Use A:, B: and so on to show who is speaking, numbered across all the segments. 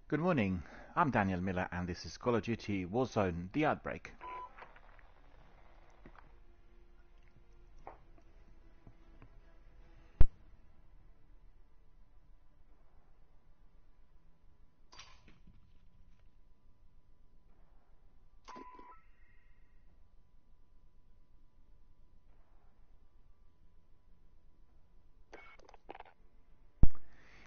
A: Good morning, I'm Daniel Miller and this is Call of Duty Warzone The Outbreak.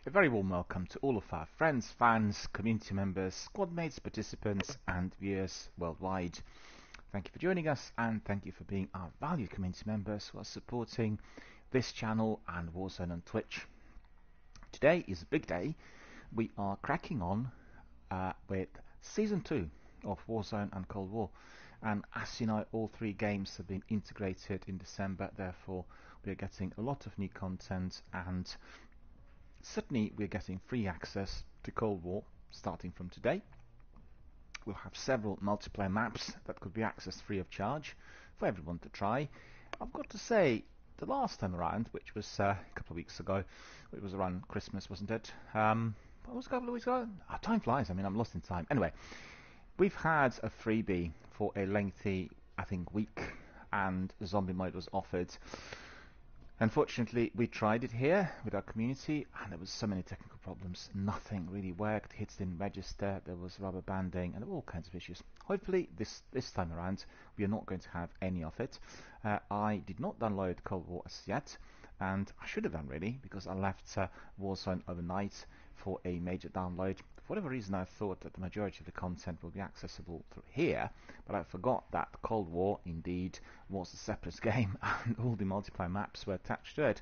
A: A very warm welcome to all of our friends, fans, community members, squad mates, participants and viewers worldwide. Thank you for joining us and thank you for being our valued community members who are supporting this channel and Warzone on Twitch. Today is a big day. We are cracking on with Season 2 of Warzone and Cold War. And as you know, all three games have been integrated in December, therefore we are getting a lot of new content and certainly we're getting free access to Cold War starting from today. We'll have several multiplayer maps that could be accessed free of charge for everyone to try. I've got to say, the last time around, which was a couple of weeks ago, it was around Christmas, wasn't it? What was a couple of weeks ago? Oh, time flies, I mean, I'm lost in time. Anyway, we've had a freebie for a lengthy, I think, week, and zombie mode was offered. Unfortunately, we tried it here with our community and there was so many technical problems. Nothing really worked, hits didn't register, there was rubber banding and all kinds of issues. Hopefully this time around we are not going to have any of it. I did not download Cold War as yet, and I should have done really, because I left Warzone overnight for a major download. For whatever reason I thought that the majority of the content will be accessible through here, but I forgot that Cold War indeed was a separate game and all the multiplayer maps were attached to it.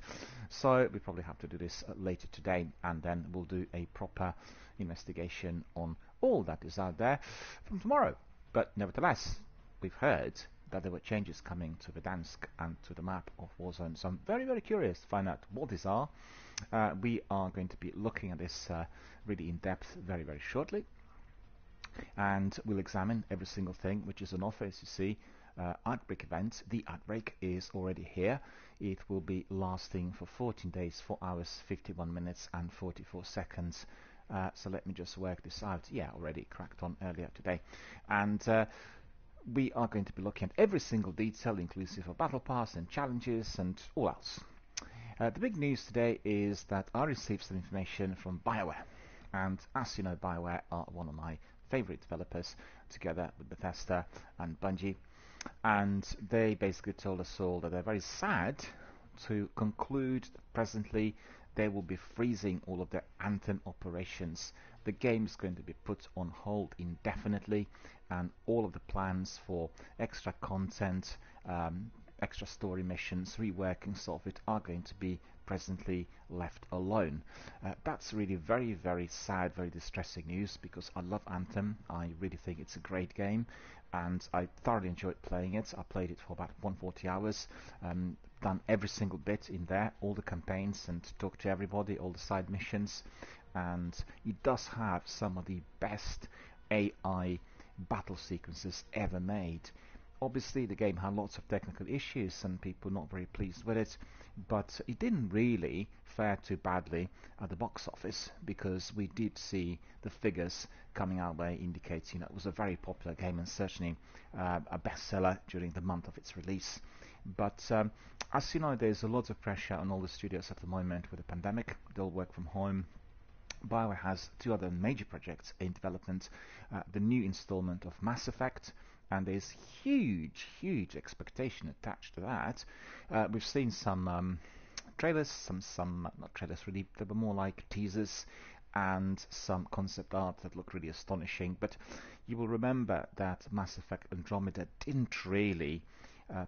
A: So we probably have to do this later today, and then we'll do a proper investigation on all that is out there from tomorrow. But nevertheless, we've heard that there were changes coming to Verdansk and to the map of Warzone, so I'm very, very curious to find out what these are. We are going to be looking at this really in depth very, very shortly, and we'll examine every single thing which is on offer. As you see, Outbreak event, the Outbreak is already here. It will be lasting for 14 days, 4 hours, 51 minutes and 44 seconds. So let me just work this out. Yeah, already cracked on earlier today. And we are going to be looking at every single detail, inclusive of Battle Pass and challenges and all else. The big news today is that I received some information from BioWare. And as you know, BioWare are one of my favorite developers, together with Bethesda and Bungie. And they basically told us all that they're very sad to conclude that presently they will be freezing all of their Anthem operations. The game is going to be put on hold indefinitely, and all of the plans for extra content, extra story missions, reworkings of it are going to be presently left alone. That's really very, very sad, very distressing news, because I love Anthem. I really think it's a great game and I thoroughly enjoyed playing it. I played it for about 140 hours, done every single bit in there, all the campaigns, and talked to everybody, all the side missions, and it does have some of the best AI battle sequences ever made. Obviously the game had lots of technical issues and people not very pleased with it, but it didn't really fare too badly at the box office, because we did see the figures coming our way indicating that it was a very popular game and certainly a bestseller during the month of its release. But as you know, there's a lot of pressure on all the studios at the moment with the pandemic. They all work from home. BioWare has two other major projects in development, the new installment of Mass Effect, and there's huge expectation attached to that. We've seen some trailers, some not trailers really, they were more like teasers, and some concept art that look really astonishing. But you will remember that Mass Effect Andromeda didn't really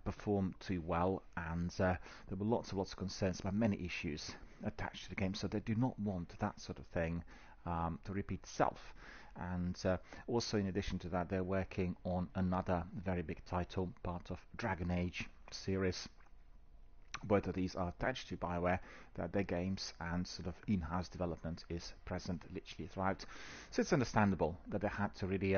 A: perform too well, and there were lots of concerns about many issues attached to the game, so they do not want that sort of thing to repeat itself. And also, in addition to that, they're working on another very big title, part of Dragon Age series. Both of these are attached to BioWare, that their games and sort of in-house development is present literally throughout. So it's understandable that they had to really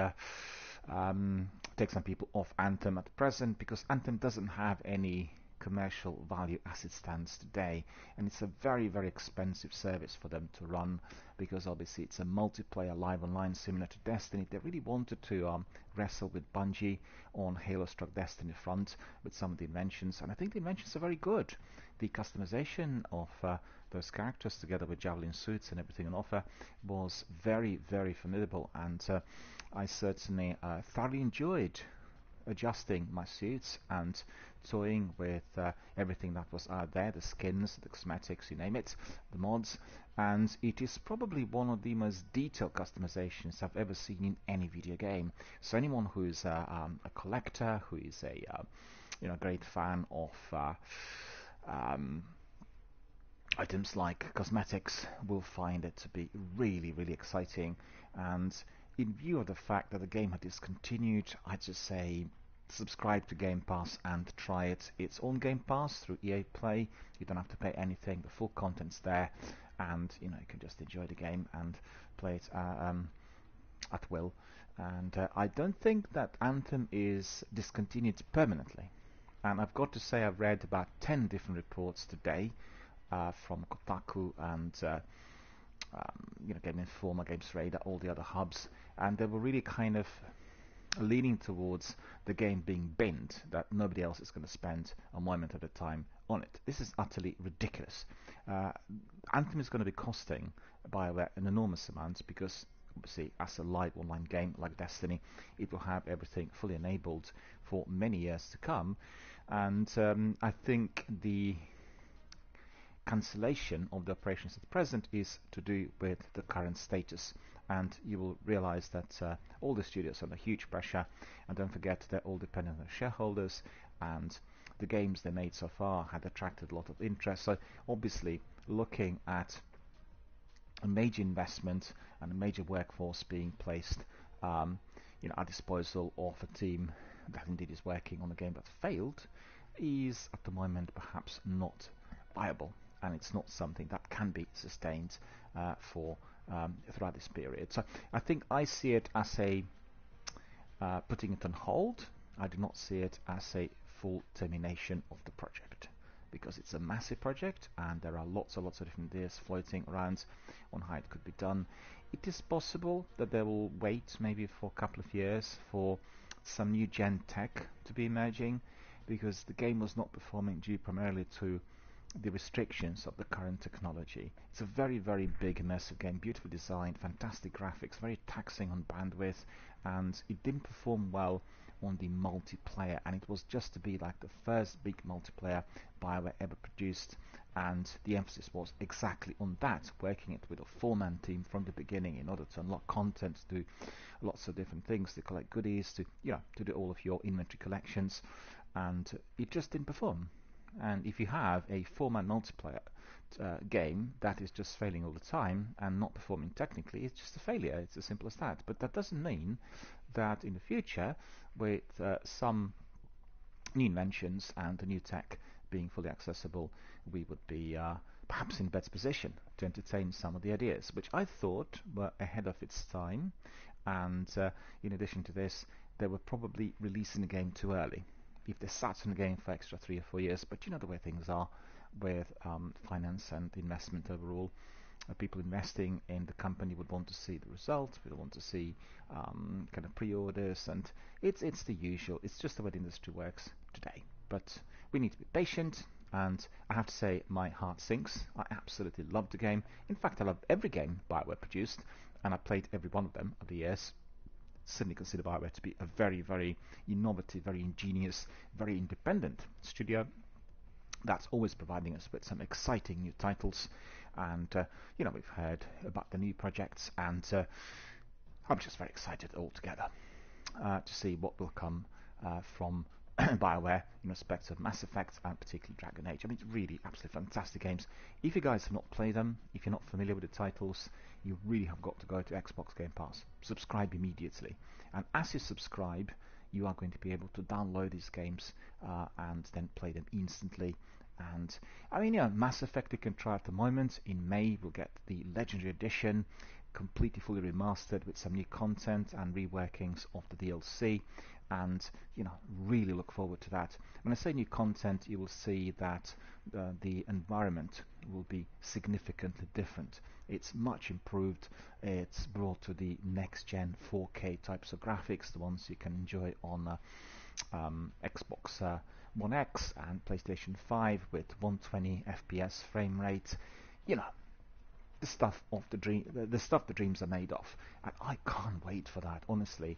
A: take some people off Anthem at present, because Anthem doesn't have any commercial value as it stands today, and it's a very, very expensive service for them to run, because obviously it's a multiplayer live online similar to Destiny. They really wanted to wrestle with Bungie on Halo Struck Destiny front with some of the inventions, and I think the inventions are very good. The customization of those characters, together with Javelin suits and everything on offer, was very, very formidable, and I certainly thoroughly enjoyed adjusting my suits and toying with everything that was out there, the skins, the cosmetics, you name it, the mods, and it is probably one of the most detailed customizations I've ever seen in any video game. So anyone who is a collector, who is a great fan of items like cosmetics, will find it to be really, really exciting. And in view of the fact that the game had discontinued, I'd just say subscribe to Game Pass and try it. It's on Game Pass through EA Play. You don't have to pay anything. The full content's there, and you can just enjoy the game and play it at will. And I don't think that Anthem is discontinued permanently. And I've got to say, I've read about 10 different reports today from Kotaku and Game Informer, Games Radar, all the other hubs, and they were really kind of leaning towards the game being binned, that nobody else is going to spend a moment at a time on it. This is utterly ridiculous. Anthem is going to be costing BioWare an enormous amount, because obviously as a live online game like Destiny, it will have everything fully enabled for many years to come, and I think the cancellation of the operations at present is to do with the current status, and you will realize that all the studios are under huge pressure, and don't forget they're all dependent on shareholders, and the games they made so far had attracted a lot of interest. So obviously looking at a major investment and a major workforce being placed at disposal of a team that indeed is working on a game that failed is at the moment perhaps not viable, and it's not something that can be sustained for throughout this period. So I think I see it as a putting it on hold. I do not see it as a full termination of the project, because it's a massive project and there are lots and lots of different ideas floating around on how it could be done. It is possible that they will wait maybe for a couple of years for some new gen tech to be emerging, because the game was not performing due primarily to the restrictions of the current technology. It's a very, very big, immersive game, beautifully designed, fantastic graphics, very taxing on bandwidth, and it didn't perform well on the multiplayer, and it was just to be like the first big multiplayer BioWare ever produced, and the emphasis was exactly on that, working it with a four-man team from the beginning in order to unlock content, to do lots of different things, to collect goodies, to do all of your inventory collections, and it just didn't perform. And if you have a four-man multiplayer game that is just failing all the time and not performing technically, it's just a failure. It's as simple as that. But that doesn't mean that in the future, with some new inventions and the new tech being fully accessible, we would be perhaps in better position to entertain some of the ideas, which I thought were ahead of its time. And in addition to this, they were probably releasing the game too early. If they sat on the game for extra 3 or 4 years, but you know the way things are with finance and investment overall. People investing in the company would want to see the result. We want to see kind of pre-orders, and it's the usual. It's just the way the industry works today. But we need to be patient, and I have to say my heart sinks. I absolutely love the game. In fact, I love every game BioWare produced, and I played every one of them over the years. Certainly consider BioWare to be a very, very innovative, very ingenious, very independent studio that's always providing us with some exciting new titles. And we've heard about the new projects, and I'm just very excited altogether to see what will come from BioWare in respect of Mass Effect and particularly Dragon Age. I mean, it's really absolutely fantastic games. If you guys have not played them, if you're not familiar with the titles, you really have got to go to Xbox Game Pass. Subscribe immediately. And as you subscribe, you are going to be able to download these games and then play them instantly. And I mean, Mass Effect you can try at the moment. In May, we'll get the Legendary Edition, completely fully remastered with some new content and reworkings of the DLC. and really look forward to that. When I say new content, you will see that the environment will be significantly different. It's much improved. It's brought to the next gen 4K types of graphics, the ones you can enjoy on Xbox One X and PlayStation 5 with 120 FPS frame rate. You know, the stuff of the dream, the stuff the dreams are made of, and I can't wait for that. Honestly,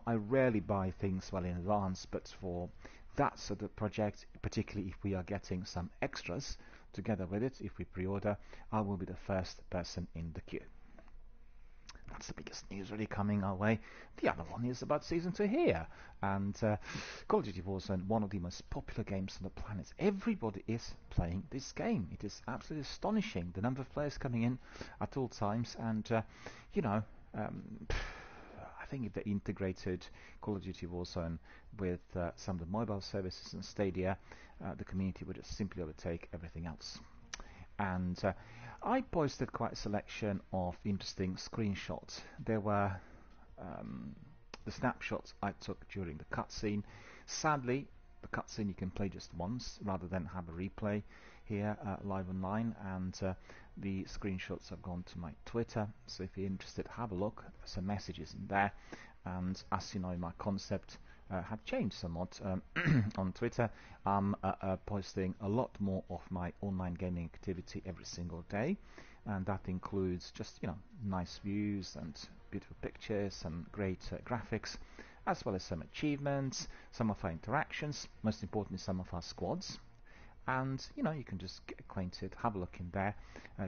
A: I rarely buy things well in advance, but for that sort of project, particularly if we are getting some extras together with it, if we pre-order, I will be the first person in the queue. That's the biggest news really coming our way. The other one is about Season 2 here. And Call of Duty Warzone, one of the most popular games on the planet. Everybody is playing this game. It is absolutely astonishing, the number of players coming in at all times. And, I think if they integrated Call of Duty Warzone with some of the mobile services and Stadia, the community would just simply overtake everything else. And I posted quite a selection of interesting screenshots. There were the snapshots I took during the cutscene. Sadly, the cutscene you can play just once rather than have a replay here live online, and the screenshots have gone to my Twitter, so if you're interested, have a look. Some messages in there, and as you know, my concept have changed somewhat on Twitter. I'm posting a lot more of my online gaming activity every single day, and that includes just nice views and beautiful pictures and great graphics, as well as some achievements, some of our interactions, most importantly some of our squads. And you can just get acquainted, have a look in there,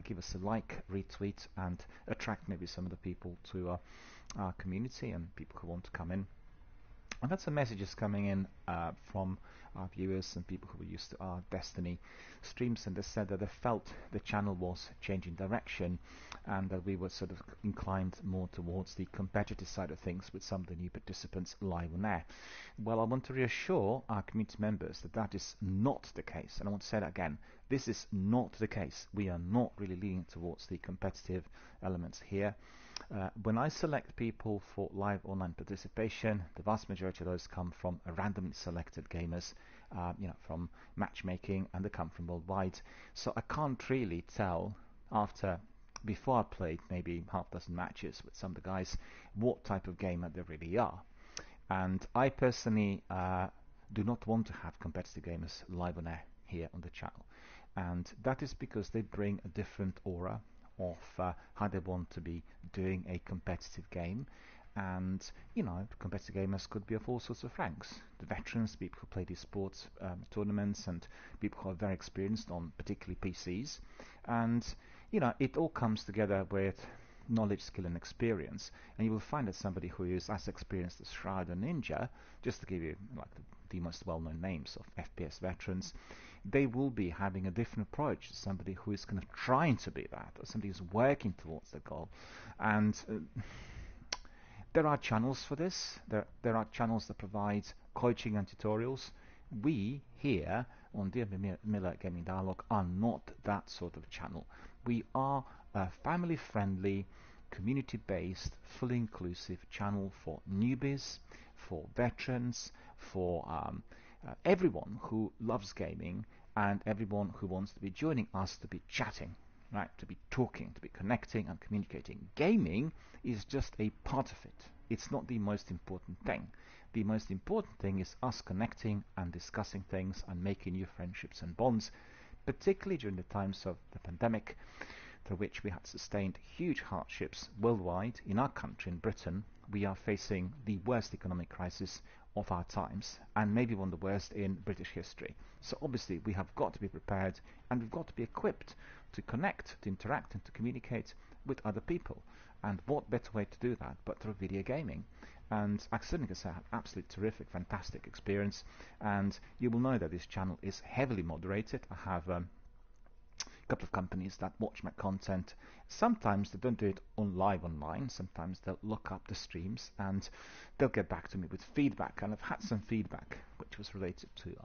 A: give us a like, retweet, and attract maybe some of the people to our community and people who want to come in. I've had some messages coming in from our viewers and people who were used to our Destiny streams, and they said that they felt the channel was changing direction and that we were sort of inclined more towards the competitive side of things with some of the new participants live on air. Well, I want to reassure our community members that that is not the case, and I want to say that again. This is not the case. We are not really leaning towards the competitive elements here. When I select people for live online participation, the vast majority of those come from randomly selected gamers, from matchmaking, and they come from worldwide. So I can't really tell before I played maybe half a dozen matches with some of the guys, what type of gamer they really are. And I personally do not want to have competitive gamers live on air here on the channel. And that is because they bring a different aura of how they want to be doing a competitive game. And competitive gamers could be of all sorts of ranks: the veterans, people who play these sports tournaments, and people who are very experienced on particularly PCs. And it all comes together with knowledge, skill, and experience. And you will find that somebody who is as experienced as Shroud or Ninja, just to give you like the most well-known names of FPS veterans, they will be having a different approach to somebody who is kind of trying to be that, or somebody who's working towards the goal. And there are channels for this. There are channels that provide coaching and tutorials. We here on Dear Miller Gaming Dialogue are not that sort of channel. We are a family-friendly, community-based, fully inclusive channel for newbies, for veterans, for everyone who loves gaming, and everyone who wants to be joining us to be chatting, right? To be talking, to be connecting and communicating. Gaming is just a part of it. It's not the most important thing. The most important thing is us connecting and discussing things and making new friendships and bonds, particularly during the times of the pandemic, through which we had sustained huge hardships worldwide. In our country, in Britain, we are facing the worst economic crisis of our times, and maybe one of the worst in British history. So obviously we have got to be prepared, and we've got to be equipped to connect, to interact, and to communicate with other people. And what better way to do that but through video gaming? And I certainly can say I had absolutely terrific, fantastic experience. And you will know that this channel is heavily moderated. I have a couple of companies that watch my content. Sometimes they don't do it live online. Sometimes they'll look up the streams and they'll get back to me with feedback. And I've had some feedback which was related to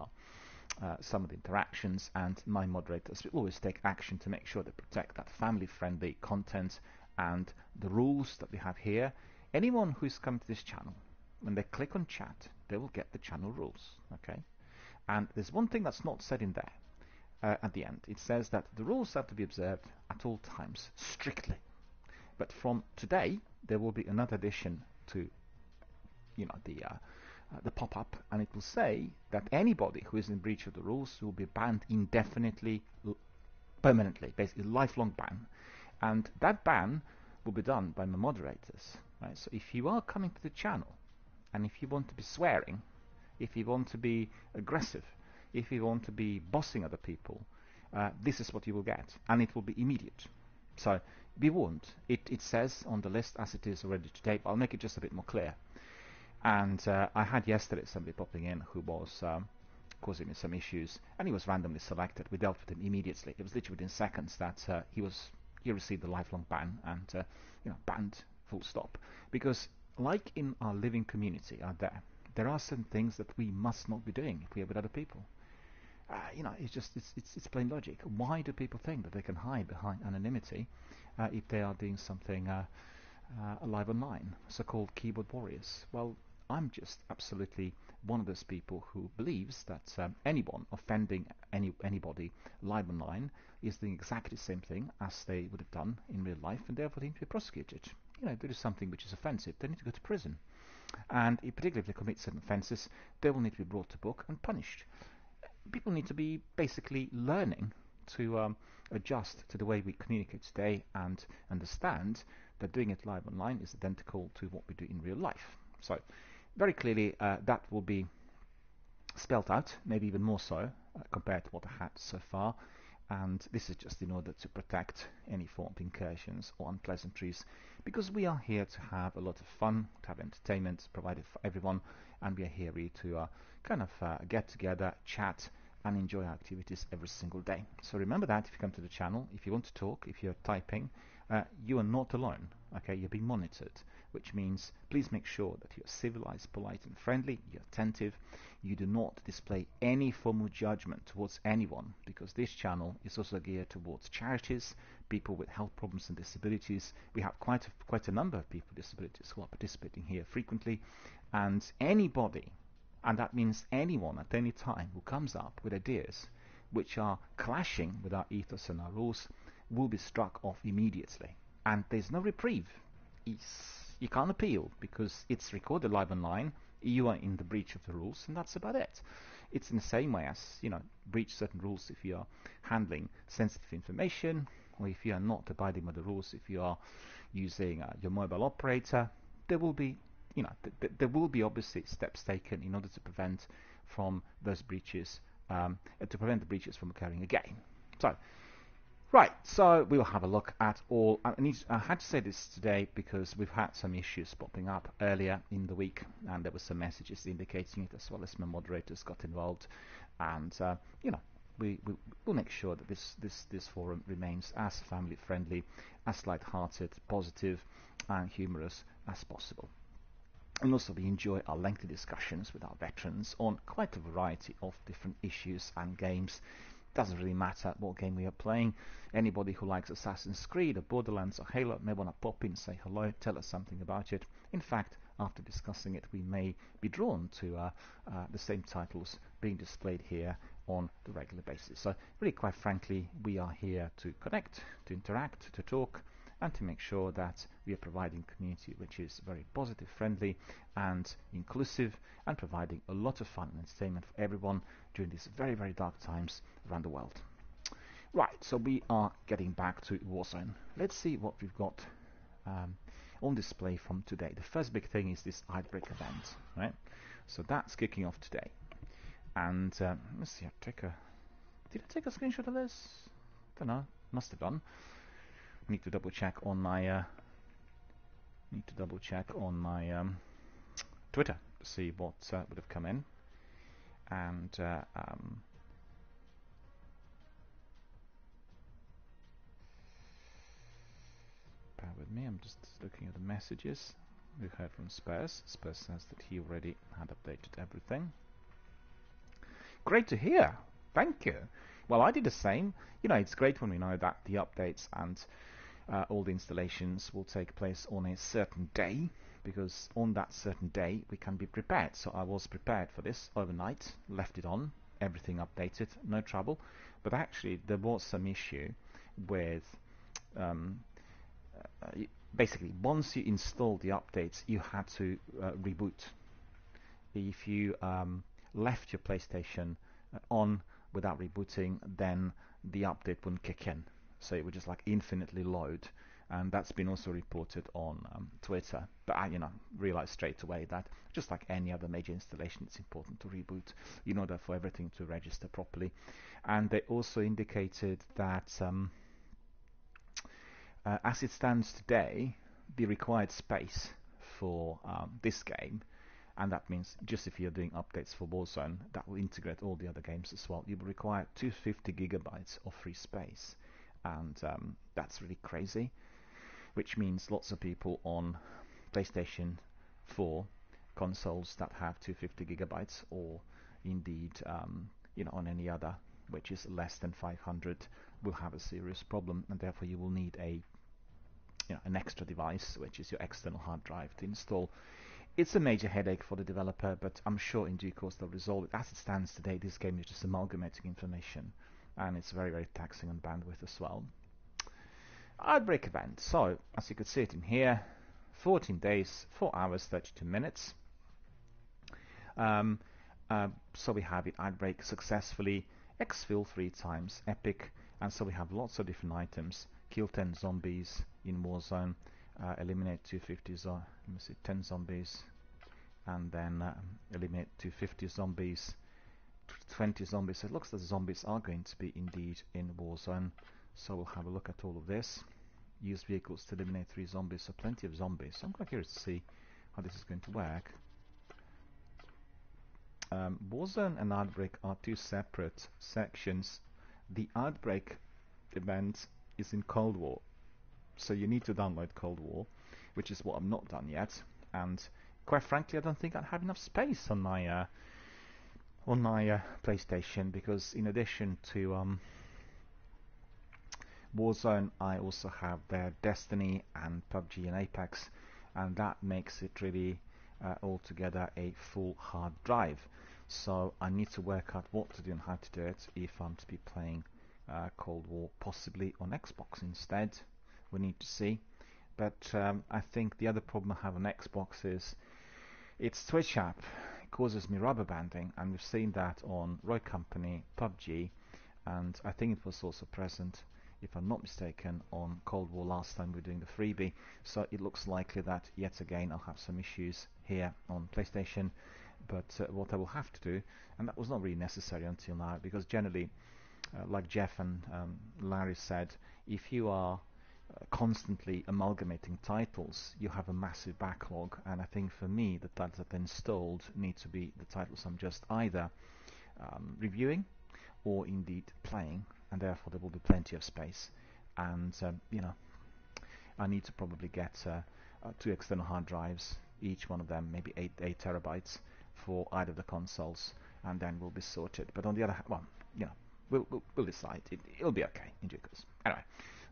A: some of the interactions, and my moderators will always take action to make sure they protect that family-friendly content and the rules that we have here. Anyone who's come to this channel when they click on chat, they will get the channel rules. Okay, and there's one thing that's not said in there at the end. It says that the rules have to be observed at all times, strictly. But from today, there will be another addition to, the pop-up, and it will say that anybody who is in breach of the rules will be banned indefinitely, permanently, basically lifelong ban. And that ban will be done by my moderators. Right? So if you are coming to the channel, and if you want to be swearing, if you want to be aggressive, if you want to be bossing other people, this is what you will get, and it will be immediate. So be warned. It says on the list as it is already today, but I'll make it just a bit more clear. And I had yesterday somebody popping in who was causing me some issues, and he was randomly selected. We dealt with him immediately. It was literally within seconds that he received a lifelong ban, and banned, full stop. Because like in our living community out there are some things that we must not be doing if we are with other people. It's plain logic. Why do people think that they can hide behind anonymity if they are doing something live online, so-called keyboard warriors? Well, I'm just absolutely one of those people who believes that anyone offending anybody live online is doing exactly the same thing as they would have done in real life, and therefore they need to be prosecuted. If there is something which is offensive, they need to go to prison. And particularly if they commit certain offences, they will need to be brought to book and punished. People need to be basically learning to adjust to the way we communicate today and understand that doing it live online is identical to what we do in real life. So very clearly that will be spelt out, maybe even more so compared to what I had so far. And this is just in order to protect any form of incursions or unpleasantries, because we are here to have a lot of fun, to have entertainment provided for everyone, and we are here really to get together, chat, and enjoy our activities every single day. So remember that if you come to the channel, if you want to talk, if you're typing, you are not alone. Okay, you're being monitored, which means please make sure that you're civilized, polite, and friendly. You're attentive. You do not display any form of judgment towards anyone, because this channel is also geared towards charities, people with health problems and disabilities. We have quite a number of people with disabilities who are participating here frequently, and anybody, and that means anyone at any time who comes up with ideas which are clashing with our ethos and our rules will be struck off immediately. And there's no reprieve. You can't appeal because it's recorded live online. You are in the breach of the rules, and that's about it. It's in the same way as, breach certain rules if you are handling sensitive information, or if you are not abiding by the rules, if you are using your mobile operator. There will be, there will be obviously steps taken in order to prevent from those breaches, to prevent the breaches from occurring again. Right, so we'll have a look at all. I had to say this today because we've had some issues popping up earlier in the week, and there were some messages indicating it, as well as my moderators got involved. And we'll make sure that this forum remains as family friendly, as light-hearted, positive, and humorous as possible. And also we enjoy our lengthy discussions with our veterans on quite a variety of different issues and games. Doesn't really matter what game we are playing. Anybody who likes Assassin's Creed or Borderlands or Halo may want to pop in, say hello, tell us something about it. In fact, after discussing it, we may be drawn to the same titles being displayed here on the regular basis. So really, quite frankly, we are here to connect, to interact, to talk, and to make sure that we are providing a community which is very positive, friendly, and inclusive, and providing a lot of fun and entertainment for everyone during these very, very dark times around the world. Right, so we are getting back to Warzone. Let's see what we've got on display from today. The first big thing is this Outbreak event, right? So that's kicking off today. And let's see, did I take a screenshot of this? I don't know, must have done. Need to double check on my Twitter to see what would have come in, and bear with me. I'm just looking at the messages. We heard from Spurs. Spurs says that he already had updated everything. Great to hear. Thank you. Well, I did the same. It's great when we know that the updates and all the installations will take place on a certain day, because on that certain day we can be prepared. So I was prepared for this overnight, left it on, everything updated, no trouble. But actually there was some issue with um, basically once you install the updates you had to reboot. If you left your PlayStation on without rebooting, then the update wouldn't kick in. So it would just like infinitely load, and that's been also reported on Twitter. But I, realized straight away that just like any other major installation, it's important to reboot in order for everything to register properly. And they also indicated that as it stands today, the required space for this game, and that means just if you're doing updates for Warzone, that will integrate all the other games as well. You will require 250 gigabytes of free space, and that's really crazy, which means lots of people on PlayStation 4 consoles that have 250 gigabytes, or indeed, on any other which is less than 500, will have a serious problem, and therefore you will need an extra device, which is your external hard drive, to install. It's a major headache for the developer, but I'm sure in due course they'll resolve it. As it stands today, this game is just amalgamating information, and it's very, very taxing on bandwidth as well. Outbreak event. So, as you could see it in here, 14 days, 4 hours, 32 minutes. So we have it, Outbreak successfully, exfil 3 times, epic, and so we have lots of different items. Kill 10 zombies in Warzone, eliminate 10 zombies, and then eliminate 250 zombies, 20 zombies. So it looks like the zombies are going to be indeed in Warzone, so we'll have a look at all of this. Use vehicles to eliminate 3 zombies, so plenty of zombies. So I'm quite curious to see how this is going to work. Warzone and Outbreak are 2 separate sections. The Outbreak event is in Cold War, so you need to download Cold War, which is what I've not done yet, and quite frankly I don't think I have enough space on my PlayStation, because in addition to Warzone I also have their Destiny and PUBG and Apex, and that makes it really altogether a full hard drive. So I need to work out what to do and how to do it if I'm to be playing Cold War, possibly on Xbox instead. We need to see. But I think the other problem I have on Xbox is its Twitch app. It causes me rubber banding, and we've seen that on Rogue Company, PUBG, and I think it was also present, if I'm not mistaken, on Cold War last time we were doing the freebie. So it looks likely that yet again I'll have some issues here on PlayStation. But what I will have to do, and that was not really necessary until now, because generally, like Jeff and Larry said, if you are constantly amalgamating titles, you have a massive backlog, and I think for me the titles that are installed need to be the titles I'm just either reviewing or indeed playing, and therefore there will be plenty of space. And I need to probably get 2 external hard drives, each one of them maybe 8 terabytes for either of the consoles, and then we'll be sorted. But on the other hand, well, we'll decide. It'll be okay in due course. Anyway,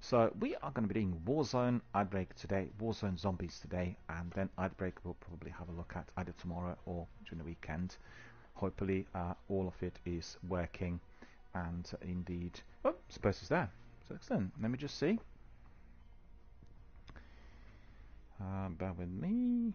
A: so we are going to be doing Warzone Outbreak today, Warzone Zombies today, and then Outbreak we'll probably have a look at either tomorrow or during the weekend. Hopefully all of it is working, and indeed, oh, Spurs is there. So excellent. Let me just see. Bear with me.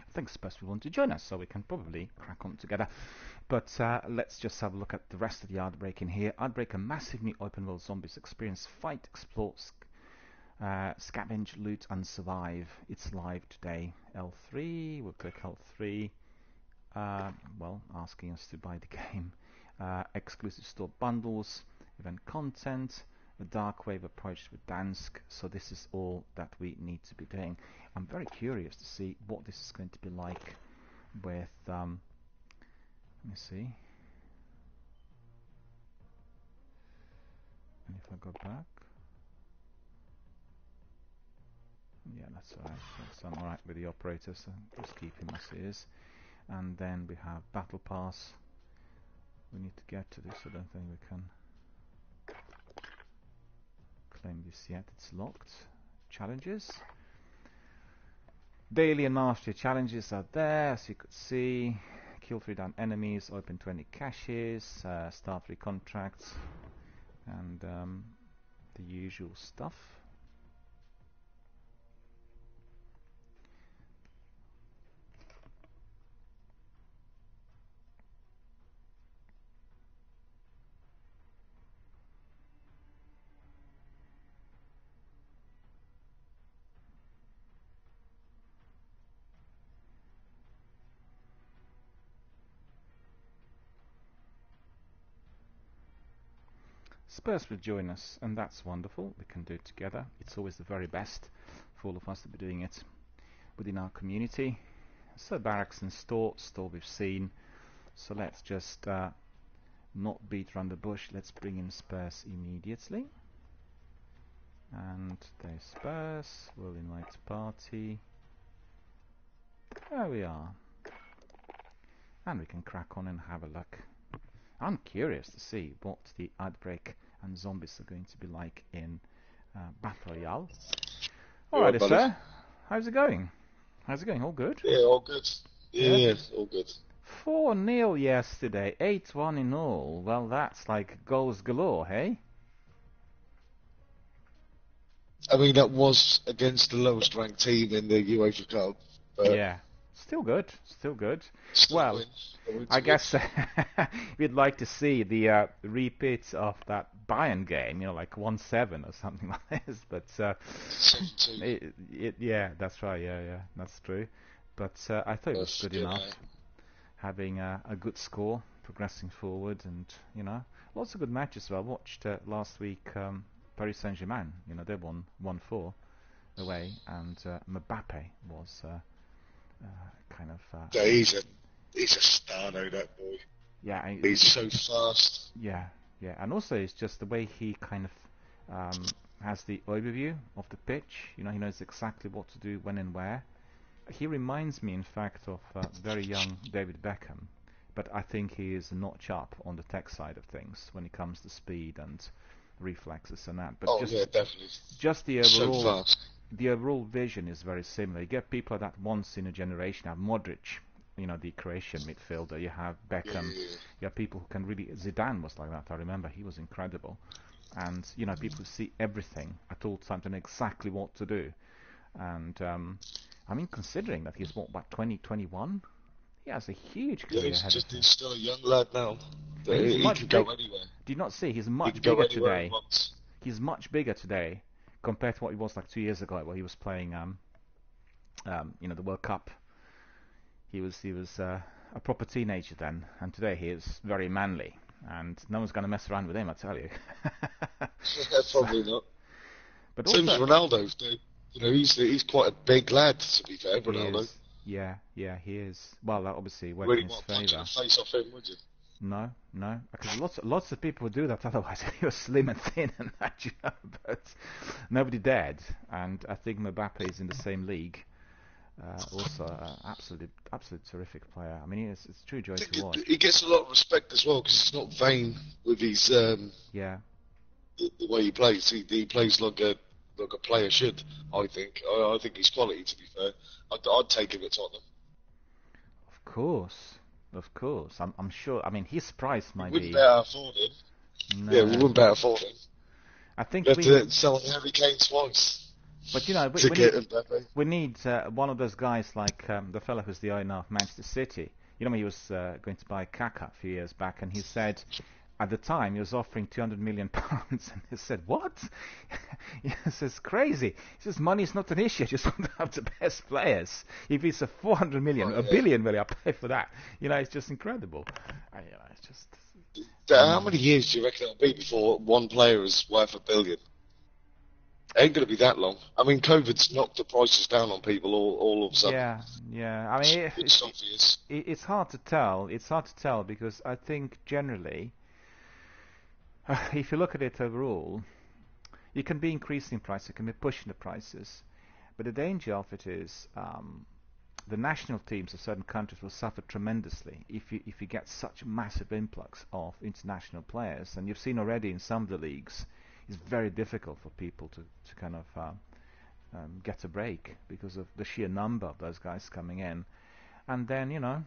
A: I think Spurs will want to join us, so we can probably crack on together. But let's just have a look at the rest of the Outbreak in here. Outbreak, a massive new open world zombies experience. Fight, explore, scavenge, loot, and survive. It's live today. L3, we'll click L3. Well, asking us to buy the game. exclusive store bundles, event content, the dark wave approach with Dansk. So this is all that we need to be doing. I'm very curious to see what this is going to be like with, let me see, and if I go back, yeah, that's alright. So I'm alright with the operator, so just keep him as he is. And then we have Battle Pass. We need to get to this. I don't think we can claim this yet. It's locked. Challenges. Daily and mastery challenges are there, as you could see. Kill 3 down enemies, open 20 caches, start 3 contracts, and the usual stuff. Spurs will join us, and that's wonderful. We can do it together. It's always the very best for all of us to be doing it within our community. So barracks and store we've seen. So let's just not beat around the bush. Let's bring in Spurs immediately. And there's Spurs. We'll invite party. There we are. And we can crack on and have a look. I'm curious to see what the Outbreak and Zombies are going to be like in Battle Royale. Alrighty, sir. How's it going? How's it going? All good?
B: Yeah, all good. Yeah, all good.
A: 4-0 yesterday, 8-1 in all. Well, that's like goals galore, hey?
B: I mean, that was against the lowest ranked team in the UEFA Cup. But
A: Yeah, still good, still good.
B: still
A: Well,
B: win.
A: I guess we'd like to see the repeat of that Bayern game, you know, like 1-7 or something like this. But
B: 7-2.
A: yeah, that's right. Yeah, that's true. But I thought it was good enough, having a good score, progressing forward, and you know, lots of good matches. Well, I watched last week Paris Saint-Germain. You know, they won 1-4 away, and Mbappe was kind of
B: Yeah, he's a star, though, that boy.
A: yeah.
B: He's so fast.
A: Yeah, and also it's just the way he kind of has the overview of the pitch. You know, he knows exactly what to do, when and where. He reminds me, in fact, of very young David Beckham, but I think he is a notch up on the tech side of things when it comes to speed and reflexes and that. But
B: Yeah, definitely.
A: just the
B: So
A: overall,
B: fast.
A: the overall vision is very similar. You get people that once in a generation. You have Modric, you know, the Croatian midfielder. You have Beckham.
B: Yeah.
A: You have people who can really. Zidane was like that. I remember he was incredible. And you know, people who see everything at all times and exactly what to do. And I mean, considering that he's what 20, 21, he has a huge
B: Yeah,
A: career ahead of him.
B: he's still a young lad now.
A: And he's
B: He
A: much
B: can go
A: big-
B: anywhere.
A: Do you not see? He's
B: He
A: much
B: can go
A: bigger
B: anywhere
A: today.
B: he wants.
A: He's much bigger today compared to what he was like 2 years ago, where he was playing, you know, the World Cup. He was a proper teenager then, and today he is very manly, and no one's going to mess around with him, I tell you.
B: Probably not.
A: But
B: Same as
A: also,
B: Ronaldo. You know, he's quite a big lad, to be fair,
A: he
B: Ronaldo.
A: is, yeah, he is. Well, that obviously went
B: Really
A: in his
B: want to punch
A: favour.
B: the face off him, would you?
A: No, because lots of people would do that otherwise. He was slim and thin and that, you know, but nobody dared. And I think Mbappe is in the same league. Also, absolutely terrific player. I mean, it's a true joy
B: I
A: to
B: think
A: watch.
B: he gets a lot of respect as well because he's not vain with his
A: Yeah,
B: the way he plays. He plays like a player should. I think. I think he's quality. To be fair, I'd take him at Tottenham.
A: of course. I'm sure. I mean, his price
B: We
A: might
B: wouldn't
A: be.
B: be able to afford him.
A: No,
B: Yeah, we wouldn't be able to afford him.
A: I think
B: We have to sell Harry Kane twice
A: but you know,
B: to get Mbappe.
A: we need one of those guys like the fellow who's the owner of Manchester City. You know, he was going to buy Kaká a few years back, and he said at the time he was offering £200 million, and he said, "What?" He says, "Crazy." He says, "Money's not an issue. I just want to have the best players. If it's a 400 million, a billion, really, I'll pay for that." You know, it's just incredible. You know, it's just
B: How many years do you reckon it'll be before one player is worth $1 billion? Ain't going to be that long. I mean, COVID's knocked the prices down on people all of a sudden.
A: Yeah. I mean,
B: It's obvious.
A: it's hard to tell. It's hard to tell because I think generally, if you look at it overall, you can be increasing prices, you can be pushing the prices, but the danger of it is the national teams of certain countries will suffer tremendously if you get such a massive influx of international players. And you've seen already in some of the leagues, it's very difficult for people to kind of get a break because of the sheer number of those guys coming in. And then,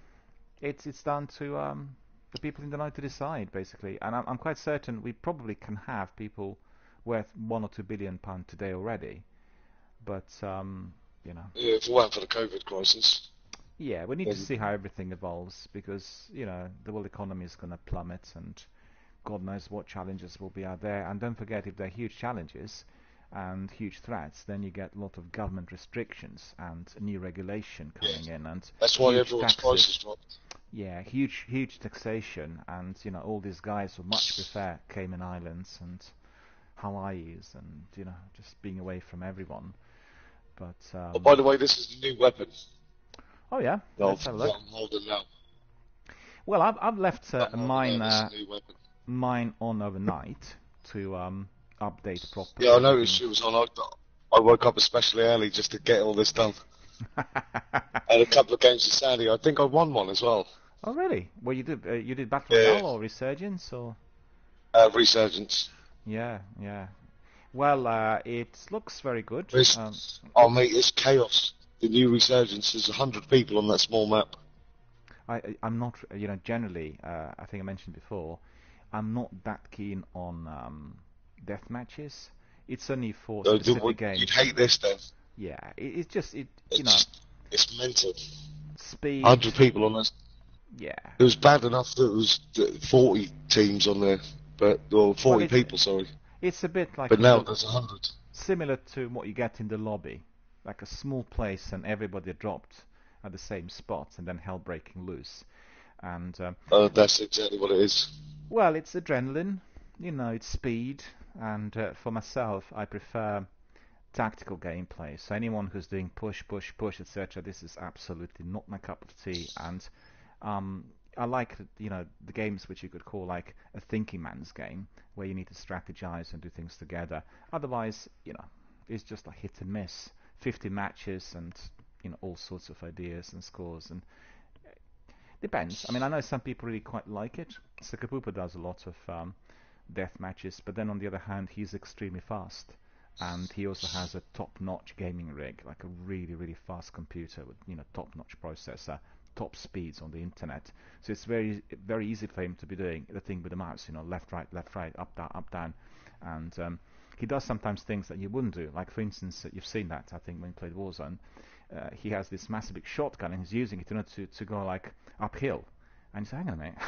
A: it's down to the people in the night to decide, basically. And I'm quite certain we probably can have people worth £1 or £2 billion today already. But,
B: Yeah, if it weren't for the COVID crisis.
A: Yeah, we need to see how everything evolves because, the world economy is going to plummet and God knows what challenges will be out there. And don't forget, if there are huge challenges and huge threats, then you get a lot of government restrictions and new regulation coming in. And
B: that's why
A: huge
B: everyone's
A: taxes.
B: prices dropped.
A: Yeah, huge taxation. And, all these guys would much prefer Cayman Islands and Hawaii's and, just being away from everyone. But
B: Oh, by the way, this is the new weapon.
A: Oh yeah, let's have a look.
B: I'm holding now.
A: Well, I've left mine
B: mine
A: on overnight to update properly.
B: Yeah, I noticed it was on. I woke up especially early just to get all this done. And a couple of games of Saturday. I think I won one as well.
A: Oh really? Well, you did Battle Royale or Resurgence or?
B: Resurgence.
A: Yeah. Well, it looks very good.
B: Mate, it's chaos. The new Resurgence, there's 100 people on that small map.
A: I'm not, generally, I think I mentioned before, I'm not that keen on death matches. It's only for specific games.
B: You'd hate this then.
A: Yeah, it's just,
B: It's mental.
A: Speed.
B: 100 people on this.
A: Yeah.
B: It was bad enough that it was 40 teams on there, or 40 people, sorry.
A: It's a bit like...
B: But now there's 100.
A: Similar to what you get in the lobby. Like a small place and everybody dropped at the same spot and then hell breaking loose. And
B: that's exactly what it is.
A: Well, it's adrenaline, it's speed. And for myself, I prefer tactical gameplay. So anyone who's doing push, etc., this is absolutely not my cup of tea. And I like, the games which you could call like a thinking man's game, where you need to strategize and do things together. Otherwise, it's just a hit and miss. 50 matches and, all sorts of ideas and scores. And depends. I mean, I know some people really quite like it. Sakapupa does a lot of death matches, but then on the other hand, he's extremely fast. And he also has a top-notch gaming rig, like a really, really fast computer with, top-notch processor, top speeds on the internet. So it's very, very easy for him to be doing the thing with the mouse, left, right, up, down. And he does sometimes things that you wouldn't do. Like, for instance, you've seen that, I think, when he played Warzone. He has this massive big shotgun, and he's using it to go, like, uphill. And you say, hang on a minute,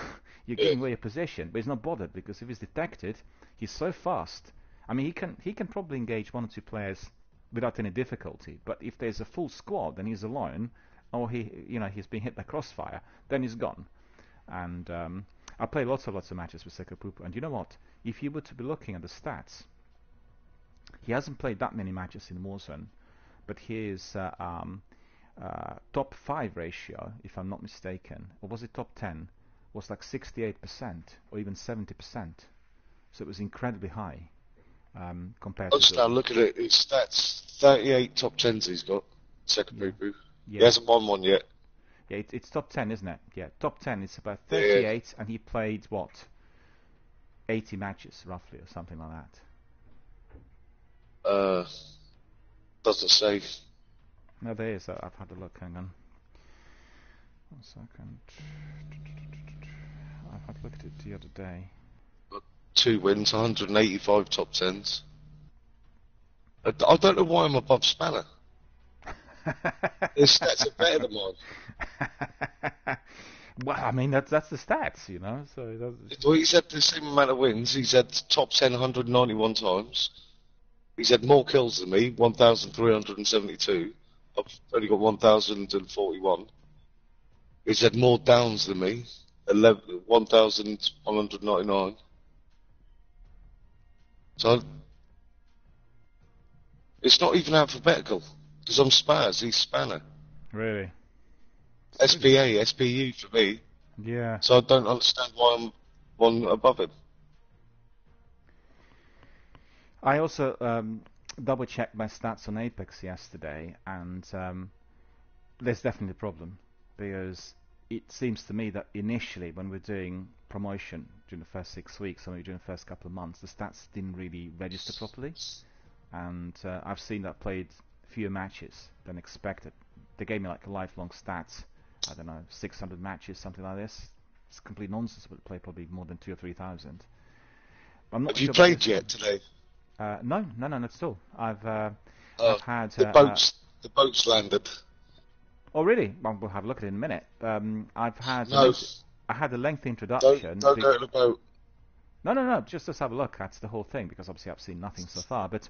A: you're giving away your position. But he's not bothered, because if he's detected, he's so fast. I mean, he can probably engage 1 or 2 players without any difficulty. But if there's a full squad, and he's alone, or he's being hit by crossfire, then he's gone. And I play lots of matches with Sakapupa. And you know what? If you were to be looking at the stats, he hasn't played that many matches in Warzone, but his top 5 ratio, if I'm not mistaken, or was it top 10, was like 68% or even 70%. So it was incredibly high compared to...
B: Just now look at it, his stats, 38 top 10s he's got, Sakapupa. Yeah. He hasn't won one yet.
A: Yeah, it's top 10, isn't it? Yeah, top 10, it's about 38, and he played, 80 matches, roughly, or something like that.
B: Doesn't say.
A: No, there is. I've had a look. Hang on. 1 second. I've had a look at it the other day.
B: 2 wins, 185 top 10s. I don't know why I'm above Spanner. His stats are better than mine.
A: Well, I mean, that's the stats, So
B: well, he's had the same amount of wins. He's had top 10 191 times. He's had more kills than me, 1,372. I've only got 1,041. He's had more downs than me, 1,199. So it's not even alphabetical because I'm Spaz. He's Spanner.
A: Really?
B: SPA, SPU for me.
A: Yeah.
B: So I don't understand why I'm one above him.
A: I also double-checked my stats on Apex yesterday, and there's definitely a problem, because it seems to me that initially when we're doing promotion during the first 6 weeks, or maybe during the first couple of months, the stats didn't really register properly, and I've seen that played fewer matches than expected. They gave me like a lifelong stats, I don't know, 600 matches, something like this. It's complete nonsense, but play probably more than 2,000 or 3,000.
B: Have you played yet today?
A: No, not at all. I've had
B: the boats landed.
A: Oh really? Well, we'll have a look at it in a minute. I've had I had a lengthy introduction.
B: Don't go to the boat.
A: No. Just let's have a look at the whole thing, because obviously I've seen nothing so far. But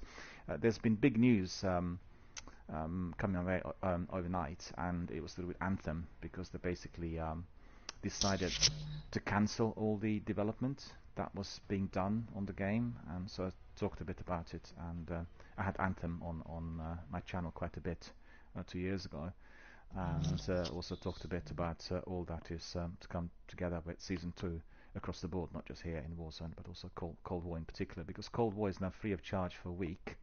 A: there's been big news coming away overnight, and it was to do with Anthem, because they basically decided to cancel all the development that was being done on the game, and so I talked a bit about it. And I had Anthem on my channel quite a bit 2 years ago. And also talked a bit about all that is to come together with Season 2 across the board, not just here in Warzone, but also Cold War in particular, because Cold War is now free of charge for a week,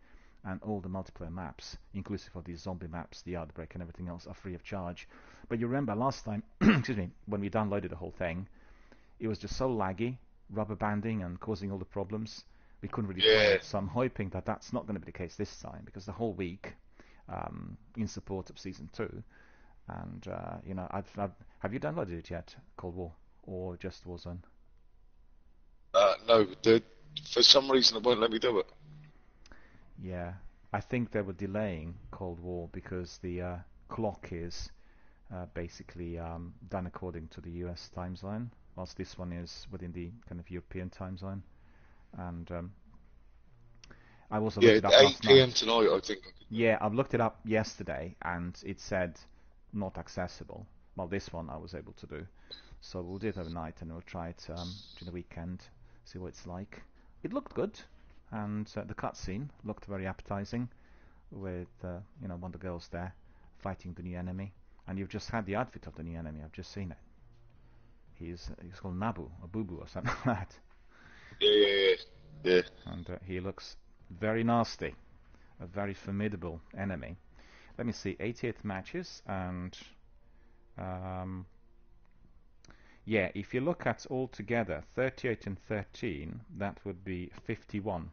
A: and all the multiplayer maps, inclusive of these zombie maps, the Outbreak and everything else, are free of charge. But you remember last time, excuse me, when we downloaded the whole thing, it was just so laggy, rubber banding and causing all the problems, we couldn't really play it. So I'm hoping that that's not going to be the case this time, because the whole week, in support of Season 2, and you know, have you downloaded it yet, Cold War, or just Warzone?
B: No, for some reason it won't let me do it.
A: Yeah, I think they were delaying Cold War because the clock is basically done according to the US time zone, whilst this one is within the kind of European time zone. And I also looked it up
B: 8 p.m. tonight, I think.
A: Yeah, I've looked it up yesterday, and it said not accessible. Well, this one I was able to do, so we'll do it overnight, and we'll try it during the weekend, see what it's like. It looked good, and the cutscene looked very appetizing, with you know, one of the girls there fighting the new enemy, and you've just had the outfit of the new enemy. I've just seen it. He's called Nabu or Bubu or something like that.
B: Yeah.
A: And he looks very nasty, a very formidable enemy. Let me see, 88 matches, and yeah, if you look at all together, 38 and 13, that would be 51.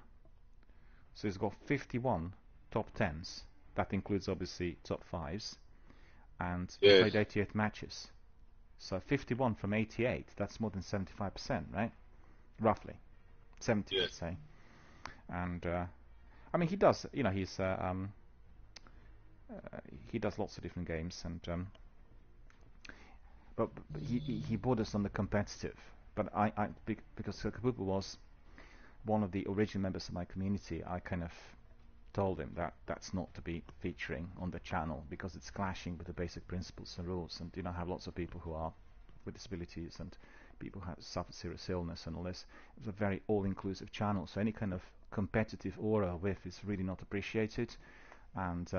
A: So he's got 51 top 10s. That includes obviously top 5s, and he played 88 matches. So 51 from 88, that's more than 75%, right? Roughly 70, let's say. And I mean, he does, you know, he does lots of different games, and but he borders on the competitive. But because Kabubu was one of the original members of my community, I kind of told him that that's not to be featuring on the channel, because it's clashing with the basic principles and rules. And you know, I have lots of people who are with disabilities and people who have suffered serious illness and all this. It's a very all-inclusive channel, so any kind of competitive aura with is really not appreciated. And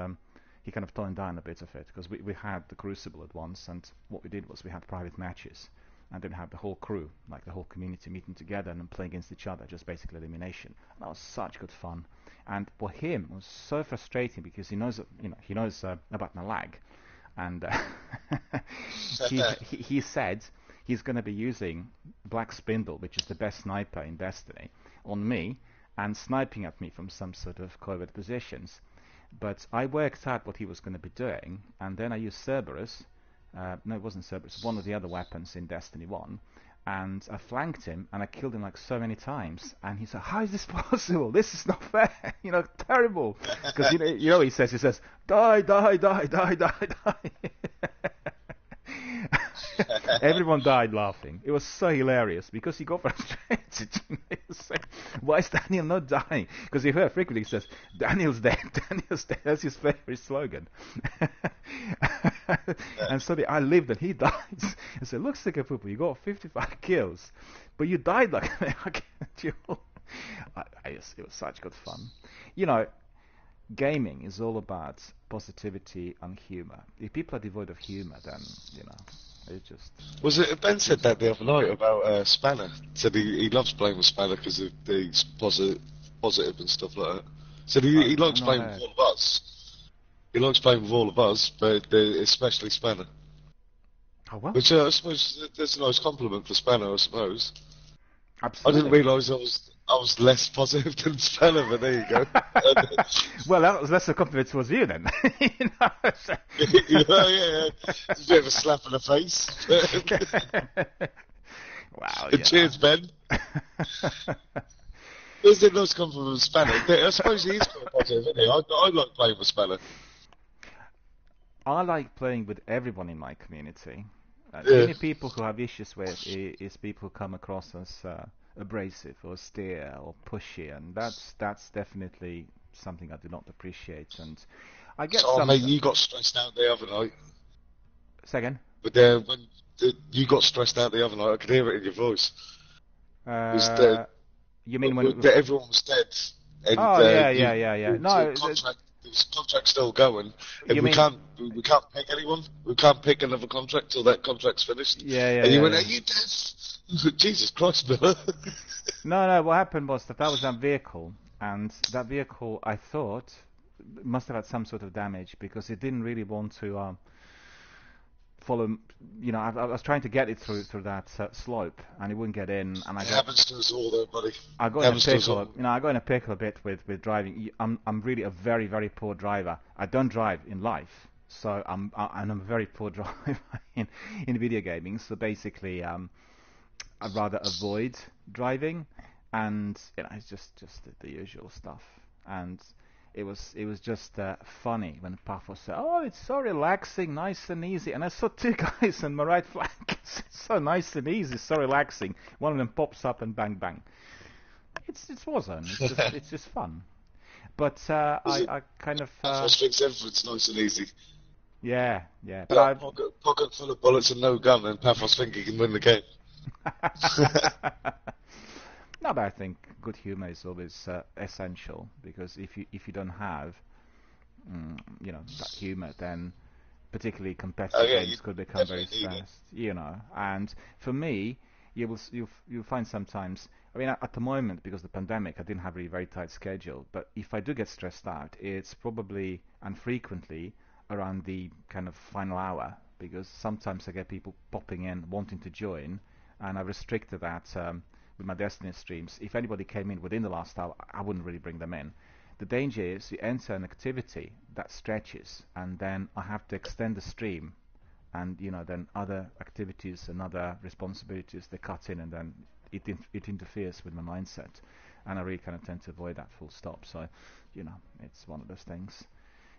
A: he kind of toned down a bit of it, because we had the Crucible at once, and what we did was we had private matches, and then have the whole crew, like the whole community, meeting together and playing against each other, just basically elimination. And that was such good fun. And for him, it was so frustrating, because he knows, you know, he knows about my lag, and he said he's going to be using Black Spindle, which is the best sniper in Destiny, on me, and sniping at me from some sort of covert positions. But I worked out what he was going to be doing, and then I used Cerberus. No, it wasn't Cerberus, one of the other weapons in Destiny 1, and I flanked him, and I killed him like so many times, and he said, how is this possible? This is not fair, you know, terrible. Because, you know, he says, die, die, die, die, die, die. Everyone died laughing. It was so hilarious, because he got frustrated. He was saying, why is Daniel not dying? Because you heard frequently he says, Daniel's dead, Daniel's dead. That's his favorite slogan. And suddenly I lived and he died. I said, look, Sticker Pooper, you got 55 kills, but you died like it was such good fun. You know, gaming is all about positivity and humor. If people are devoid of humor, then, you know, it just...
B: Was it Ben said that the other night about Spanner? Said he loves playing with Spanner because he's positive and stuff like that. Said he likes playing with all of us. He likes playing with all of us, but especially Spanner.
A: Oh, well.
B: Which I suppose that's a nice compliment for Spanner, I suppose.
A: Absolutely.
B: I didn't realise I was less positive than Spanner, but there you go.
A: Well, that was less a compliment towards you then. You know, so.
B: Yeah. It's a bit of a slap in the face.
A: Wow.
B: Cheers, Ben. There's a nice compliment from Spanner. I suppose he is quite positive, isn't he? I like playing with Spanner.
A: I like playing with everyone in my community. The only people who have issues with is people who come across as abrasive or austere or pushy, and that's definitely something I do not appreciate. And I get
B: mate, you got stressed out the other night.
A: Say again?
B: But when you got stressed out the other night, I could hear it in your voice.
A: You mean when
B: everyone was dead? And,
A: yeah. No,
B: the contract's still going. And we can't pick anyone. We can't pick another contract till that contract's finished.
A: Yeah.
B: And you went, "Are you dead?" Jesus Christ, Miller.
A: No. What happened was that was a vehicle, and that vehicle, I thought, must have had some sort of damage because it didn't really want to follow. You know, I was trying to get it through that slope, and it wouldn't get in. And it
B: happens to us all, though, buddy.
A: I got in a pickle. You know, I got in a pickle a bit with driving. I'm really a very, very poor driver. I don't drive in life, so I'm a very poor driver in video gaming. So basically, I'd rather avoid driving, and you know, it's just the usual stuff. And it was just funny when Pafos said, "Oh, it's so relaxing, nice and easy." And I saw two guys on my right flank. It's so nice and easy, so relaxing. One of them pops up and bang bang. It's Warzone. It's just fun. But I kind of.
B: Pafos thinks everything's nice and easy.
A: Yeah. But
B: pocket full of bullets and no gun, and Pafos think he can win the game.
A: No, but I think good humor is always essential, because if you don't have you know, that humor, then particularly competitive games could become very stressed. You know, and for me, you'll find sometimes. I mean, at the moment, because of the pandemic, I didn't have a very tight schedule. But if I do get stressed out, it's probably and frequently around the kind of final hour, because sometimes I get people popping in wanting to join, and I restricted that. With my Destiny streams, if anybody came in within the last hour, I wouldn't really bring them in. The danger is you enter an activity that stretches, and then I have to extend the stream, and you know, then other activities and other responsibilities, they cut in, and then it interferes with my mindset, and I really kind of tend to avoid that full stop. So, you know, it's one of those things.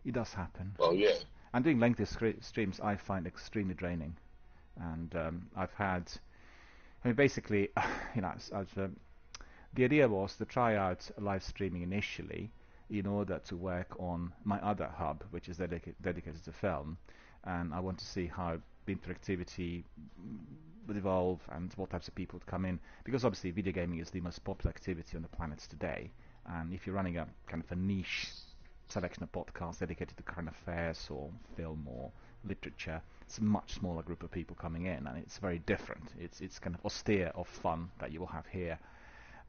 A: It does happen.
B: Well, yeah.
A: And doing lengthy streams, I find extremely draining, and I've had. I mean, basically, you know, the idea was to try out live streaming initially in order to work on my other hub, which is dedicated to film, and I want to see how the interactivity would evolve and what types of people would come in, because obviously video gaming is the most popular activity on the planet today, and if you're running a kind of a niche selection of podcasts dedicated to current affairs or film or literature, it's a much smaller group of people coming in, and it's very different. It's kind of austere of fun that you will have here,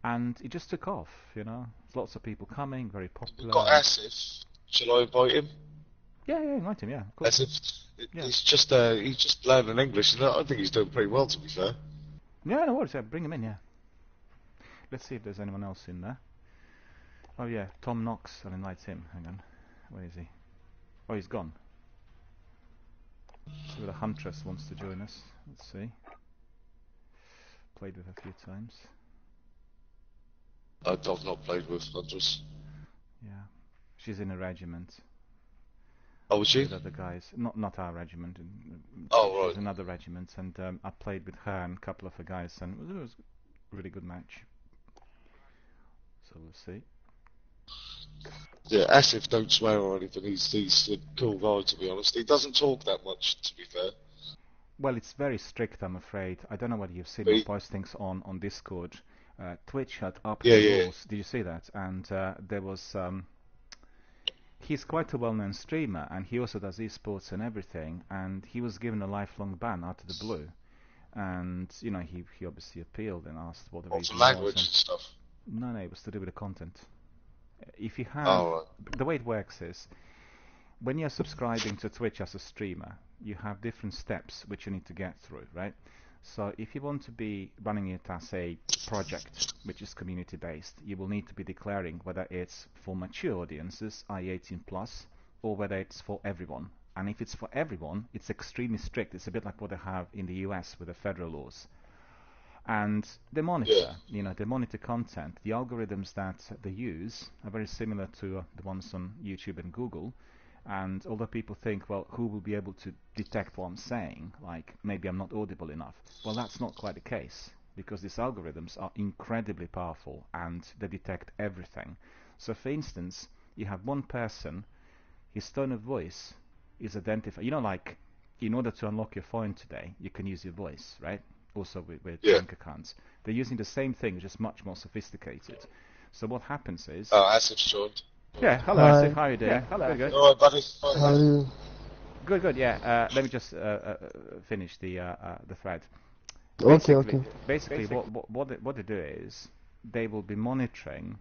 A: and it just took off. You know, there's lots of people coming, very popular.
B: We've got Asif. Shall I invite him?
A: Yeah, invite him. Yeah, cool.
B: Asif, he's just learning English, and I think he's doing pretty well, to be fair.
A: Yeah, no worries. Yeah, bring him in. Yeah. Let's see if there's anyone else in there. Oh yeah, Tom Knox. I'll invite him. Hang on, where is he? Oh, he's gone. So the Huntress wants to join us. Let's see. Played with her a few times.
B: I've not played with Huntress.
A: Yeah, she's in a regiment.
B: Oh, was she?
A: With other guys, not our regiment.
B: Oh, right.
A: She's another regiment, and I played with her and a couple of the guys, and it was a really good match. So we'll see.
B: Yeah, Asif don't swear or anything. He's a cool guy, to be honest. He doesn't talk that much, to be fair.
A: Well, it's very strict, I'm afraid. I don't know whether you've seen
B: But
A: my postings on Discord. Twitch had upped
B: yeah,
A: the
B: yeah.
A: rules. Did you see that? And there was he's quite a well-known streamer, and he also does esports and everything. And he was given a lifelong ban out of the blue. And you know, he obviously appealed and asked what the reason
B: For
A: was.
B: language and stuff.
A: No, it was to do with the content. If you have,
B: Oh,
A: the way it works is, when you're subscribing to Twitch as a streamer, you have different steps which you need to get through, right? So if you want to be running it as a project, which is community based, you will need to be declaring whether it's for mature audiences, i.e. 18 plus, or whether it's for everyone. And if it's for everyone, it's extremely strict. It's a bit like what they have in the US with the federal laws. And they monitor, they monitor content. The algorithms that they use are very similar to the ones on YouTube and Google. And although people think, well, who will be able to detect what I'm saying? Like, maybe I'm not audible enough. Well, that's not quite the case, because these algorithms are incredibly powerful and they detect everything. So, for instance, you have one person, his tone of voice is identified. You know, like, in order to unlock your phone today, you can use your voice, right? Also with bank accounts. They're using the same thing, just much more sophisticated. So what happens is...
B: Oh, Asif's joined.
A: Yeah, hello Asif, how are you doing? Yeah, hello. Good.
B: Alright, buddy.
C: How are you?
A: Good, yeah. Let me just finish the thread.
C: Okay.
A: Basically, what they do is, they will be monitoring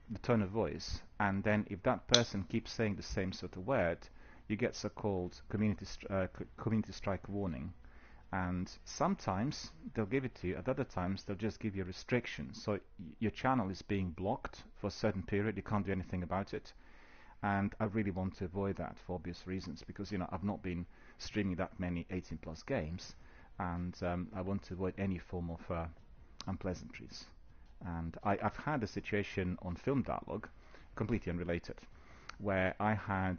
A: the tone of voice, and then if that person keeps saying the same sort of word, you get so-called community strike warning. And sometimes they'll give it to you, at other times they'll just give you a restriction. So your channel is being blocked for a certain period, you can't do anything about it. And I really want to avoid that for obvious reasons, because I've not been streaming that many 18 plus games, and I want to avoid any form of unpleasantries. And I've had a situation on Film Dialogue, completely unrelated, where I had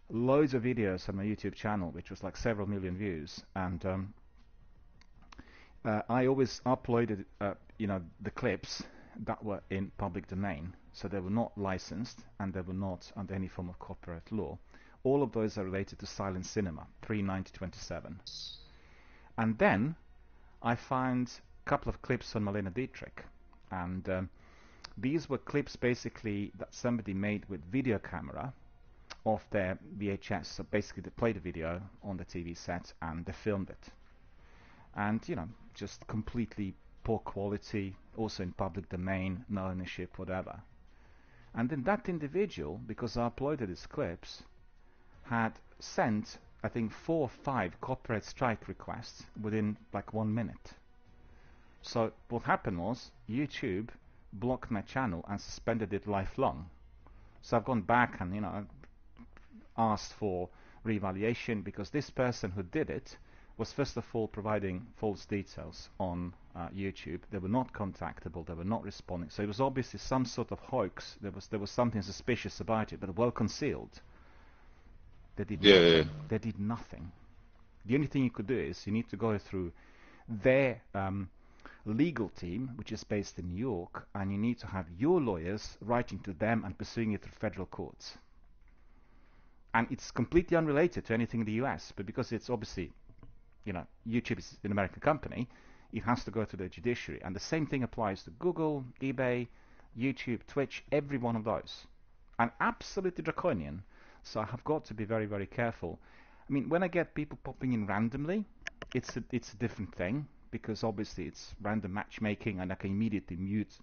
A: loads of videos on my YouTube channel, which was like several million views, and I always uploaded, the clips that were in public domain, so they were not licensed and they were not under any form of copyright law. All of those are related to Silent Cinema, 3/9/27. And then I found a couple of clips on Marlene Dietrich, and these were clips basically that somebody made with video camera of their VHS. So basically they played a video on the TV set and they filmed it. And, just completely poor quality, also in public domain, no ownership, whatever. And then that individual, because I uploaded these clips, had sent, I think, 4 or 5 copyright strike requests within like 1 minute. So what happened was, YouTube blocked my channel and suspended it lifelong. So I've gone back and, asked for reevaluation, because this person who did it was first of all providing false details on YouTube. They were not contactable, they were not responding, so it was obviously some sort of hoax. There was something suspicious about it, but well concealed. They did nothing. They did nothing. The only thing you could do is you need to go through their legal team, which is based in New York, and you need to have your lawyers writing to them and pursuing it through federal courts. And it's completely unrelated to anything in the US, but because it's obviously, YouTube is an American company, it has to go to the judiciary. And the same thing applies to Google, eBay, YouTube, Twitch, every one of those. And absolutely draconian. So I have got to be very, very careful. I mean, when I get people popping in randomly, it's a different thing, because obviously it's random matchmaking and I can immediately mute,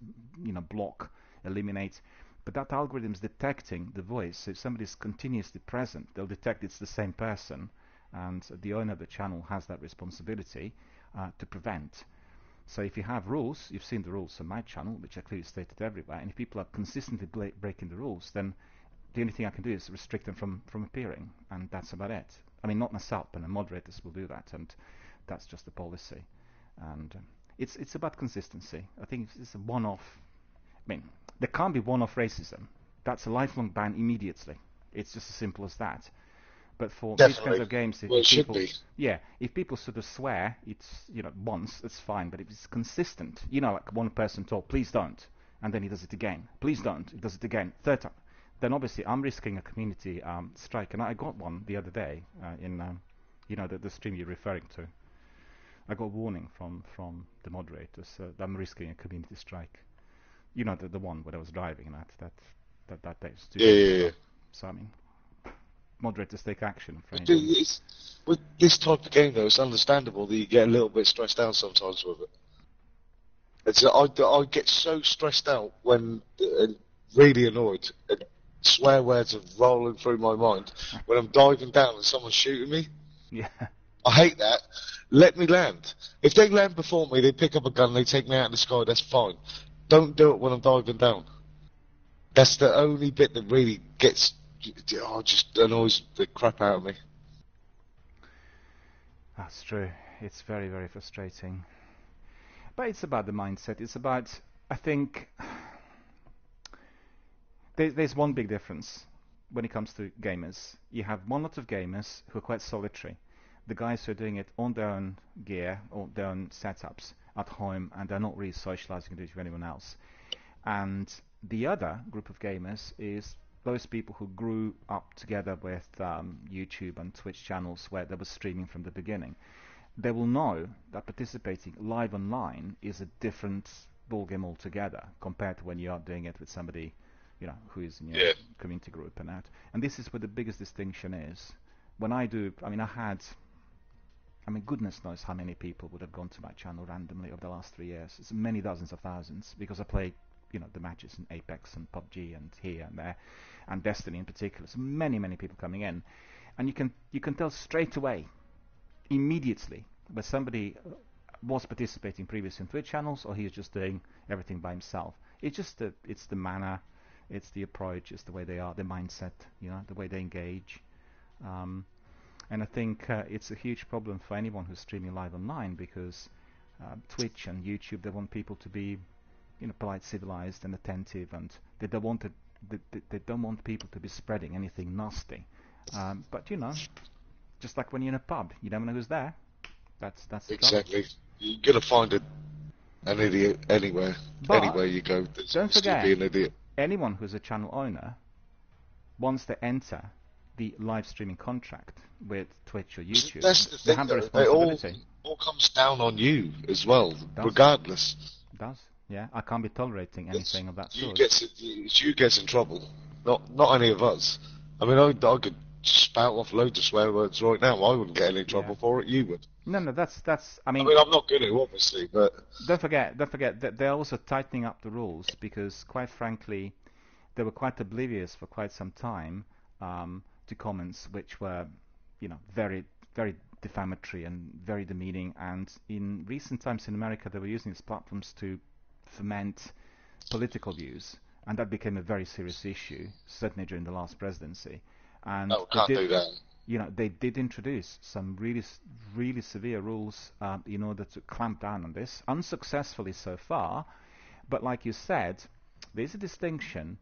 A: block, eliminate. But that algorithm's detecting the voice. So if somebody's continuously present, they'll detect it's the same person, and the owner of the channel has that responsibility to prevent. So if you have rules, you've seen the rules on my channel, which are clearly stated everywhere, and if people are consistently breaking the rules, then the only thing I can do is restrict them from appearing, and that's about it. I mean, not myself, but the moderators will do that, and that's just the policy. And it's about consistency. I think it's a one-off. I mean, there can't be one-off racism. That's a lifelong ban immediately. It's just as simple as that. But for these kinds of games, if people sort of swear, it's once, it's fine. But if it's consistent, like one person told, please don't, and then he does it again, please don't, he does it again, third time, then obviously I'm risking a community strike, and I got one the other day in the stream you're referring to. I got a warning from the moderators that I'm risking a community strike. You know, the one where I was driving that day.
B: Yeah.
A: So I mean, moderators take action.
B: With this type of game, though, it's understandable that you get a little bit stressed out sometimes with it. I get so stressed out when really annoyed. And swear words are rolling through my mind when I'm diving down and someone's shooting me.
A: Yeah.
B: I hate that. Let me land. If they land before me, they pick up a gun, they take me out in the sky, that's fine. Don't do it when I'm diving down. That's the only bit that really just annoys the crap out of me.
A: That's true. It's very, very frustrating. But it's about the mindset. It's about, I think, there's one big difference when it comes to gamers. You have one lot of gamers who are quite solitary. The guys who are doing it on their own gear or their own setups at home, and they're not really socializing with anyone else. And the other group of gamers is those people who grew up together with YouTube and Twitch channels where they were streaming from the beginning. They will know that participating live online is a different ballgame altogether compared to when you are doing it with somebody, who is in your community group and that. And this is where the biggest distinction is. When I do, goodness knows how many people would have gone to my channel randomly over the last 3 years. It's many dozens of thousands, because I play, the matches in Apex and PUBG and here and there, and Destiny in particular. So many, many people coming in, and you can tell straight away, immediately, whether somebody was participating previously in Twitch channels or he's just doing everything by himself. It's just it's the manner, it's the approach, it's the way they are, the mindset, the way they engage. And I think it's a huge problem for anyone who's streaming live online, because Twitch and YouTube, they want people to be, polite, civilized, and attentive, and they don't want people to be spreading anything nasty. But just like when you're in a pub, you never know who's there. That's
B: exactly. You're gonna find an idiot anywhere. Anywhere you go,
A: don't forget,
B: be an idiot.
A: Anyone who's a channel owner, once they enter the live streaming contract with Twitch or YouTube,
B: that's the thing,
A: they have the responsibility.
B: It all comes down on you as well, regardless.
A: It does. Yeah, I can't be tolerating anything of that sort.
B: You gets in trouble, not any of us. I mean, I could spout off loads of swear words right now. I wouldn't get any trouble for it. You would.
A: No, that's.
B: I'm not going to, obviously, but
A: don't forget that they're also tightening up the rules, because, quite frankly, they were quite oblivious for quite some time to comments which were, very, very defamatory and very demeaning. And in recent times in America, they were using these platforms to foment political views, and that became a very serious issue, certainly during the last presidency. And
B: do that.
A: They did introduce some really, really severe rules in order to clamp down on this, unsuccessfully so far. But like you said, there's a distinction.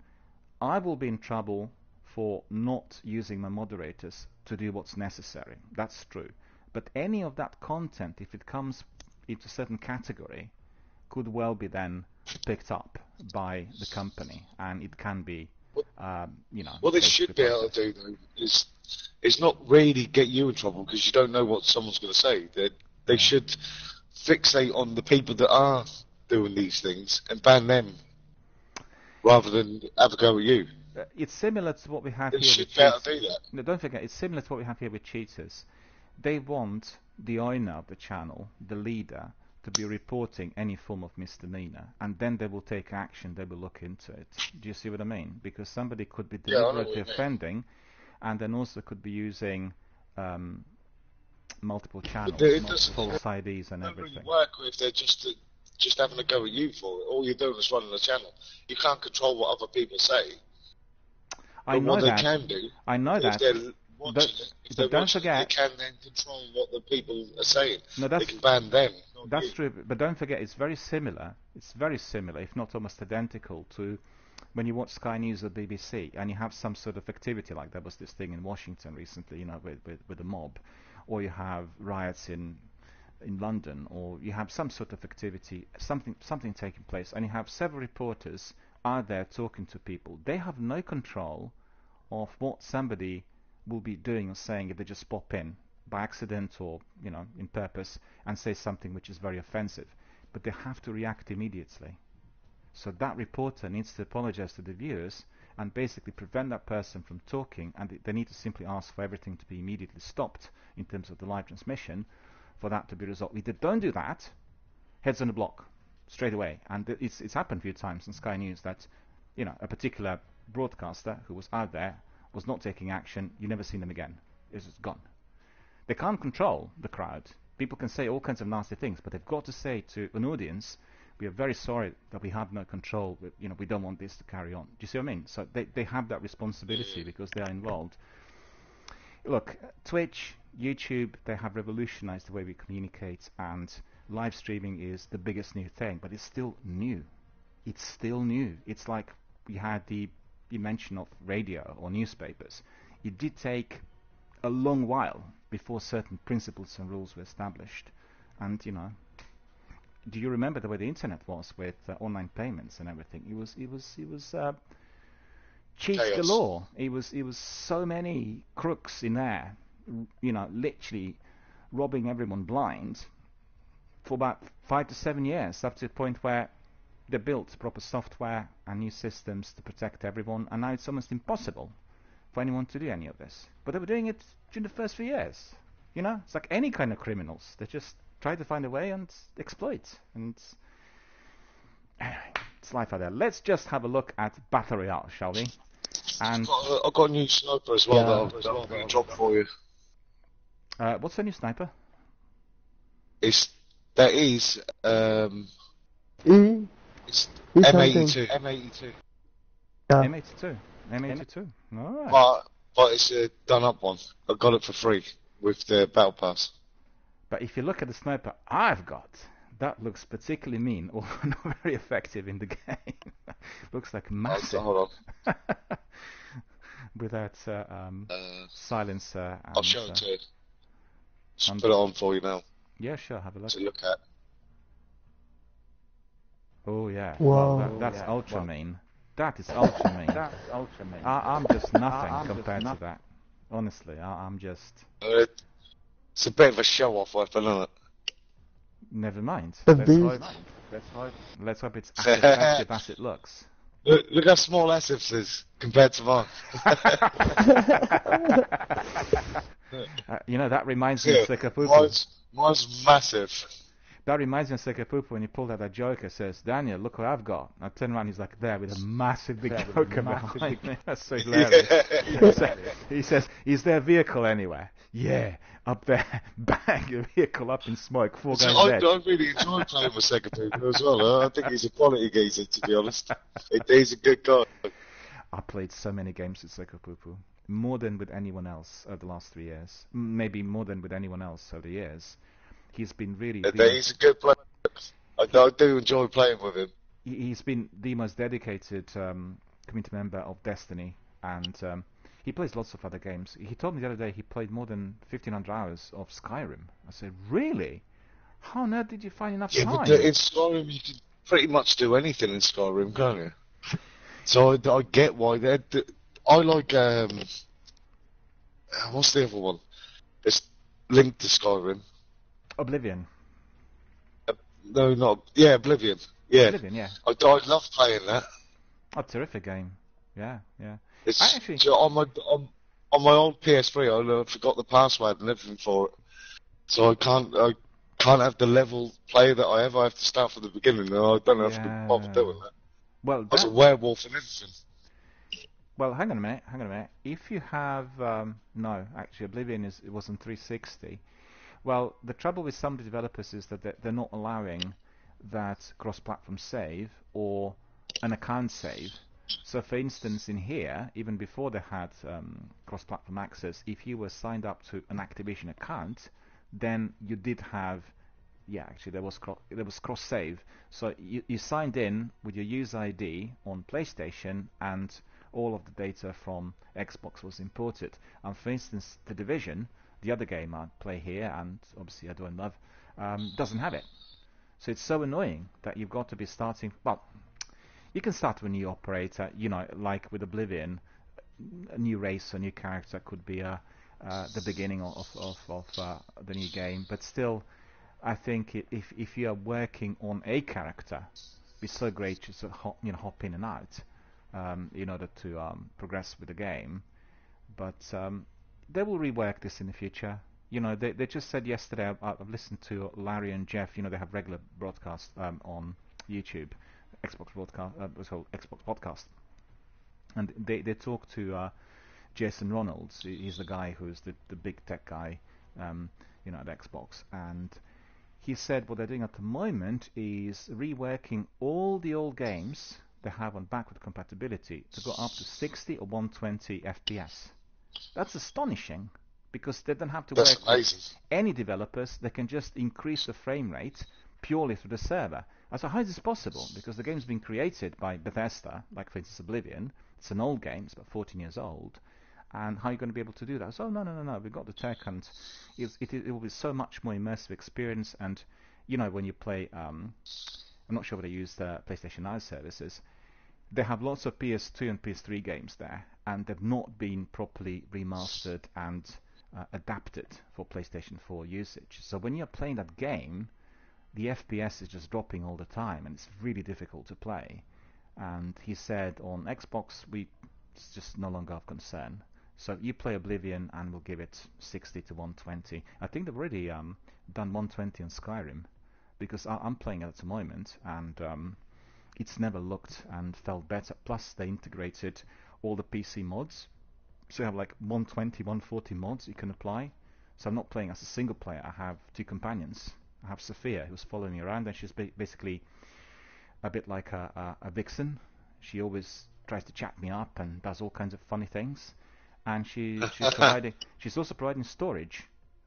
A: I will be in trouble for not using my moderators to do what's necessary. That's true. But any of that content, if it comes into a certain category, could well be then picked up by the company, and it can be,
B: What they should be able to do, though, is not really get you in trouble, because you don't know what someone's going to say. They should fixate on the people that are doing these things and ban them, rather than have a go at you.
A: It's similar to what we have
B: here
A: with cheaters.
B: They should be able to do that.
A: No, don't forget, it's similar to what we have here with cheaters. They want the owner of the channel, the leader, to be reporting any form of misdemeanor, and then they will take action, they will look into it. Do you see what I mean? Because somebody could be deliberately offending, and then also could be using multiple channels, false IDs and everything. It doesn't really
B: work if they're just having a go at you for it. All you're doing is running the channel. You can't control what other people say.
A: I know
B: that.
A: I know that. But don't forget,
B: they can then control what the people are saying.
A: No,
B: they can ban them.
A: That's true, but don't forget, it's very similar. It's very similar, if not almost identical, to when you watch Sky News or BBC and you have some sort of activity, like there was this thing in Washington recently, with the mob, or you have riots in London, or you have some sort of activity, something taking place, and you have several reporters out there talking to people. They have no control of what somebody will be doing or saying if they just pop in by accident or in purpose and say something which is very offensive. But they have to react immediately. So that reporter needs to apologize to the viewers and basically prevent that person from talking, and they need to simply ask for everything to be immediately stopped in terms of the live transmission for that to be resolved. If they don't do that, heads on the block straight away. And it's happened a few times on Sky News that a particular broadcaster who was out there was not taking action. You never seen them again. It's just gone. They can't control the crowd. People can say all kinds of nasty things, but they've got to say to an audience, we are very sorry that we have no control. We don't want this to carry on. Do you see what I mean? So they have that responsibility because they are involved. Look, Twitch, YouTube, they have revolutionized the way we communicate, and live streaming is the biggest new thing, but it's still new. It's still new. It's like we had the invention of radio or newspapers. It did take a long while before certain principles and rules were established. And do you remember the way the internet was with online payments and everything? It was cheats galore. It was so many crooks in there, literally robbing everyone blind for about 5 to 7 years, up to the point where they built proper software and new systems to protect everyone, and now it's almost impossible for anyone to do any of this. But they were doing it during the first few years. It's like any kind of criminals. They just try to find a way and exploit. And anyway, it's life out there. Let's just have a look at Battle Royale, shall we? And
B: I've got a new sniper as well that I'm going to drop for you.
A: What's the new sniper?
B: It's
C: He's
B: M82. M82.
C: Yeah.
A: M82. M82. All right.
B: But it's a done-up one. I got it for free with the Battle Pass.
A: But if you look at the sniper I've got, that looks particularly mean or not very effective in the game. Looks like massive.
B: Hold on.
A: With that silencer. And,
B: I'll show it to you. Just put it on for you now.
A: Yeah, sure. Have a look.
B: To look at.
A: Oh yeah.
C: Wow.
A: That's ultra mean. That is ultra mean. That's ultra mean. I'm just nothing compared to that. Honestly, I'm just.
B: It's a bit of a show-off weapon, isn't it?
A: Never mind. Let's hope it's as effective as it looks.
B: Look how small Asif's is compared to mine.
A: That reminds me of Sekapupu.
B: Mine's massive.
A: That reminds me of Sekapupu when he pulled out that Joker, says, Daniel, look what I've got. I turn around, he's like there with a massive big Joker behind me. That's so hilarious. He says, is there a vehicle anywhere? Yeah, up there. Bang, a vehicle up in smoke. 4 guys dead.
B: I really enjoy playing with Sekapupu as well. I think he's a quality geezer, to be honest. He's a good guy.
A: I played so many games with Sekapupu. More than with anyone else over the last 3 years. Maybe more than with anyone else over the years. He's been really...
B: He's a good player. I do enjoy playing with him.
A: He's been the most dedicated community member of Destiny, and he plays lots of other games. He told me the other day he played more than 1,500 hours of Skyrim. I said, really? How on earth did you find enough time?
B: But in Skyrim you can pretty much do anything in Skyrim, can't you? So I get why they're... I like... what's the other one? It's linked to Skyrim.
A: Oblivion.
B: No, not... Yeah, Oblivion. Yeah.
A: Oblivion, yeah.
B: I love playing that.
A: A terrific game. Yeah.
B: It's
A: actually...
B: on my old PS3, I forgot the password and everything for it. So I can't have the level play that I have to start from the beginning, and I don't know if I can bother doing that.
A: Well,
B: I was a werewolf and everything.
A: Well, hang on a minute. If you have... no, actually, Oblivion it was on 360. Well, the trouble with some of the developers is that they're not allowing that cross-platform save or an account save. So, for instance, in here, even before they had cross-platform access, if you were signed up to an Activision account, then you did have... Yeah, actually, there was cross-save. So you signed in with your user ID on PlayStation, and all of the data from Xbox was imported. And for instance, The Division, the other game I play here, and obviously I do and love, doesn't have it. So it's so annoying that you've got to be starting... Well, You can start with a new operator, like with Oblivion, a new race, a new character could be the beginning of the new game. But still, I think if you are working on a character, it's so great to sort of hop in and out in order to progress with the game. But they will rework this in the future. They just said yesterday. I've listened to Larry and Jeff. They have regular broadcasts on YouTube, Xbox broadcast, Xbox podcast, and they talk to Jason Ronalds. He's the guy who's the big tech guy, at Xbox, and he said what they're doing at the moment is reworking all the old games they have on backward compatibility to go up to 60 or 120 FPS. That's astonishing, because they don't have to work with any developers. They can just increase the frame rate purely through the server. So how is this possible? Because the game's been created by Bethesda, like for instance Oblivion. It's an old game, it's about 14 years old. And how are you going to be able to do that? So no, we've got the tech, and it will be so much more immersive experience. And when you play, I'm not sure whether they use the PlayStation Now services. They have lots of PS2 and PS3 games there, and they've not been properly remastered and adapted for PlayStation 4 usage. So when you're playing that game, the FPS is just dropping all the time, and it's really difficult to play. And he said on Xbox, it's just no longer of concern. So you play Oblivion, and we'll give it 60 to 120. I think they've already done 120 on Skyrim, because I'm playing it at the moment, and it's never looked and felt better. Plus, they integrated all the PC mods. So you have like 120, 140 mods you can apply. So I'm not playing as a single player. I have two companions. I have Sophia, who's following me around, and she's basically a bit like a vixen. She always tries to chat me up and does all kinds of funny things. And she's also providing storage.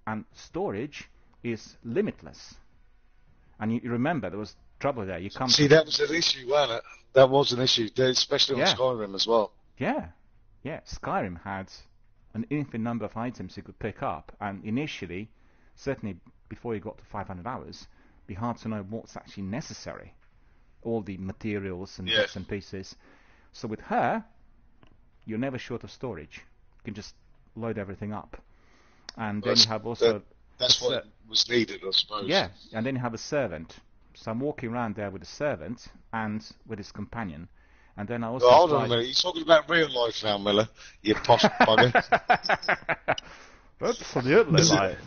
A: And storage is limitless. And you remember, there was trouble there.
B: That was an issue, wasn't it? That was an issue, especially on Skyrim as well.
A: Yeah. Skyrim had an infinite number of items you could pick up, and initially, certainly before you got to 500 hours, it'd be hard to know what's actually necessary. All the materials and bits and pieces. So with her, you're never short of storage. You can just load everything up. And then you have also...
B: That's what was needed, I suppose.
A: Yeah, and then you have a servant. So I'm walking around there with a servant and with his companion. And then I also...
B: Hold on a minute, you're talking about real life now, Miller. You posh bugger.
A: Absolutely life.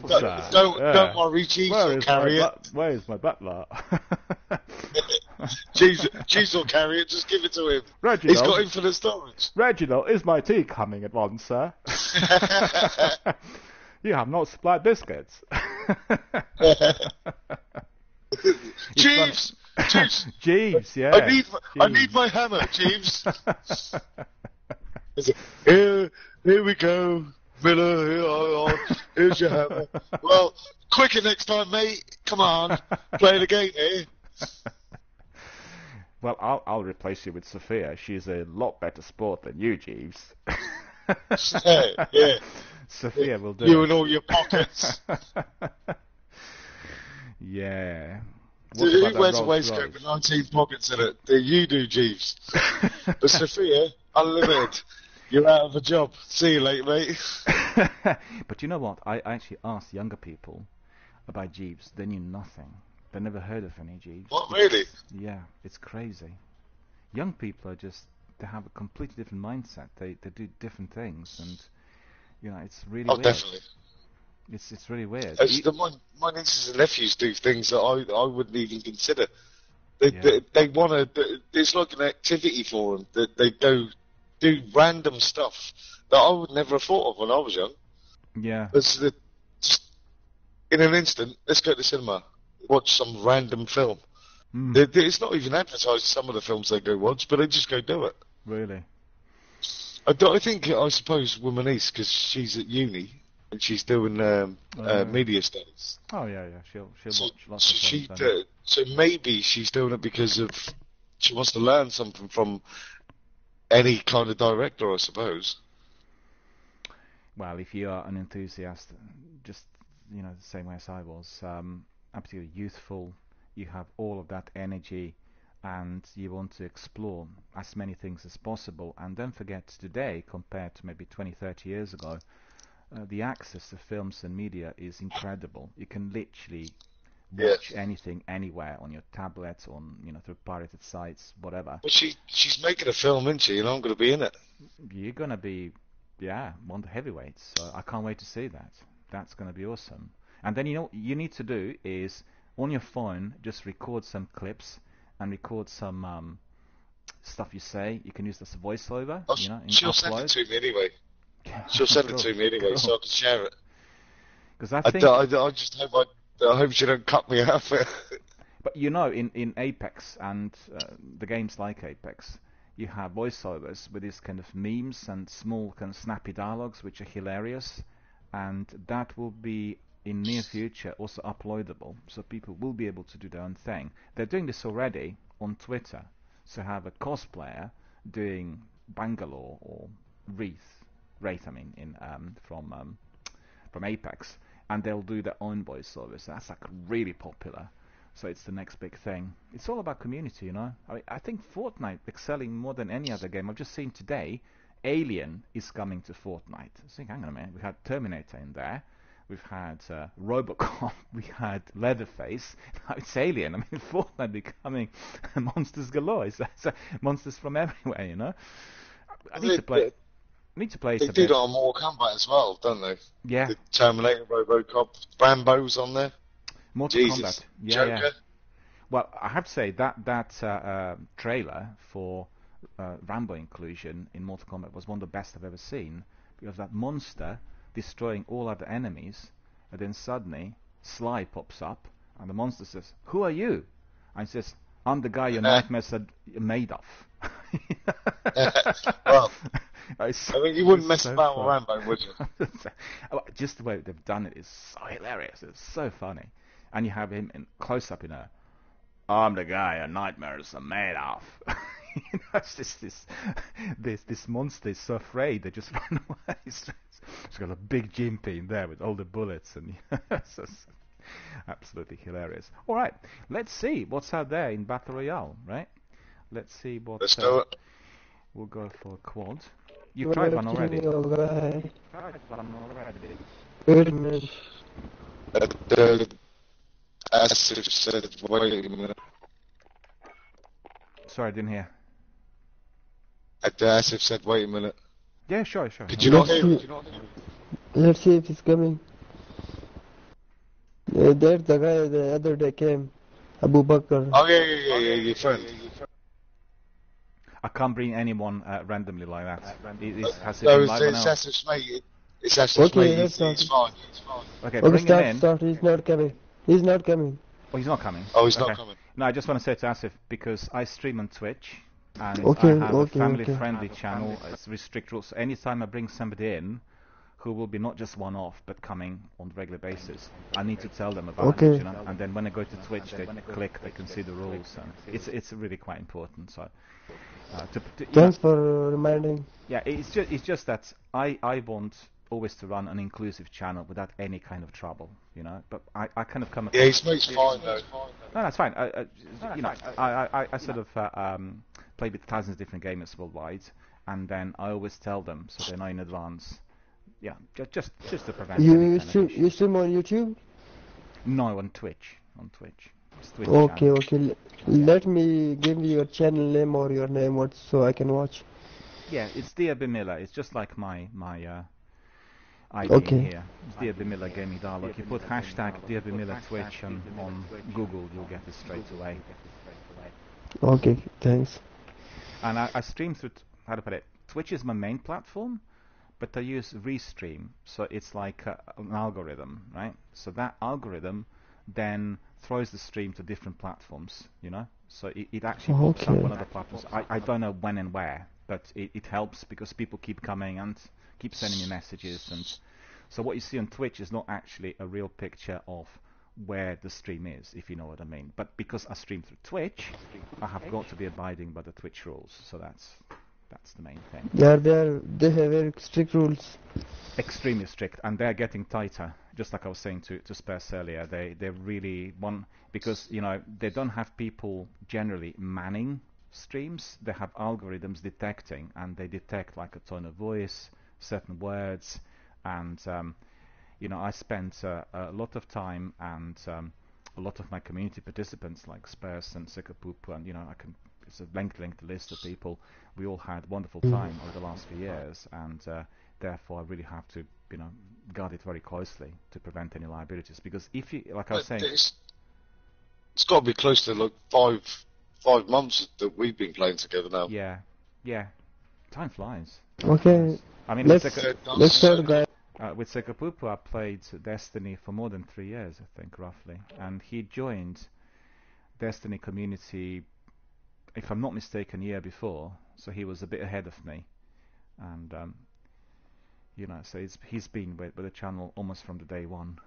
B: Don't worry, Chiefs will carry it.
A: Where is my butler?
B: Chiefs will carry it, just give it to him.
A: Reginald,
B: he's got infinite storage.
A: Reginald, is my tea coming at once, sir? You have not supplied biscuits.
B: Jeeves!
A: Jeeves, yeah.
B: I need my hammer, Jeeves. Here we go. Miller, here's your hammer. Well, quicker next time, mate. Come on, play the game here.
A: Well, I'll replace you with Sophia. She's a lot better sport than you, Jeeves.
B: Yeah.
A: Sophia will do
B: you and all your pockets.
A: Yeah.
B: Who wears a waistcoat with 19 pockets in it? You do, Jeeves. But Sophia, unlimited. You're out of a job. See you later, mate.
A: But you know what? I actually asked younger people about Jeeves. They knew nothing. They never heard of any Jeeves.
B: What, really?
A: Yeah, it's crazy. Young people they have a completely different mindset. They do different things, and it's really weird.
B: Definitely.
A: It's really weird.
B: My nieces and nephews do things that I wouldn't even consider. They want to. It's like an activity for them. That they do random stuff that I would never have thought of when I was young.
A: Yeah.
B: Just in an instant, let's go to the cinema, watch some random film. It's not even advertised, some of the films they go watch, but they just go do it.
A: Really?
B: I suppose with my niece, because she's at uni and she's doing media studies.
A: Oh yeah. She'll watch lots of films.
B: So maybe she's doing it because she wants to learn something from any kind of director, I suppose.
A: Well, if you are an enthusiast, just the same way as I was, absolutely youthful, you have all of that energy, and you want to explore as many things as possible. And don't forget, today, compared to maybe 20, 30 years ago, the access to films and media is incredible. You can literally watch anything anywhere on your tablet, on through pirated sites, whatever.
B: But she's making a film, isn't she? And I'm going to be in it.
A: You're going to be, one of the heavyweights. So I can't wait to see that. That's going to be awesome. And then what you need to do is on your phone just record some clips and record some stuff you say. You can use this voiceover.
B: She'll send it to me anyway. She'll send it to me anyway, so I can share it.
A: Because I
B: just hope I hope she don't cut me out.
A: But in Apex and the games like Apex, you have voiceovers with these kind of memes and small kind of snappy dialogues which are hilarious, and that will be in near future also uploadable, so people will be able to do their own thing. They're doing this already on Twitter, so have a cosplayer doing Bangalore or Wraith, from Apex, and they'll do their own voiceovers. That's like really popular. So it's the next big thing. It's all about community, I think Fortnite excelling more than any other game. I've just seen today, Alien is coming to Fortnite. I think, hang on a minute, we had Terminator in there. We've had Robocop, we had Leatherface, now it's Alien. I mean, Fortnite becoming monsters galore. It's monsters from everywhere, I need to play.
B: They do that on Mortal Kombat as well, don't they?
A: Yeah.
B: The Terminator, Robocop, Rambo's on there.
A: Mortal Kombat.
B: Joker.
A: Yeah. Well, I have to say that trailer for Rambo inclusion in Mortal Kombat was one of the best I've ever seen, because that monster destroying all other enemies, and then suddenly Sly pops up, and the monster says, "Who are you?" And he says, "I'm the guy your nightmares are made of."
B: Well, I mean, you wouldn't mess about with Rambo, would you?
A: Just the way they've done it is so hilarious. It's so funny. And you have him in close up, I'm the guy your nightmares are made of. It's just this monster is so afraid they just run away. It's got a big jimpy in there with all the bullets, and it's absolutely hilarious. All right, let's see what's out there in Battle Royale, right? Let's see what.
B: Let's do it.
A: We'll go for a quad. You've tried one already.
C: Wait a minute.
B: Asif said, wait a minute.
A: Sorry, I didn't hear.
B: Asif said, wait a minute.
A: Yeah, sure.
B: Did you not hear him?
C: Let's see if he's coming. There's the guy the other day came. Abu Bakr.
B: Oh, yeah, your friend.
A: I can't bring anyone randomly like that.
B: It's Asif's mate. It's Asif's mate. It's fine.
A: Okay, bring him in.
C: Start. He's not coming.
A: Oh, he's not coming?
B: Oh, he's not coming.
A: No, I just want to say to Asif, because I stream on Twitch, and
C: I have
A: a family-friendly channel. It's restrict rules. So anytime I bring somebody in who will be not just one-off, but coming on a regular basis, I need to tell them about it, and then when I go to Twitch, they click, they can see the rules, and it's really quite important. So,
C: thanks for reminding.
A: Yeah, it's just that I want always to run an inclusive channel without any kind of trouble, But I kind of come.
B: Yeah, his mate's fine though.
A: No, that's fine. I sort of play with thousands of different gamers worldwide, and then I always tell them so they know in advance. Yeah, just to prevent.
C: You stream on YouTube?
A: No, on Twitch. Twitch
C: okay. Let me give you your channel name or your name, so I can watch.
A: Yeah, it's Diabimilla. It's just like my ID here. It's Diabimilla Gaming Dialogue. You put hashtag Diabimilla Twitch on Google, you'll get it straight away.
C: Okay, thanks.
A: And I stream through, how to put it, Twitch is my main platform, but I use Restream, so it's like an algorithm, right? So that algorithm then throws the stream to different platforms, So it actually pops up on other platforms. I don't know when and where, but it helps because people keep coming and keep sending me messages, and so what you see on Twitch is not actually a real picture of where the stream is, if you know what I mean. But because I stream through Twitch, I have got to be abiding by the Twitch rules, so That's the main thing.
C: Yeah, they have very strict rules.
A: Extremely strict, and they're getting tighter. Just like I was saying to Spurs earlier, they really want, because they don't have people generally manning streams. They have algorithms detecting, and they detect like a tone of voice, certain words, and I spent a lot of time, and a lot of my community participants like Spurs and Sekapupu, and it's a lengthy list of people. We all had wonderful time over the last few years, and therefore I really have to guard it very closely to prevent any liabilities. Because if you, like I was saying,
B: it's got to be close to like five months that we've been playing together now.
A: Yeah, time flies.
C: Okay,
A: I mean,
C: let's start, guys.
A: With Sekapupu, I played Destiny for more than 3 years, I think, roughly, and he joined Destiny community, if I'm not mistaken, a year before, so he was a bit ahead of me, and so he's been with the channel almost from the day one.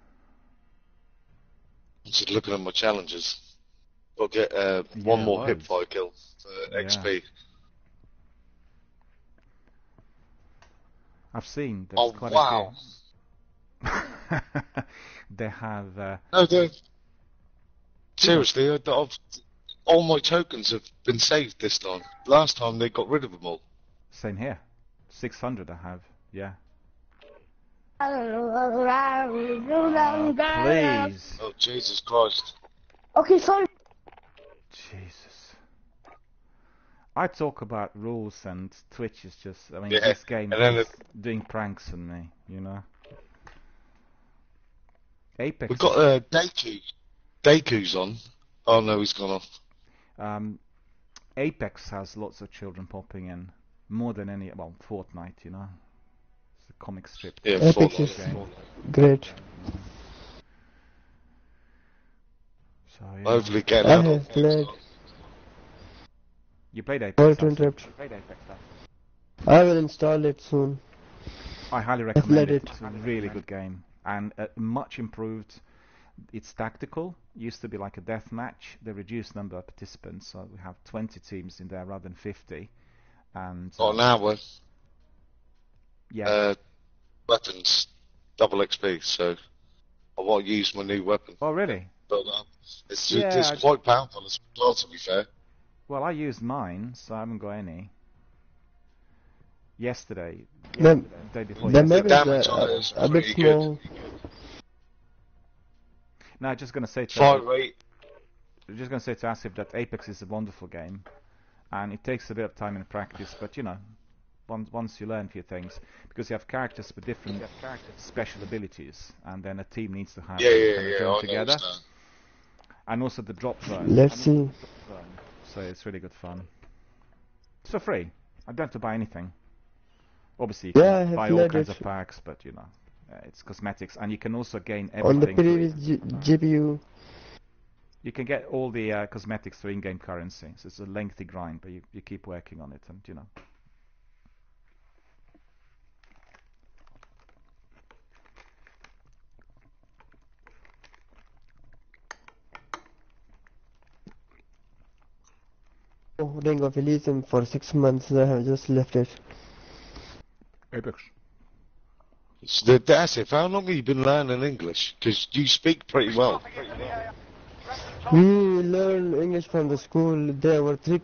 B: I'm just looking at my challenges. Got to get one more hipfire kill for XP.
A: I've seen there's quite a few. They have.
B: No, seriously, all my tokens have been saved this time. Last time they got rid of them all.
A: Same here. 600 I have. Yeah. Please.
B: Oh, Jesus Christ.
D: Okay, sorry.
A: Jesus. I talk about rules, and Twitch is just, this game is doing pranks on me, Apex.
B: We've got Deku's on. Oh no, he's gone off.
A: Apex has lots of children popping in, more than any, Fortnite, It's a comic strip.
B: Yeah,
C: Apex is great.
A: So,
B: hopefully get
C: I
B: out
C: have played.
A: You played Apex?
C: Sorry to interrupt. I will install it soon.
A: I highly recommend it. It's a really good game, and much improved. It's tactical. Used to be like a death match. They reduced number of participants, so we have 20 teams in there rather than 50. And
B: now we're
A: yeah,
B: weapons double XP. So I want to use my new weapon.
A: Oh really?
B: But it's quite powerful as well, to be fair.
A: Well, I used mine, so I haven't got any. Yesterday,
C: The
A: day before.
C: map
B: damage
C: is a bit small.
A: No, I'm just gonna say to
B: fire rate.
A: Just gonna say to Asif that Apex is a wonderful game, and it takes a bit of time and practice. But once you learn a few things, because you have characters with different special abilities, and then a team needs to have them together. And also the drop zone.
C: Let's see.
A: So it's really good fun. It's for free. I don't have to buy anything. Obviously, you can buy all kinds of packs, but it's cosmetics, and you can also gain everything.
C: On the previous GPU.
A: You can get all the cosmetics through in-game currency. So it's a lengthy grind, but you keep working on it, and
C: Ring of Elysium for 6 months. I have just left it.
A: Apex.
B: That's it. How long have you been learning English? Because you speak pretty well.
C: We learn English from the school. There were 3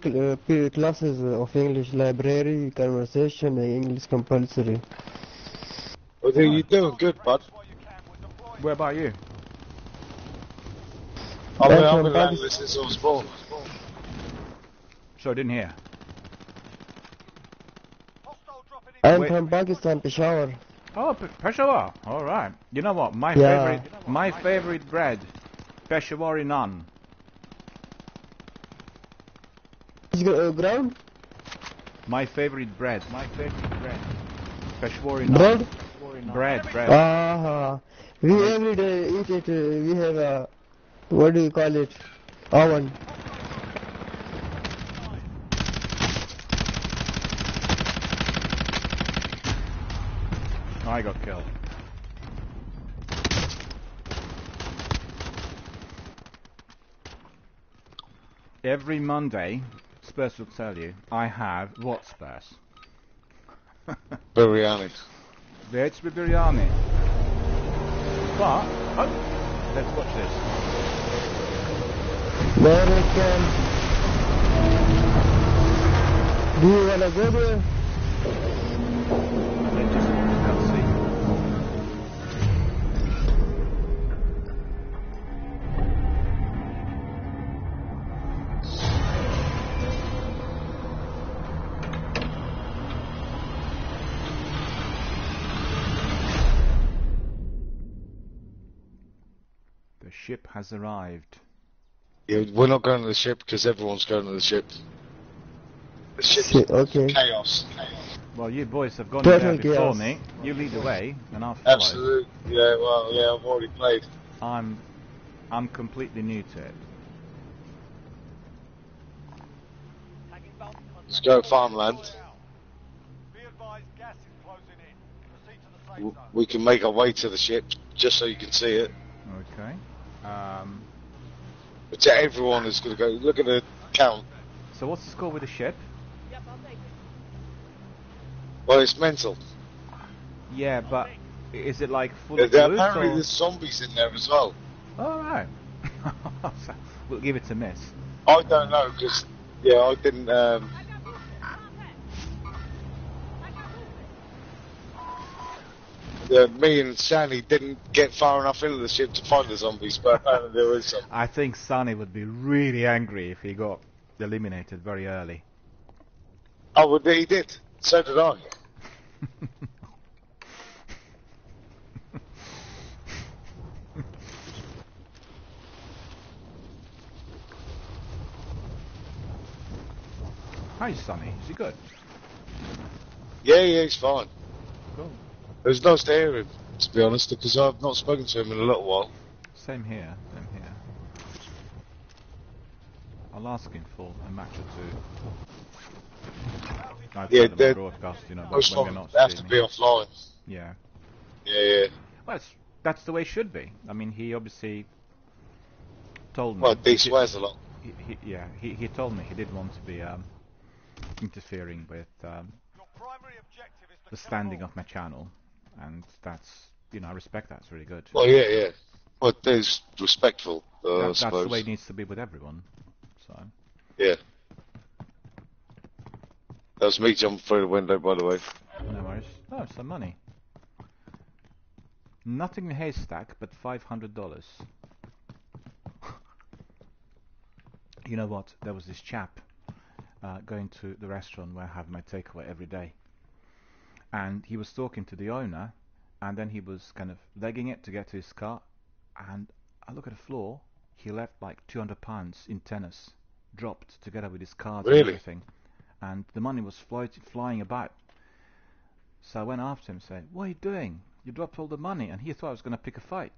C: classes of English: library, conversation, and English compulsory.
B: Well, you're doing good, bud.
A: Where about you?
B: I've been learning this since I was born.
A: So I didn't hear.
C: I'm from Pakistan, Peshawar.
A: Oh, Peshawar. All right. You know what? My favorite bread, Peshawari naan.
C: Ground?
A: My favorite bread. Peshawari naan.
C: Bread?
A: Bread.
C: We every day eat it. We have a, what do you call it? Oven.
A: I got killed. Every Monday, Spurs will tell you, I have what Spurs?
B: Biryani.
A: VHB biryani. But, oh, let's watch this.
C: American. Do you wanna go there?
A: Let's just see. The ship has arrived.
B: Yeah, we're not going to the ship because everyone's going to the ship. The ship's
C: Okay.
B: chaos.
A: Well, you boys have gone
C: Total
A: there before
C: chaos.
A: me. You lead the way, and I'll follow.
B: Absolutely. Yeah, well, yeah, I've already played.
A: I'm completely new to it.
B: Let's go farmland. We can make our way to the ship just so you can see it.
A: Okay.
B: But to everyone is going to go. Look at the count.
A: So what's the score with the ship?
B: Well, it's mental.
A: Yeah, but is it like full of
B: There,
A: loot,
B: apparently,
A: or?
B: there's zombies in there as well.
A: All right. So we'll give it a miss.
B: I don't know because I didn't. Me and Shani didn't get far enough into the ship to find the zombies, but apparently there is some.
A: I think Sonny would be really angry if he got eliminated very early.
B: Oh, well, he did. So did I.
A: Hi, Sonny. Is he good?
B: Yeah, he's fine.
A: Cool.
B: It was nice to hear him, to be honest, because I've not spoken to him in a little while.
A: Same here. Same here. I'll ask him for a match or two.
B: Yeah,
A: Outside of the broadcast, you know, but
B: most
A: when we're
B: of
A: not
B: them have to
A: streaming.
B: be offline.
A: Yeah.
B: Yeah.
A: Well, that's the way it should be. I mean, he obviously told me.
B: Well, he swears a lot.
A: He told me he didn't want to be interfering with the standing of my channel, and that's, you know, I respect that. It's really good.
B: Well, yeah. Well, there's respectful, I
A: That's
B: suppose.
A: the way it needs to be with everyone. So.
B: Yeah. That was me jumping through the window, by the way.
A: No worries. Oh, some money. Nothing in the haystack, but $500. You know what? There was this chap going to the restaurant where I have my takeaway every day, and he was talking to the owner, and then he was kind of legging it to get to his car, and I look at the floor. He left like £200 in tennis, dropped together with his cards and
B: Really?
A: everything, and the money was flying about. So I went after him and said, "What are you doing? You dropped all the money." And he thought I was going to pick a fight.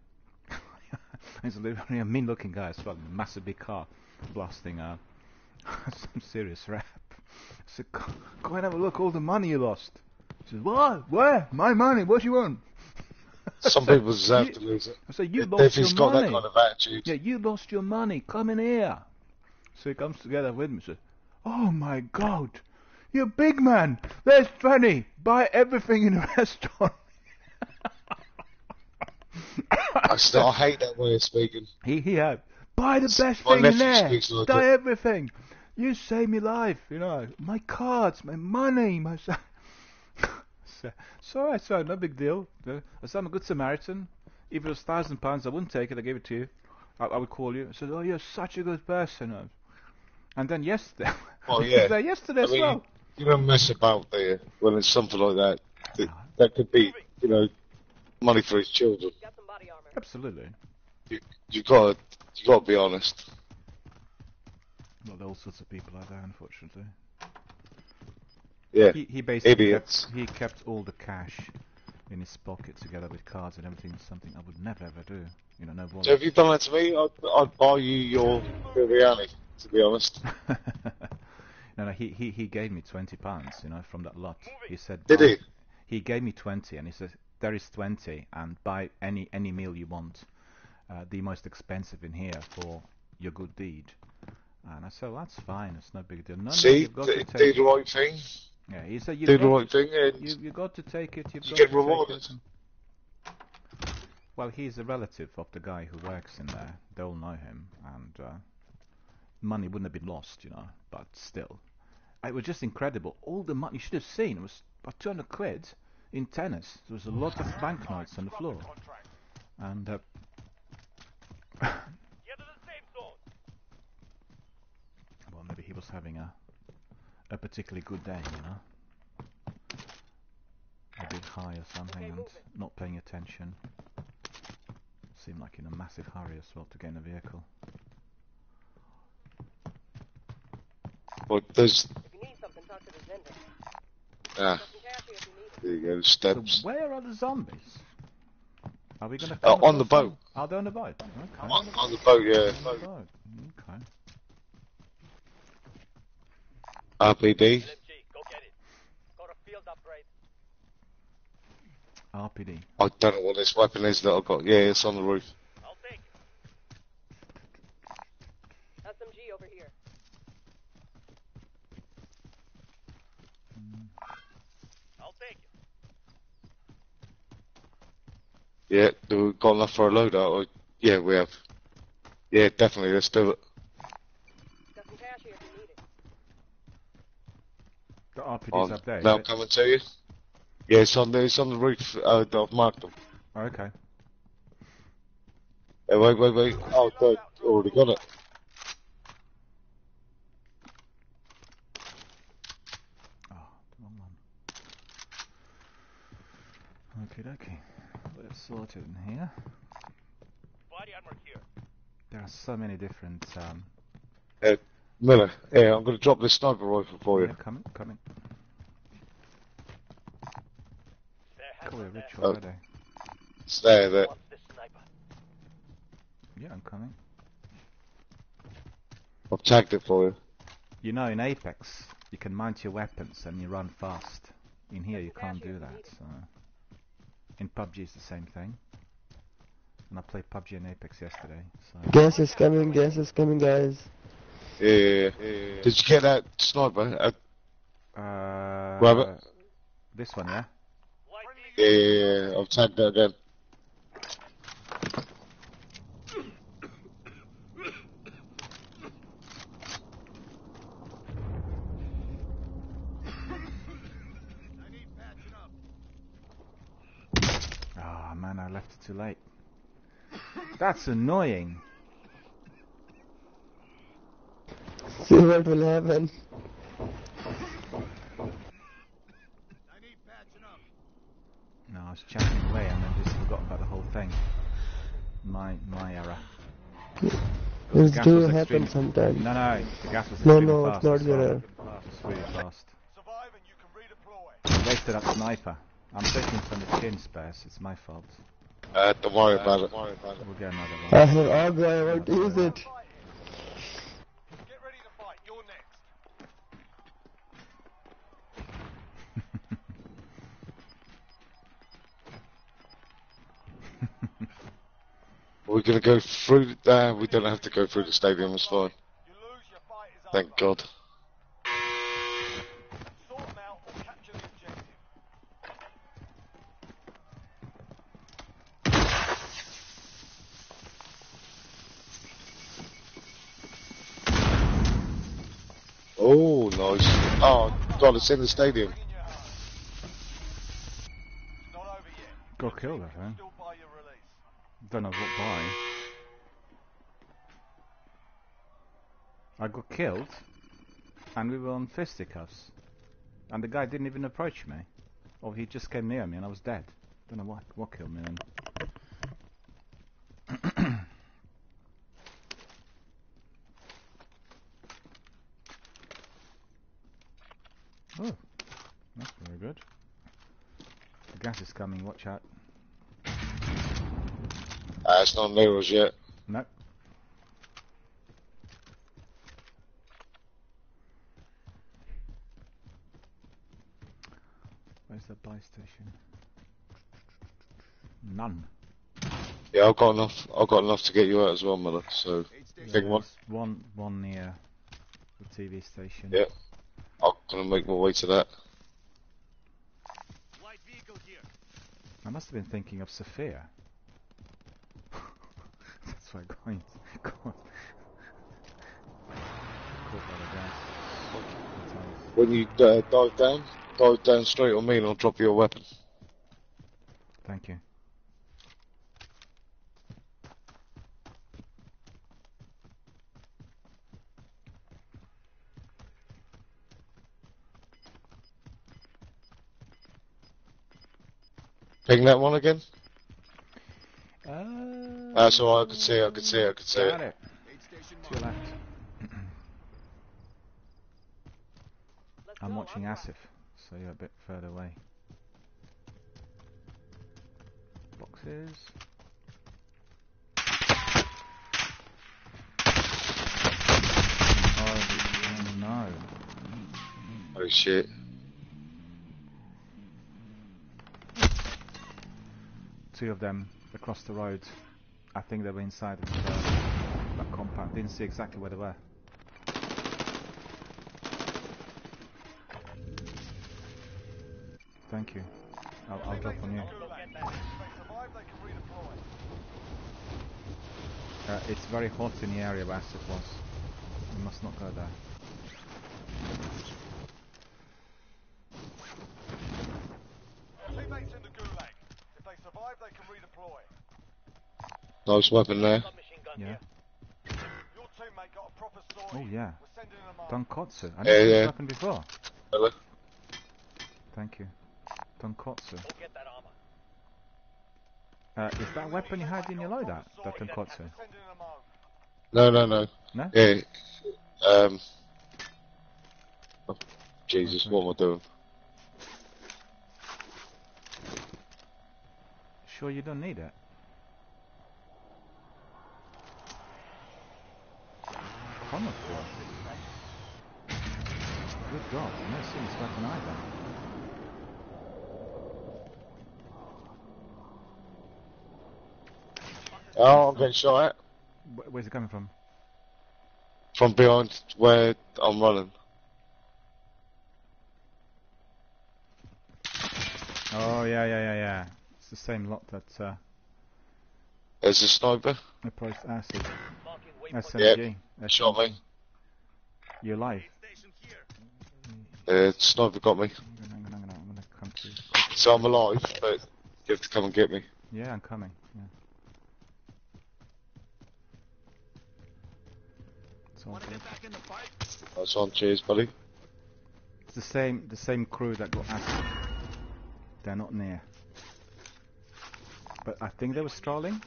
A: He's a really mean-looking guy as well, massive big car, blasting some serious rap. I said, "Go and have a look, all the money you lost." He said, "What? Where? My money? What do you want?"
B: Some people deserve to lose it.
A: I said, "You
B: If
A: lost
B: he's
A: your
B: got
A: money.
B: that kind of attitude.
A: Yeah, you lost your money. Come in here." So he comes together with me and says, "Oh my God, you're a big man. There's 20. Buy everything in the restaurant."
B: I hate that way of speaking.
A: He had, "Buy the best
B: My
A: thing in
B: nephew
A: there.
B: speaks like
A: Buy
B: that.
A: everything. You saved me life, you know. My cards, my money, my..." So I said, "No big deal. I said, I'm a good Samaritan. If it was £1,000, I wouldn't take it. I give it to you. I would call you." I said, "Oh, you're such a good person." And then yesterday,
B: Well, yeah.
A: yesterday as
B: I mean,
A: well.
B: you don't mess about there when it's something like that. That could be, money for his children.
A: Absolutely.
B: You got to be honest.
A: Well, there are all sorts of people out there, unfortunately.
B: Yeah.
A: He basically
B: Idiots.
A: kept all the cash in his pocket together with cards and everything. Something I would never ever do. You know, no wallet.
B: So if you've done that to me, I'd buy you your biryani, to be honest.
A: No, he gave me £20, you know, from that lot. He said,
B: Did he?
A: He gave me 20, and he said, "There is 20, and buy any meal you want, the most expensive in here for your good deed." And I said, "Well, that's fine. It's no big deal." "No,
B: See,
A: you've got to
B: do
A: take
B: the right thing.
A: Yeah, he said
B: do the right thing, and
A: you got to take it.
B: you get rewarded.
A: Well, he's a relative of the guy who works in there. They all know him, and money wouldn't have been lost, you know. But still, it was just incredible. All the money you should have seen. It was about 200 quid in tennis. There was a lot of banknotes on the floor, and well, maybe he was having a particularly good day, you know. A bit high or something, and not paying attention. Seemed like in a massive hurry as well to get in a vehicle.
B: Well, there's...
D: If you need something, talk to the vendor.
B: Ah, there you go, steps.
A: So where are the zombies? Are we going to
B: on the boat.
A: Are they on the boat? Okay.
B: On the boat, yeah.
A: On the boat. Okay.
B: RPD.
D: Go get it. Go to field upgrade.
A: RPD.
B: I don't know what this weapon is that I've got. Yeah, it's on the roof.
D: I'll take it. SMG over here. I'll take it.
B: Yeah, do we got enough for a loadout? Or... Yeah, we have. Yeah, definitely, let's do it.
D: Got some cash here if you need it.
A: The RPD's up there.
B: Now
A: is it?
B: coming to you. Yeah, it's on the roof. I've marked them.
A: Oh, okay.
B: Hey, wait. Oh, they already got it.
A: Oh, wrong one. Okay. Let's sort it in here.
D: Body armor here.
A: There are so many different.
B: Miller, yeah, I'm going to drop this sniper rifle for you.
A: Yeah, coming. Cool, we're rich
B: Oh.
A: already.
B: It's there.
D: This sniper.
A: Yeah, I'm coming.
B: I've tagged it for you.
A: You know, in Apex, you can mount your weapons and you run fast. In here, you can't do that. So. In PUBG, it's the same thing. And I played PUBG and Apex yesterday. So.
C: Gas is coming, guys.
B: Yeah. Did you get that sniper? Robert?
A: This one, yeah?
B: Yeah, I've tagged that again.
A: Ah, man, I left it too late. That's annoying.
C: See what will happen.
A: No, I was chatting away and then just forgot about the whole thing. My error.
C: This
A: gas
C: do
A: was
C: happen
A: extreme-
C: sometimes.
A: No, the gas was
C: No,
A: extremely
C: no,
A: fast.
C: it's not
A: as
C: your
A: well.
C: error.
A: It's really fast.
E: Survive and you can redeploy.
A: Wasted that sniper. I'm taking from the chin spares. It's my fault.
B: Don't worry about it.
A: We'll get another one.
C: I have AUG, I want to use it.
E: Get ready to fight. You're next.
B: We're going to go through... we don't have to go through the stadium, it's fine.
E: You lose, your fight is
B: Thank
E: over.
B: God.
E: Sort them out or capture the objective.
B: Oh, nice. Oh, God, it's in the stadium.
E: Bring in your home. It's not over yet.
A: Got killed, I think.
E: Still buy your release.
A: Don't know what by. I got killed, and we were on fisticuffs, and the guy didn't even approach me, or he just came near me and I was dead. Don't know what killed me then. Oh, that's very good. The gas is coming, watch out.
B: It's not near us yet.
A: No. Where's the buy station? None.
B: Yeah, I've got enough to get you out as well, Miller, so... Big one.
A: One near the TV station.
B: Yeah. I'm going to make my way to that.
A: I must have been thinking of Sophia. That's why I got caught by the gas.
B: When you dive down straight on me and I'll drop your weapon.
A: Thank you.
B: Ping that one again? That's all right, I could see it.
A: Got it. To your left. I'm watching Asif, so you're a bit further away. Boxes. Oh no.
B: Oh shit.
A: Two of them across the road. I think they were inside of that compound. Didn't see exactly where they were. Thank you. I'll drop on you.
E: If they survive, they can redeploy.
A: It's very hot in the area where Asif was. You must not go there.
E: Teammates in the gulag. If they survive, they can redeploy.
B: Nice weapon there.
D: Submachine gun
A: Yeah.
D: here.
E: Your teammate got a proper story.
A: Oh yeah.
E: We're sending them up.
A: Tonkotsu. I never seen
B: Yeah.
A: this weapon before.
B: Hello?
A: Thank you. Tonkotsu.
D: Go get that armor.
A: Is that weapon you had in your loadout? That Tonkotsu?
E: Sending them home.
B: No.
A: No?
B: Yeah. Oh, Jesus, what am I doing?
A: Sure you don't need it? Camouflage. Good God, I've never seen this weapon either.
B: Oh, I'm getting shot at.
A: Where's it coming from?
B: From behind where I'm running.
A: Oh yeah. It's the same lot that
B: There's a sniper.
A: approached Acid.
D: Marking waypoint.
A: SMG.
B: Shot me.
A: You're alive.
B: Sniper got me.
A: I'm gonna come to you.
B: So I'm alive, but you have to come and get me.
A: Yeah, I'm coming. Yeah. It's all good.
B: That's on, cheers, buddy.
A: It's the same crew that got Acid. They're not near. But I think they were strolling.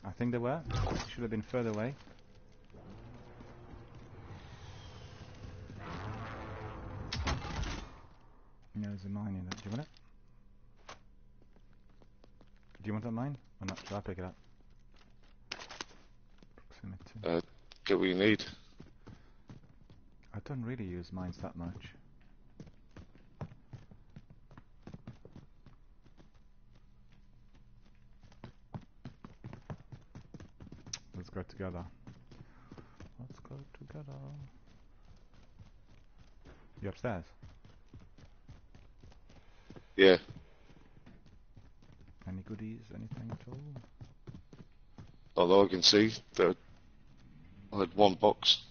A: I think they were. Should have been further away. There's a mine in there. Do you want it? Do you want that mine? Or not? Shall I pick it up? Proximity.
B: Get what you need.
A: I don't really use mines that much. Let's go together. Let's go together. You upstairs?
B: Yeah.
A: Any goodies? Anything at all?
B: Although I can see that I had one box.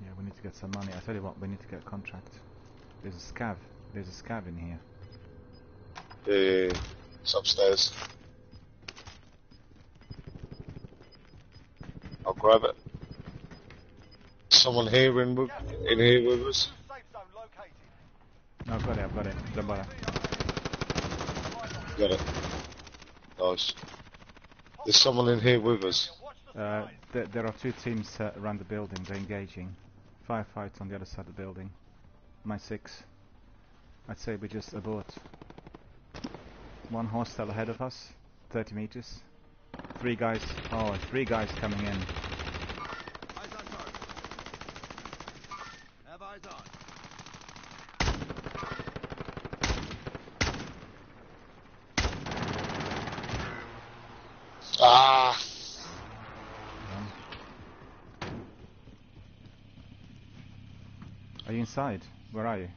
A: Yeah, we need to get some money. I tell you what, we need to get a contract. There's a scav. There's a scav in here.
B: Yeah. It's upstairs. I'll grab it. Someone here in here with us.
E: Safe zone located.
A: No, I've got it. Don't bother.
B: Got it. Nice. There's someone in here with us.
E: Watch the side.
A: There are two teams around the building. They're engaging. Firefight on the other side of the building. My 6. I'd say we just abort. One hostile ahead of us. 30 meters. 3 guys. Oh, 3 guys coming in.
F: Eyes on target. Have eyes on.
B: Ah!
A: inside. Where are you?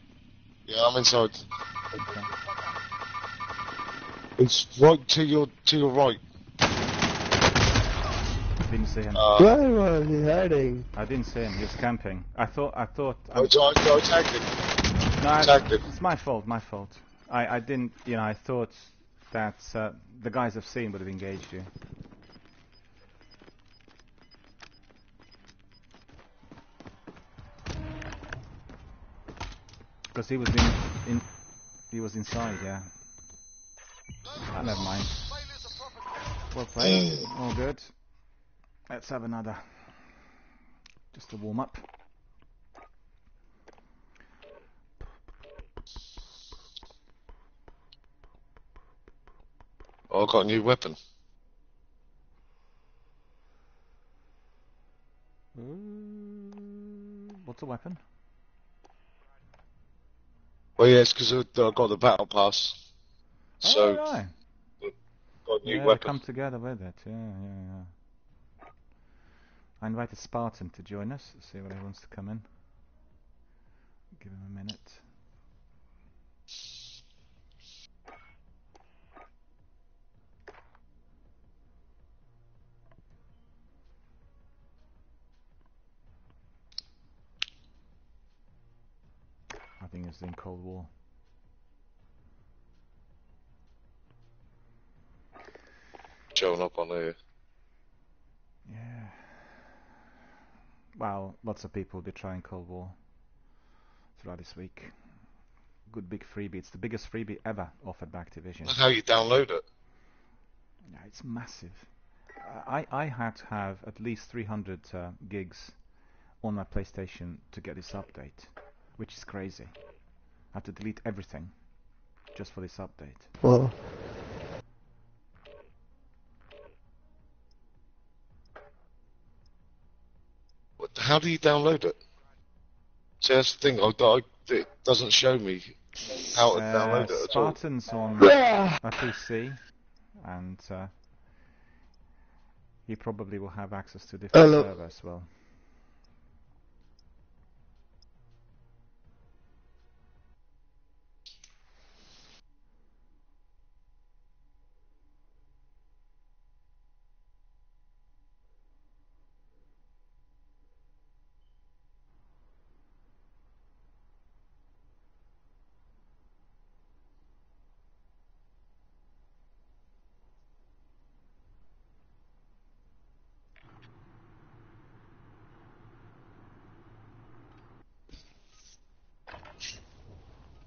B: Yeah, I'm inside.
A: Okay.
B: It's right to your right.
A: Didn't see him.
C: Where was he hiding?
A: I didn't see him. He was camping. I thought.
B: I tagged him.
A: No,
B: tagged him.
A: it's my fault. My fault. I didn't. You know, I thought that the guys I've seen would have engaged you. Because he was he was inside, yeah. Never mind. Well played. All good. Let's have another. Just a warm up.
B: Oh, I got a new weapon.
A: What's a weapon?
B: Well, yeah, it's because I got the battle pass. So,
A: oh, right.
B: got a new
A: Yeah,
B: weapon.
A: come together with it. Yeah. I invited Spartan to join us. See when he wants to come in. Give him a minute. I think it's in Cold War.
B: Showing up on here.
A: Yeah. Well, lots of people will be trying Cold War throughout this week. Good big freebie. It's the biggest freebie ever offered by Activision.
B: That's how you download it.
A: Yeah, it's massive. I had to have at least 300 gigs on my PlayStation to get this update, which is crazy. I had to delete everything just for this update.
C: Well,
B: How do you download it? See, that's the thing. It doesn't show me how to download it at all.
A: Spartan's on a PC, and he probably will have access to different servers as well.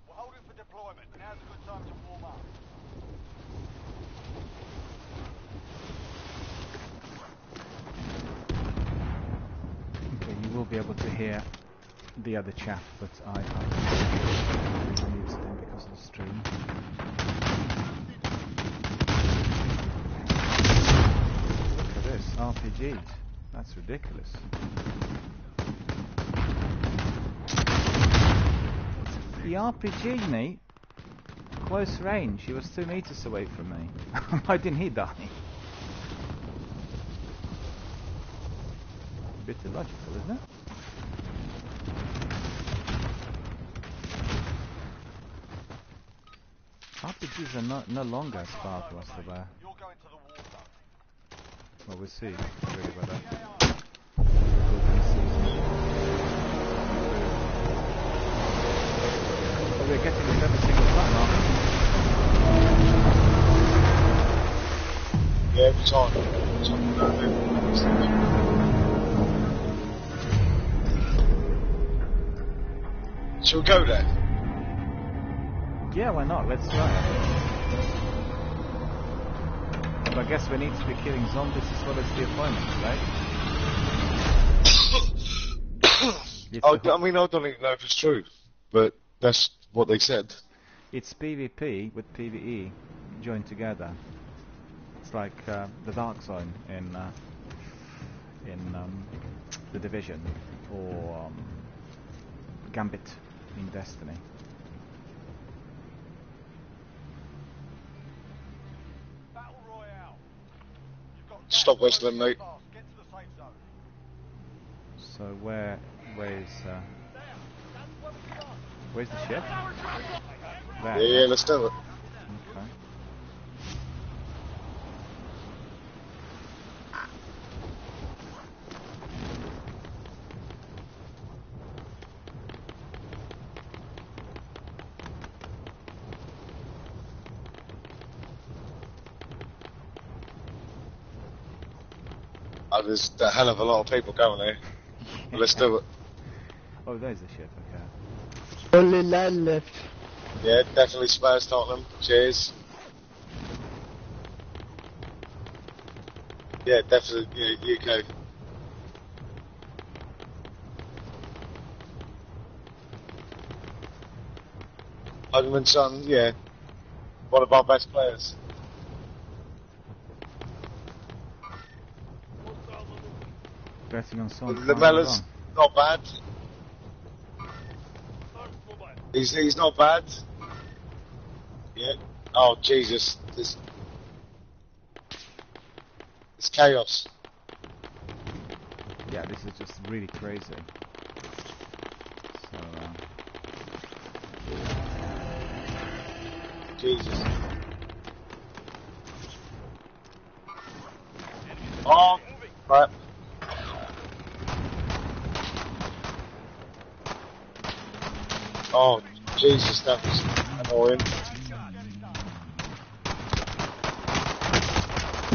E: We're holding for deployment. Now's a good time to warm up.
A: Okay, you will be able to hear the other chap, but I muted him because of the stream. Look at this, RPG'd. That's ridiculous. He RPG'd me close range. He was 2 meters away from me. Why didn't he die? A bit illogical, isn't it? RPGs are no longer as powerful as they were.
E: You're going to the war zone.
A: Well, we'll see really about that. But we're getting this every single time, aren't we?
B: Yeah, every time. Shall we go there?
A: Yeah, why not? Let's try it. But I guess we need to be killing zombies as well as the opponents, right?
B: I mean, I don't even know if it's true, but that's what they said.
A: It's PvP with PvE joined together. It's like the Dark Zone in The Division, or Gambit in Destiny.
E: Battle Royale. You've got
B: Stop wasting them, mate.
E: fast. Get to the safe zone.
A: So where is Where's the ship? There.
B: Yeah, let's do it.
A: Okay.
B: Oh, there's a hell of a lot of people going there. Let's do it.
A: Oh, there's the ship. Okay.
C: Only 9 left.
B: Yeah, definitely Spurs Tottenham. Cheers. Yeah, definitely UK. Hodgman Son, yeah. One of our best players.
A: Betting on Son.
B: Lamella's not bad. He's not bad. Yeah. Oh Jesus, it's chaos.
A: Yeah, this is just really crazy. So.
B: Jesus. Oh, crap. Oh, Jesus, that was annoying.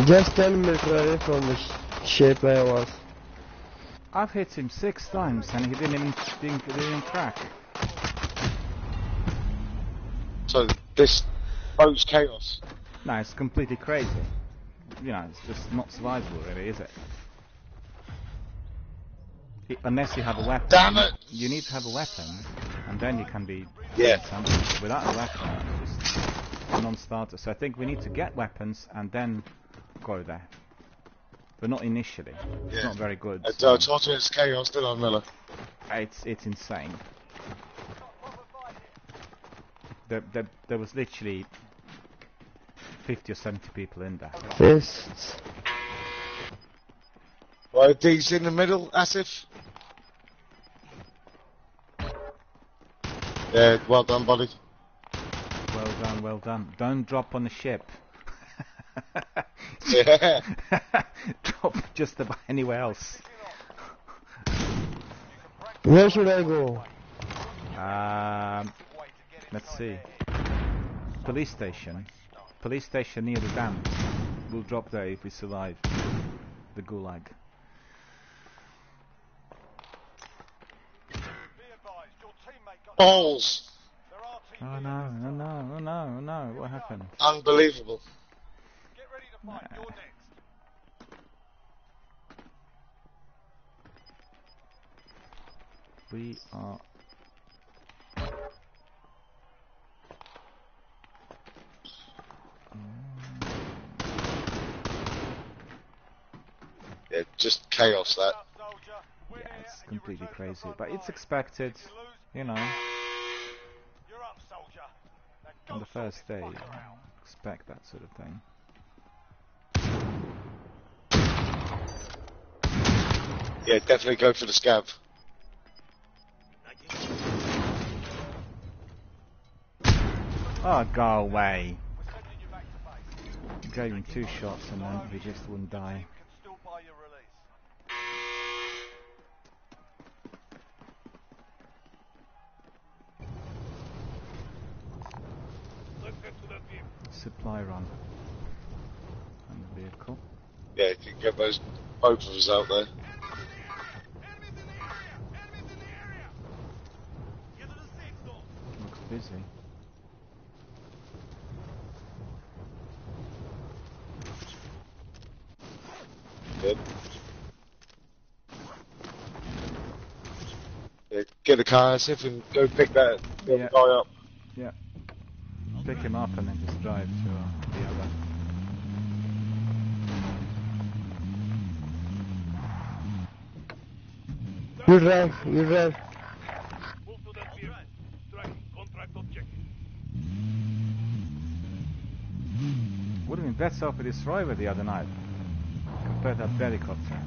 C: Just 10 meters away from the ship I was.
A: I've hit him 6 times and he didn't even crack.
B: So this boat's chaos.
A: No, it's completely crazy. You know, it's just not survivable, really, is it? Unless you have a weapon.
B: Damn it!
A: You need to have a weapon, and then you can be
B: Yeah.
A: something. Without a weapon, it's just a non-starter. So I think we need to get weapons and then go there. But not initially. It's
B: Yeah.
A: not very good.
B: I
A: So
B: told you it's chaos, didn't I, Miller?
A: it's insane. There was literally 50 or 70 people in there.
C: Fists.
B: Right, D's in the middle, Asif. Yeah, well done, buddy.
A: Well done, well done. Don't drop on the ship.
B: Yeah.
A: Drop just about anywhere else.
C: Where should I go?
A: Let's see. Police station. Police station near the dam. We'll drop there if we survive the gulag.
E: Be advised, your teammate got
B: Balls.
E: there are teams.
A: Oh no, oh no, oh no, oh no, what happened?
B: Unbelievable.
E: Get ready to fight. You're next.
A: We are...
B: Yeah, just chaos that.
E: Up, soldier. Win
A: Yeah,
E: here
A: it's
E: and you
A: completely
E: return to the
A: crazy,
E: front
A: but it's
E: line.
A: expected,
E: If you lose,
A: you know,
E: you're up, soldier. Now
A: on
E: go
A: the first
E: sort
A: day,
E: this fucker out.
A: expect that sort of thing.
B: Yeah, definitely go for the scav.
A: Oh, go away.
E: We're sending you back to base.
A: Gave him 2 shots and then he just wouldn't die.
E: Team can still buy your release.
A: Supply run. And the vehicle.
B: Yeah, you can get both of us out there.
A: Looks busy.
B: Good. Yeah, get the car, Asif, and go pick that the other
A: Yeah.
B: guy up.
A: Yeah. Pick him up and then just drive to the other.
C: You drive, you drive.
E: Move to that field. Strike. Contract objective.
A: Would have been better off with this driver the other night compared to that helicopter.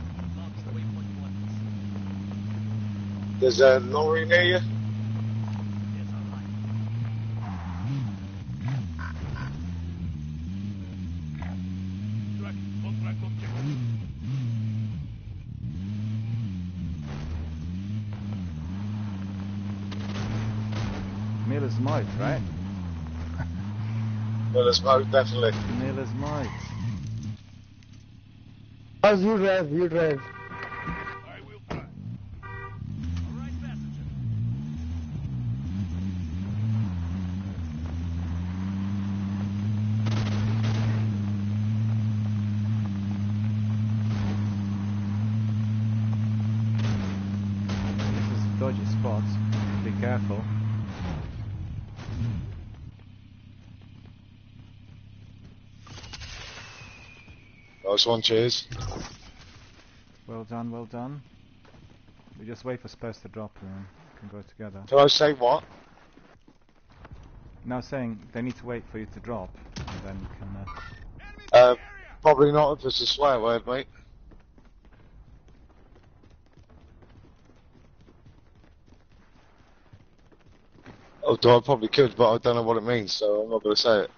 B: There's a lorry near you.
A: Miller's Might, right?
B: Miller's Might, definitely.
A: Miller's Might.
C: As you drive, you drive.
E: I will try. All right, passenger.
A: This is a dodgy spot. Be careful.
B: Nice one, cheers.
A: Well done, well done. We just wait for Spurs to drop and then we can go together.
B: Can I say what?
A: Now saying they need to wait for you to drop and then you can...
E: Enemies in
B: Uh,
E: the area.
B: Probably not if it's a swear word, mate. Although I probably could, but I don't know what it means, so I'm not going to say it.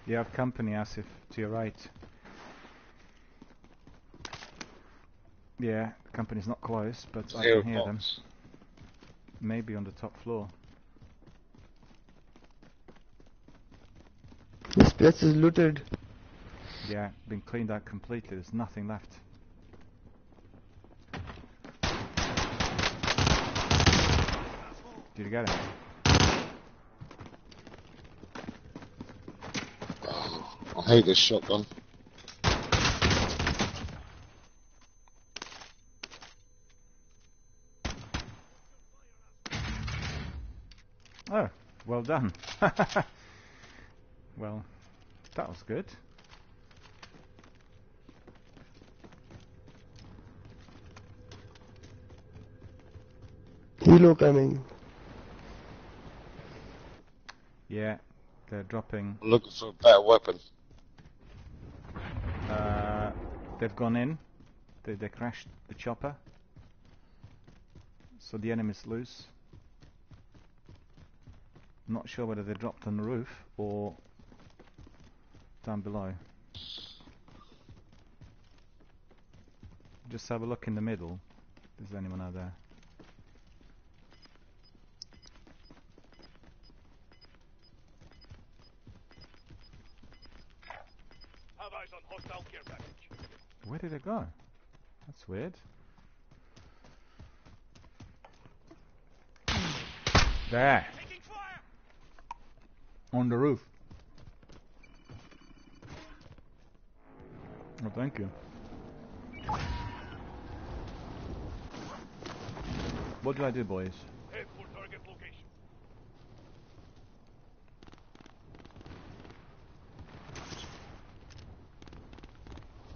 A: You have company, Asif, to your right. Yeah, the company's not close, but I
B: Zero
A: can hear them.
B: box.
A: Maybe on the top floor.
C: This place is looted.
A: Yeah, been cleaned out completely, there's nothing left. Did you get it?
B: Oh, I hate this shotgun.
A: Oh, well done. Well, that was good.
C: Helo coming.
A: Yeah, they're dropping.
B: I'm looking for a better weapon.
A: They've gone in. They crashed the chopper. So the enemy's loose. Not sure whether they dropped on the roof or down below. Just have a look in the middle. Is there anyone out there?
E: Have eyes on hostile care package.
A: Where did they go? That's weird. There!
E: Taking fire.
A: On the roof. Oh, thank you. What do I do, boys?
E: Head for target location.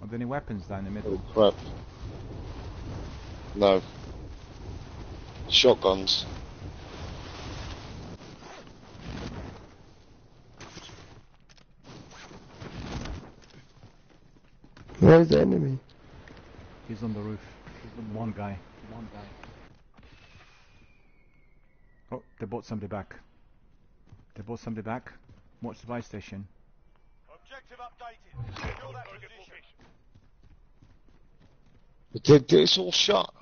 A: Are there any weapons down the middle?
B: Oh crap. No. Shotguns.
C: Where is the enemy?
A: He's on the roof. One guy. Oh, they brought somebody back. Watch the buy station.
E: Objective updated. Secure that Target position. location.
B: It's all shot.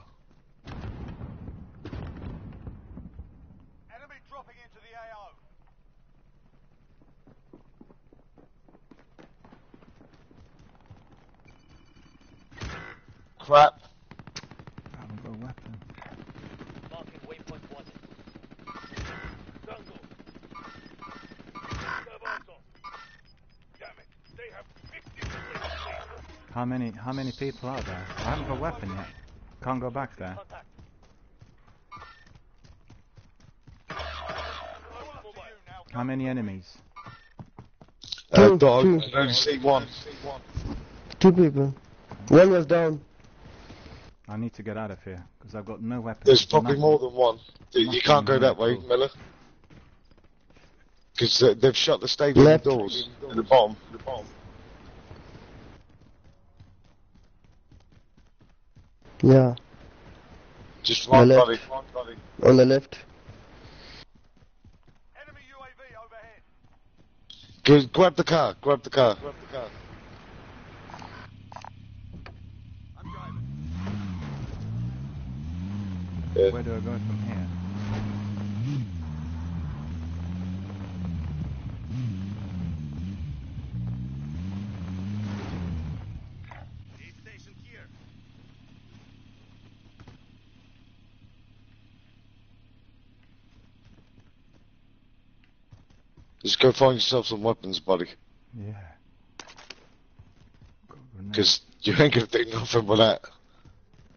E: Enemy dropping into the AO.
B: Crap.
A: I haven't got a weapon.
D: Marking waypoint 1.
E: Tango. Avanzo. Damn it. They have 50 places.
A: How many people are there? I haven't got a weapon yet. Can't go back there.
D: Contact.
E: All up to you now.
A: How many enemies?
C: Two.
B: Dog. I only see one.
C: 2 people. One was down.
A: I need to get out of here because I've got no weapons.
B: There's probably
A: nothing.
B: more than one. You
A: Nothing
B: can't go
A: in
B: that
A: the
B: way,
A: pool.
B: Miller. Because they've shut the stadium
C: Left.
B: doors at the bottom.
C: Yeah.
B: Just one,
C: left.
B: buddy.
C: On the left.
E: Enemy UAV overhead.
B: Grab the car.
F: I'm driving.
B: Yeah.
A: Where do I go from here?
F: Aid station here.
B: Just go find yourself some weapons, buddy.
A: Yeah. Got a grenade.
B: Because you ain't gonna do nothing with that.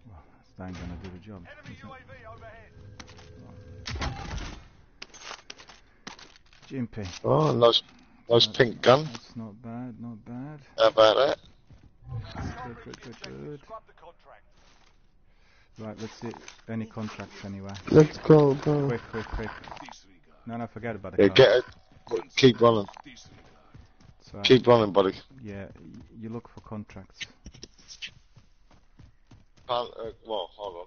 A: Well, that ain't gonna do the job.
E: Enemy
A: is it?
E: UAV overhead.
A: Jimpy.
B: Oh, nice pink gun.
A: That's not bad, not bad.
B: How about that?
A: Good.
E: Scrub the contract.
A: Right, let's see. Any contracts anywhere.
C: Let's go.
A: Quick. No, forget about the
B: Yeah,
A: car.
B: get it. Keep running.
A: So,
B: Keep running, buddy.
A: yeah, you look for contracts.
B: Well, hold on.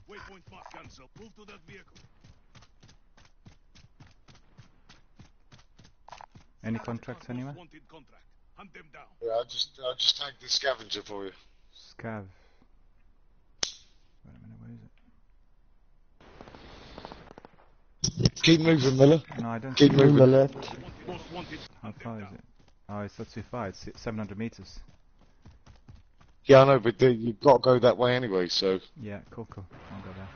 F: Waypoint mark cancel. Move to that vehicle.
A: Any contracts anywhere?
F: Wanted contract. Hunt them down.
B: Yeah, I'll just take the scavenger for you.
A: Scav. Wait a minute, where is it?
B: Keep moving, Miller.
A: No, I don't
B: Keep
A: see it.
C: On the
B: moving.
C: left.
F: Most wanted.
A: How
F: Hunt them
A: far is
F: down.
A: it? Oh, it's not too far. It's 700 meters.
B: Yeah, I know, but you've got to go that way anyway, so...
A: Yeah, cool. I'll go there.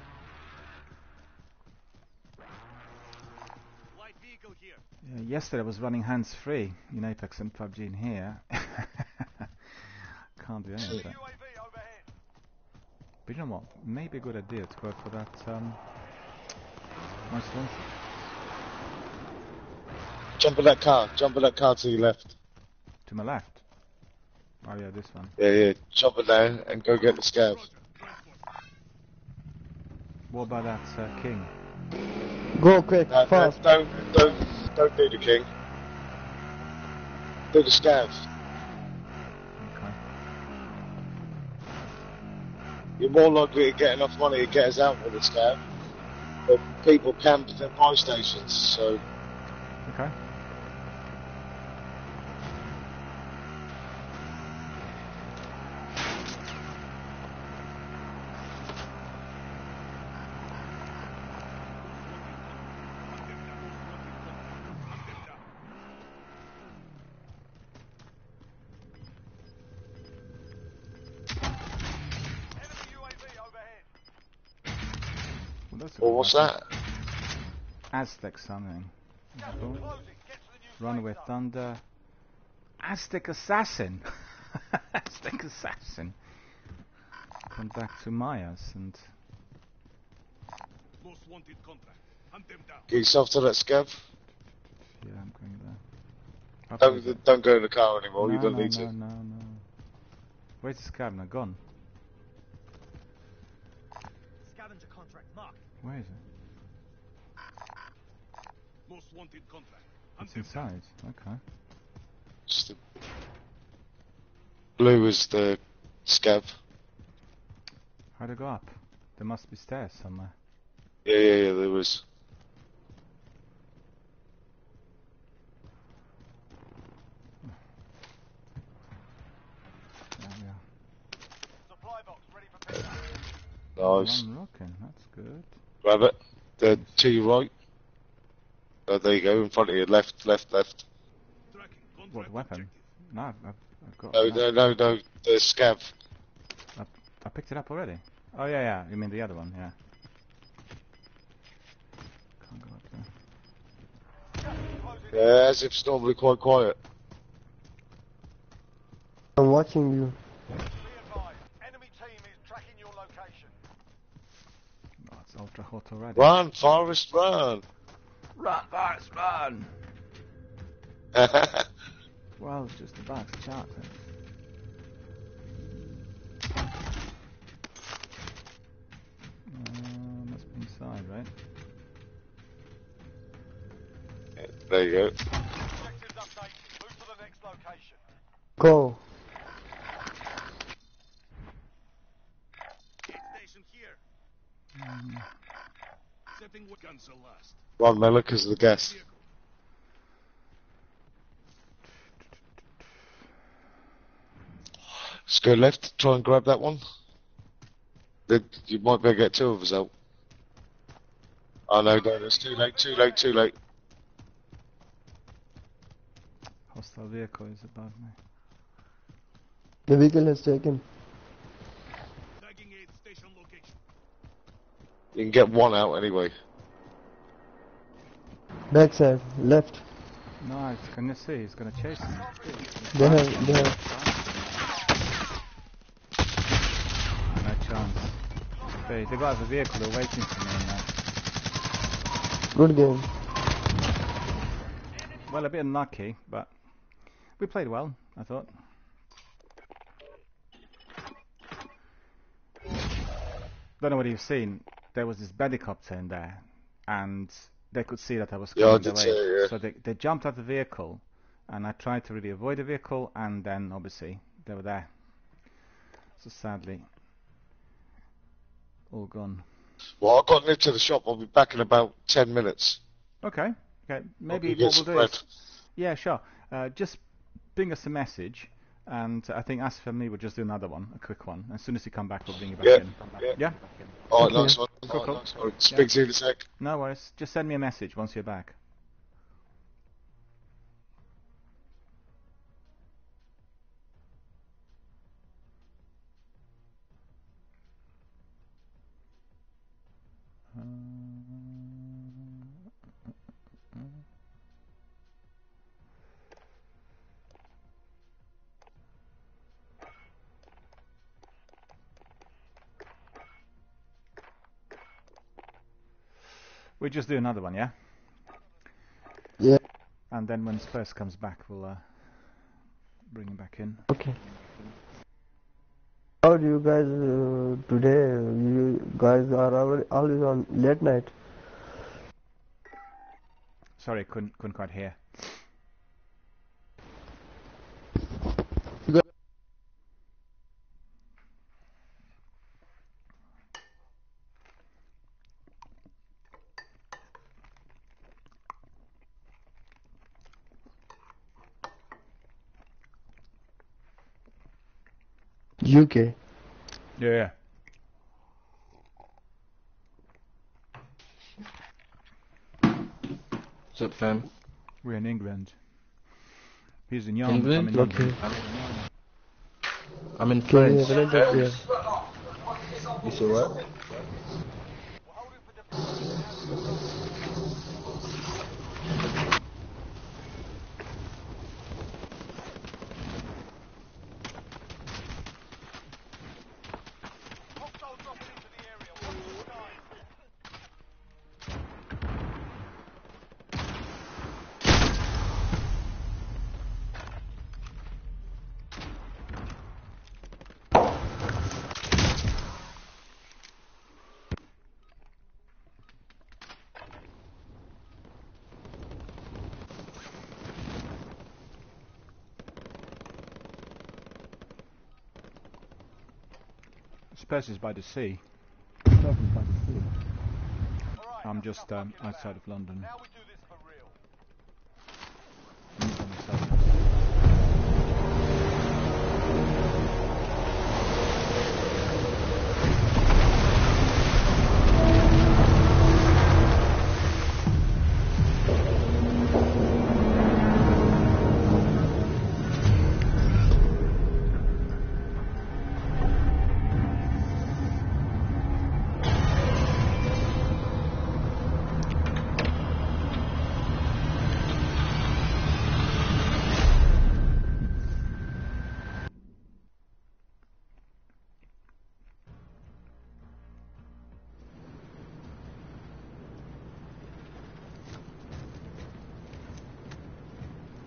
F: Light vehicle here.
A: Yeah, yesterday I was running hands-free in Apex and PUBG in here. Can't do any of that.
E: UAV overhead.
A: But you know what? Maybe a good idea to go for that, nice launcher.
B: Jump in that car to your left.
A: To my left. Oh yeah, this one.
B: Yeah, jump in there and go get the scav.
F: Roger. Transport.
A: What about that, King?
C: Go quick,
B: No,
C: fast.
B: don't do the king. Do the scav.
A: Okay.
B: You're more likely to get enough money to get us out with the scav. But people camp at buy stations, so...
A: Okay.
E: Enemy UAV overhead.
A: Well, that's a
B: Well,
A: good
B: what's
A: weapon.
B: that?
A: Aztec something.
E: Gas
A: Cool.
E: is closing. Get to the new
A: Runaway
E: safe zone.
A: Thunder. Aztec Assassin. Aztec Assassin. Come back to Maya's and
F: Most wanted contract. Hunt them down.
B: Get yourself to that scav.
A: yeah, I'm going there. How far is it?
B: Don't go in the car anymore, you
A: No,
B: don't
A: no,
B: need
A: no,
B: to.
A: no. Where's the scavenger gone?
D: Scavenger contract marked.
A: Where is it?
F: Most wanted contract. Hunt
A: It's
F: them down.
A: inside. Okay.
B: Just the... Blue is the scav.
A: How do I go up? There must be stairs somewhere.
B: Yeah, there was.
A: There we are.
E: Supply box ready for pickup.
B: Nice.
A: One rocking. That's good.
B: Grab it. To your right. Oh, there you go, in front of you. Left.
F: Tracking. Contract
A: What weapon?
F: objective.
A: No, I've got.
B: No, the scav.
A: I picked it up already. Oh yeah. You mean the other one? Yeah. Can't go up there.
E: Gas is closing.
B: Yeah, as if it's normally quite quiet.
C: I'm watching you.
E: Be advised. Enemy team is tracking your location.
A: Oh, it's ultra hot already.
B: Run, Forrest, run!
A: Run, Forrest, run! Well, it's just a box of chocolates. Must be inside, right?
B: There you go.
E: Objectives updated. Move to the next location.
C: Go.
F: Aid station here. Setting cancel last.
B: Run, Miller, because of the gas.
F: Vehicle.
B: Just go left, try and grab that one. You might be able to get two of us out. Oh no, no, it's too late, too late, too late.
A: Hostile vehicle is above me.
C: The vehicle has taken.
F: Tagging aid station location.
B: You can get one out anyway.
C: Backside, left.
A: No, can you see? He's gonna chase me.
C: They have.
A: No chance. They got the vehicle, they're waiting for me now.
C: Good game.
A: Well, a bit unlucky, but we played well, I thought. Don't know whether you've seen, there was this helicopter in there, and they could see that I was coming their way.
B: Yeah.
A: So they jumped out the vehicle, and I tried to really avoid the vehicle, and then obviously they were there. So sadly, all gone.
B: Well, I've got to nip to the shop. I'll be back in about 10 minutes.
A: Okay. Maybe
B: Get
A: what
B: some
A: we'll do
B: bread.
A: is, yeah, sure. Just bring us a message, and I think Asif and me will just do another one, a quick one. As soon as you come back, we'll bring you back in. Yeah.
B: Alright,
C: Okay.
B: nice one.
A: Cool.
B: Alright, speak to you in a sec.
A: No worries. Just send me a message once you're back. We just do another one, yeah?
C: Yeah.
A: And then when Spurs comes back, we'll bring him back in.
C: Okay. How do you guys today? You guys are always on late night.
A: Sorry, couldn't quite hear.
C: UK.
A: Yeah.
G: What's up, fam?
A: We're in England. He's in Yarmouth.
G: England?
A: I'm in
C: Okay.
A: England.
G: I'm in
C: Can you
G: France.
C: have a look here?
G: You said what?
E: We're holding for deployment. Now's a good time. Hostile dropping into the area. Watch the skies.
A: Spurs is by the sea.
E: All right,
A: I'm
E: now
A: just
E: stop mucking
A: outside
E: about.
A: of London.
E: Now we do this for real.
A: I'm on the south.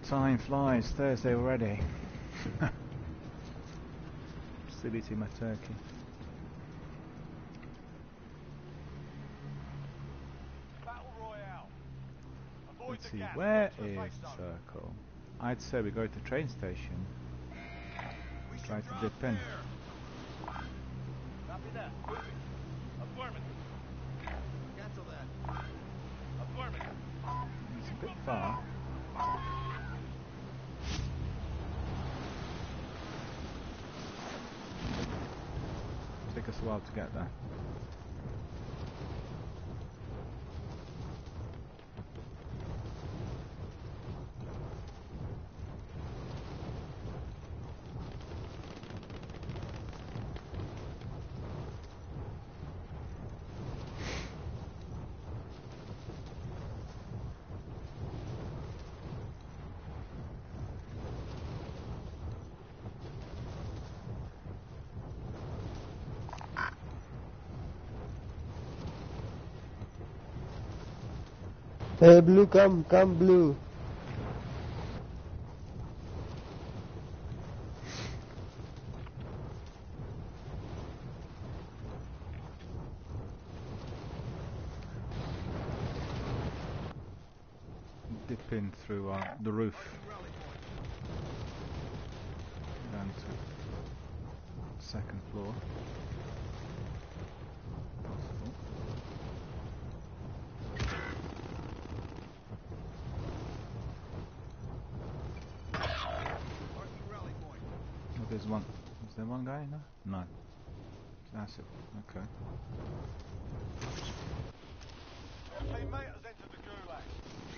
A: Time flies, Thursday already. Still eating my turkey.
E: Battle Royale. Avoid
A: Let's
E: the
A: see,
E: gas.
A: where
E: Get to the
A: is
E: safe zone.
A: Circle? I'd say we go to the train station. Try to dip in.
E: Copy that. Moving. Affirmative. Cancel that. Affirmative.
A: It's a bit far. Take us a while to get there.
C: Hey, Blue, come, Blue.
A: Dip in through the roof. Down to second floor. Possible. Oh, there's one. Is there one guy? No? No. That's it. Okay.
E: Your teammate has entered the gulag.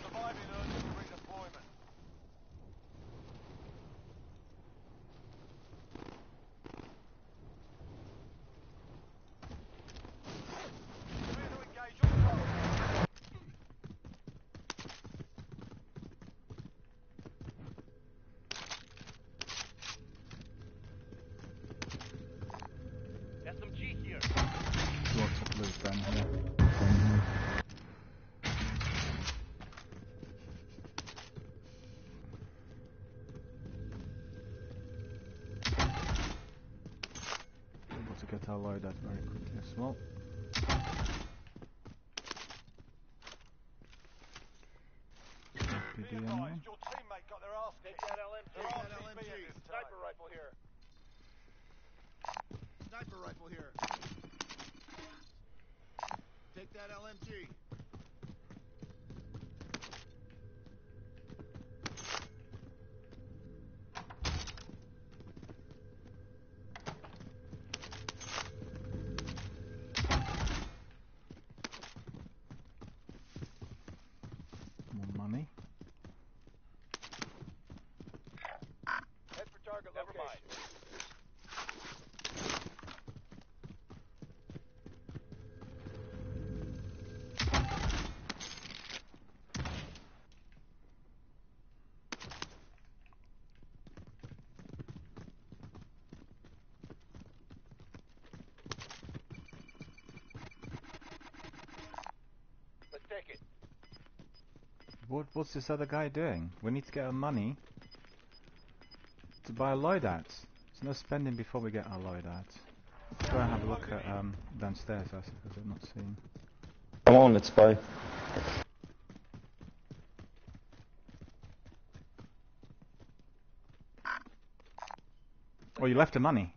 E: Surviving earns you redeployment. Clear to engage all targets. SMG here.
A: Lots of loot down here. Able to get our loadout very quickly as well.
E: Be
A: RPG ammo.
E: advised, your teammate got their ass kicked. They're RTB at this time. Sniper rifle here.
F: Sniper rifle here. Take that LMG.
A: More money.
E: Head for target location. Never mind. Let's take it.
A: What's this other guy doing? We need to get our money to buy a loadout. There's no spending before we get our loadout. Let's go and have a look at downstairs, I suppose I've not seen.
G: Come on, let's buy.
A: Oh, you left the money.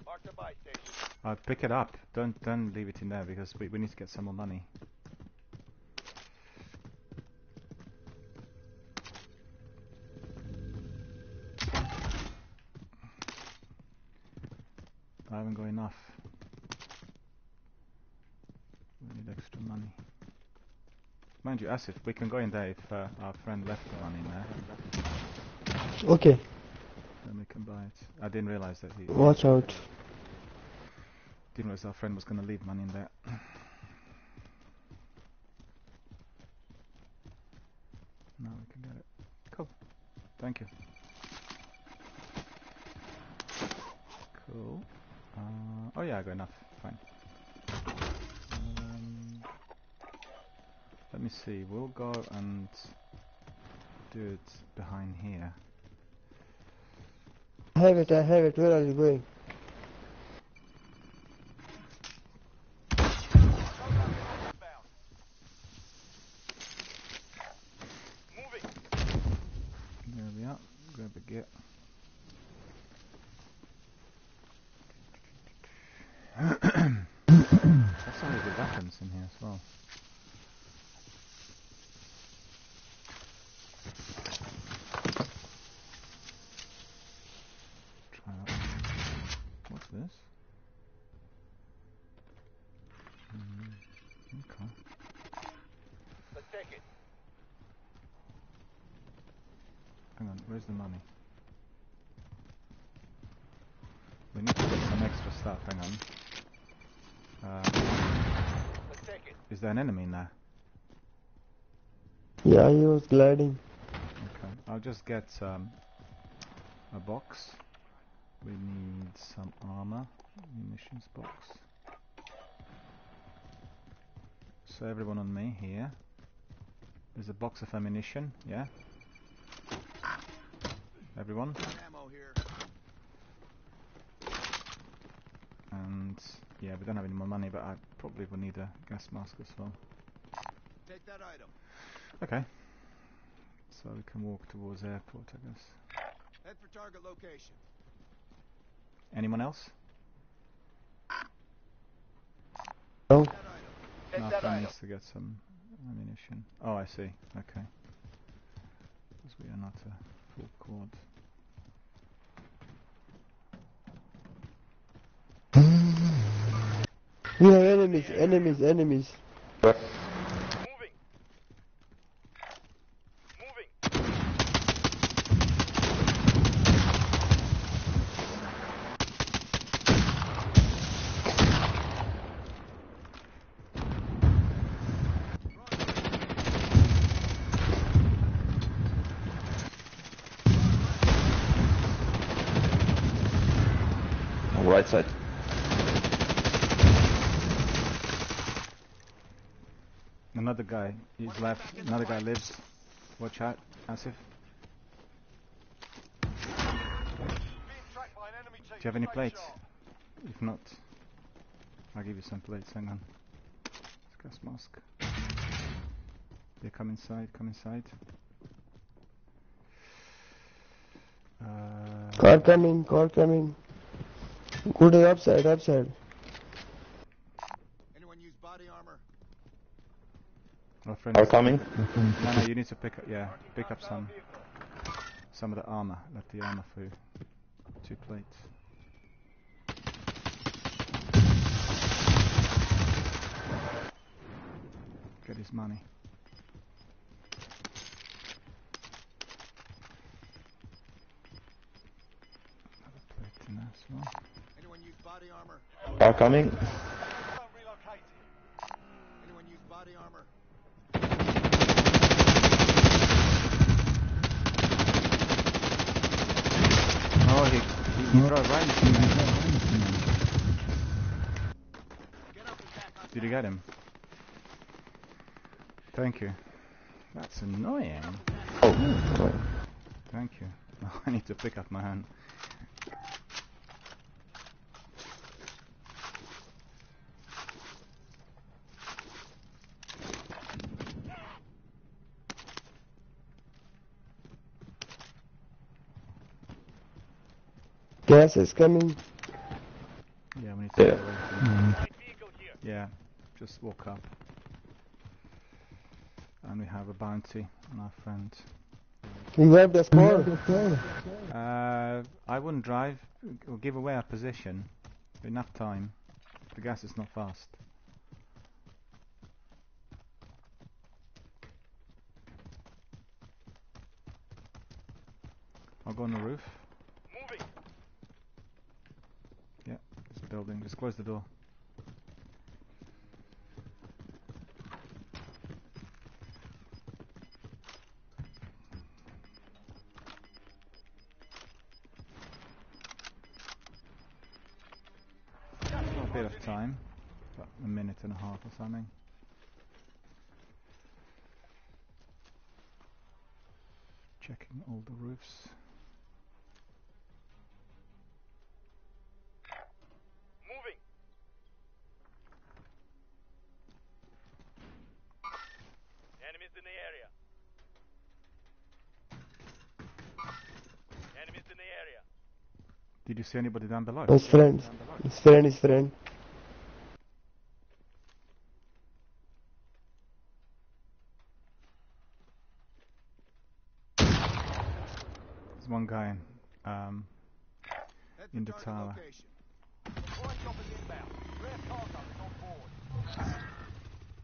E: Mark the buy station.
A: Pick it up. Don't leave it in there because we need to get some more money. I haven't got enough. We need extra money. Mind you, Asif, we can go in there if our friend left the money in there.
C: Okay,
A: Then we can buy it. I didn't realize that he...
C: watch out.
A: Didn't realize our friend was going to leave money in there. Now we can get it. Cool. Thank you. Cool. Oh yeah, I got enough. Fine. Let me see. We'll go and do it behind here.
C: I have it. Where are you going?
E: Moving.
A: There we are. Grab a gear. That's some of the weapons in here as well. Try that. What's this? hang on, where's the money? We need to get some extra stuff, hang on.
E: Let's take it.
A: Is there an enemy in there?
C: Yeah, he was gliding.
A: Okay, I'll just get a box. We need some armor, munitions box. So everyone on me here. There's a box of ammunition, yeah? Everyone?
F: Ammo here.
A: And yeah, we don't have any more money, but I probably will need a gas mask as well.
F: Take that item.
A: Okay. So we can walk towards airport, I guess.
F: Head for target location.
A: Anyone else?
C: No.
F: That item.
E: Take
A: My
E: that
A: friend
E: item.
A: needs to get some ammunition. Oh, I see. Okay. Because we are not a full quad.
C: We have enemies.
E: Moving. Moving.
G: On the right side.
A: Another guy. He's left. Another guy lives. Watch out, Asif.
E: Being tracked by an enemy team.
A: Do you have any
E: Stay
A: plates?
E: sharp.
A: If not, I'll give you some plates. Hang on. Gas mask. Yeah, come inside. Come inside.
C: Car coming. Go to the upside.
F: Anyone use body armor?
A: Our friend
G: Are
A: is-
G: coming.
A: No, you need to pick up. Yeah, pick up some of the armor. Let the armor through. 2 plates. Get his money. Another plate in there as well.
F: Anyone use body armor?
G: Are coming.
E: Don't relocate.
F: Anyone use body armor?
A: Oh, he drove right into me.
F: Get up and back on.
A: Did you get him? Thank you. That's annoying.
G: Oh.
A: Thank you. I need to pick up my hand.
C: Gas is coming.
A: Yeah, we need to
G: Yeah.
A: get away from
E: Light vehicle here.
A: Yeah, just walk up. And we have a bounty on our friend.
C: We have the score.
A: I wouldn't drive. We'll give away our position. Enough time. The gas is not fast. I'll go on the roof.
E: Moving.
A: Yeah, there's a building. Just close the door. Got a bit of time. About a minute and a half or something. Checking all the roofs.
E: Moving. Enemies in the area. Enemies in the area.
A: Did you see anybody down below?
C: His friend.
A: There's one guy
F: Head for
A: in the
F: target
A: tower.
F: location.
E: Supply choppers inbound. Rare cargo is on board.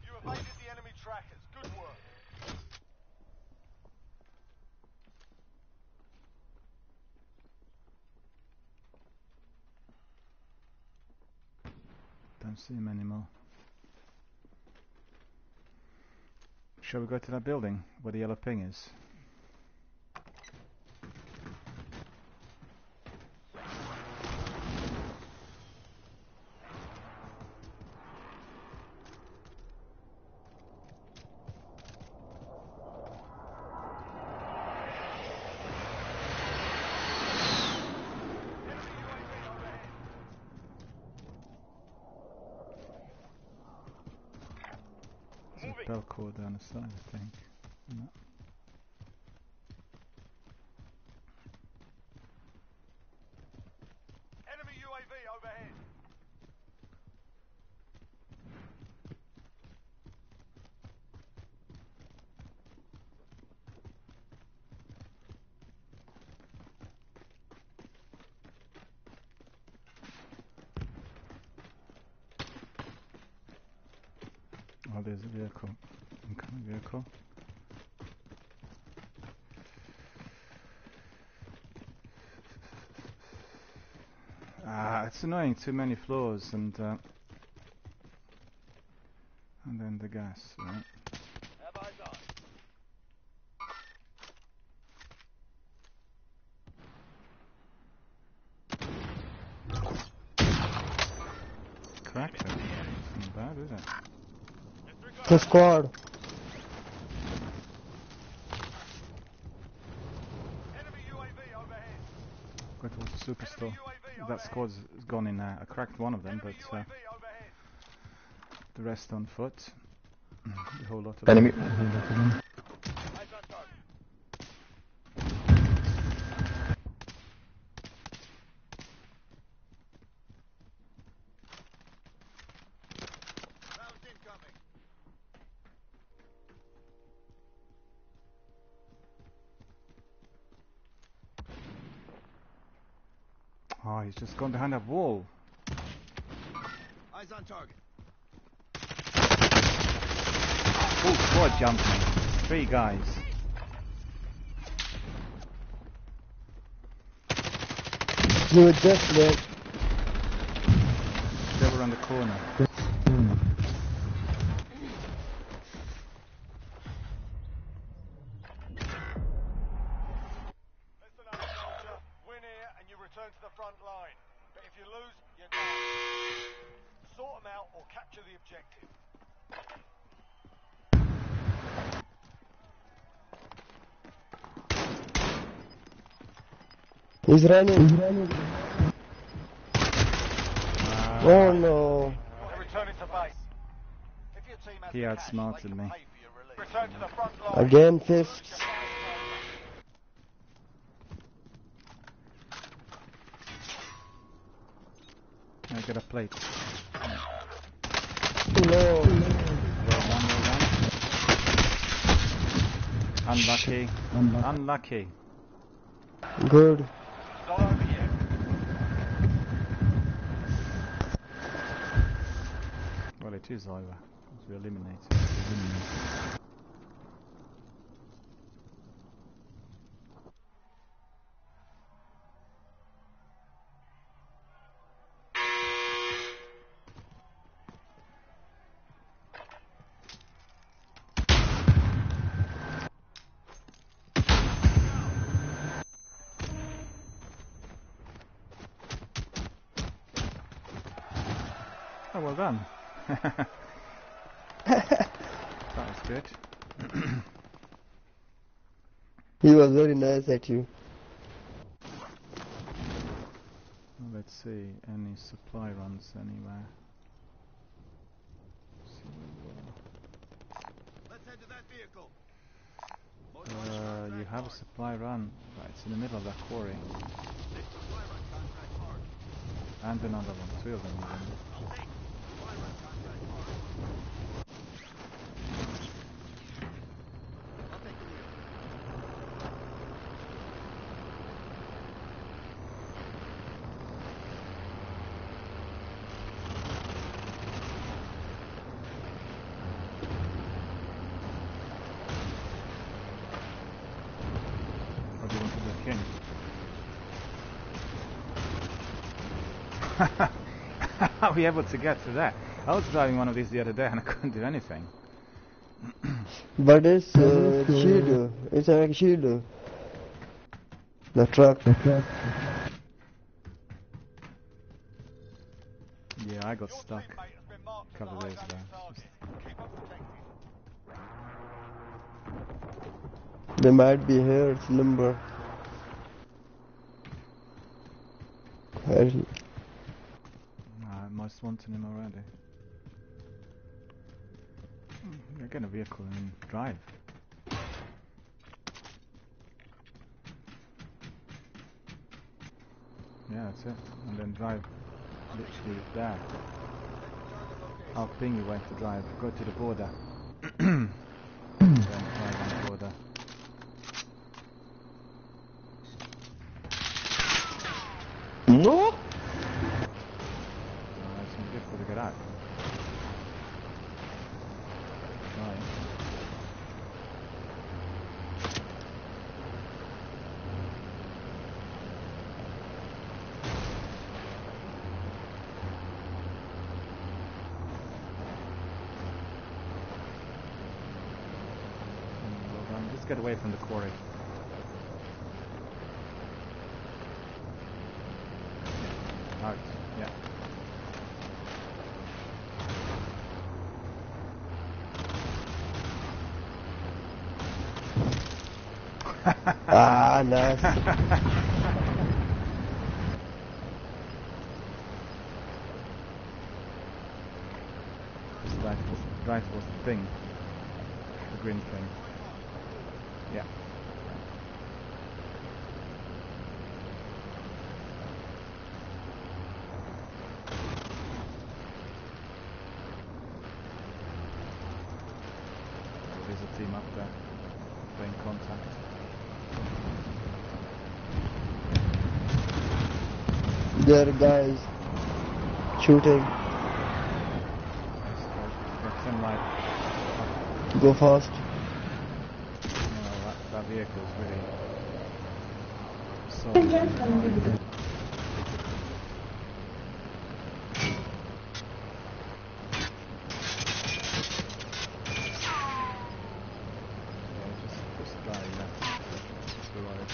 E: You evaded the enemy trackers. Good work.
A: Don't see him anymore. Shall we go to that building where the yellow ping is? Belcore down the side, I think. No.
E: Enemy UAV overhead.
A: Oh, there's a vehicle. Incoming vehicle. It's annoying. Too many floors and then the gas, right?
E: Have eyes on.
A: Cracked it. It's not bad, is it?
C: The squad.
E: Enemy UAV overhead.
A: Go towards the superstore. That squad's gone in there. I cracked one of them, but
E: Enemy UAV overhead.
A: the rest on foot. A whole lot of
G: Enemy.
A: them.
E: Eyes on target. Rounds incoming.
A: Oh, he's just gone behind that wall.
E: Eyes on target.
A: Full squad jumping. 3 guys.
C: You were just there.
A: They were around the corner.
E: Listen up, soldier. Win here and you return to the front line. But if you lose, you're done. Sort them out or capture the objective.
C: He's running. Oh no.
E: You're returning to base. If your team has
A: He
E: the
A: outsmarted
E: cash, they can
A: me.
E: pay for your release. Return to the front line.
C: Again, fists.
A: I get a plate.
C: No.
A: Well done. Unlucky. Unlucky.
C: Good.
E: It's not over yet.
A: Well, it is over. Because we eliminated. Oh, well done. That was good.
C: He was very nice at you.
A: Well, let's see, any supply runs anywhere.
E: Let's head to that vehicle.
A: You have a supply run. Right, it's in the middle of that quarry. And another one, 2 of them even. Or do you want to look in? we able to get to that? I was driving one of these the other day and I couldn't do anything.
C: But it's shield. It's like shield. The truck.
A: Yeah, I got
E: Your
A: stuck
E: teammate has been marked
A: a couple
E: as
A: of
E: a
A: days ago.
E: high-value target. Keep them protected.
C: They might be here. It's lumber.
A: I must want him already. Get a vehicle and drive. Yeah, that's it. And then drive literally there. I'll ping you where to drive. Go to the border. Then drive on the border.
G: No!
A: It's gonna be difficult to get out. Right. Well done. Just get away from the quarry. Out. Yeah.
C: Ah, nice.
A: This rifle was the thing. The green thing. Yeah. There's a team up there. They're in contact.
C: There are guys shooting.
A: That's him right.
C: Go fast.
A: No, that vehicle is really so annoying. Just drive left. Just the road.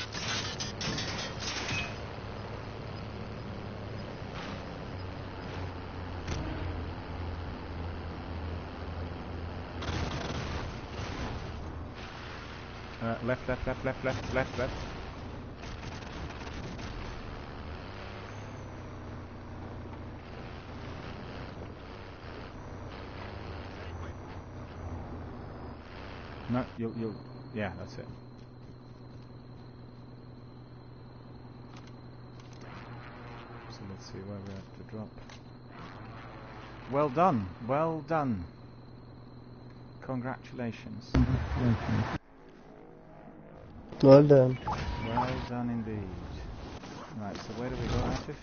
A: Left. No, you'll, yeah, that's it. So let's see where we have to drop. Well done, well done. Congratulations.
C: Well done.
A: Well done indeed. Right, so where do we go, Atif?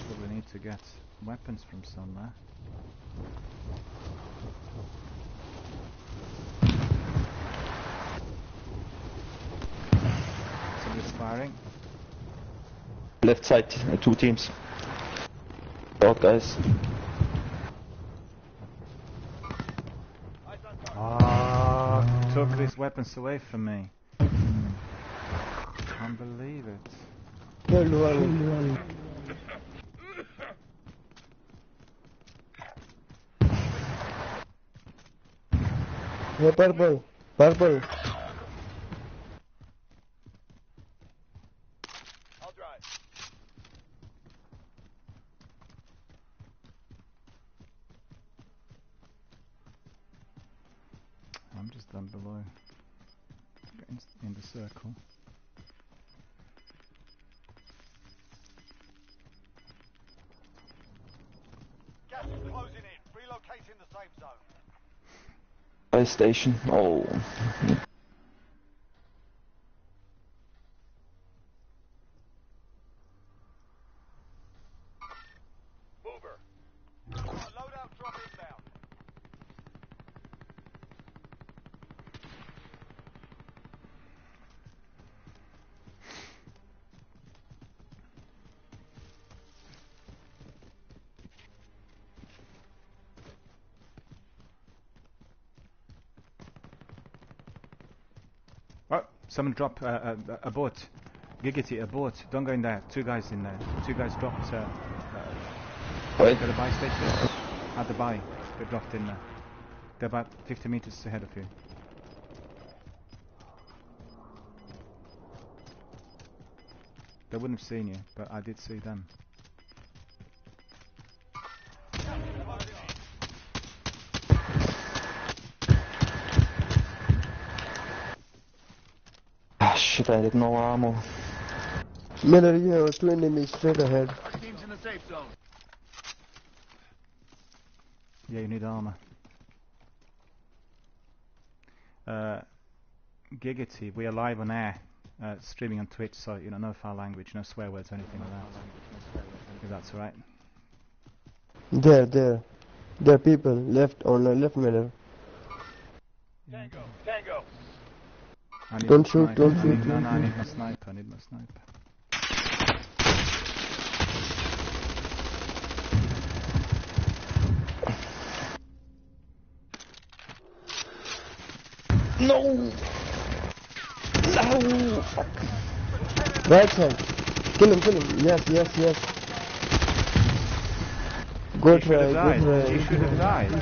A: Probably need to get weapons from somewhere. Somebody's firing.
G: Left side, two teams. Out, guys.
A: Ah, took these weapons away from me. Can't believe it.
C: Killed one. Hey, purple. Purple.
E: I'll drive.
A: I'm just down below. In the circle.
E: Gas is closing in. Relocating the safe zone.
G: Fire station. Oh.
E: Mover. Loadout drop inbound.
A: Someone drop a boat. Giggity, a boat. Don't go in there. 2 guys in there. 2 guys dropped
G: Wait.
A: at the buy station. At the buy. They dropped in there. They're about 50 meters ahead of you. They wouldn't have seen you, but I did see them.
G: Ah, shit, I had no ammo.
C: Miller, you have 2 enemies straight ahead.
F: Teams in the safe zone.
A: Yeah, you need armor. Giggity, we are live on air, streaming on Twitch, so you know, no foul language, no swear words or anything like that. If that's alright.
C: There are people left on the left, Miller.
E: Tango.
A: I need
C: Don't
A: my
C: shoot,
A: sniper.
C: don't
A: I
C: shoot,
A: need- No,
C: don't
A: no, I need
C: shoot.
A: my sniper, I need my sniper.
G: No! No! Fuck.
C: Right side. Kill him. Yes. Good
A: You should have
C: try,
A: died.
C: good try.
A: You should have died. You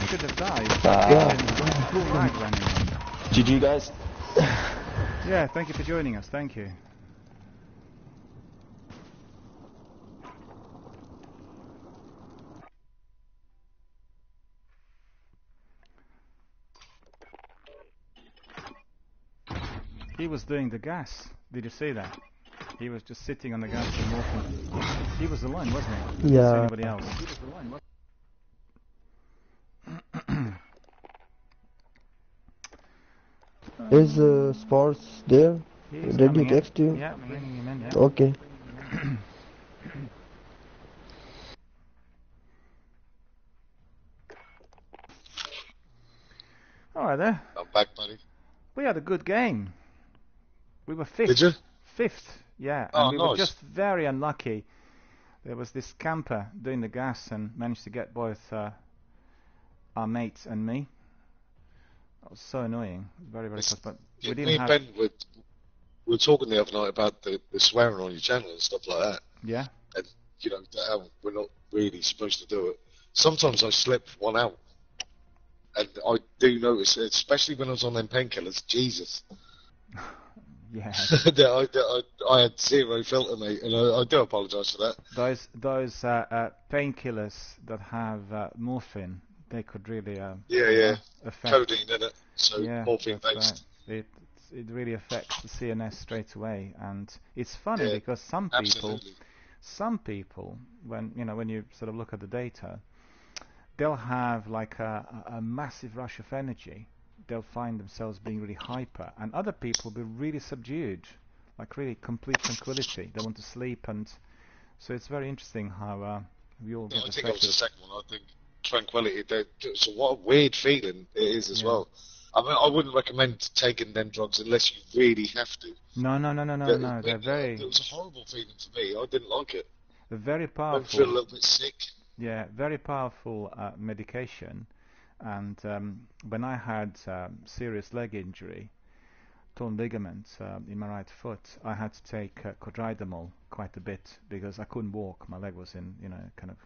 A: should have died.
G: Ah.
A: Full lag running.
G: GG, guys.
A: Yeah, thank you for joining us, thank you. He was doing the gas. Did you see that? He was just sitting on the gas and walking. He was alone, wasn't he? Didn't see
C: Yeah.
A: anybody else. He was alone, wasn't
C: Is Sports there?
A: he? He's
C: Did he
A: coming in.
C: text you?
A: Yeah, I'm bringing him in, yeah.
C: Okay.
A: Alright there.
B: I'm back, buddy.
A: We had a good game. We were fifth.
B: Did you?
A: Fifth, yeah. And
B: Oh,
A: we were
B: nice.
A: just very unlucky. There was this camper doing the gas and managed to get both our mates and me. That was so annoying. Very, very
B: It's-
A: close. But
B: Yeah,
A: we
B: me
A: didn't
B: and
A: have...
B: Ben were talking the other night about the swearing on your channel and stuff like that.
A: Yeah?
B: And, you know, how we're not really supposed to do it. Sometimes I slip one out. And I do notice, especially when I was on them painkillers, Jesus.
A: Yeah.
B: that I had zero filter, mate, and I do apologise for that.
A: Those painkillers that have morphine, they could really
B: Yeah.
A: affect...
B: Codeine, innit? So,
A: Yeah,
B: morphine
A: that's
B: based.
A: right. It really affects the CNS straight away, and it's funny
B: Yeah,
A: because some people, when you sort of look at the data, they'll have like a massive rush of energy. They'll find themselves being really hyper, and other people will be really subdued, like really complete tranquility. They want to sleep, and so it's very interesting how we all
B: Yeah,
A: get
B: I think I was the
A: affected.
B: second one. I think tranquility. So what a weird feeling it is as well. I mean, I wouldn't recommend taking them drugs unless you really have to.
A: No. They're very,
B: It was a horrible feeling for me. I didn't like it.
A: they're very
B: I feel a
A: powerful.
B: little bit sick.
A: Yeah, very powerful medication. And when I had serious leg injury, torn ligament in my right foot, I had to take codridamol quite a bit because I couldn't walk. My leg was in, kind of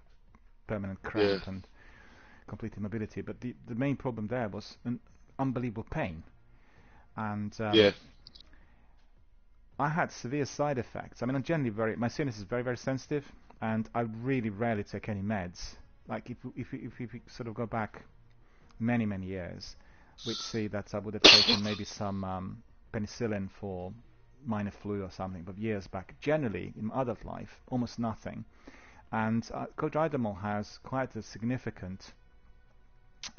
A: permanent cramp and complete immobility. But the main problem there was an unbelievable pain. And I had severe side effects. I mean, I'm generally my sinus is very, very sensitive, and I really rarely take any meds. Like if we sort of go back many years, we'd see that I would have taken maybe some penicillin for minor flu or something, but years back, generally in my adult life, almost nothing. And codridamol has quite a significant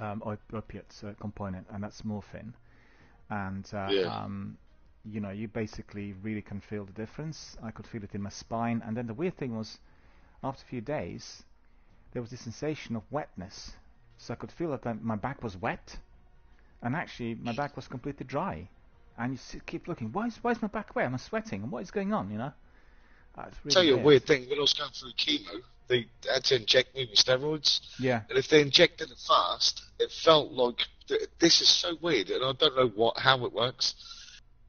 A: opiate component, and that's morphine. And you basically really can feel the difference. I could feel it in my spine, and then the weird thing was, after a few days, there was this sensation of wetness. So I could feel that my back was wet, and actually my back was completely dry. And you keep looking, why is my back wet? Am I sweating? And what is going on? It's really
B: Tell you a
A: weird.
B: weird thing. When I was going through chemo, they had to inject me with steroids.
A: Yeah.
B: And if they injected it fast, it felt like this is so weird, and I don't know how it works.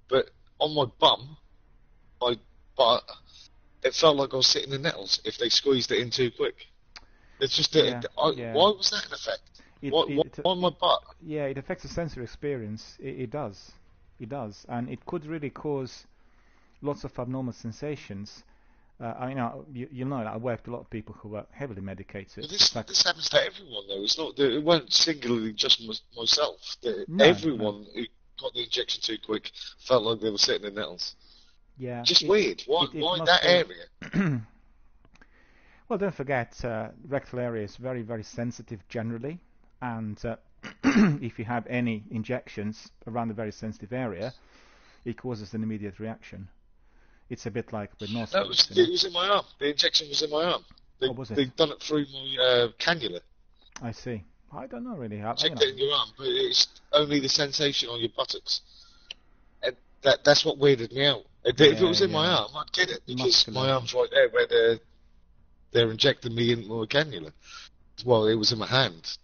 B: but on my bum, my butt, it felt like I was sitting in nettles if they squeezed it in too quick. It's just
A: Yeah.
B: why was that an effect? Why on my butt?
A: Yeah, it affects the sensory experience. It does. It does, and it could really cause lots of abnormal sensations. I mean, you know, I worked with a lot of people who were heavily medicated.
B: But this happens to everyone, though. It's not. It wasn't singularly just myself.
A: No,
B: Everyone who got the injection too quick felt like they were sitting in nettles.
A: Yeah.
B: Just weird. Why that area?
A: Well, don't forget, rectal area is very, very sensitive generally, and if you have any injections around a very sensitive area, it causes an immediate reaction. It's a bit like with nose.
B: No, it was in my arm. The injection was in my arm. They've done it through my cannula.
A: I see. I don't know really.
B: Checked it in your arm, but it's only the sensation on your buttocks. And that's what weirded me out. If it was in my arm, I'd get it, because my arm's right there where they're injecting me into my cannula. Well, it was in my hand.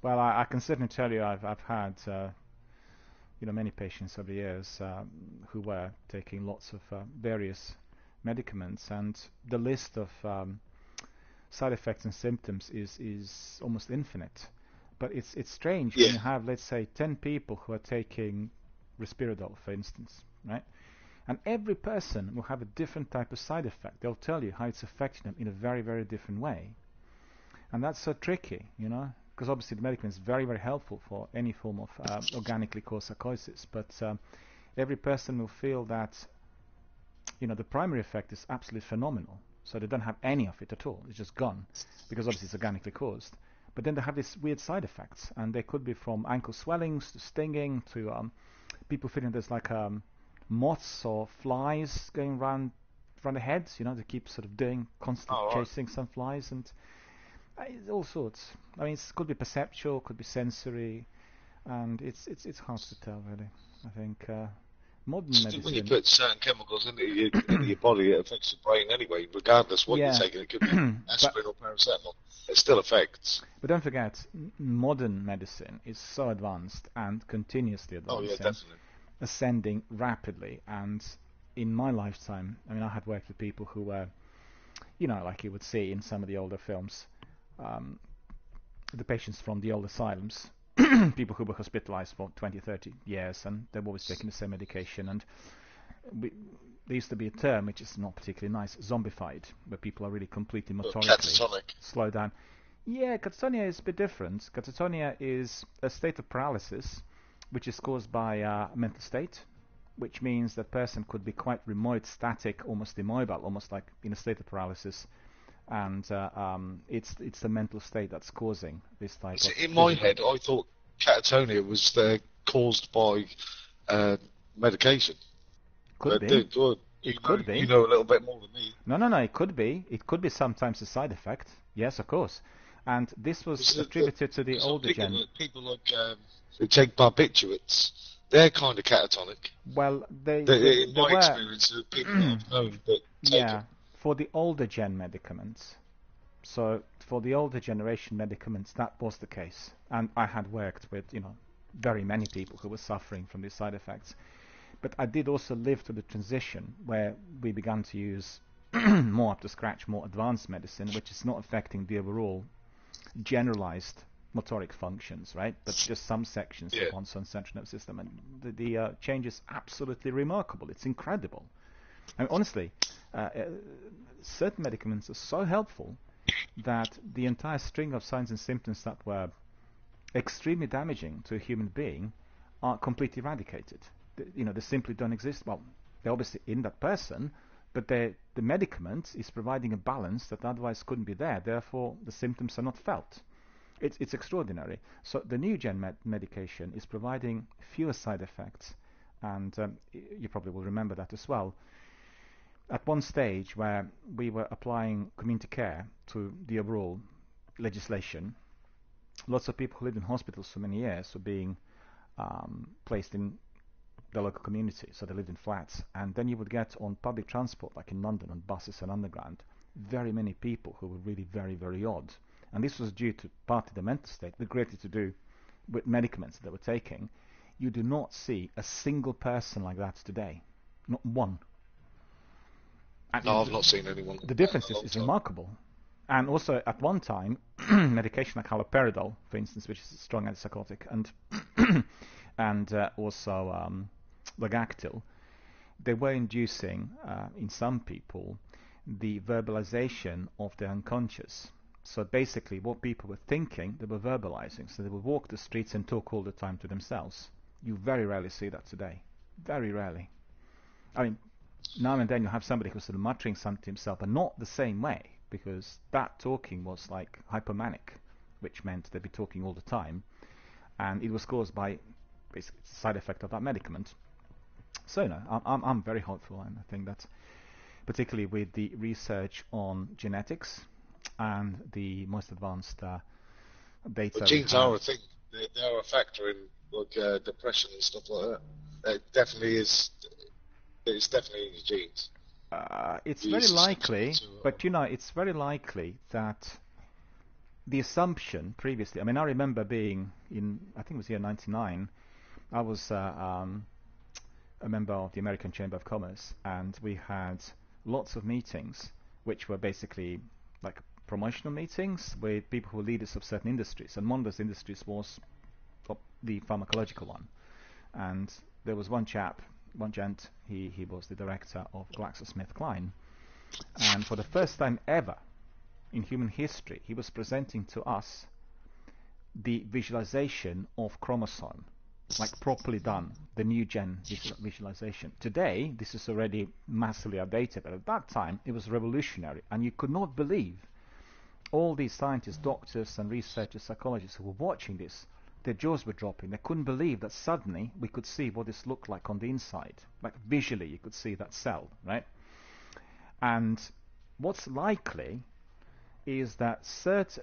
A: Well, I can certainly tell you I've had many patients over the years who were taking lots of various medicaments, and the list of side effects and symptoms is almost infinite. But it's strange when you have, let's say, 10 people who are taking Risperdal, for instance, right? And every person will have a different type of side effect. They'll tell you how it's affecting them in a very, very different way. And that's so tricky, because obviously the medicament is very, very helpful for any form of organically caused psychosis. But every person will feel that, the primary effect is absolutely phenomenal. So they don't have any of it at all. It's just gone, because obviously it's organically caused. But then they have these weird side effects, and they could be from ankle swellings to stinging to people feeling there's like moths or flies going around the heads. They keep sort of constantly chasing some flies, and all sorts. I mean, it could be perceptual, could be sensory, and it's hard to tell really. I think modern medicine.
B: When you put certain chemicals into your body, it affects the brain anyway, regardless what you're taking. It could be aspirin or paracetamol. It still affects.
A: But don't forget, modern medicine is so advanced and continuously advancing.
B: Oh yeah, definitely.
A: Ascending rapidly, and in my lifetime, I mean, I had worked with people who were, like you would see in some of the older films, the patients from the old asylums, people who were hospitalized for 20, 30 years, and they were always taking the same medication, and there used to be a term which is not particularly nice, zombified, where people are really completely motorically slowed down. Yeah, catatonia is a bit different. Catatonia is a state of paralysis which is caused by a mental state, which means that person could be quite remote, static, almost immobile, almost like in a state of paralysis, and it's the mental state that's causing this type of...
B: In my head, I thought catatonia was caused by medication.
A: Could be. It could be.
B: You know a little bit more than me.
A: No, it could be. It could be sometimes a side effect. Yes, of course. And this was attributed to the older gen.
B: People like who take barbiturates, they're kind of catatonic.
A: Well,
B: in my experience, people I've known that take it.
A: For the older gen medicaments. So for the older generation medicaments, that was the case. And I had worked with, very many people who were suffering from these side effects. But I did also live through the transition where we began to use more up to scratch, more advanced medicine, which is not affecting the overall generalized motoric functions, right? But just some sections of one's central nervous system, and the change is absolutely remarkable. It's incredible. I mean, honestly, certain medicaments are so helpful that the entire string of signs and symptoms that were extremely damaging to a human being are completely eradicated. They simply don't exist. Well, they're obviously in that person, but the medicament is providing a balance that otherwise couldn't be there. Therefore, the symptoms are not felt. It's extraordinary. So the new gen medication is providing fewer side effects, and you probably will remember that as well. At one stage where we were applying community care to the overall legislation, lots of people who lived in hospitals for many years were being placed in the local community, so they lived in flats, and then you would get on public transport, like in London, on buses and underground, very many people who were really very, very odd. And this was due to partly the mental state, but greatly to do with medicaments that they were taking. You do not see a single person like that today. Not one. And
B: No, I've not seen anyone.
A: The difference is remarkable. And also, at one time, medication like haloperidol, for instance, which is a strong antipsychotic, and also Lagactil, they were inducing, in some people, the verbalization of the unconscious. So basically, what people were thinking, they were verbalizing. So they would walk the streets and talk all the time to themselves. You very rarely see that today. Very rarely. I mean, now and then you have somebody who's sort of muttering something to himself, but not the same way, because that talking was like hypomanic, which meant they'd be talking all the time, and it was caused by basically the side effect of that medicament. So, you know, I'm very hopeful, and I think that particularly with the research on genetics and the most advanced data.
B: But genes are a thing. They are a factor in like depression and stuff like that. It definitely is. It's definitely in your genes.
A: It's very likely, but you know, it's very likely that the assumption previously. I mean, I remember being in, I think it was year '99. I was a member of the American Chamber of Commerce, and we had lots of meetings, which were basically like promotional meetings with people who were leaders of certain industries, and one of those industries was the pharmacological one. And there was one gent, he was the director of GlaxoSmithKline, and for the first time ever in human history, he was presenting to us the visualization of chromosome, like properly done, the new gen visualization. Today, this is already massively outdated, but at that time, it was revolutionary, and you could not believe all these scientists, doctors, and researchers, psychologists who were watching this. Their jaws were dropping. They couldn't believe that suddenly we could see what this looked like on the inside. Like visually, you could see that cell, right? And what's likely is that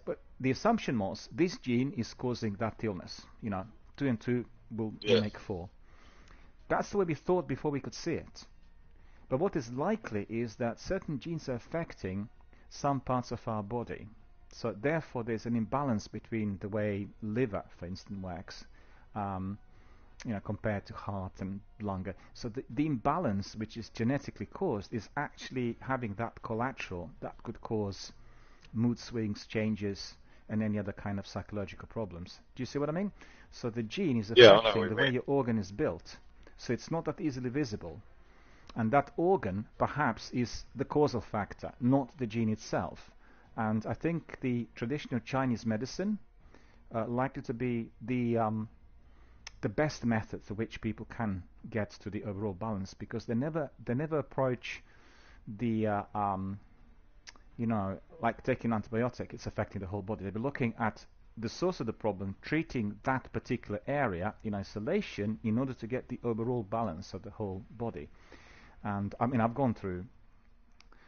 A: but the assumption was this gene is causing that illness. You know, 2 and 2 will make 4. That's the way we thought before we could see it. But what is likely is that certain genes are affecting some parts of our body. So therefore, there's an imbalance between the way liver, for instance, works, you know, compared to heart and lung. So the imbalance, which is genetically caused, is actually having that collateral that could cause mood swings, changes, and any other kind of psychological problems. Do you see what I mean? So the gene is affecting the way your organ is built. So it's not that easily visible. And that organ, perhaps, is the causal factor, not the gene itself. And I think the traditional Chinese medicine likely to be the best method through which people can get to the overall balance, because they never approach the you know, like taking an antibiotic, it's affecting the whole body. They'll be looking at the source of the problem, treating that particular area in isolation in order to get the overall balance of the whole body. And I mean, I've gone through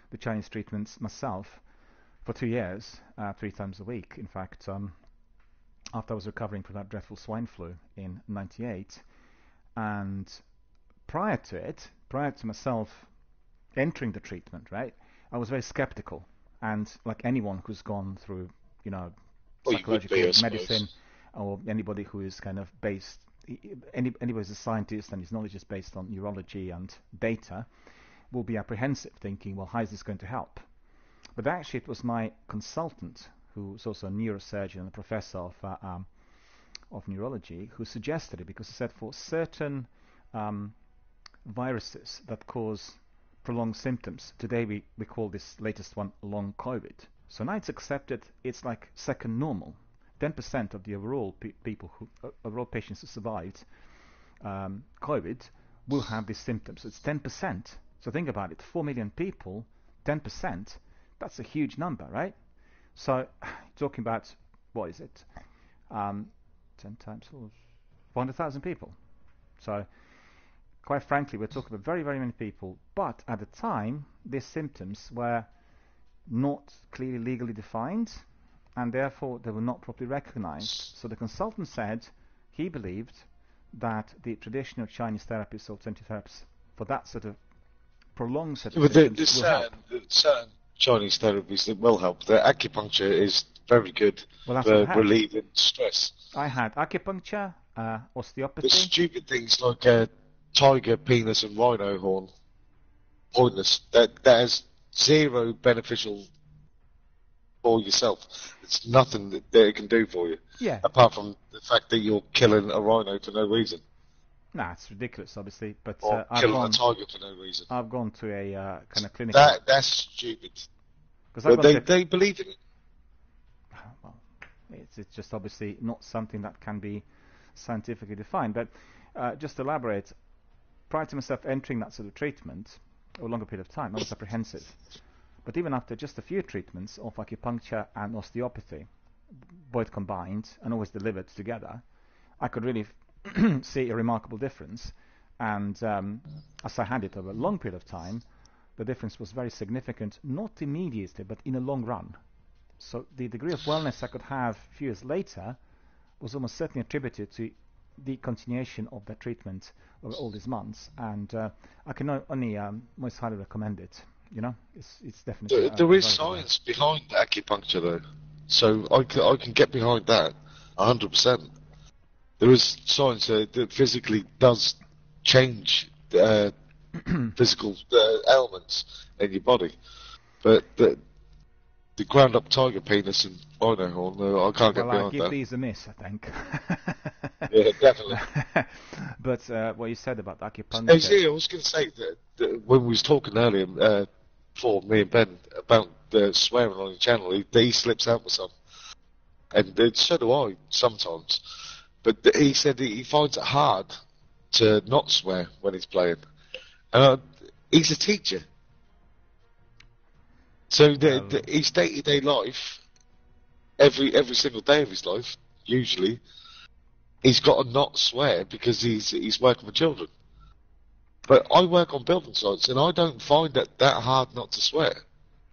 A: the Chinese treatments myself for 2 years, 3 times a week. In fact, after I was recovering from that dreadful swine flu in '98, and prior to myself entering the treatment, right, I was very skeptical. And like anyone who's gone through, you know, psychological medicine, or anybody who is kind of based, anybody who's a scientist and his knowledge is based on neurology and data, will be apprehensive, thinking, well, how is this going to help? But actually, it was my consultant, who was also a neurosurgeon and a professor of neurology, who suggested it, because he said for certain viruses that cause prolonged symptoms, today we call this latest one long COVID. So now it's accepted, it's like second normal. 10% of the overall overall patients who survived COVID will have these symptoms. It's 10%. So think about it, 4 million people, 10%, that's a huge number, right? So talking about, what is it? 10 times 400,000 people. So quite frankly, we're talking about very, very many people. But at the time, these symptoms were not clearly legally defined, and therefore they were not properly recognized. So the consultant said he believed that the traditional Chinese therapies, alternative therapies, for that sort of prolonged set of symptoms will help.
B: Certain Chinese therapies that will help. The acupuncture is very good for relieving stress.
A: I had acupuncture, osteopathy.
B: But stupid things like tiger penis and rhino horn, pointless. That has zero beneficial for yourself. It's nothing that it can do for you.
A: Yeah.
B: Apart from the fact that you're killing a rhino for no reason.
A: Nah, it's ridiculous, obviously. But
B: Or killing a tiger for no reason.
A: I've gone to a kind of clinic.
B: That's stupid. But they believe in it.
A: Well, it's just obviously not something that can be scientifically defined. But just to elaborate, prior to myself entering that sort of treatment, over a longer period of time, I was apprehensive. But even after just a few treatments of acupuncture and osteopathy, both combined and always delivered together, I could really see a remarkable difference. And as I had it over a long period of time, the difference was very significant, not immediately, but in a long run. So the degree of wellness I could have a few years later was almost certainly attributed to the continuation of that treatment over all these months. And I can only most highly recommend it. You know, it's definitely...
B: There is science behind acupuncture, though. So I can get behind that 100%. There is science that physically does change physical elements in your body. But the ground up tiger penis and rhino horn, I can't get behind that.
A: Well, I give these a miss, I think.
B: Yeah, definitely.
A: But what you said about acupuncture...
B: I was going to say that when we was talking earlier, for me and Ben, about swearing on the channel, he slips out with some. And so do I, sometimes. But he said he finds it hard to not swear when he's playing. He's a teacher. So his day-to-day life, every single day of his life, usually, he's got to not swear because he's working with children. But I work on building sites, and I don't find it that hard not to swear.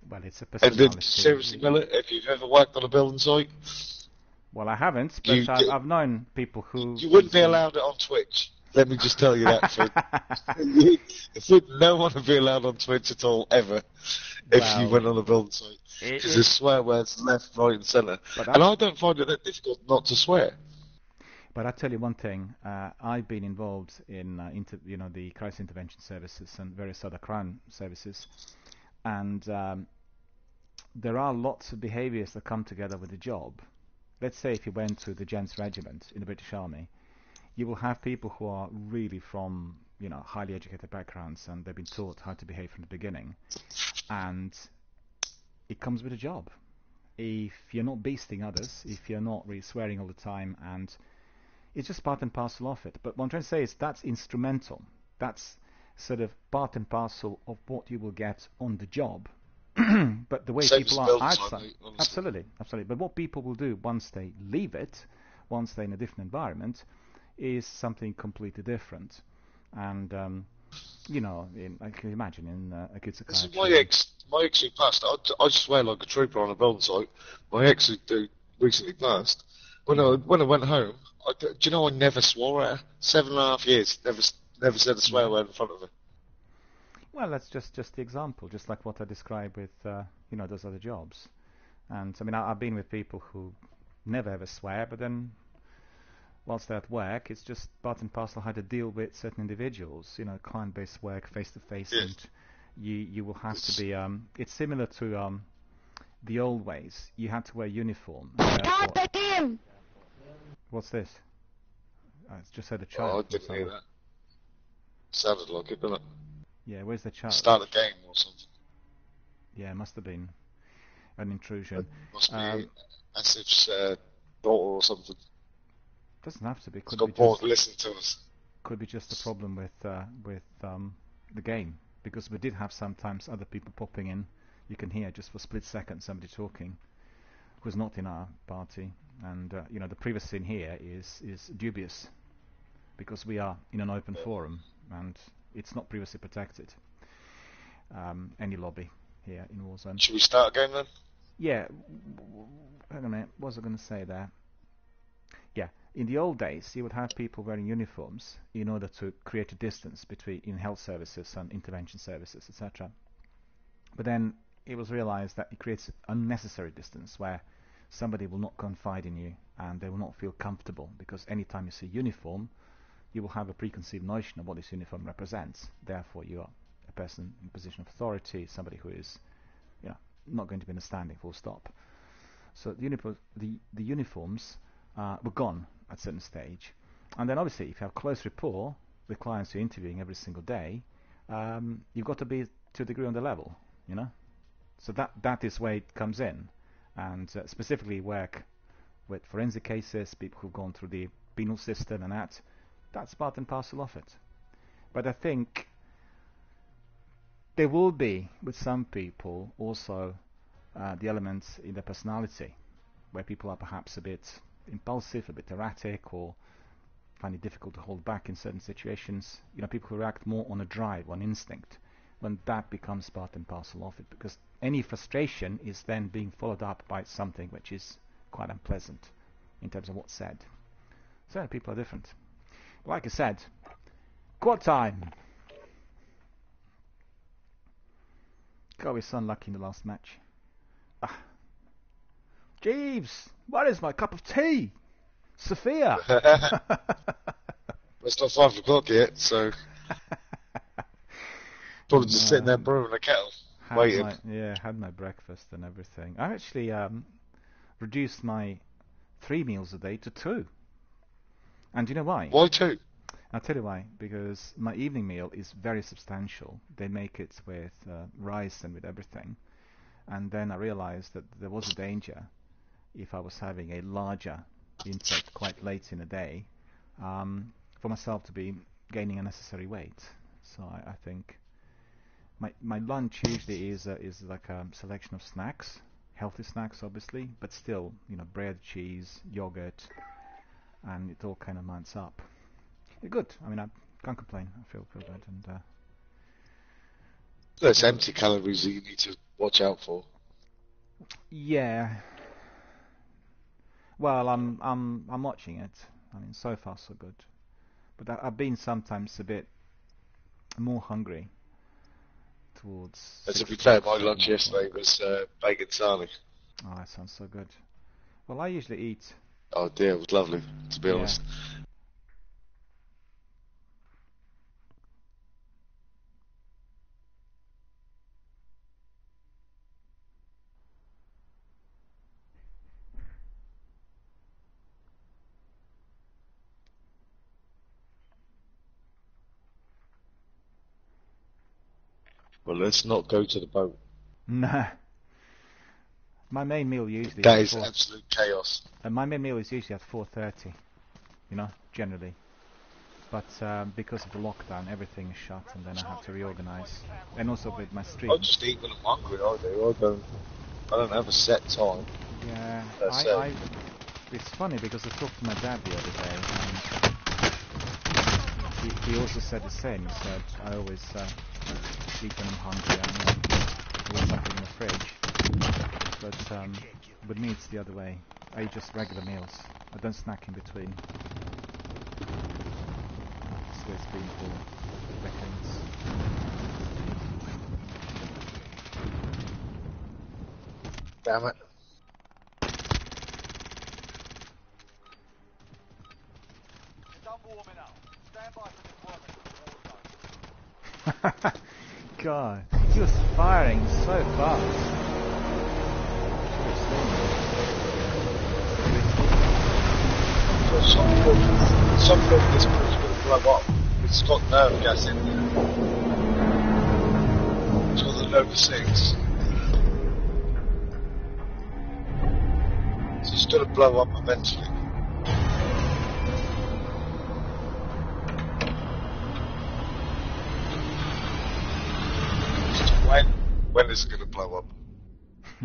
A: Well, it's a personality.
B: And seriously, Miller, if you've ever worked on a building site...
A: Well, I haven't, but I've known people who...
B: You wouldn't be allowed it on Twitch. Let me just tell you that. No one would be allowed on Twitch at all, ever, if you went on a building site. Because there's swear words left, right and centre. And I don't find it that difficult not to swear.
A: But I'll tell you one thing. I've been involved in the crisis intervention services and various other crime services. And there are lots of behaviours that come together with the job. Let's say if you went to the Gents Regiment in the British Army, you will have people who are really from, highly educated backgrounds, and they've been taught how to behave from the beginning. And it comes with a job. If you're not beasting others, if you're not really swearing all the time, and it's just part and parcel of it. But what I'm trying to say is that's instrumental. That's sort of part and parcel of what you will get on the job. But the way people are outside, absolutely. But what people will do once they leave it, once they're in a different environment, is something completely different. And I can imagine in a good psychiatry.
B: My ex who passed. I swear like a trooper on a building site. My ex who recently passed. When I went home, do you know I never swore at her? 7.5 years, never said a swear word in front of her.
A: Well, that's just the example, just like what I described with those other jobs. And I mean, I've been with people who never ever swear, but then whilst they're at work, it's just part and parcel how to deal with certain individuals. Client-based work, face-to-face, and you will have to be. It's similar to the old ways. You had to wear uniform. What's this? I just heard a child.
B: Oh, I didn't hear that. Sounded like it, didn't it?
A: Yeah, where's the child?
B: Start a game or something.
A: Yeah, it must have been an intrusion.
B: It must be Asif's daughter or something.
A: Doesn't have to be. Could
B: got
A: be
B: bored
A: just,
B: listening to us.
A: Could be just a problem with the game, because we did have sometimes other people popping in. You can hear just for a split second somebody talking who's not in our party, and the privacy in here is dubious because we are in an open forum and it's not privacy protected. Any lobby here in Warzone.
B: Should we start again then?
A: Yeah. Hang on a minute. What was I going to say there? Yeah. In the old days, you would have people wearing uniforms in order to create a distance in health services and intervention services, etc. But then it was realized that it creates unnecessary distance where somebody will not confide in you and they will not feel comfortable, because anytime you see uniform, you will have a preconceived notion of what this uniform represents. Therefore, you are a person in a position of authority, somebody who is, not going to be understanding, full stop. So the uniforms were gone at a certain stage. And then obviously, if you have close rapport with clients you're interviewing every single day, you've got to be to a degree on the level, So that is where it comes in. And specifically work with forensic cases, people who've gone through the penal system and that's part and parcel of it. But I think there will be, with some people, also the elements in their personality, where people are perhaps a bit impulsive, a bit erratic, or find it difficult to hold back in certain situations. People who react more on a drive, on instinct, when that becomes part and parcel of it, because any frustration is then being followed up by something which is quite unpleasant in terms of what's said. So people are different. Like I said, quad time. God, we're so unlucky in the last match. Jeeves, where is my cup of tea? Sophia!
B: It's not 5 o'clock yet, so... Probably just sitting there brewing a kettle, waiting.
A: Had my breakfast and everything. I actually reduced my 3 meals a day to 2. And do you know why?
B: Why 2?
A: I'll tell you why. Because my evening meal is very substantial. They make it with rice and with everything. And then I realized that there was a danger if I was having a larger intake quite late in the day for myself to be gaining unnecessary weight. So I think my lunch usually is like a selection of snacks, healthy snacks obviously, but still, bread, cheese, yogurt, and it all kind of mounts up. Good. I mean, I can't complain. I feel good. And
B: there's empty calories that you need to watch out for.
A: Yeah. Well, I'm watching it. I mean, so far so good. But I've been sometimes a bit more hungry towards...
B: To be fair, my lunch yesterday was bacon sarnie.
A: Oh, that sounds so good. Well, I usually eat...
B: Oh dear, it was lovely, to be honest. Well, let's not go to the boat.
A: Nah. My main meal usually...
B: That is absolute chaos.
A: And my main meal is usually at 4:30, generally. But because of the lockdown, everything is shut, and then I have to reorganize. And also with my stream.
B: I just eat when I'm hungry, I don't have a set time.
A: Yeah, it's funny because I talked to my dad the other day, and he also said the same. He said, I always eat when I'm hungry, and always something in the fridge. But with me it's the other way. I eat just regular meals. I don't snack in between. That's the way it's been for decades.
B: Damn it.
E: Done warming up. Stand by for deployment.
A: God, he was firing so fast.
B: Some of this bridge will blow up. It's got nerve gas in there. It's got the Nova 6. So it's got to blow up eventually. When is it going to blow up?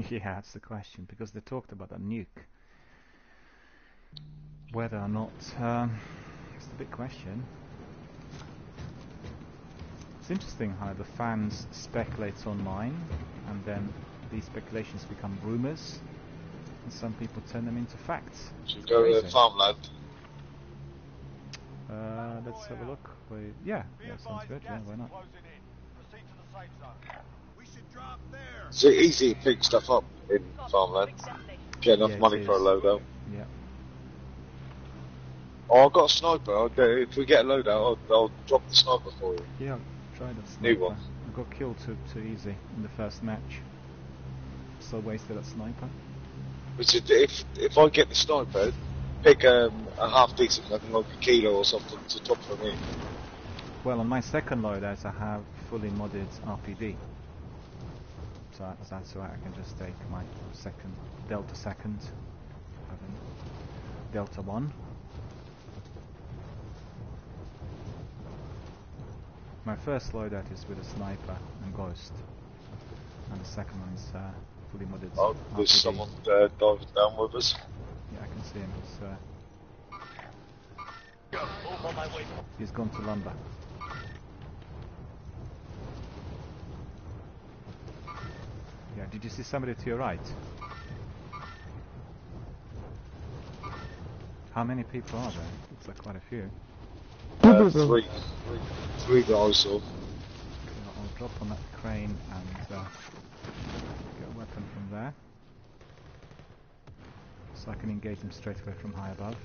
A: Yeah, that's the question, because they talked about a nuke. Whether or not, it's the big question. It's interesting how the fans speculate online, and then these speculations become rumours, and some people turn them into facts.
B: Should we go to farmland?
A: Let's have a look. Yeah, that sounds good. Yeah, why not?
E: Proceed to the safe zone.
F: We should drop there.
B: Is it easy to pick stuff up in farmland? get enough
A: Yeah, it
B: money for a
A: is.
B: loadout.
A: Yeah.
B: Oh, I've got a sniper. If we get a loadout, I'll drop the sniper for you.
A: Yeah, try the
B: New
A: sniper.
B: one.
A: I got killed too easy in the first match. So wasted that sniper.
B: Which if I get the sniper, pick a half decent weapon like a kilo or something to top for me.
A: Well, on my second loadout I have fully modded RPD. So that's why I can just take my second Delta second, having Delta 1. My first loadout is with a sniper and ghost, and the second one is fully modded
B: Oh, there's
A: RPD.
B: someone diving down with us.
A: Yeah, I can see him. He's gone to lumber. Yeah, did you see somebody to your right? How many people are there? Looks like quite a few.
B: Three that I saw.
A: Okay, I'll drop on that crane and get a weapon from there, so I can engage them straight away from high above.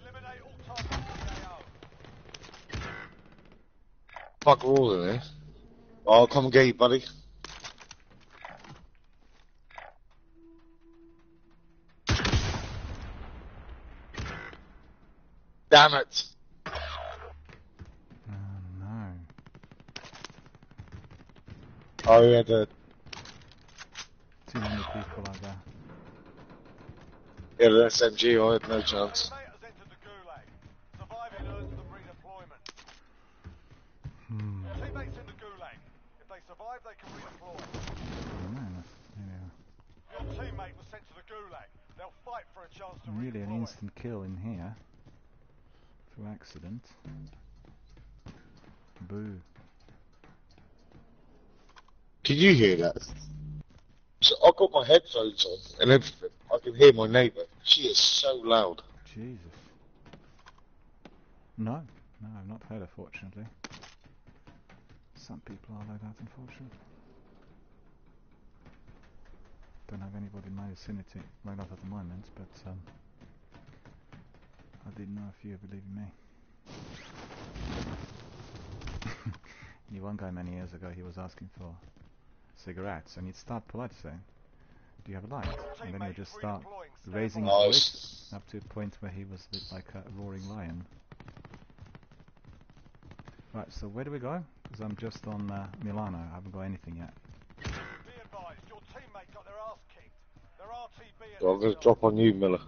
E: Eliminate all targets in the AO.
B: Fuck, we're all in there. I'll come and get you, buddy. Damn it!
A: Oh no.
B: Oh, yeah, the
A: Too many people are there.
B: SMG, I had no chance.
E: Mate has entered the gulag. Surviving earns them redeployment.
A: Hmm.
E: Teammates in the gulag. If they survive, they can redeploy.
A: Oh, man,
E: Your teammate was sent to the gulag. They'll fight for a chance to
A: really an
E: redeploy.
A: instant kill in here through accident. Boo.
B: Can you hear that? So I got my headphones on and everything. I can hear my neighbour. She is so loud.
A: Jesus. No, I've not heard her, fortunately. Some people are like that, unfortunately. Don't have anybody in my vicinity, right off at the moment, but I did know a few, believe me. Knew one guy many years ago, he was asking for cigarettes, and he'd start polite saying, "Do you have a light?" And then he'd just start raising his voice up to a point where he was like a roaring lion. Right, so where do we go? Because I'm just on Milano, I haven't got anything yet.
E: Be advised, your teammate got their ass kicked. They're RTB.
B: So I'm going to drop on you, Miller.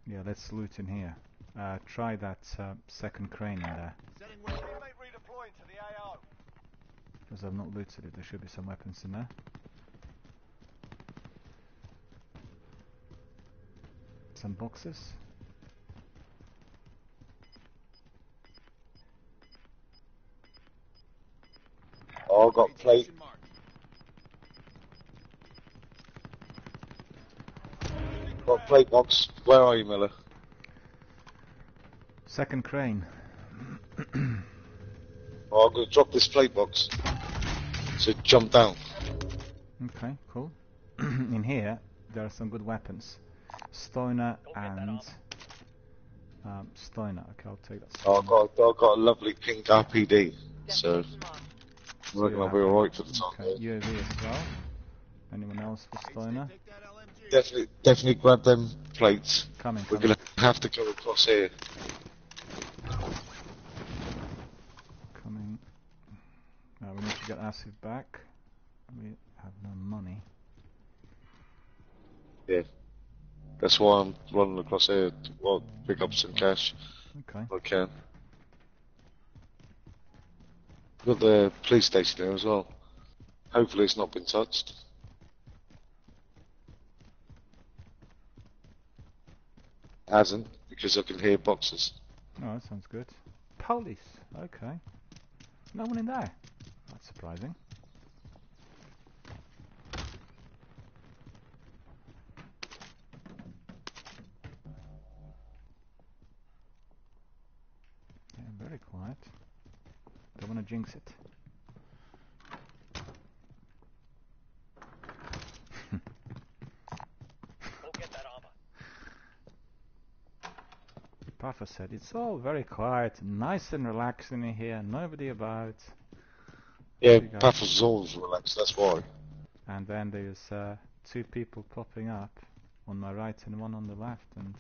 A: Yeah, let's loot in here. Try that second crane in there.
E: Teammate redeploying to the AO.
A: Because I've not looted it, there should be some weapons in there. Some boxes.
B: Oh, I've got plate. Got plate box. Where are you, Miller?
A: Second crane.
B: Oh, I'm going to drop this plate box. So jump down.
A: Okay, cool. In here, there are some good weapons. Stoner and... Stoner, okay, I'll take that.
B: Oh, I've got a lovely pink RPD. So, I reckon I'll be alright for the time.
A: Okay, UAV as well. Anyone else for Stoner?
B: Definitely grab them plates.
A: Coming.
B: We're going to have to go across here.
A: Coming. We need to get Asif back. We have no money.
B: Yeah. That's why I'm running across here to pick up some cash.
A: Okay.
B: I can. Got the police station there as well. Hopefully it's not been touched. Hasn't, because I can hear boxes.
A: Oh, that sounds good. Police. Okay. No one in there. That's surprising. Yeah, very quiet. Don't want to jinx it. Papa said, it's all very quiet, nice and relaxing in here, nobody about.
B: Yeah,
A: You guys-
B: Papa's always relaxed, that's why.
A: And then there's two people popping up on my right and one on the left, and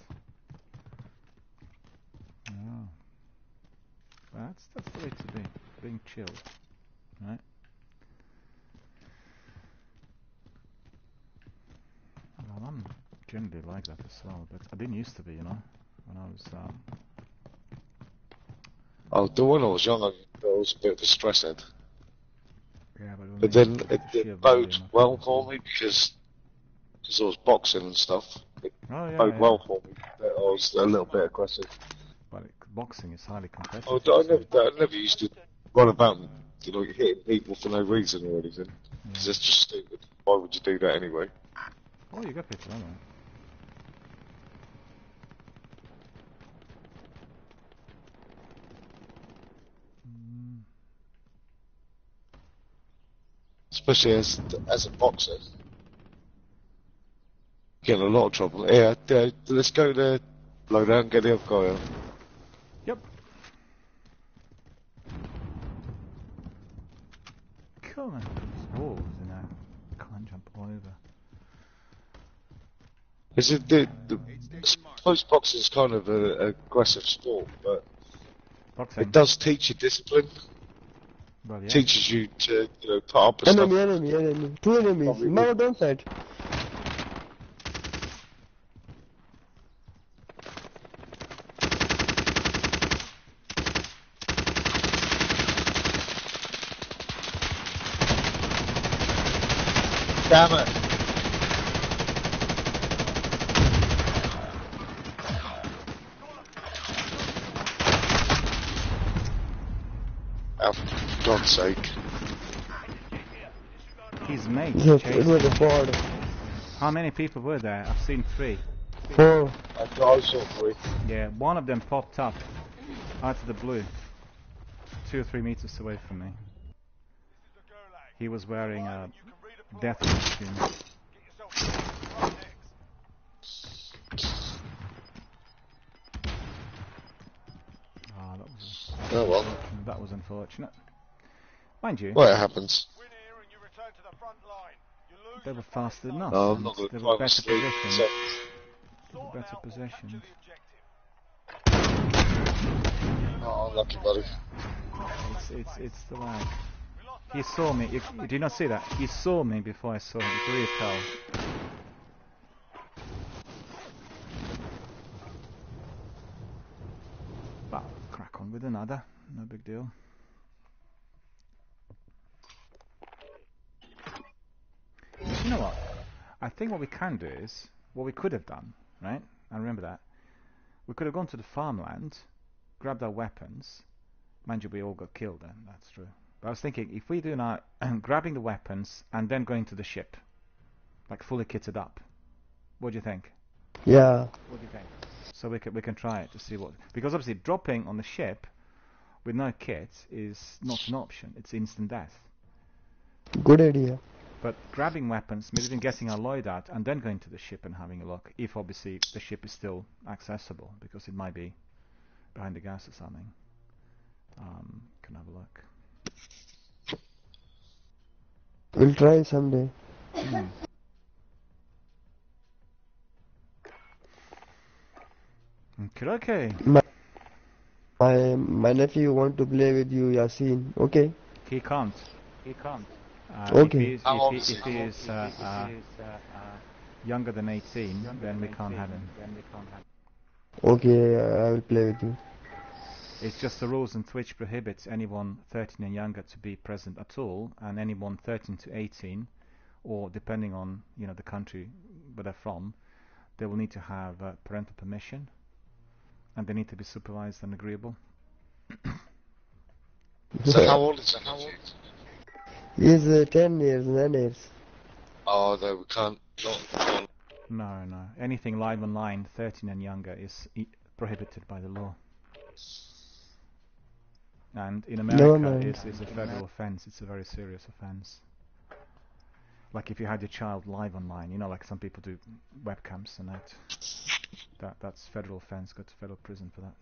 A: oh, that's the way to be, being chilled, right? Well, I'm generally like that as well, but I didn't used to be, you know, when I was
B: Oh, the when I was young, I was a bit of a stress head.
A: yeah, but,
B: But then it bode well for me because I was boxing and stuff. It
A: Oh yeah,
B: bode
A: yeah.
B: well for me that I was a little bit aggressive.
A: Well, boxing is highly competitive.
B: I
A: so-
B: never used to run about and, you know, hitting people for no reason or anything. Because
A: yeah.
B: that's just stupid. Why would you do that anyway?
A: Oh, you got people, haven't you?
B: Especially as a boxer. Get in a lot of trouble. Yeah, let's go there, blow down, get the other guy out.
A: Yep. Come on, there's walls in there. Can't jump all over.
B: Is it I suppose boxing is kind of an aggressive sport, but
A: Boxing.
B: it does teach you discipline.
A: Well, yeah.
B: Teaches you to, you know, put up with stuff.
C: Enemy. Two enemies.
B: Probably
C: Mama, don't fight.
B: Damn it! Oh, for God's sake.
A: His mate
C: Yes,
A: chased
C: it was a
A: him.
C: board.
A: How many people were there? I've seen 3.
C: 4.
B: I saw 3.
A: Yeah, one of them popped up out of the blue, 2 or 3 meters away from me. He was wearing a death costume. Ah,
B: Oh well.
A: that was unfortunate. Mind you,
B: Well, it happens.
E: Win here and you return to the front line. You lose,
A: they were
E: you fight
A: faster
E: the
A: than us.
B: No, I'm
A: and
B: not going
A: they
B: to
A: were
B: try and
A: better
B: sleep.
A: positioned.
B: So,
E: sort
A: Better
E: them out or capture
A: positioned.
E: the objective.
B: oh, lucky buddy.
A: It's the way. He saw me. Did you not see that? He saw me before I saw him. It's really tall. Well, crack on with another. No big deal. You know what? I think what we can do is, what we could have done, right? I remember that. We could have gone to the farmland, grabbed our weapons. Mind you, we all got killed then, that's true. But I was thinking, if we do now, grabbing the weapons and then going to the ship, like fully kitted up, what do you think?
C: Yeah.
A: What do you think? So we can try it to see what, because obviously dropping on the ship with no kit is not an option. It's instant death.
C: Good idea.
A: But grabbing weapons, maybe even getting our load out and then going to the ship and having a look, if obviously the ship is still accessible, because it might be behind the gas or something. Can have a look.
C: We'll try someday.
A: Okay.
C: My nephew want to play with you, Yasin. Okay.
A: He can't.
C: Okay.
A: If he is younger than 18, then we can't have him.
C: Okay, I will play with you.
A: It's just the rules on Twitch prohibits anyone 13 and younger to be present at all, and anyone 13 to 18, or depending on the country where they're from, they will need to have parental permission, and they need to be supervised and agreeable.
B: So how old is he?
C: He is 10 years, 9 years.
B: Oh, no, we can't. Not.
A: No. Anything live online 13 and younger is prohibited by the law. And in America, it's a federal offense. It's a very serious offense. Like if you had your child live online, you know, like some people do webcams and that's federal offence. Go to federal prison for that.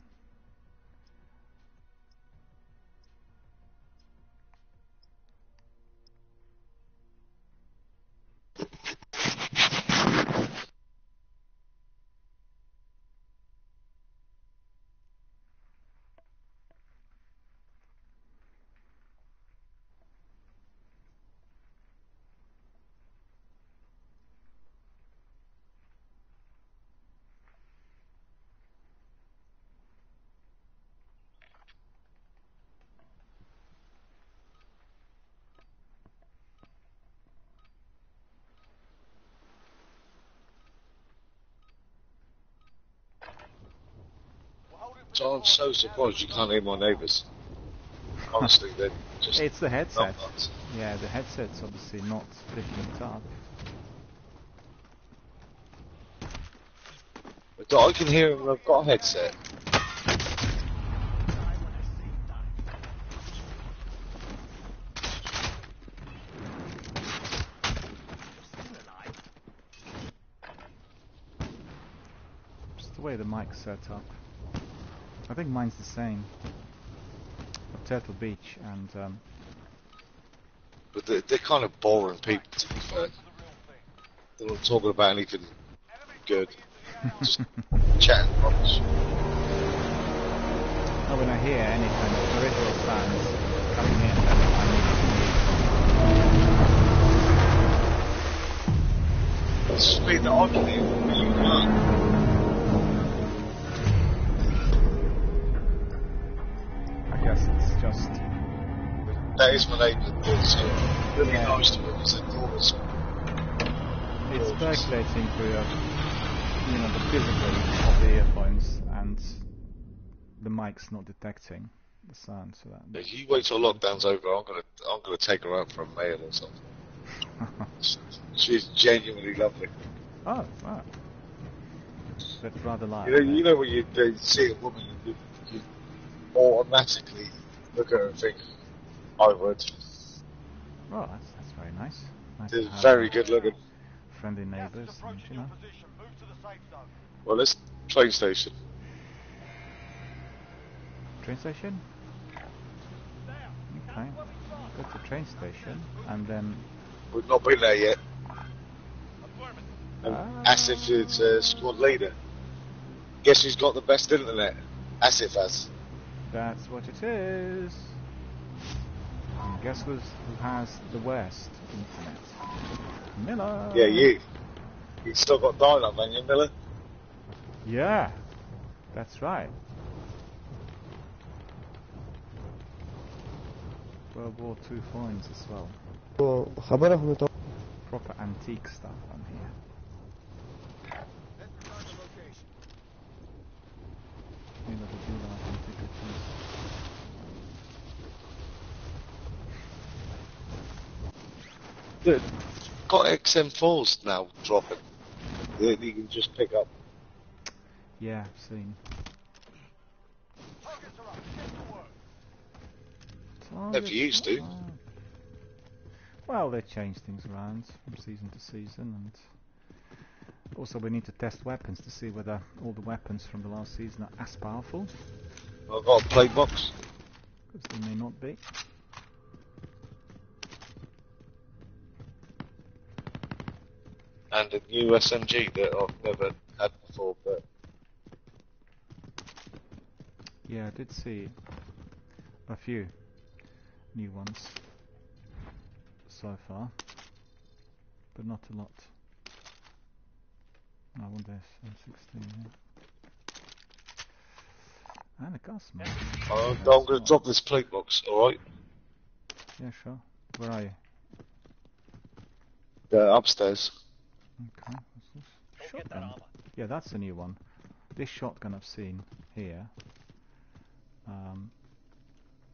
B: So I'm so surprised you can't hear my neighbours. Honestly, they're just...
A: It's the headset.
B: nuts.
A: Yeah, the headset's obviously not picking it up.
B: But I can hear them, I've got a headset.
A: Just the way the mic's set up. I think mine's the same. At Turtle Beach and
B: But they're kind of boring people, to be fair. They're not talking about anything good. Just chatting rubbish.
A: oh, when I hear any kind of peripheral sounds coming in, then I need
B: The speed that I can hear, but you can't.
A: I guess it's just
B: That is my neighbour, it's really
A: Yeah.
B: nice to him, he's enormous.
A: it's circulating through you know, the physical of the earphones, and the mic's not detecting the sound, so that.
B: If you wait till lockdown's over, I'm gonna take her out for a meal or something. She's genuinely lovely.
A: Oh, wow. That's rather light.
B: You know when you see a woman, you automatically look at her and think, I would.
A: Oh, that's very nice. Nice
B: They're
A: to have,
B: very good looking.
A: friendly
E: Gas is
A: neighbours, and,
E: approaching
A: you
E: your
A: know.
E: position. Move to the safe zone.
B: Well, this train station.
A: Train station? Okay. Go to train station, and then
B: We've not been there yet. And Asif is squad leader. Guess who's got the best internet? Asif has.
A: that's what it is. And guess who has the worst internet? Miller.
B: Yeah, you. You still got dial-up, haven't you, Miller?
A: Yeah, that's right. World War II coins as well.
C: خبره متوقع.
A: Proper antique stuff on here. Miller the dealer of antiquities.
B: Good. Got XM4s now dropping. That you can just pick up.
A: Yeah, I've seen.
E: Targets are up. Get to work.
B: Never used to.
A: Well, they change things around from season to season, and also we need to test weapons to see whether all the weapons from the last season are as powerful,
B: I've got a play box.
A: because they may not be.
B: And a new SMG that I've never had before, but
A: Yeah, I did see a few new ones so far, but not a lot. I want this M16 here. And a gas mask.
B: I'm going to drop this plate box, alright?
A: Yeah, sure. Where are you?
B: Upstairs.
A: Okay, what's this? Shotgun. Yeah, that's a new one. This shotgun I've seen here.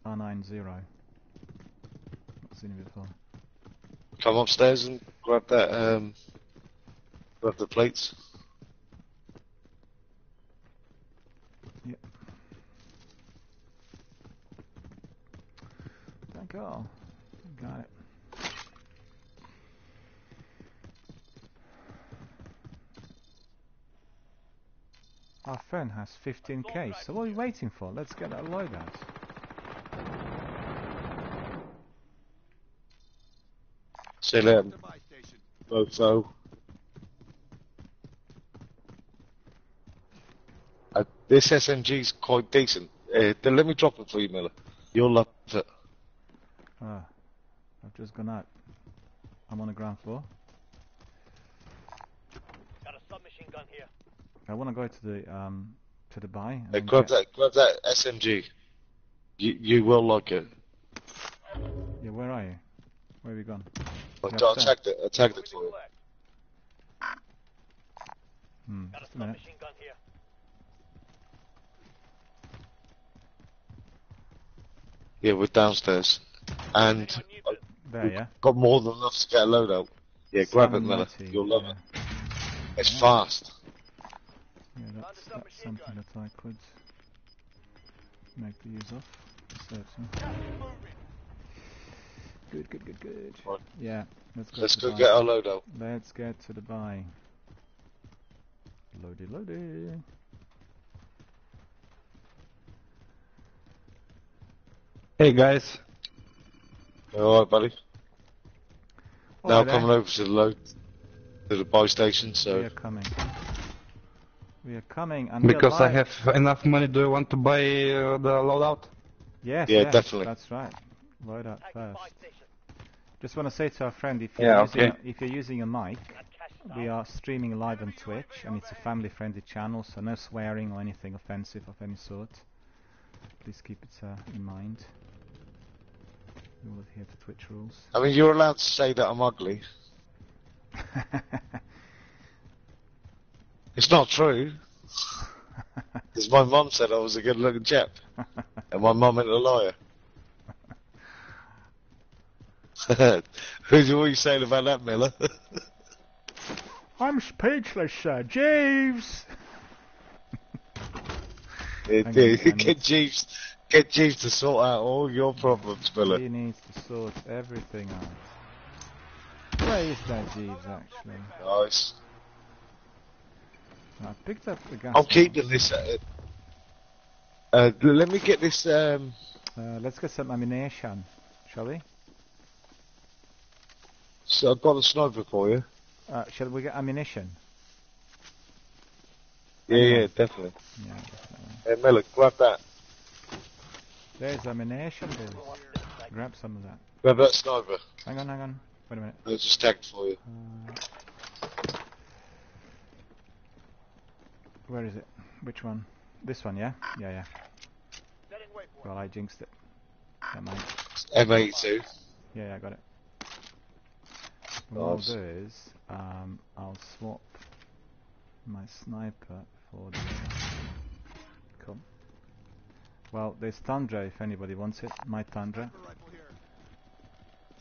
A: R90. Not seen it before.
B: Come upstairs and grab that, grab the plates.
A: Yep. Thank you all. Got it. Our friend has 15k, so what are we waiting for? Let's get that loadout.
B: See you later, mofo. This SMG's quite decent. Then let me drop it for you, Miller. You'll love it.
A: Ah, I've just gone out. I'm on the ground floor.
E: Got a submachine gun here.
A: I want to go to the buy. and
B: Hey,
A: then
B: grab
A: get-
B: that SMG. You will like it.
A: Yeah, where are you? Where have you gone?
B: I
A: Yeah, upstairs.
B: tagged it for you.
E: Got a
A: Just a minute.
E: submachine gun here.
B: Yeah, we're downstairs. And
A: There, yeah.
B: got more than enough to get a loadout. Yeah, grab it, Miller.
A: 790,
B: You'll love
A: yeah.
B: it. It's fast.
A: Yeah, that's something that I could make the use of. Certainly. Good.
B: Right.
A: Yeah, let's go.
B: Let's
A: to the
B: go
A: buy.
B: get our loadout.
A: Let's get to the buy. Loady.
H: Hey guys,
B: Alright, buddy. Now
A: Alright,
B: coming over to the buy station,
A: We
B: so
A: are coming. And we are
H: because I
A: live.
H: have enough money, do you want to buy the loadout?
A: Yes,
B: Yeah,
A: yes,
B: definitely.
A: That's right. Load up
E: Tagging
A: first.
E: buy station.
A: Just want to say to our friend, if
H: Yeah,
A: you're using a mic,
E: Got cash
A: we are streaming live on Twitch, and it's a family-friendly channel, so no swearing or anything offensive of any sort. Please keep it in mind. We will adhere to Twitch rules.
B: I mean, you're allowed to say that I'm ugly. It's not true. Because my mum said I was a good-looking chap, and my mum ain't a liar. What are you saying about that, Miller?
A: I'm speechless, Sir Jeeves.
B: Yeah,
A: Hang on,
B: get Jeeves to sort out all your problems, Miller.
A: He needs to sort everything out. Where is that Jeeves, actually?
B: Nice.
A: I picked up the gas.
B: I'm
A: mask.
B: keeping this. Let me get this.
A: Let's get some ammunition, shall we?
B: So I've got a sniper for you.
A: Shall we get ammunition?
B: Yeah, definitely.
A: Yeah, definitely.
B: Hey, Miller, grab that.
A: There's ammunition, boys. Grab some of that.
B: Grab that sniper.
A: Hang on. Wait a minute.
B: It's just tagged for you.
A: Where is it? Which one? This one, yeah? Yeah.
E: Setting waypoint.
A: Well, I jinxed it. Never mind.
B: M82.
A: Yeah, I got it. What I'll
B: Nice.
A: do is, I'll swap my sniper for the... Cool. Well, there's Tundra if anybody wants it. My Tundra.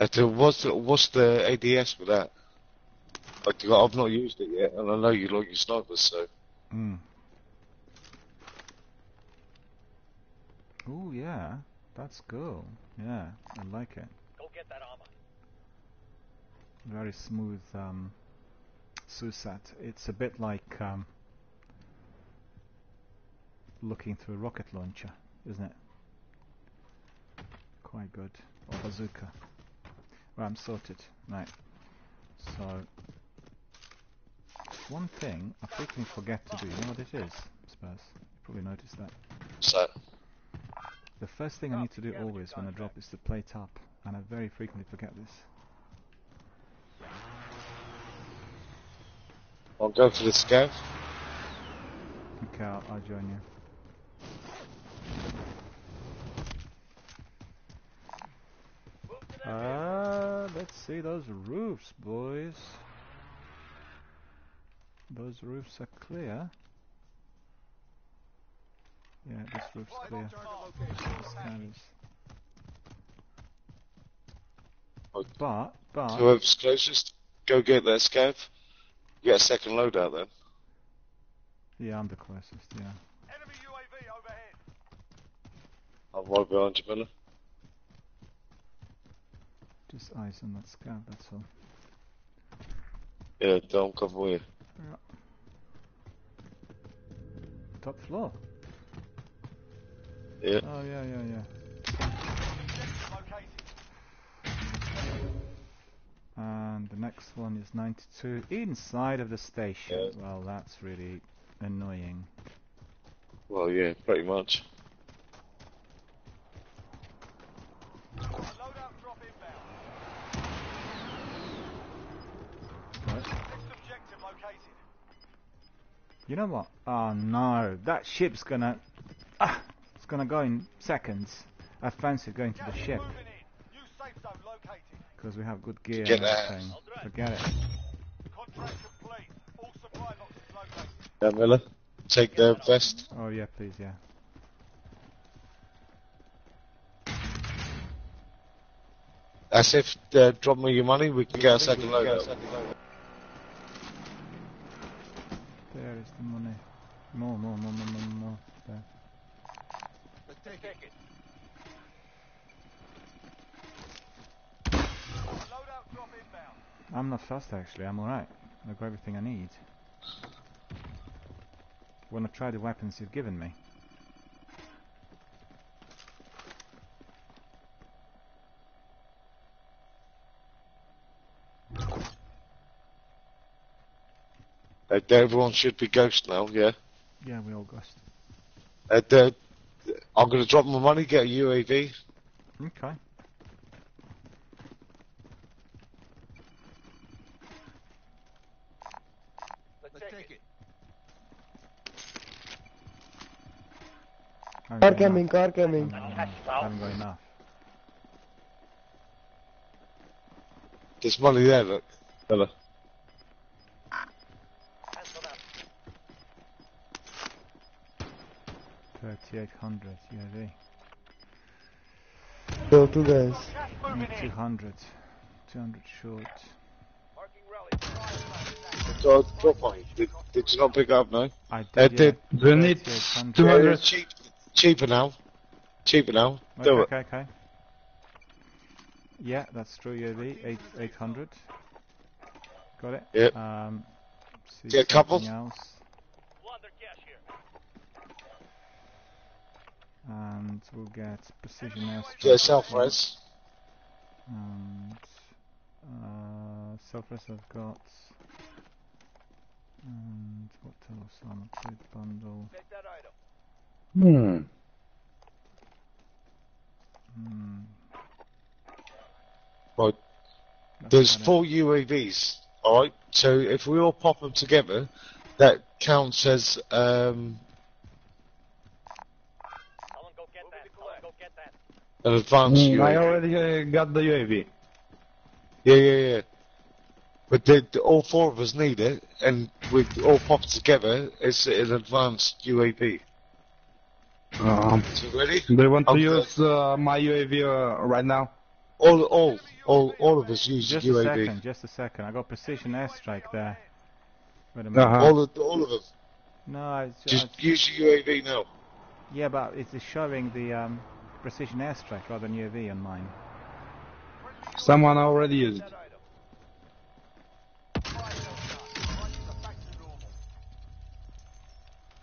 B: What's the ADS with that? Like, I've not used it yet, and I know you like your snipers, so.
A: Ooh, yeah. That's cool. Yeah, I like it.
E: Go get that armor.
A: Very smooth SUSAT. It's a bit like looking through a rocket launcher, isn't it? Quite good. Or bazooka. Right, I'm sorted. Right. So, one thing I frequently forget to do. You know what it is, Spurs? You probably noticed that.
B: So,
A: The first thing I need to do always when I drop is to plate up, and I very frequently forget this.
B: I'll go for the scav.
A: Okay, I'll join you. Let's see those roofs, boys. Those roofs are clear. Yeah, this roof's clear. Scanners. But,
B: Whoever's closest, go get that scav. Get a second loadout then.
A: yeah, I'm the closest, yeah.
E: Enemy UAV overhead.
B: I'm right behind you, Miller.
A: Just eyes on that scout, that's all.
B: Yeah, don't cover you.
A: top floor.
B: Yeah.
A: Oh, yeah. And the next one is 92 inside of the station.
B: Yeah.
A: Well, that's really annoying.
B: Well, yeah, pretty much.
E: Loadout drop inbound.
A: Right.
E: Next objective located.
A: You know what? Oh no, that ship's gonna... it's gonna go in seconds. I fancy going to the
E: Gas is
A: ship.
E: moving in. New safe zone located.
A: Because we have good gear
B: Forget
A: and
B: that.
A: everything. Forget it.
E: Contract complete. All supply boxes located.
B: Yeah, Miller, take the vest.
A: Oh yeah, please, yeah.
B: As if drop me your money, we can get a second loadout.
A: There is the money. More. There.
E: Take it. Loadout drop inbound.
A: I'm not fast actually, I'm alright. I've got everything I need. Wanna try the weapons you've given me?
B: Everyone should be ghost now, yeah?
A: Yeah, we all ghost.
B: I'm gonna drop my money, get a UAV.
A: Okay.
E: Let's take it.
C: Car coming.
A: I haven't got enough.
B: There's money there, look. Miller.
E: Cancel that.
A: 3800 UAV.
C: So two guys.
E: Gas
A: I
E: moving
A: need
E: in.
A: 200. 200 short.
E: Marking rally.
B: Drop money. Did you not pick up, no?
A: I did,
B: did.
A: yeah.
H: Do you need
A: 3800.
H: 200?
B: Cheaper now. Do it.
A: Okay. Yeah, that's true UAV. 800. Got it.
B: Yep.
A: See
B: Get a couple?
A: something else.
E: Launder gas here.
A: And we'll get precision airstrike.
B: Yeah, self-res.
A: And self-res I've got. And what else? Armor plate bundle.
E: Take that item.
H: Hmm.
B: Right.
A: That's
B: There's
A: about it.
B: 4 UAVs, alright? So if we all pop them together, that counts as,
E: Someone go get that.
B: an advanced
H: I
B: UAV.
H: already got the UAV.
B: Yeah. But all 4 of us need it, and we all pop together, it's an advanced UAV. So ready?
H: Do you want to
B: I'm
H: use my UAV right now?
B: All of us use
A: Just
B: UAV.
A: a second. I got precision airstrike there. Wait a minute.
H: Uh-huh.
B: All of us.
A: No, it's
B: Just use your UAV now.
A: yeah, but it's showing the precision airstrike rather than UAV on mine.
H: Someone already used it.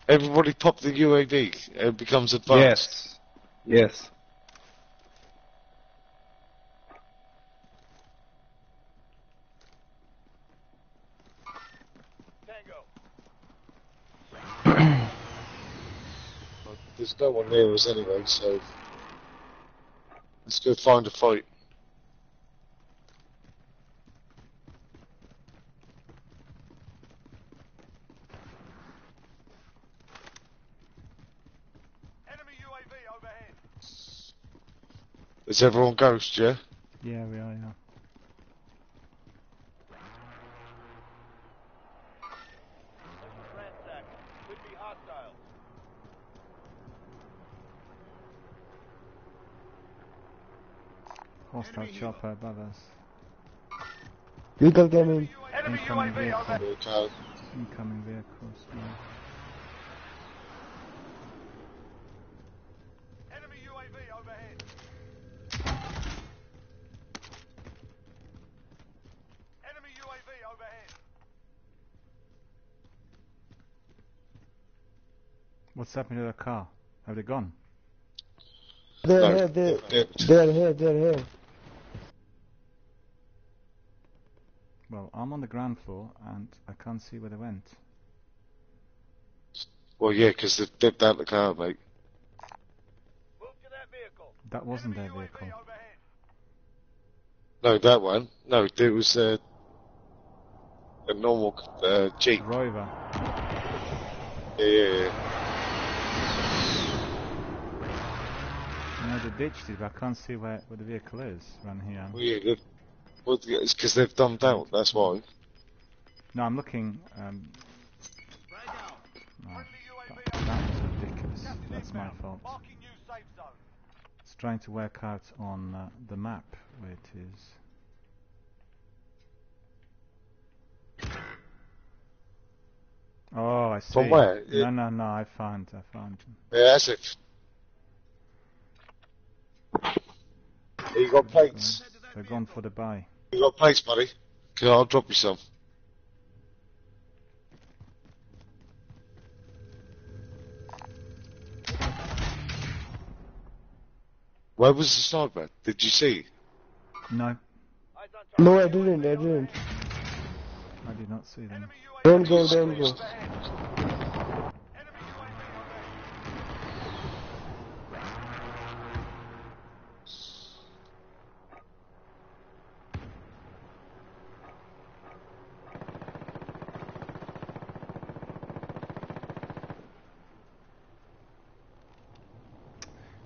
B: Everybody pop the UAV. It becomes advanced.
H: Yes.
B: There's no one near us anyway, so let's go find a fight.
E: Enemy UAV overhead.
B: Is everyone ghost, yeah?
A: Yeah, we are. Yeah.
E: Ransack. Could be hostile.
A: Hostile chopper above us.
C: Vehicle coming.
E: Enemy
A: Incoming
E: UAV
A: vehicle.
E: overhead.
B: Okay.
A: Incoming vehicles. Yeah.
E: Enemy UAV overhead. Enemy UAV overhead.
A: What's happened to the car? Have they gone?
C: They're
B: No,
C: here,
B: they're
C: they're here.
A: Well, I'm on the ground floor and I can't see where they went.
B: Well, yeah, because they've dipped out the car, mate.
E: Move to that vehicle.
A: That wasn't their
E: Enemy UAV
A: vehicle.
E: overhead.
B: No, that one. No, it was a normal Jeep.
A: Rover.
B: Yeah.
A: No, they ditched it, but I can't see where the vehicle is around here.
B: Well, yeah, well, it's because they've dumped out, that's why.
A: No, I'm looking.
F: Frag out.
A: No,
E: Friendly UAV
A: that was ridiculous.
E: Gas is
A: That's my
E: inbound.
A: fault.
E: Marking new safe zone.
A: It's trying to work out on the map where it is. Oh, I see.
B: From where?
A: No, I found.
B: Yeah, that's it. You got plates?
A: They're gone for the buy.
B: You got plates, buddy? Okay, I'll drop you some. Where was the sniper? Did you see?
A: No,
E: Eyes on target.
C: No, I didn't.
A: I did not see them.
E: Enemy UAV
C: Don't go.
E: overhead. Enemy UAV overhead.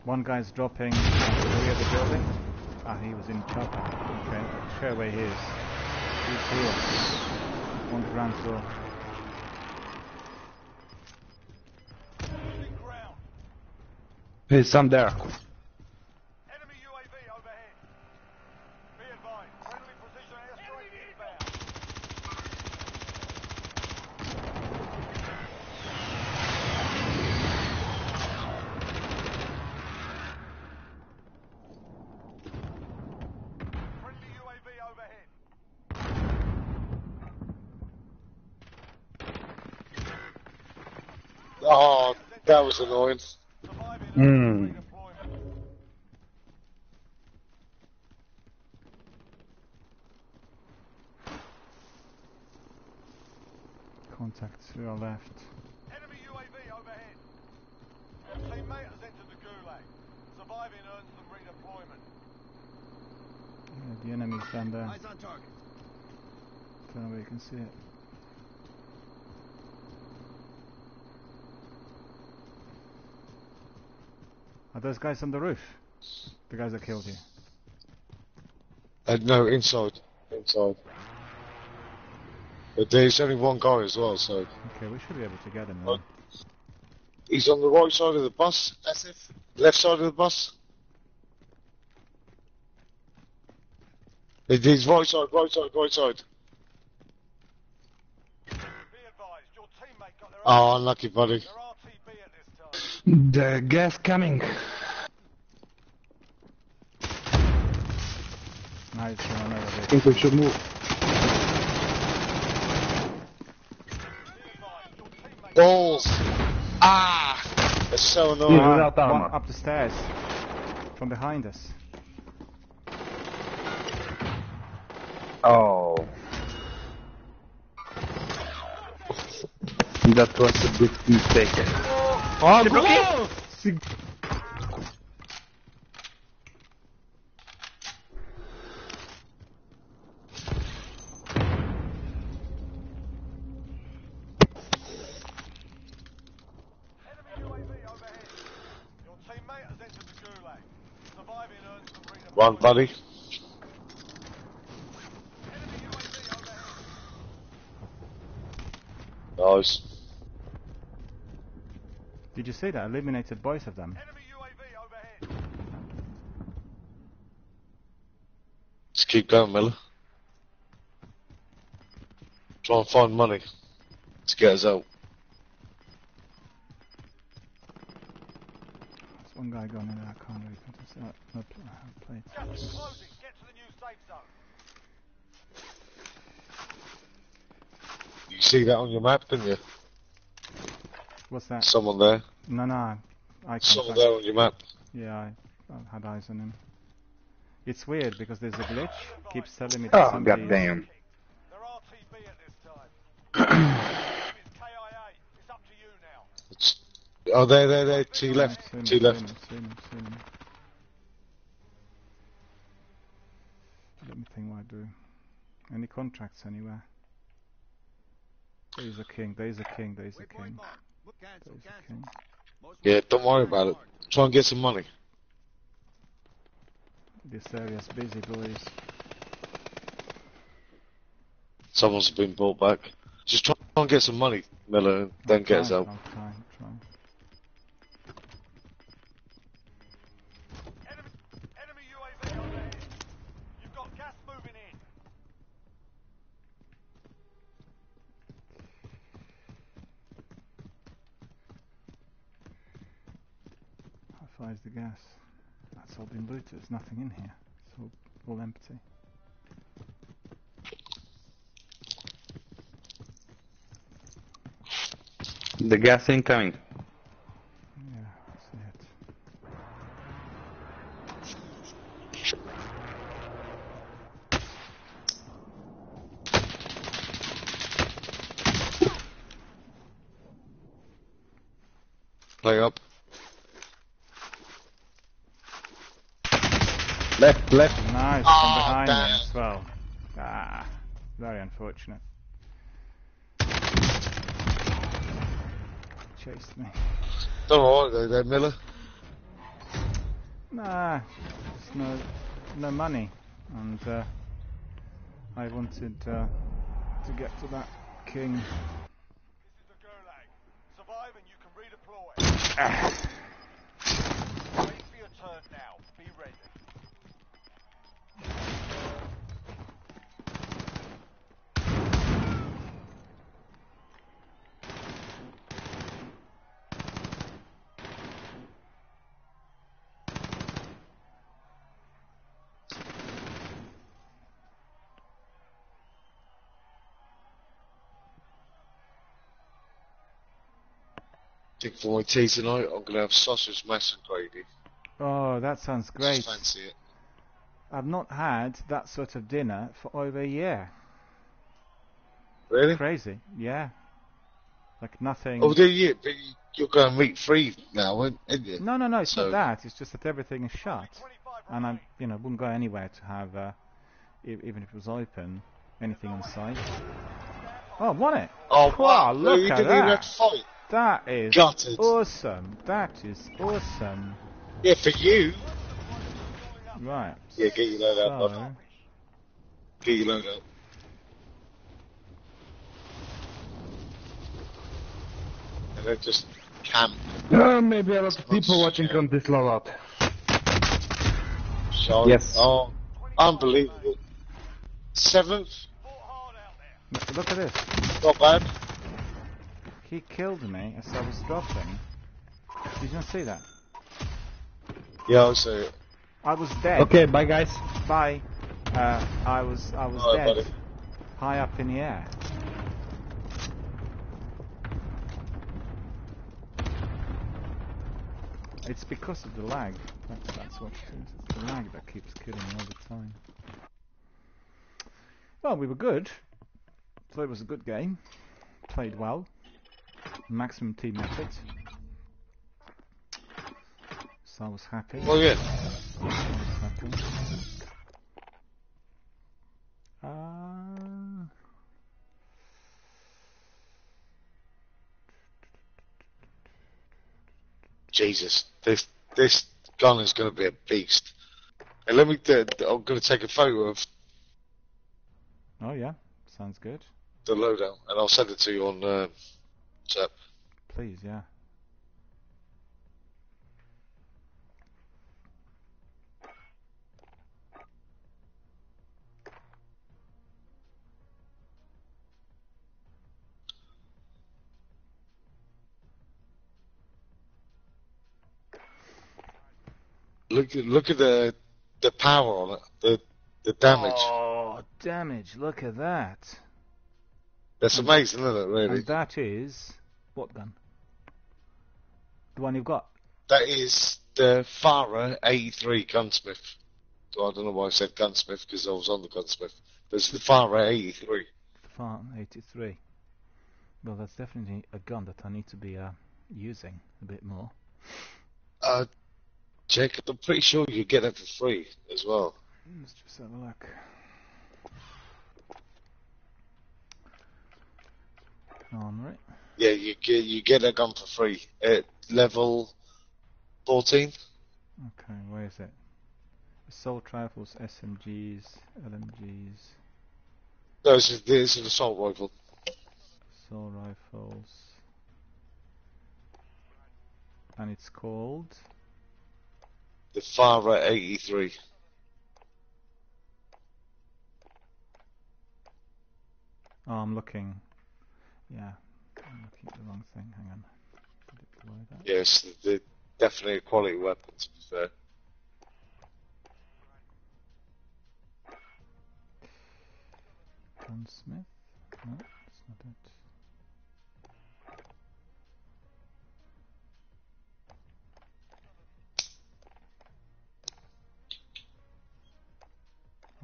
A: One guy's dropping at the rear of the building. Ah, he was in cover. Okay, I'll show where he is. He's here. On the ground floor.
E: Losing ground.
H: There's some there.
E: Enemy UAV overhead. Be advised. Friendly precision airstrike inbound. Friendly UAV overhead.
B: Oh, that was annoying.
E: Surviving
H: Hmm.
E: redeployment.
A: Contact to our left.
E: Enemy UAV overhead. Your teammate has entered the gulag. Surviving earns them redeployment.
A: Yeah, the enemy's down there.
F: Eyes on target.
A: Don't know where you can see it. Are those guys on the roof? The guys that killed you?
B: No, inside. But there's only one guy as well, so...
A: Okay, we should be able to get him
B: What?
A: then.
B: He's on the right side of the bus, Asif. Left side of the bus. He's right side.
E: Be advised, your teammate got their
B: Oh, unlucky, buddy.
E: their RTB at this time.
H: The gas coming.
A: Nice, on over
H: I
A: there.
H: think we should move.
E: Be advised, your teammate
B: Balls! Ah! That's so
H: He's
B: annoying.
H: without
A: One
H: armor.
A: up the stairs. From behind us.
H: Oh. That was a big mistake.
A: Oh, go!
E: Enemy UAV overhead. Your teammate has entered the gulag. Surviving earns them redeployment.
B: One, buddy.
E: Enemy UAV overhead.
B: Nice.
A: Did you see that? Eliminated both of them.
E: Enemy UAV overhead.
B: Just keep going, Miller. Try and find money to get us out.
A: There's one guy gone in there. I can't really put this out. No plates.
E: Gas is closing. Get to the new safe zone.
B: You see that on your map, didn't you?
A: What's that?
B: Someone there.
A: No, I
B: Someone
A: can't.
B: there on your map.
A: Yeah, I had eyes on him. It's weird because there's a glitch. Keeps telling me that
H: Oh,
A: somebody.
H: goddamn.
E: They're RTB at this time. It's KIA. It's up to you now.
B: It's, oh, there. To your left. To your left.
A: Seen him. Let me think what I do. Any contracts anywhere? There's a king.
B: Yeah, don't worry about it. Try and get some money.
A: This area's busy, boys.
B: Someone's been brought back. Just try and get some money, Miller, and then get us out.
A: I'll try.
E: Enemy UAV overhead. You've got gas moving in.
A: How far is the gas? That's all been looted. There's nothing in here. It's all empty.
H: The gas incoming.
A: Yeah, that's it.
B: Play up.
H: Left.
A: Nice, from behind me
B: damn.
A: as well. Very unfortunate. Chased me.
B: Don't know what there, Miller.
A: Nah, there's no money, and I wanted to get to that king.
E: This is the Gulag. Survive and you can redeploy. Wait for your turn now. Be ready.
B: I think for my tea tonight, I'm going to have sausage, mash and gravy.
A: Oh, that sounds great.
B: Just fancy it.
A: I've not had that sort of dinner for over a year.
B: Really?
A: Crazy, yeah. Like nothing.
B: Oh, do you? But you're going meat free now, aren't you?
A: No, it's
B: So-
A: not that. It's just that everything is shut, and I, wouldn't go anywhere to have, even if it was open, anything on site. Oh, won it!
B: Oh, wow,
A: look
B: you
A: at
B: didn't even have
A: that!
B: to fight.
A: That is
B: Gutted.
A: awesome. That is awesome.
B: Yeah, for you.
A: Right.
B: Yeah, get your load out, bud.
A: So,
B: Get your load out. And then just camp.
H: Maybe a lot of people watching on this loadout.
B: Sean.
H: Yes.
B: Oh, unbelievable. 7th?
A: look at this.
B: Not bad.
A: He killed me as I was dropping. Did you not see that?
B: Yeah, I'll see it.
A: I was dead.
H: Okay, bye guys.
A: Bye. I was
B: Alright,
A: dead.
B: buddy.
A: High up in the air. It's because of the lag. That's what it is. It's the lag that keeps killing me all the time. Well, we were good. So it was a good game. Played well. Maximum team effort. So I was happy.
B: Well, yeah.
A: I was happy.
B: Jesus, this gun is going to be a beast. And let me, I'm going to take a photo of
A: Oh yeah, sounds good.
B: the loadout, and I'll send it to you on WhatsApp.
A: Please, yeah.
B: Look at the power on it, the damage.
A: Oh, damage! Look at that.
B: That's amazing, isn't it? Really.
A: And that is what gun? The one you've got?
B: That is the Farah 83 gunsmith. So I don't know why I said gunsmith, because I was on the gunsmith. But it's the Farah 83.
A: Farah 83. Well, that's definitely a gun that I need to be using a bit more.
B: Jacob, I'm pretty sure you get it for free as well.
A: Let's just have a look. Armory.
B: Yeah, you get a gun for free at level 14.
A: Okay, where is it? Assault rifles, SMGs, LMGs.
B: No, this is an assault rifle.
A: Assault rifles. And it's called?
B: The Farah 83.
A: Oh, I'm looking. Yeah, I'm looking at the wrong thing. Hang on. Put it below that.
B: Yes, they're definitely a quality weapon, to be fair.
A: Gunsmith? No, that's not it.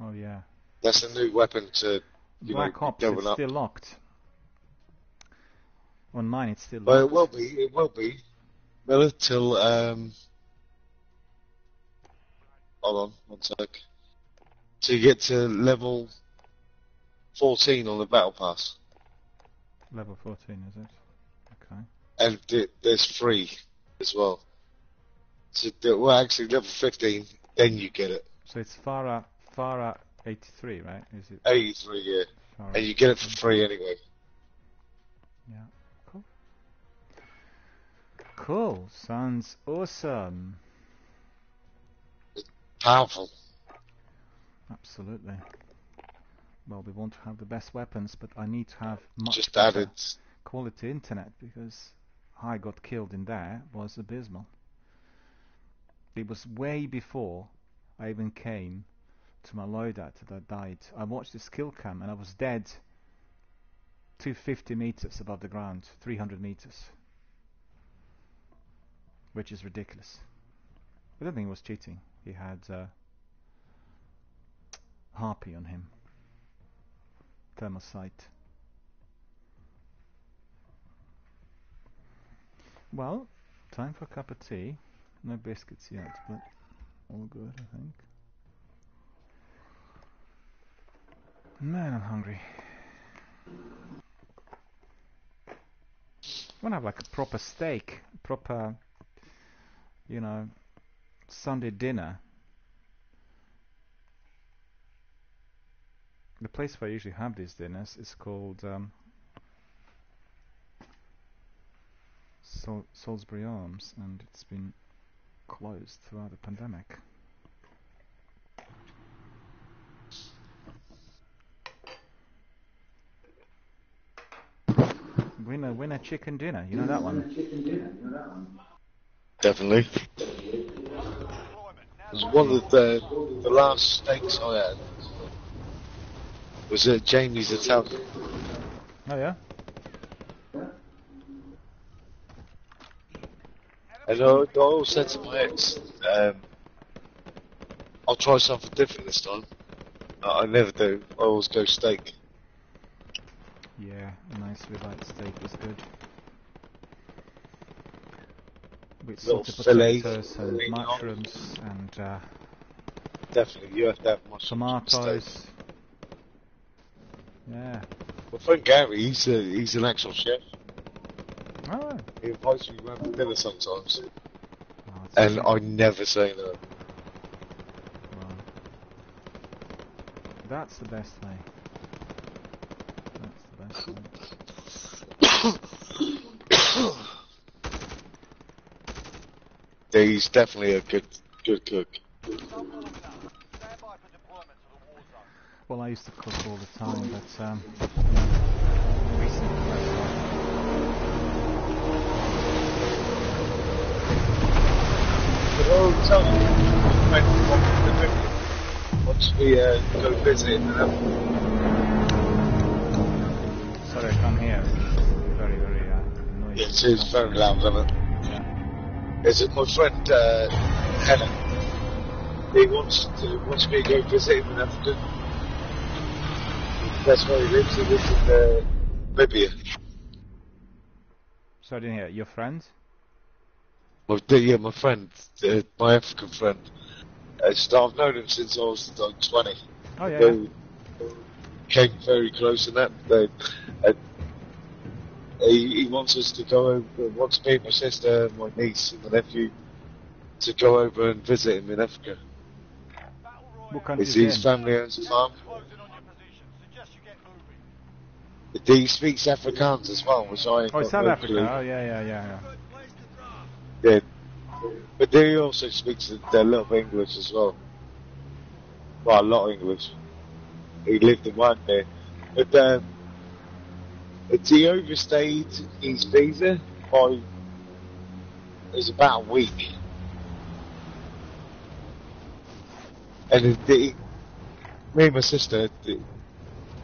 A: Oh yeah.
B: That's a new weapon to,
A: Black Ops, it's still locked. On mine it's still locked.
B: Well, it will be. Well, till, hold on, one sec. So you get to level 14 on the Battle Pass.
A: Level 14, is it? Okay.
B: And there's free as well. So, well, actually, level 15, then you get it.
A: So it's Farah 83, right? Is it?
B: 83, yeah.
A: Farah
B: And you get it for free anyway.
A: Yeah, cool. Cool, sounds awesome.
B: Powerful.
A: Absolutely. Well, we want to have the best weapons, but I need to have much
B: Just
A: better
B: added.
A: quality internet, because I got killed in there was abysmal. It was way before I even came to my loadout that I died. I watched this kill cam and I was dead 250 meters above the ground, 300 meters, which is ridiculous. I don't think it was cheating. He had Harpy on him, thermal sight. Well, time for a cup of tea. No biscuits yet, but all good, I think. Man, I'm hungry. I want to have like a proper steak, proper, you know, Sunday dinner. The place where I usually have these dinners is called Salisbury Arms, and it's been closed throughout the pandemic. Winner chicken dinner, you know that one?
B: Definitely. It was one of the last steaks I had. Was at Jamie's Italian.
A: Oh yeah?
B: And I always said to my ex, I'll try something different this time. I never do. I always go steak.
A: Yeah, a nice ribeye steak was good. With
B: Little
A: salted
B: fillet,
A: potatoes and
B: mignon.
A: mushrooms and
B: Definitely, you have to have mushrooms.
A: tomatoes. Yeah.
B: My friend Gary, he's an actual chef.
A: Oh,
B: He invites me around for dinner sometimes,
A: it's
B: and
A: good.
B: I never say no.
A: Well, that's the best way. That's the best way.
B: He's definitely a good cook.
E: Stand by for deployment to the war zone.
A: Well, I used to cook all the time, but recently I
B: Once we go visit,
A: sorry, I can't hear. It's very, very noisy.
B: it's very loud, isn't it?
A: Yeah.
B: Is it my friend Helen? He wants me to go visit him in Africa. That's where he lives. He lives in Libya.
A: So I didn't hear. Your friend?
B: Yeah, my friend, my African friend. I've known him since I was like 20.
A: Oh yeah.
B: They came very close in that. He wants us to go over, wants me, my sister, my niece and my nephew to go over and visit him in Africa.
A: What country is
B: His
A: in?
B: family owns a farm.
E: Closing on your position. Suggest you get moving.
B: He speaks Afrikaans as well, which I ain't
A: Oh,
B: got
A: South
B: no
A: Africa.
B: clue.
A: Oh yeah.
B: Yeah. But he also speaks a little bit English as well. Well, a lot of English. He lived in one there. But he overstayed his visa by, it was about a week. And me and my sister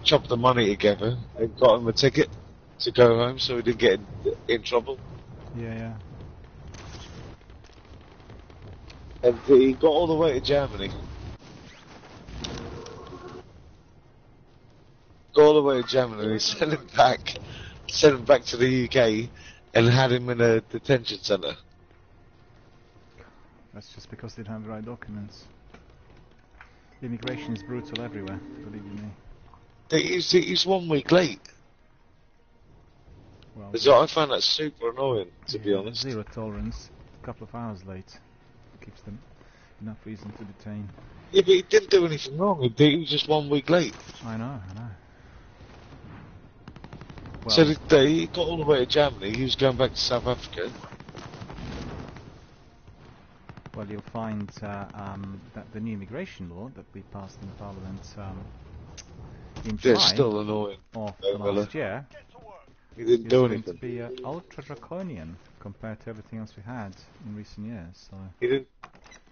B: chopped the money together and got him a ticket to go home so he didn't get in trouble.
A: Yeah.
B: And he got all the way to Germany. Got all the way to Germany and he sent him back to the UK and had him in a detention centre.
A: That's just because they didn't have the right documents. Immigration is brutal everywhere, believe you me.
B: He's 1 week late.
A: Well,
B: So I found that super annoying, to be honest.
A: Zero tolerance. A couple of hours late keeps them enough reason to detain.
B: Yeah, but he didn't do anything wrong. He was just 1 week late.
A: I know. Well,
B: So he got all the way to Germany. He was going back to South Africa.
A: well, you'll find that the new immigration law that we passed in Parliament in
B: They're
A: July
B: still annoying.
A: of the last year
B: He didn't
A: is
B: do
A: going to
B: anything.
A: be ultra draconian compared to everything else we had in recent years. So.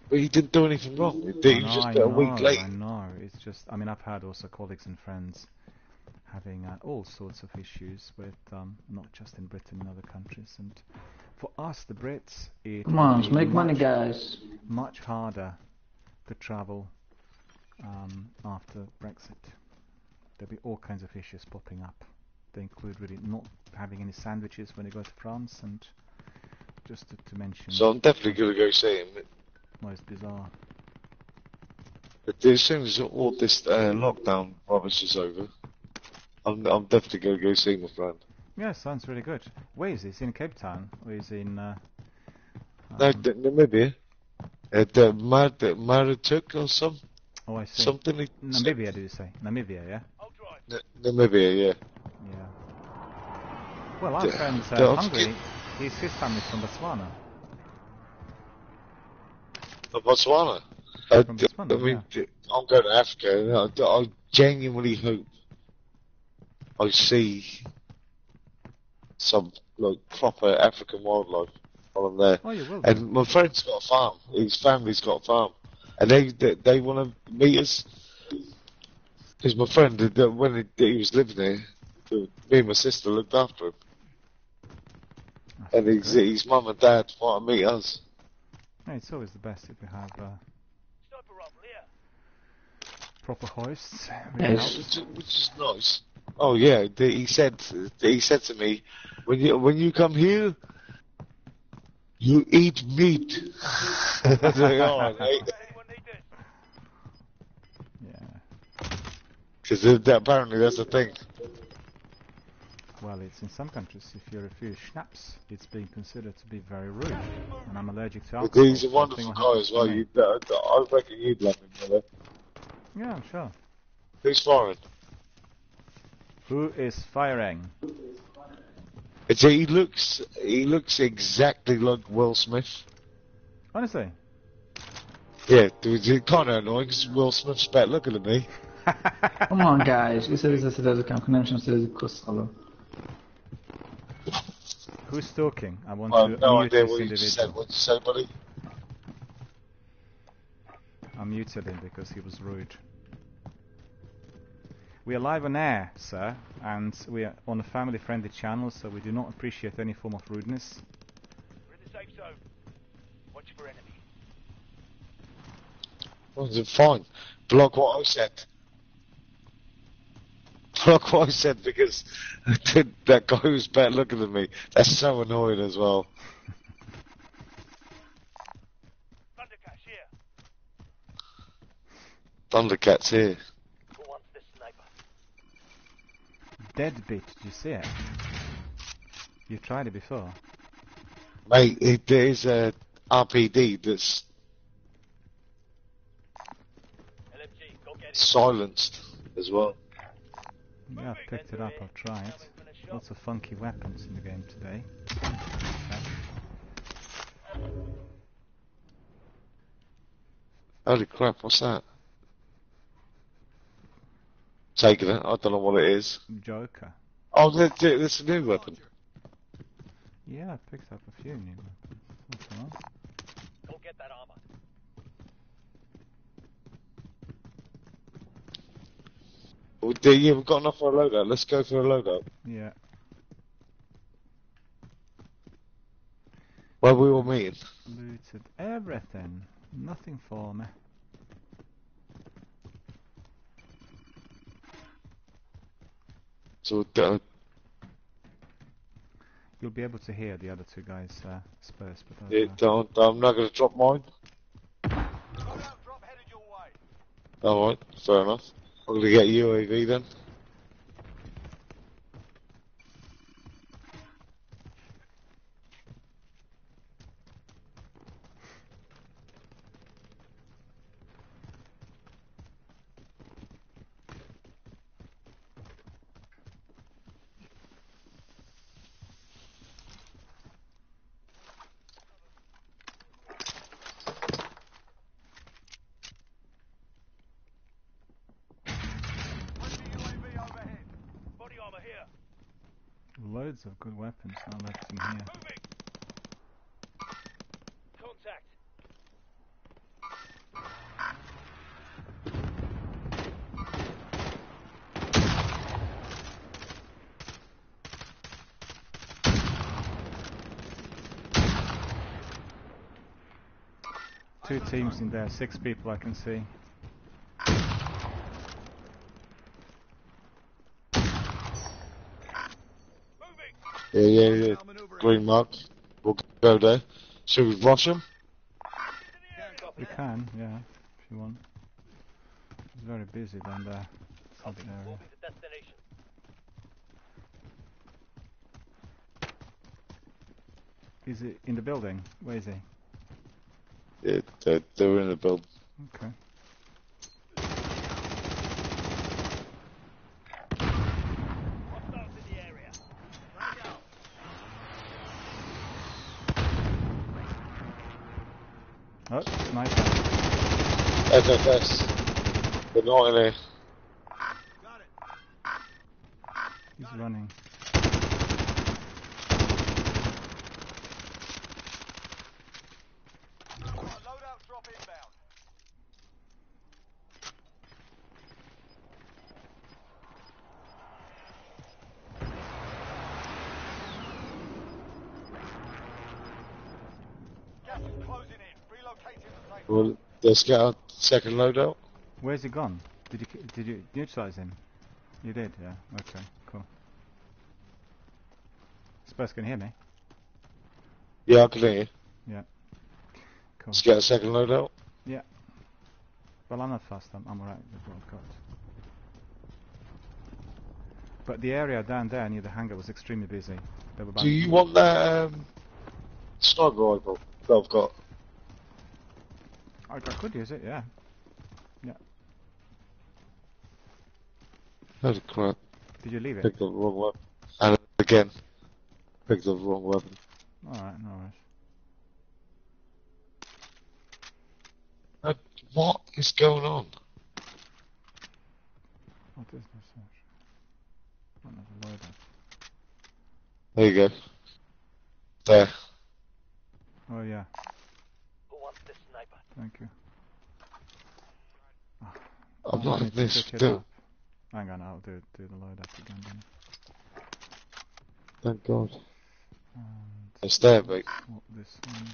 B: But he didn't do anything wrong. He was just a week late.
A: I know. It's just. I mean, I've had also colleagues and friends having all sorts of issues with, not just in Britain, in other countries. And for us, the Brits, it
I: Come on, let's
A: will be
I: make money, guys.
A: much harder to travel after Brexit. There'll be all kinds of issues popping up. They include really not having any sandwiches when they go to France, and just to mention.
B: So I'm definitely going to go see him.
A: Most bizarre.
B: But as soon as all this lockdown rubbish is over, I'm definitely going to go see my friend.
A: Yeah, sounds really good. Where is he? Is he in Cape Town? Or is he in...
B: No, Namibia. Marituk or something.
A: Oh, I see.
B: Something.
A: Namibia, did you say? Namibia, yeah?
B: Namibia, yeah.
A: Yeah. Well, our friend's Hungary. His family's from Botswana.
B: Botswana?
A: From Botswana,
B: I mean, I'm going to Africa. I genuinely hope I see some like proper African wildlife while I'm there.
A: Oh, you will.
B: And my friend's got a farm. His family's got a farm, and they want to meet us. Because my friend, when he was living there, me and my sister looked after him, and his mum and dad want to meet us.
A: Yeah, it's always the best if you have proper hosts.
B: Yes. Which is nice. Oh yeah, he said to me, when you come here, you eat meat. I was like, oh, mate.
A: Yeah.
B: Because apparently that's the thing.
A: Well, it's in some countries, if you refuse schnapps, it's being considered to be very rude. And I'm allergic to alcohol.
B: He's a wonderful guy as well. I reckon you'd love him, brother.
A: Yeah, I'm sure.
B: Who's firing?
A: Who is firing?
B: He looks exactly like Will Smith.
A: Honestly?
B: Yeah, it's kind of annoying because Will Smith's better looking than me.
I: Come on, guys. Isso é cidade que connection cidade Kosovo.
A: Who's talking? I want
B: I
A: to
B: have no
A: mute
B: idea
A: this
B: what you
A: individual.
B: said. What you say, buddy?
A: I muted him because he was rude. We are live on air, sir, and we are on a family-friendly channel, so we do not appreciate any form of rudeness.
E: We're in the safe zone. Search for enemies.
B: Well, it's fine. Block what I said. Block what I said because that guy was better looking than me. That's so annoying as well.
E: Thundercats here.
B: Thundercats here.
E: Who wants this sniper?
A: Deadbeat, did you see it? You tried it before.
B: Mate, there is a RPD that's
E: LMG, go get it.
B: silenced as well.
A: Yeah, I've picked it up, I've tried. Lots of funky weapons in the game today.
B: Holy crap, what's that? Taking it, I don't know what it is.
A: Joker.
B: Oh, that's a new weapon.
A: Yeah, I picked up a few new weapons. That's all.
E: Go get that armor.
B: Well, yeah, we've got enough for a loadout. Let's go for a loadout.
A: Yeah.
B: Where we all meeting?
A: Looted everything. Nothing for me.
B: So
A: You'll be able to hear the other two guys spurs, but
B: I'm not going to drop mine.
E: Loadout drop headed your way.
B: Alright, fair enough. I'm going to get UAV then.
E: UAV overhead. Body armor here.
A: loads of good weapons now left in here.
E: Moving. Contact.
A: Two teams in there, 6 people I can see.
B: Yeah. Green mark. We'll go there. Should we rush them?
A: We can, yeah, if you want. It's very busy down there. Southern area.
E: Moving to destination.
A: Is it in the building? Where is he?
B: Yeah, they're in the build.
A: Okay.
E: Hostiles in the area. Frag out.
A: Oh, sniper.
B: FFS. They're not in there.
E: Got it.
A: He's running.
E: Loadout drop inbound. Gas is closing in. Relocating the safe.
B: Well, let's get our second loadout.
A: Where's he gone? Did you neutralize him? You did, yeah. Okay, cool. Spurs can hear me.
B: Yeah, I can hear you.
A: Yeah. Cool.
B: Let's get a second loadout.
A: Yeah. Well, I'm not fast. I'm alright with what I've got. But the area down there near the hangar was extremely busy. There were about
B: Do you want that sniper rifle that I've got?
A: I could use it, yeah. Yeah.
B: Holy crap.
A: Did you leave it?
B: Picked up the wrong weapon. And again, picked up the wrong weapon.
A: Alright, no worries.
B: What is going on?
A: What is this? Another loader.
B: There you go. There.
A: Oh yeah,
E: Who wants this sniper?
A: thank you.
B: I'm
A: I
B: like
A: need to
B: this.
A: pick it
B: Dude.
A: up. Hang on, I'll do the load up again then.
B: Thank God.
A: And
B: It's there, mate.
A: swap this one.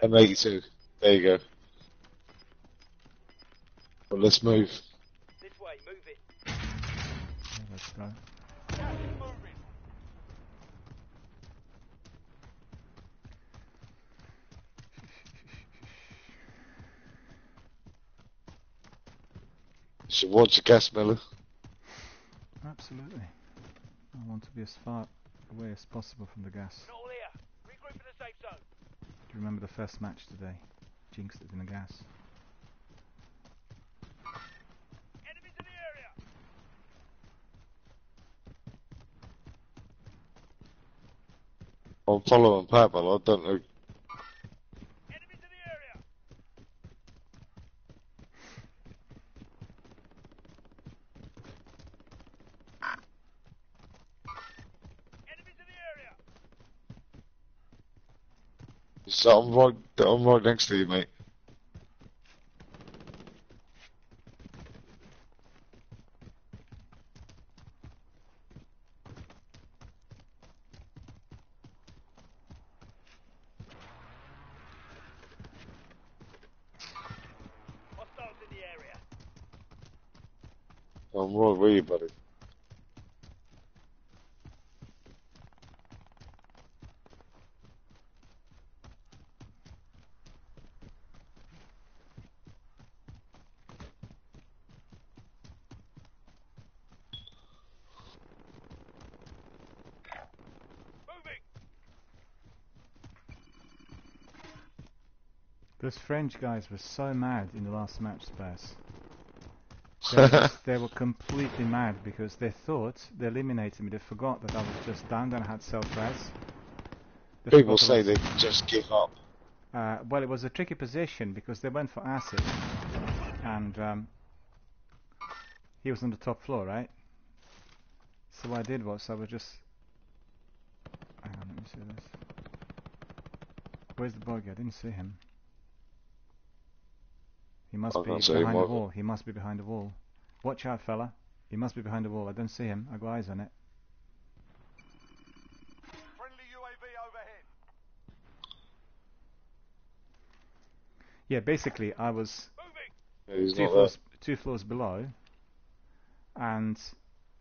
B: M82. There you go. Well, let's move.
E: This way, move it.
A: Yeah, let's go.
E: Gas is moving.
B: Should watch the gas, Miller.
A: Absolutely. I want to be as far away as possible from the gas.
E: Not all here. Regroup in the safe zone.
A: Do you remember the first match today? Jinxed it in the gas.
E: Enemies in the area.
B: I'm following Pat, but I don't know.
E: Enemies in the area. Enemies in the area.
B: So I'm right next to you, mate.
E: Hostiles in the area.
B: I'm right with you, buddy.
E: Moving.
A: Those French guys were so mad in the last match, Spurs. They were completely mad because they thought they eliminated me. They forgot that I was just down and I had self-res.
B: People say they just give up.
A: Well, it was a tricky position because they went for acid, and he was on the top floor, right? So what I did was I was just... Hang on, let me see this. Where's the buggy? I didn't see him. He must be behind the wall. He must be behind the wall. Watch out, fella. He must be behind the wall. I don't see him. I got eyes on it.
E: Friendly UAV overhead.
A: Yeah, basically I was
E: Moving.
B: He's not there.
A: two floors below, and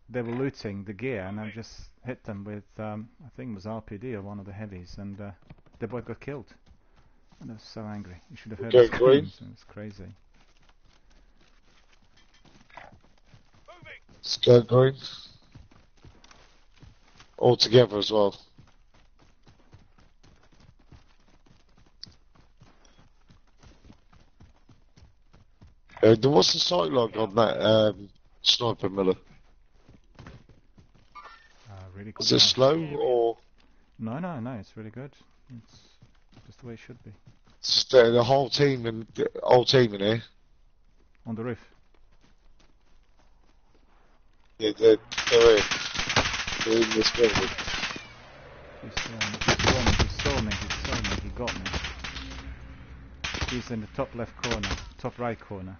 A: they were looting the gear, and I just hit them with I think it was RPD or one of the heavies, and they both got killed. And I was so angry. You should have heard
B: Okay,
A: the screams. It was crazy.
E: Moving.
B: Let's go green. All together as well. What's the sight log on that sniper, Miller?
A: Really good.
B: Is it slow or?
A: No, it's really good. It's just the way it should be.
B: It's just the whole team in here.
A: On the roof.
B: Yeah, they're here. They're in this building.
A: He saw me, he got me. He's in the top left corner, top right corner.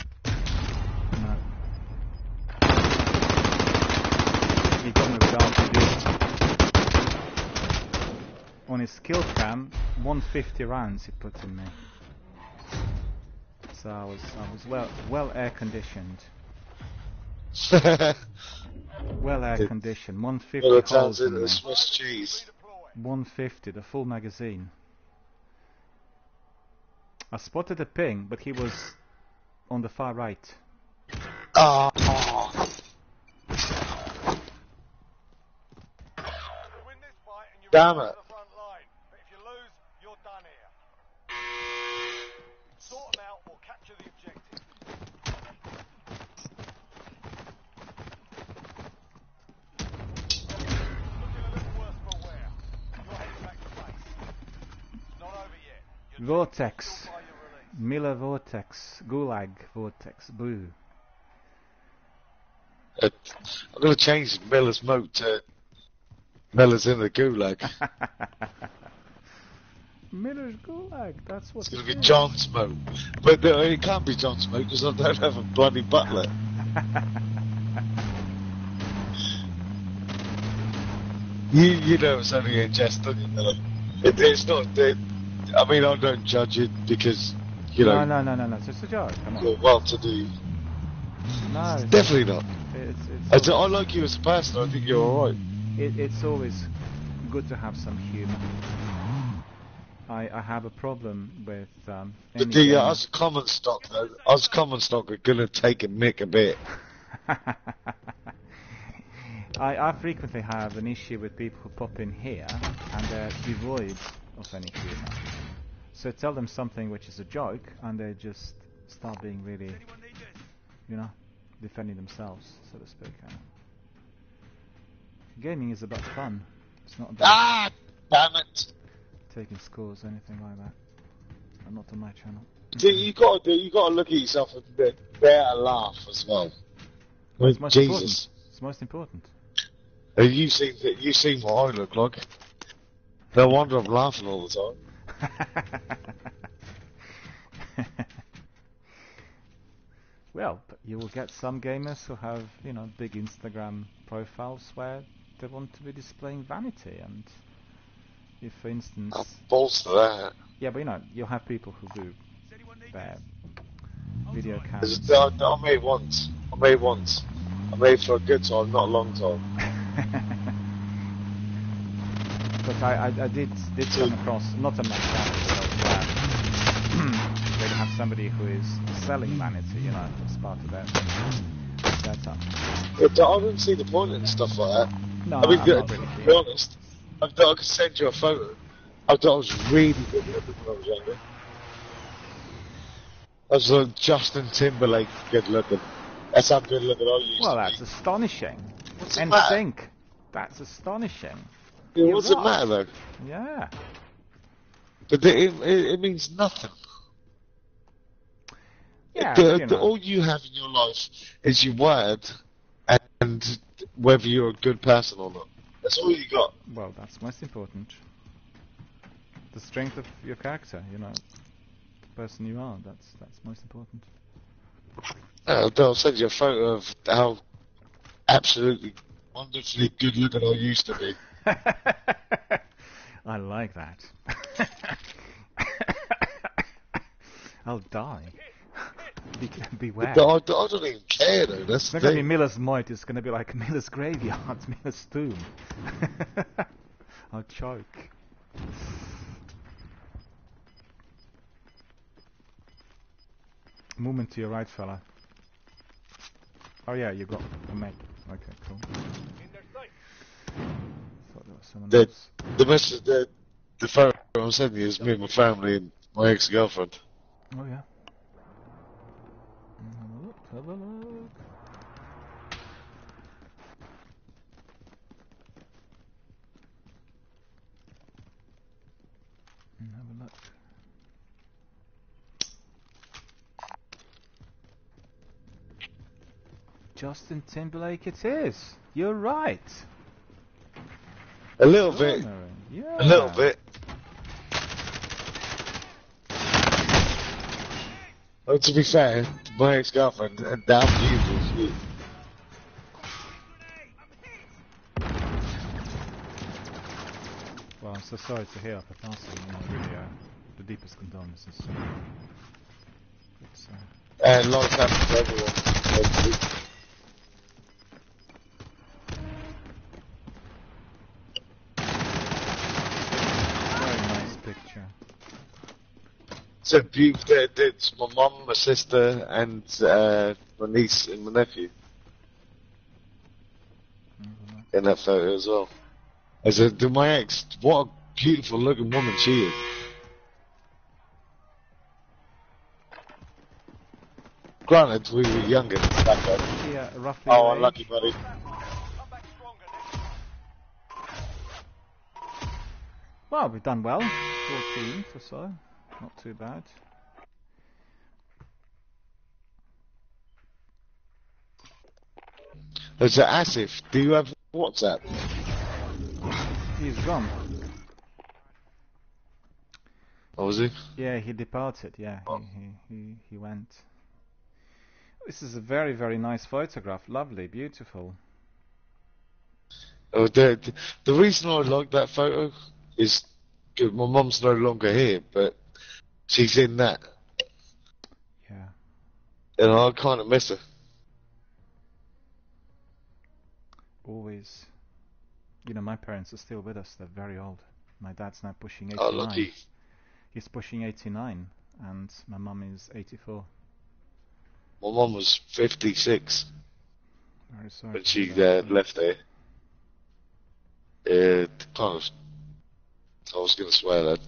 A: No. He got me with RPD. On his kill cam, 150 rounds he put in me. So I was well air conditioned. Well air conditioned. 150
B: Well, it
A: holes
B: turns
A: in
B: into
A: me.
B: Swiss cheese.
A: 150, the full magazine. I spotted a ping, but he was on the far right.
B: Oh.
E: You win this fight and you
B: Damn
E: return
B: it.
E: to the front line. But if you lose, you're done here. Sort them out or capture the objective. Looking a little worse for wear. You're heading back to base. It's not over yet. You're
A: Vortex.
E: still by your release.
A: Miller Vortex. Gulag Vortex. Boo.
B: I'm going to change Miller's moat to Miller's in the gulag.
A: Miller's Gulag, that's what
B: It's going
A: it
B: to be
A: is.
B: John's moat. But it can't be John's moat because I don't have a bloody butler. You know it's only a jest, don't you, Miller? It's not. I mean, I don't judge it because, you know,
A: No. It's just a joke. Come on.
B: you're well-to-do.
A: No, it's
B: Definitely not.
A: It's
B: I like you as a person. I think you're alright.
A: it's always good to have some humour. I have a problem with
B: But
A: any
B: the
A: game.
B: us common stock though, us common stock are gonna take a mick a bit.
A: I frequently have an issue with people who pop in here and they're devoid of any humour. So tell them something which is a joke and they just start being really, you know, defending themselves, so to speak. Gaming is about fun. It's not about
B: Damn it!
A: taking scores or anything like that. I'm not on my channel.
B: You gotta look at yourself and bear a laugh as well.
A: Well, it's most
B: Jesus.
A: important. It's most important.
B: You seen what I look like. No wonder I'm laughing all the time.
A: Well, but you will get some gamers who have, you know, big Instagram profiles where they want to be displaying vanity, and if, for instance,
B: Balls to that.
A: yeah, but you know, you'll have people who do their video cams.
B: I made once. I made for a good time, not a long time.
A: But I did come across, not on my channel, but where they have somebody who is selling vanity, you know, as part of their setup.
B: But I didn't see the point in stuff like that.
A: No,
B: I mean,
A: I'm
B: to
A: not really
B: be
A: keen.
B: honest, I thought I could send you a photo. I thought I was really good looking when I was younger. I was like Justin Timberlake good looking. That's how good looking I used
A: Well,
B: to
A: that's
B: be.
A: astonishing.
B: What's the
A: And
B: matter?
A: think, that's astonishing.
B: Yeah, what's
A: You're
B: the
A: right.
B: matter though?
A: Yeah.
B: But it means nothing.
A: Yeah, but, you know.
B: All you have in your life is your word and whether you're a good person or not. That's all you got.
A: Well, that's most important. The strength of your character, you know, the person you are. That's most important.
B: I'll send you a photo of how absolutely wonderfully good looking I used to be.
A: I like that. I'll die. Beware.
B: I don't even care though. That's
A: It's
B: the
A: not going to be
B: thing.
A: Miller's Moit, it's going to be like Miller's Graveyard, Miller's Tomb. I'll choke. Movement to your right, fella. Oh yeah, you got a mate. Okay, cool. Thought there was someone
B: The
A: else.
B: the message, the photo I'm sending you is me and my family and my ex-girlfriend.
A: Oh yeah. Have a look, have a look. Have a look. Justin Timberlake it is. You're right.
B: A little bit.
A: Extraordinary. Yeah.
B: A little bit. Oh, to be fair, my ex-girlfriend, damn beautiful.
A: Well, I'm so sorry to hear for passing. You know, really, the deepest condolences. It's,
B: And long time for everyone.
A: very nice picture.
B: It's a beautiful. It's my mum, my sister, and my niece and my nephew in that photo as well. As my ex, what a beautiful looking woman she is. Granted, we were younger back then.
A: Yeah, roughly.
B: Oh,
A: your
B: unlucky,
A: age.
B: buddy.
E: Come back stronger next time.
A: Well, we've done well. 14th or so. Not too bad.
B: There's Asif. Do you have WhatsApp?
A: He's gone.
B: Oh, was he?
A: Yeah, he departed. Yeah, he went. This is a very, very nice photograph. Lovely, beautiful.
B: Oh, the reason I like that photo is 'cause my mum's no longer here, but she's in that,
A: Yeah.
B: and I kind of miss her.
A: Always. You know, my parents are still with us. They're very old. My dad's now pushing
B: Oh,
A: 89.
B: lucky.
A: He's pushing 89, and my mum is 84.
B: My mum was 56
A: Very sorry.
B: when
A: to
B: she
A: hear that.
B: left there. Kind of. I was going to swear that.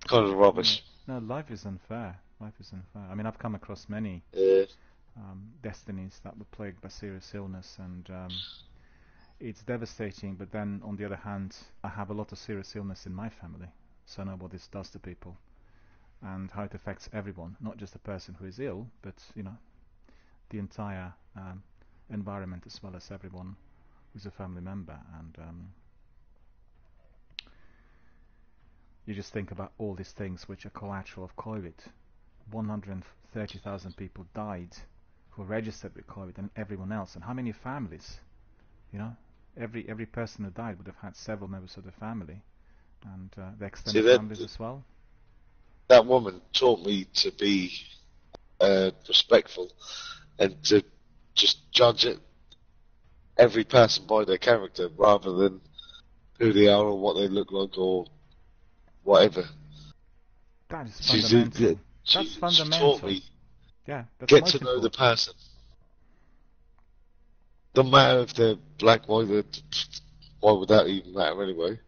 B: Kind of rubbish.
A: No, life is unfair. Life is unfair. I mean, I've come across many destinies that were plagued by serious illness, and it's devastating. But then, on the other hand, I have a lot of serious illness in my family, so I know what this does to people and how it affects everyone, not just the person who is ill, but you know, the entire environment as well as everyone who's a family member. And you just think about all these things which are collateral of COVID. 130,000 people died who were registered with COVID, and everyone else. And how many families? You know, every person who died would have had several members of the family, and the extended families as well.
B: That woman taught me to be respectful and to just judge every person by their character rather than who they are or what they look like or whatever.
A: That is fundamental. That's fundamental.
B: She taught me,
A: yeah, that's
B: get to know the person. Don't matter if they're black, white, why would that even matter anyway?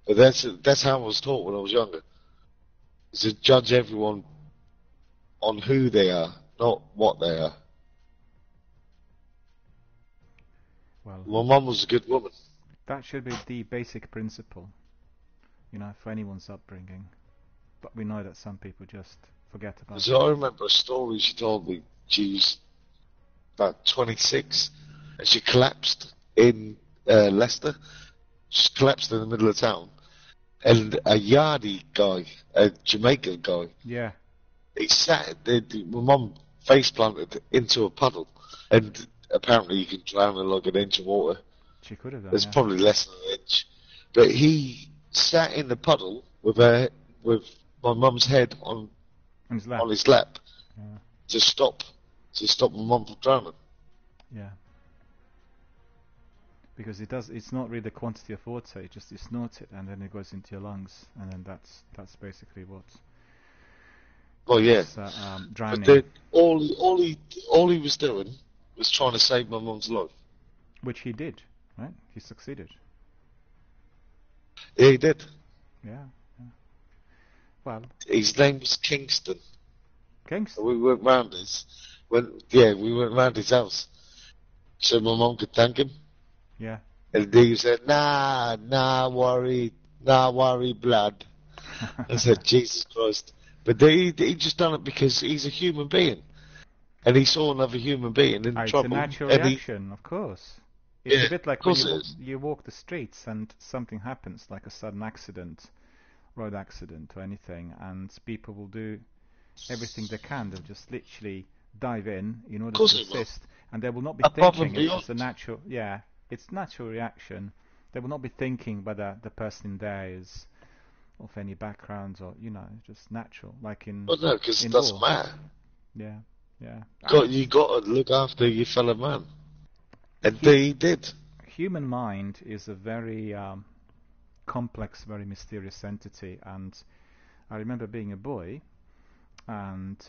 B: But that's how I was taught when I was younger. Is to judge everyone on who they are, not what they are.
A: Well,
B: my mum was a good woman.
A: That should be the basic principle, you know, for anyone's upbringing. But we know that some people just forget about it.
B: So I remember a story she told me. She was about 26, and she collapsed in Leicester. She collapsed in the middle of town. And a Yardie guy, a Jamaican guy,
A: yeah,
B: he sat. My mum face planted into a puddle, and apparently you can drown in like an inch of water.
A: She could have done.
B: There's probably less than an inch, but he sat in the puddle with my mum's head on his lap
A: yeah.
B: to stop my mum from drowning.
A: Yeah. Because it's not really the quantity of water, you snort it and then it goes into your lungs, and then that's basically what.
B: Oh yeah.
A: Drowning.
B: But all he was doing was trying to save my mum's life.
A: Which he did, right? He succeeded.
B: Yeah, he did.
A: Yeah. Well.
B: His name was Kingston.
A: Kingston.
B: We went round we went round his house, so my mum could thank him.
A: Yeah.
B: And he said, nah worry, blood. I said, Jesus Christ. But he just done it because he's a human being. And he saw another human being in trouble.
A: It's a natural reaction, of course. It's a bit like when you walk the streets and something happens, like a sudden accident, road accident or anything, and people will do everything they can. They'll just literally dive in order to assist. And they will not be thinking it's a natural... Yeah. It's natural reaction. They will not be thinking whether the person there is of any background or just natural, like in.
B: Well, no, because it doesn't matter.
A: Yeah.
B: You got to look after your fellow man, and they did.
A: Human mind is a very complex, very mysterious entity, and I remember being a boy and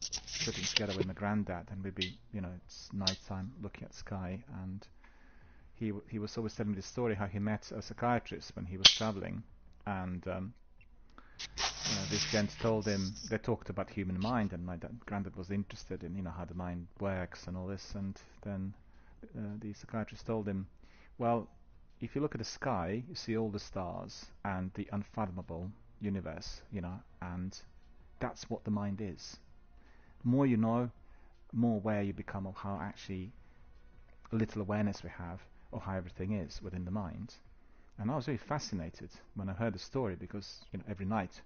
A: sitting together with my granddad, and we'd be, it's night time, looking at sky, and he was always telling me the story how he met a psychiatrist when he was traveling, and this gent told him, they talked about human mind, and my granddad was interested in how the mind works and all this, and then the psychiatrist told him, well, if you look at the sky, you see all the stars and the unfathomable universe, and that's what the mind is. More you know, more aware you become of how actually little awareness we have of how everything is within the mind. And I was very fascinated when I heard the story, because every night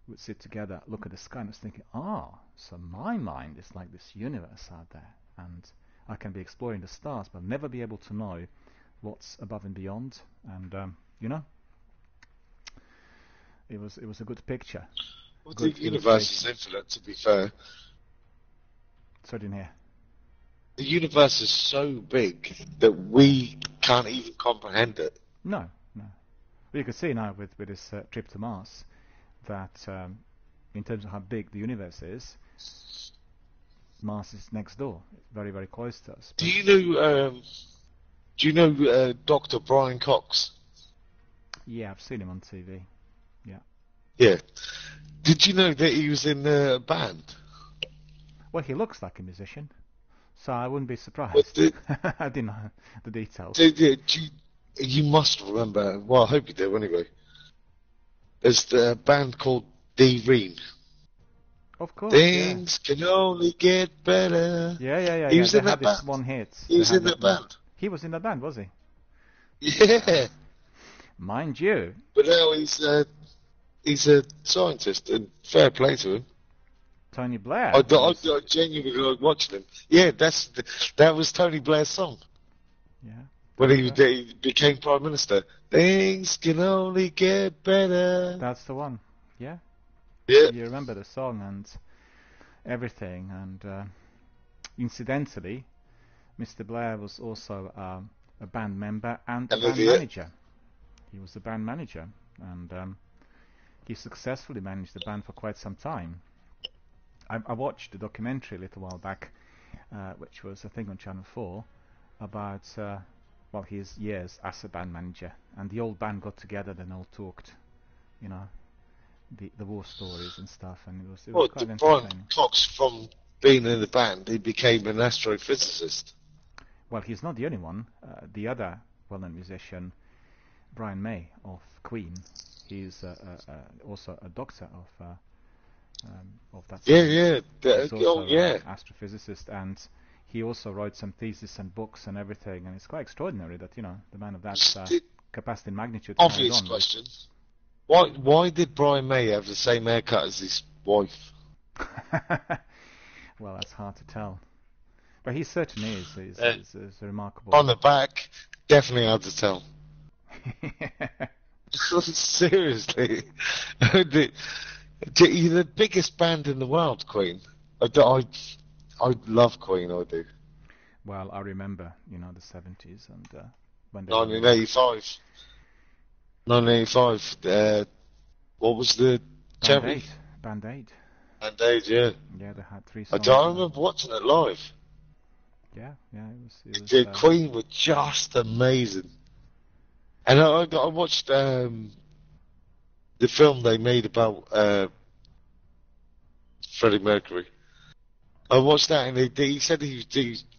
A: we'd sit together, look at the sky, and I was thinking, so my mind is like this universe out there, and I can be exploring the stars, but I'll never be able to know what's above and beyond. And it was a good picture.
B: Well,
A: Good
B: the universe is infinite, to be fair.
A: So I didn't hear.
B: The universe is so big that we can't even comprehend it.
A: No. Well, you can see now with this trip to Mars that in terms of how big the universe is, Mars is next door. It's very, very close to us.
B: Do you know Dr. Brian Cox?
A: Yeah, I've seen him on TV. Yeah.
B: Yeah. Did you know that he was in a band?
A: Well, he looks like a musician, so I wouldn't be surprised. I didn't know the details.
B: You must remember. Well, I hope you do anyway. There's the band called D-Reen.
A: Of course.
B: Things can only get better.
A: Yeah.
B: He was in that
A: this
B: band.
A: one hit.
B: He was in that band.
A: He was in that band, was he?
B: Yeah.
A: Mind you.
B: But now he's a scientist, and fair play to him.
A: Tony Blair.
B: I genuinely like watching him. Yeah, that was Tony Blair's song.
A: Yeah.
B: When he became Prime Minister. Things can only get better.
A: That's the one. Yeah.
B: Yeah.
A: You remember the song and everything. And incidentally, Mr. Blair was also a band member and a band manager. He was the band manager, and he successfully managed the band for quite some time. I watched a documentary a little while back, which was, I think, on Channel 4, about his years as a band manager. And the old band got together and all talked, the war stories and stuff, and it was quite entertaining.
B: Brian Cox, from being in the band, he became an astrophysicist.
A: Well, he's not the only one. The other well-known musician, Brian May of Queen, he's also a doctor of that. He's also an astrophysicist, and he also wrote some theses and books and everything. And it's quite extraordinary that the man of that capacity and magnitude.
B: Obvious question. Why did Brian May have the same haircut as his wife?
A: Well, that's hard to tell. But he certainly is. He's a remarkable.
B: On the back, definitely hard to tell. Seriously. You're the biggest band in the world, Queen. I love Queen, I do.
A: Well, I remember, the 70s and when they
B: 1985. 1985. What was the cherry?
A: Band Aid.
B: Band Aid, yeah.
A: Yeah, they had 3 songs.
B: I remember watching it live.
A: Yeah, it was
B: Queen were just amazing. And I watched the film they made about Freddie Mercury. I watched that, and he said he was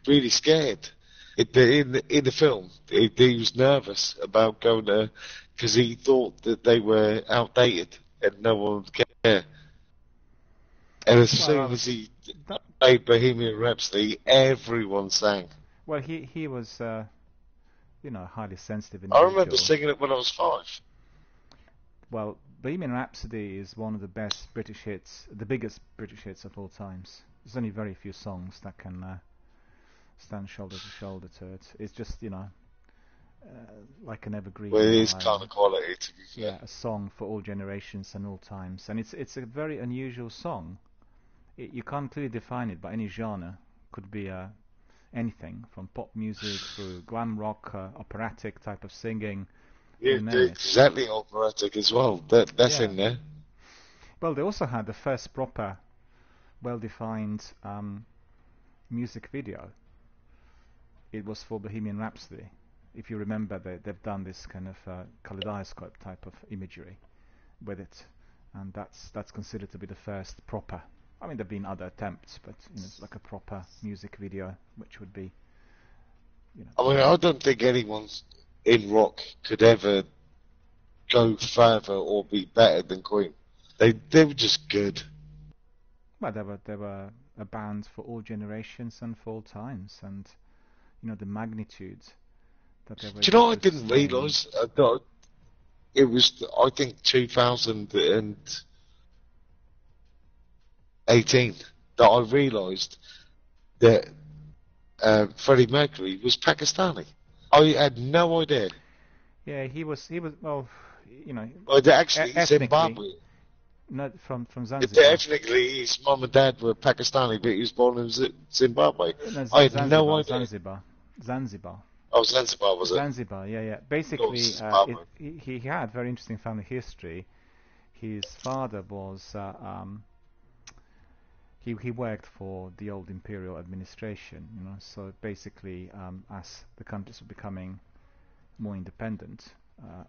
B: really scared. In the film, he was nervous about going there because he thought that they were outdated and no one would care. And as soon as he played Bohemian Rhapsody, everyone sang.
A: Well, he was, highly sensitive.
B: I remember singing it when I was 5.
A: Well, Bohemian Rhapsody is one of the best British hits, the biggest British hits of all times. There's only very few songs that can stand shoulder to shoulder to it. It's just, like an evergreen.
B: Well, it is kind of quality, to be fair.
A: Yeah, a song for all generations and all times. And it's a very unusual song. You can't clearly define it by any genre. Could be anything, from pop music through glam rock, operatic type of singing.
B: Yeah, exactly operatic as well. That's in there.
A: Well, they also had the first proper, well-defined music video. It was for Bohemian Rhapsody. If you remember, they've done this kind of kaleidoscope type of imagery with it, and that's considered to be the first proper. I mean, there've been other attempts, but it's like a proper music video, which would be.
B: I mean, I don't think anyone in rock could ever go further or be better than Queen. They were just good.
A: Well, they were a band for all generations and for all times, and the magnitude that they were.
B: Do you know what I didn't realise? It was, I think, 2018 that I realised that Freddie Mercury was Pakistani. I had no idea.
A: Yeah, he was. Well, you know,
B: Well, they're actually
A: ethnically,
B: Zimbabwe.
A: not from Zanzibar.
B: Ethnically, his mum and dad were Pakistani, but he was born in Zimbabwe.
A: No,
B: I had
A: Zanzibar,
B: no idea.
A: Zanzibar.
B: Oh, Zanzibar, was it?
A: Zanzibar, yeah. Basically,
B: Zimbabwe.
A: he had very interesting family history. His father was he worked for the old imperial administration, you know. So basically, as the countries were becoming more independent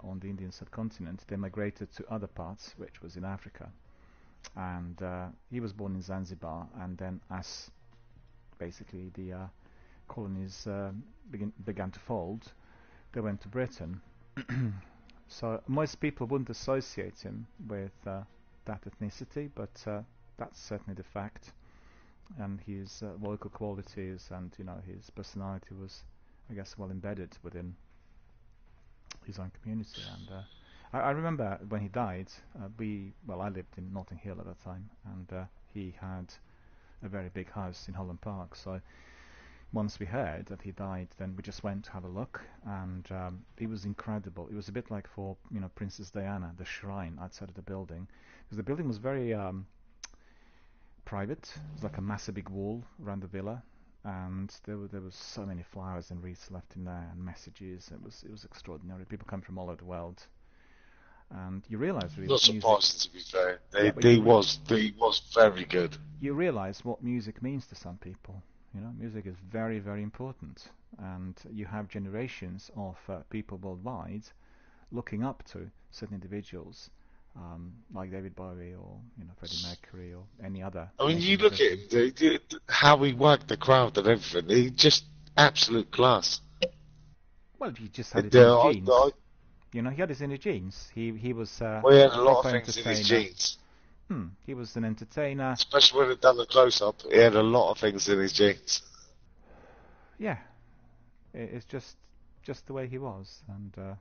A: on the Indian subcontinent, they migrated to other parts, which was in Africa. And he was born in Zanzibar, and then as basically the colonies began to fold, they went to Britain. So most people wouldn't associate him with that ethnicity, but that's certainly the fact. And his local qualities and, you know, his personality was, I guess, well embedded within his own community. And I remember when he died, I lived in Notting Hill at that time, and he had a very big house in Holland Park. So once we heard that he died, then we just went to have a look, and it was incredible. It was a bit like for, you know, Princess Diana, the shrine outside of the building, because the building was very private. It was like a massive big wall around the villa, and there was so many flowers and wreaths left in there, and messages. It was extraordinary. People come from all over the world, and you realise really.
B: Not surprising, to be fair. He was very good.
A: You realise what music means to some people. You know, music is very, very important, and you have generations of people worldwide looking up to certain individuals, like David Bowie or, you know, Freddie Mercury or any other.
B: I mean, you look at him, how he worked the crowd and everything. He just absolute class.
A: Well, he just had it in his genes. You know, he had it in his genes. He was.
B: Well, he had a lot of things in his genes.
A: He was an entertainer.
B: Especially when it done the close-up, he had a lot of things in his genes.
A: Yeah, it's just the way he was, and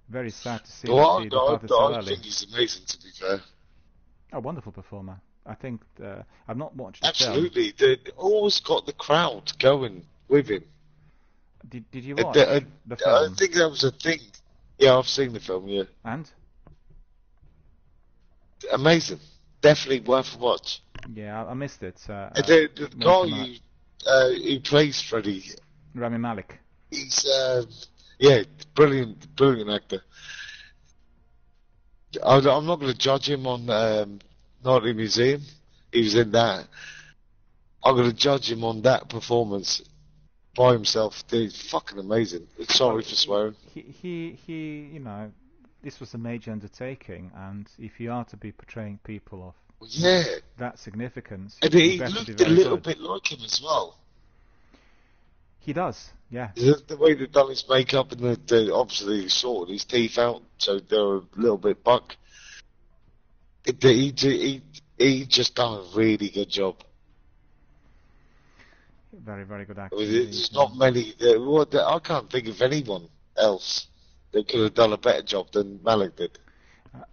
A: very sad to see.
B: I think he's amazing, to be fair.
A: A wonderful performer. I think I've not watched.
B: Absolutely, they always got the crowd going with him.
A: Did you watch the film?
B: I think that was a thing. Yeah, I've seen the film. Yeah,
A: and
B: amazing. Definitely worth a watch.
A: Yeah, I missed it.
B: The guy who plays Freddy,
A: Rami Malek.
B: He's brilliant actor. I'm not going to judge him on Night in Museum. He was in that. I'm going to judge him on that performance by himself. He's fucking amazing. Sorry for swearing.
A: He, you know, this was a major undertaking, and if you are to be portraying people of that significance,
B: and he looked a little bit like him as well.
A: He does, yeah.
B: The way they've done his makeup, and obviously he sorted his teeth out, so they're a little bit buck. He just done a really good job.
A: Very, very good actor.
B: There's not many. I can't think of anyone else that could have done a better job than Malek did.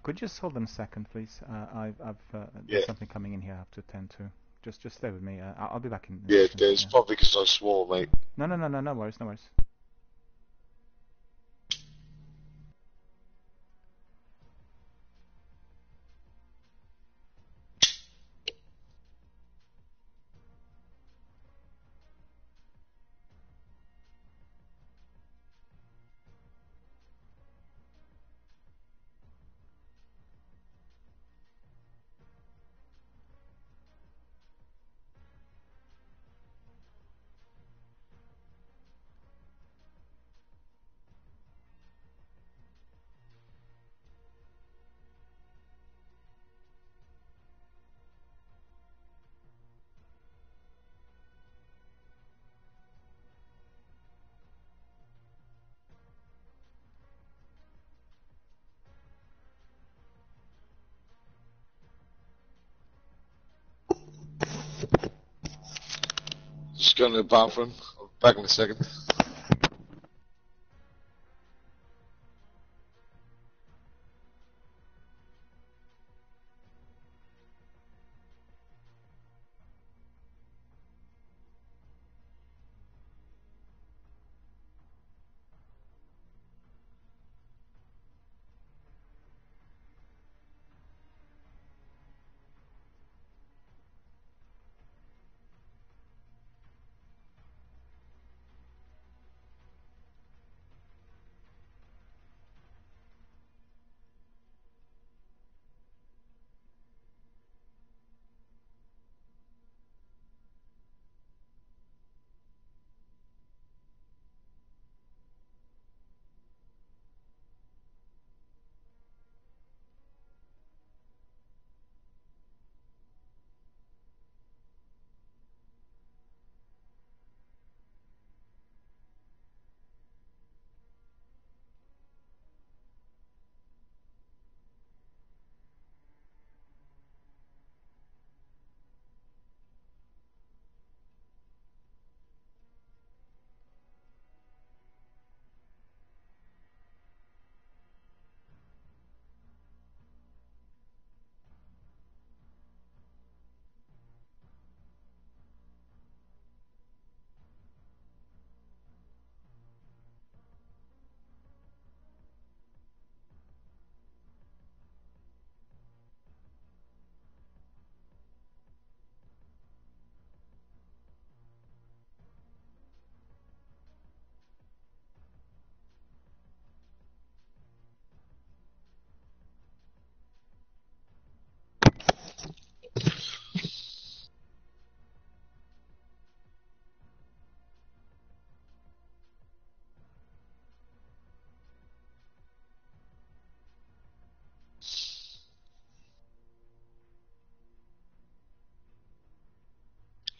A: Could you just hold on a second, please? I've there's something coming in here I have to attend to. Just stay with me. I'll be back in.
B: It's probably because I swore, mate.
A: No worries, no worries.
B: Just going to the bathroom. I'll be back in a second.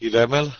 B: You there, Mel?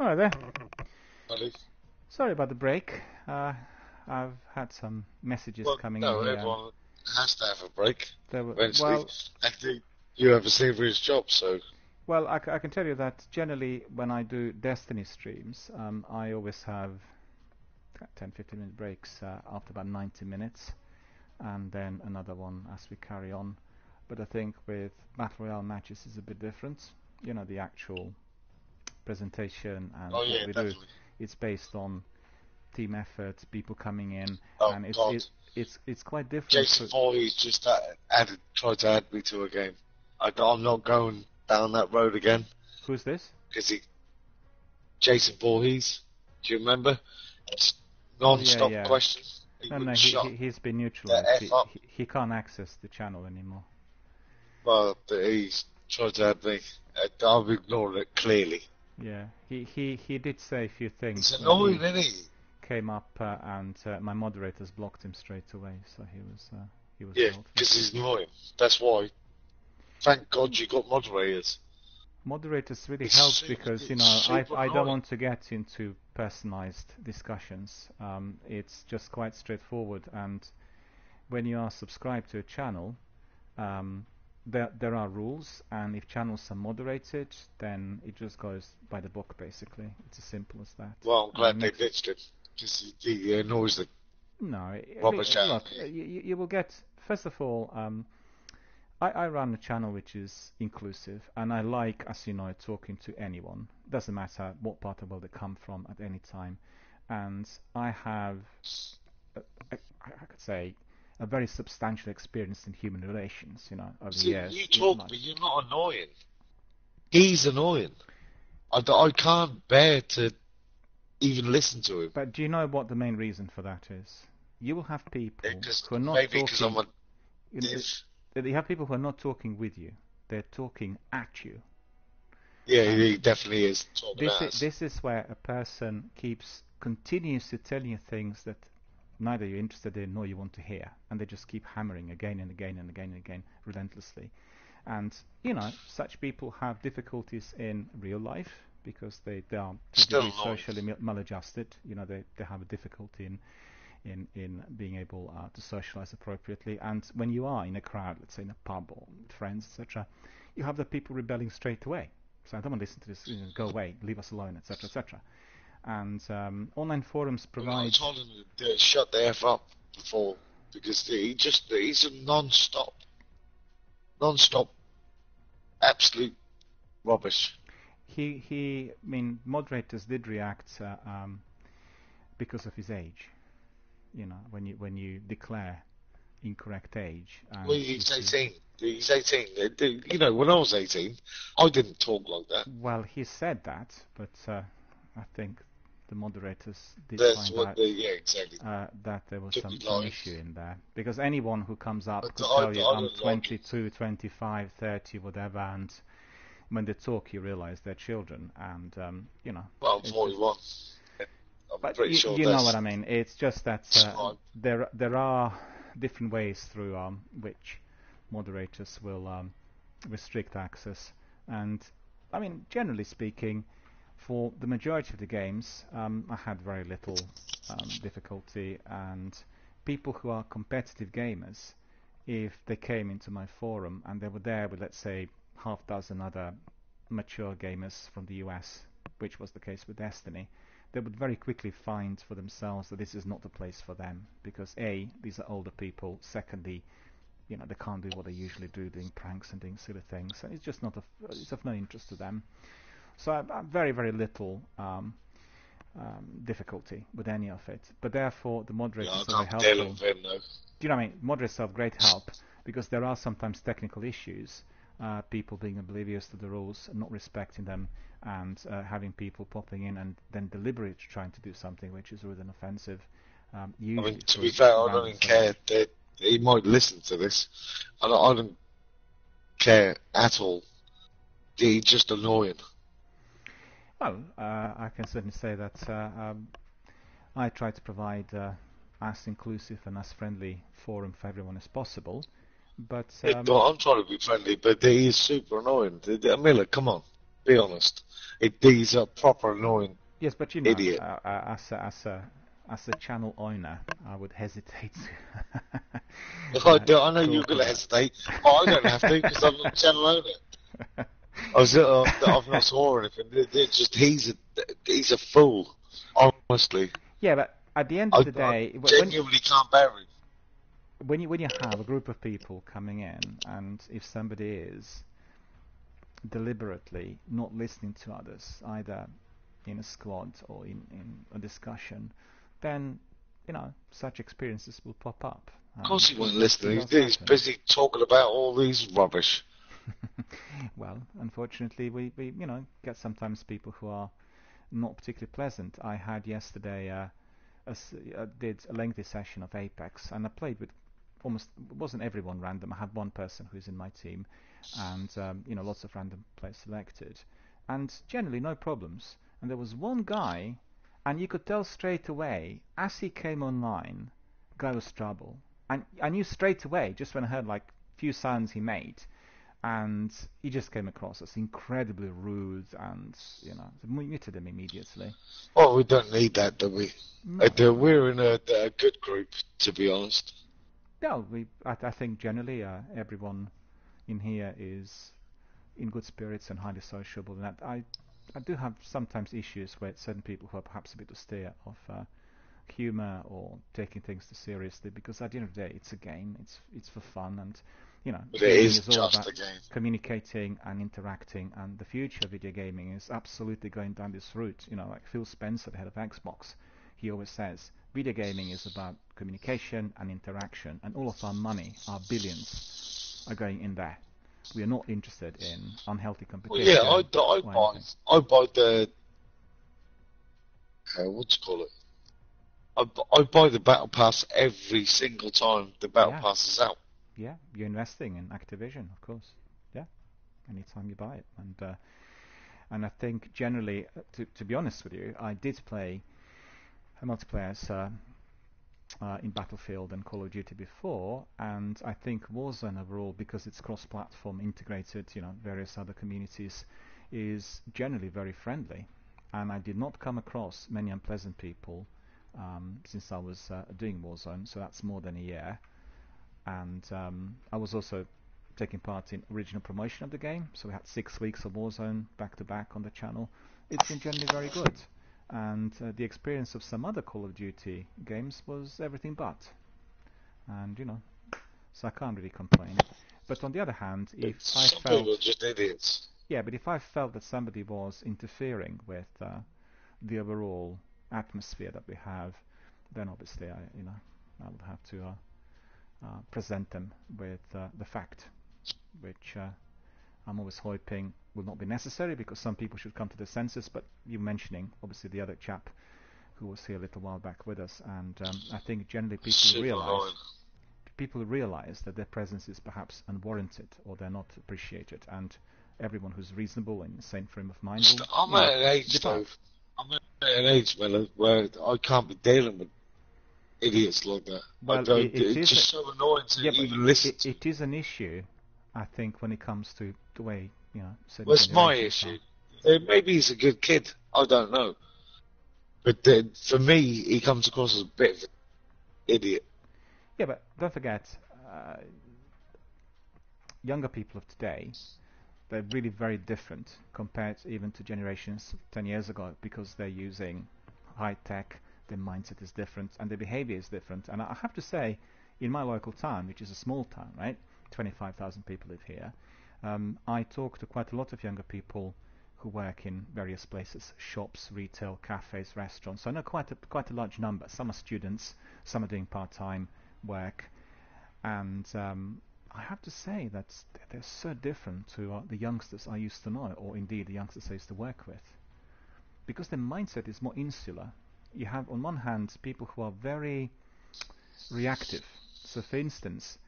A: Hi there.
B: Buddy.
A: Sorry about the break. I've had some messages coming in here.
B: Everyone has to have a break eventually.
A: Well,
B: and you have a serious job, so...
A: Well, I can tell you that generally when I do Destiny streams, I always have 10-15 minute breaks after about 90 minutes, and then another one as we carry on. But I think with Battle Royale matches is a bit different. You know, the actual presentation and what we do, it's based on team effort, people coming in, and it's quite different.
B: Jason Voorhees just tried to add me to a game. I'm not going down that road again.
A: Who's this?
B: Jason Voorhees. Do you remember? It's non-stop questions.
A: No, he's been neutralized. He can't access the channel anymore.
B: Well, he's tried to add me. I've ignored it clearly.
A: Yeah, he did say a few things.
B: It's annoying, isn't he?
A: Came up and my moderators blocked him straight away, so he was.
B: Yeah, because he's annoying. That's why. Thank God you got moderators.
A: Moderators really help because I don't want to get into personalized discussions. It's just quite straightforward, and when you are subscribed to a channel, there are rules, and if channels are moderated, then it just goes by the book, basically. It's as simple as that.
B: Well, I'm glad they ditched it, because he annoys the rubbish channel.
A: Look, you will get, first of all, I run a channel which is inclusive, and I like, as you know, talking to anyone. Doesn't matter what part of the world they come from at any time. And I have, I could say, a very substantial experience in human relations, over the years.
B: You talk, but you're not annoying. He's annoying. I can't bear to even listen to him.
A: But do you know what the main reason for that is? You will have people who are not
B: maybe
A: talking...
B: I'm
A: you have people who are not talking with you. They're talking at you.
B: Yeah, he definitely is talking at us.
A: This is where a person continuously telling you things that neither you're interested in nor you want to hear, and they just keep hammering again and again and again and again relentlessly. And such people have difficulties in real life because they are socially maladjusted. They have a difficulty in being able to socialize appropriately. And when you are in a crowd, let's say in a pub or with friends, etc., you have the people rebelling straight away. So I don't want to listen to this. Go away, leave us alone, etc., etc. And online forums provide...
B: I told him to shut the F up before, because he's a non-stop, absolute rubbish.
A: Moderators did react because of his age. When you declare incorrect age.
B: Well, he's 18. He's 18. When I was 18, I didn't talk like that.
A: Well, he said that, but I think the moderators did find out that there was some issue in there. Because anyone who comes up could tell you, I'm 22, 25, 30, whatever, and when they talk, you realize they're children, and,
B: Well, I'm 41.
A: But you know what I mean. It's just that there are different ways through which moderators will restrict access. And, generally speaking, for the majority of the games, I had very little difficulty. And people who are competitive gamers, if they came into my forum and they were there with, let's say, half dozen other mature gamers from the US, which was the case with Destiny, they would very quickly find for themselves that this is not the place for them, because A, these are older people, secondly, they can't do what they usually do, doing pranks and doing silly things, and it's just it's of no interest to them. So I've very, very little difficulty with any of it, but therefore the moderators are very helpful. Do you know what I mean? Moderators are of great help, because there are sometimes technical issues, people being oblivious to the rules, not respecting them, and having people popping in and then deliberately trying to do something which is rude and offensive.
B: To be fair, I don't even care that he might listen to this. I don't care at all. He's just annoying.
A: Well, I can certainly say that I try to provide as inclusive and as friendly forum for everyone as possible. But
B: I'm trying to be friendly, but he is super annoying. Miller, come on. Be honest. These are proper annoying.
A: Yes, but you know,
B: Idiot.
A: As a channel owner, I would hesitate.
B: I know you're going to hesitate, but I don't have to because I'm not the channel owner. I've not saw anything. They're just he's a fool, honestly.
A: Yeah, but at the end of the day,
B: I genuinely can't bear it.
A: When you have a group of people coming in, and if somebody is deliberately not listening to others, either in a squad or in a discussion, then such experiences will pop up.
B: Of course he wasn't listening. He's busy talking about all these rubbish.
A: Well, unfortunately, we get sometimes people who are not particularly pleasant. I had yesterday did a lengthy session of Apex, and I played with it wasn't everyone random. I had one person who's in my team, and lots of random players selected, and generally no problems. And there was one guy, and you could tell straight away as he came online, guy was trouble. And I knew straight away just when I heard like few sounds he made, and he just came across as incredibly rude, and muted him immediately.
B: Well, we don't need that, do we?
A: No.
B: We're in a good group, to be honest.
A: No, I think generally everyone in here is in good spirits and highly sociable. And that I do have sometimes issues with certain people who are perhaps a bit austere of humor or taking things too seriously, because at the end of the day, it's a game. It's for fun, and
B: but it is
A: all
B: just
A: about
B: a game.
A: Communicating and interacting. And the future of video gaming is absolutely going down this route. Like Phil Spencer, the head of Xbox, he always says video gaming is about communication and interaction, and all of our money, our billions, are going in there. We are not interested in unhealthy competition.
B: Well, yeah, I buy the what do you call it? I buy the battle pass every single time the battle pass is out.
A: Yeah, you're investing in Activision, of course. Yeah, anytime you buy it, and I think generally, to be honest with you, I did play multiplayer in Battlefield and Call of Duty before, and I think Warzone overall, because it's cross-platform integrated, various other communities, is generally very friendly, and I did not come across many unpleasant people since I was doing Warzone, so that's more than a year. And I was also taking part in original promotion of the game, so we had 6 weeks of Warzone back to back on the channel. It's been generally very good. And the experience of some other Call of Duty games was everything but. And so I can't really complain. But on the other hand, if I
B: some
A: felt
B: people are just idiots.
A: Yeah, but if I felt that somebody was interfering with the overall atmosphere that we have, then obviously I would have to present them with the fact, which I'm always hoping will not be necessary, because some people should come to their senses. But you mentioning obviously the other chap who was here a little while back with us, and I think generally people realize that their presence is perhaps unwarranted or they're not appreciated, and everyone who's reasonable and in the same frame of mind will,
B: I'm at an age though. I'm at an age, Miller, where I can't be dealing with idiots like that.
A: Well,
B: it's just so annoying to even listen.
A: It is an issue, I think, when it comes to the way certain
B: What's my issue? Maybe he's a good kid. I don't know. But for me, he comes across as a bit of an idiot.
A: Yeah, but don't forget, younger people of today, they're really very different compared even to generations 10 years ago, because they're using high tech, their mindset is different, and their behavior is different. And I have to say, in my local town, which is a small town, right, 25,000 people live here, I talk to quite a lot of younger people who work in various places, shops, retail, cafes, restaurants. So I know quite a large number. Some are students, some are doing part-time work, and I have to say that they're so different to the youngsters I used to know, or indeed the youngsters I used to work with, because their mindset is more insular. You have on one hand people who are very reactive. So for instance,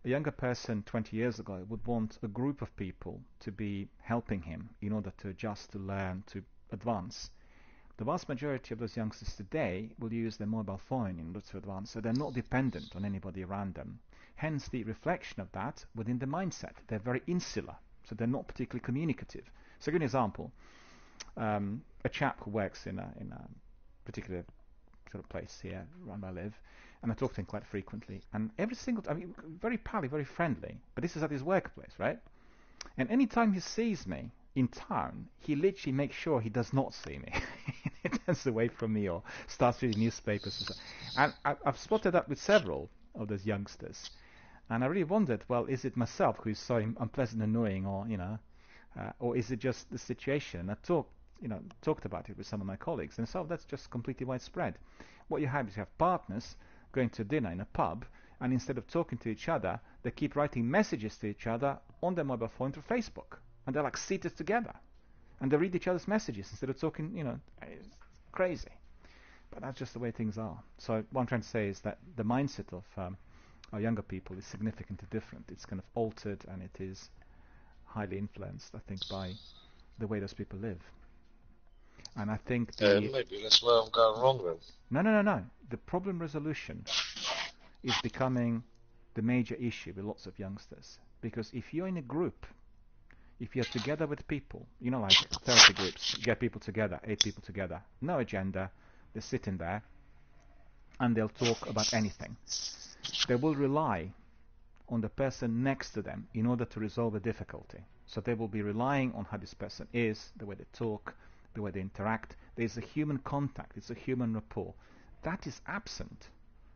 A: a younger person 20 years ago would want a group of people to be helping him in order to adjust, to learn, to advance. The vast majority of those youngsters today will use their mobile phone in order to advance, so they're not dependent on anybody around them. Hence the reflection of that within the mindset. They're very insular, so they're not particularly communicative. So, give an example. A chap who works in a particular sort of place here around where I live, and I talk to him quite frequently. And every single time, I mean, very pally, very friendly. But this is at his workplace, right? And any time he sees me in town, he literally makes sure he does not see me. He turns away from me or starts reading newspapers. And I've spotted that with several of those youngsters. And I really wondered, well, is it myself who is so unpleasant, annoying, or or is it just the situation? And I talked about it with some of my colleagues, and so that's just completely widespread. What you have is you have partners going to dinner in a pub, and instead of talking to each other, they keep writing messages to each other on their mobile phone through Facebook, and they're like seated together, and they read each other's messages instead of talking. It's crazy, but that's just the way things are. So what I'm trying to say is that the mindset of our younger people is significantly different. It's kind of altered, and it is highly influenced, I think, by the way those people live. And I think
B: maybe that's where I'm going wrong then.
A: No. The problem resolution is becoming the major issue with lots of youngsters. Because if you're in a group, if you're together with people, like therapy groups, you get people together, 8 people together, no agenda, they're sitting there, and they'll talk about anything. They will rely on the person next to them in order to resolve a difficulty. So they will be relying on how this person is, the way they talk, the way they interact. There's a human contact, it's a human rapport. That is absent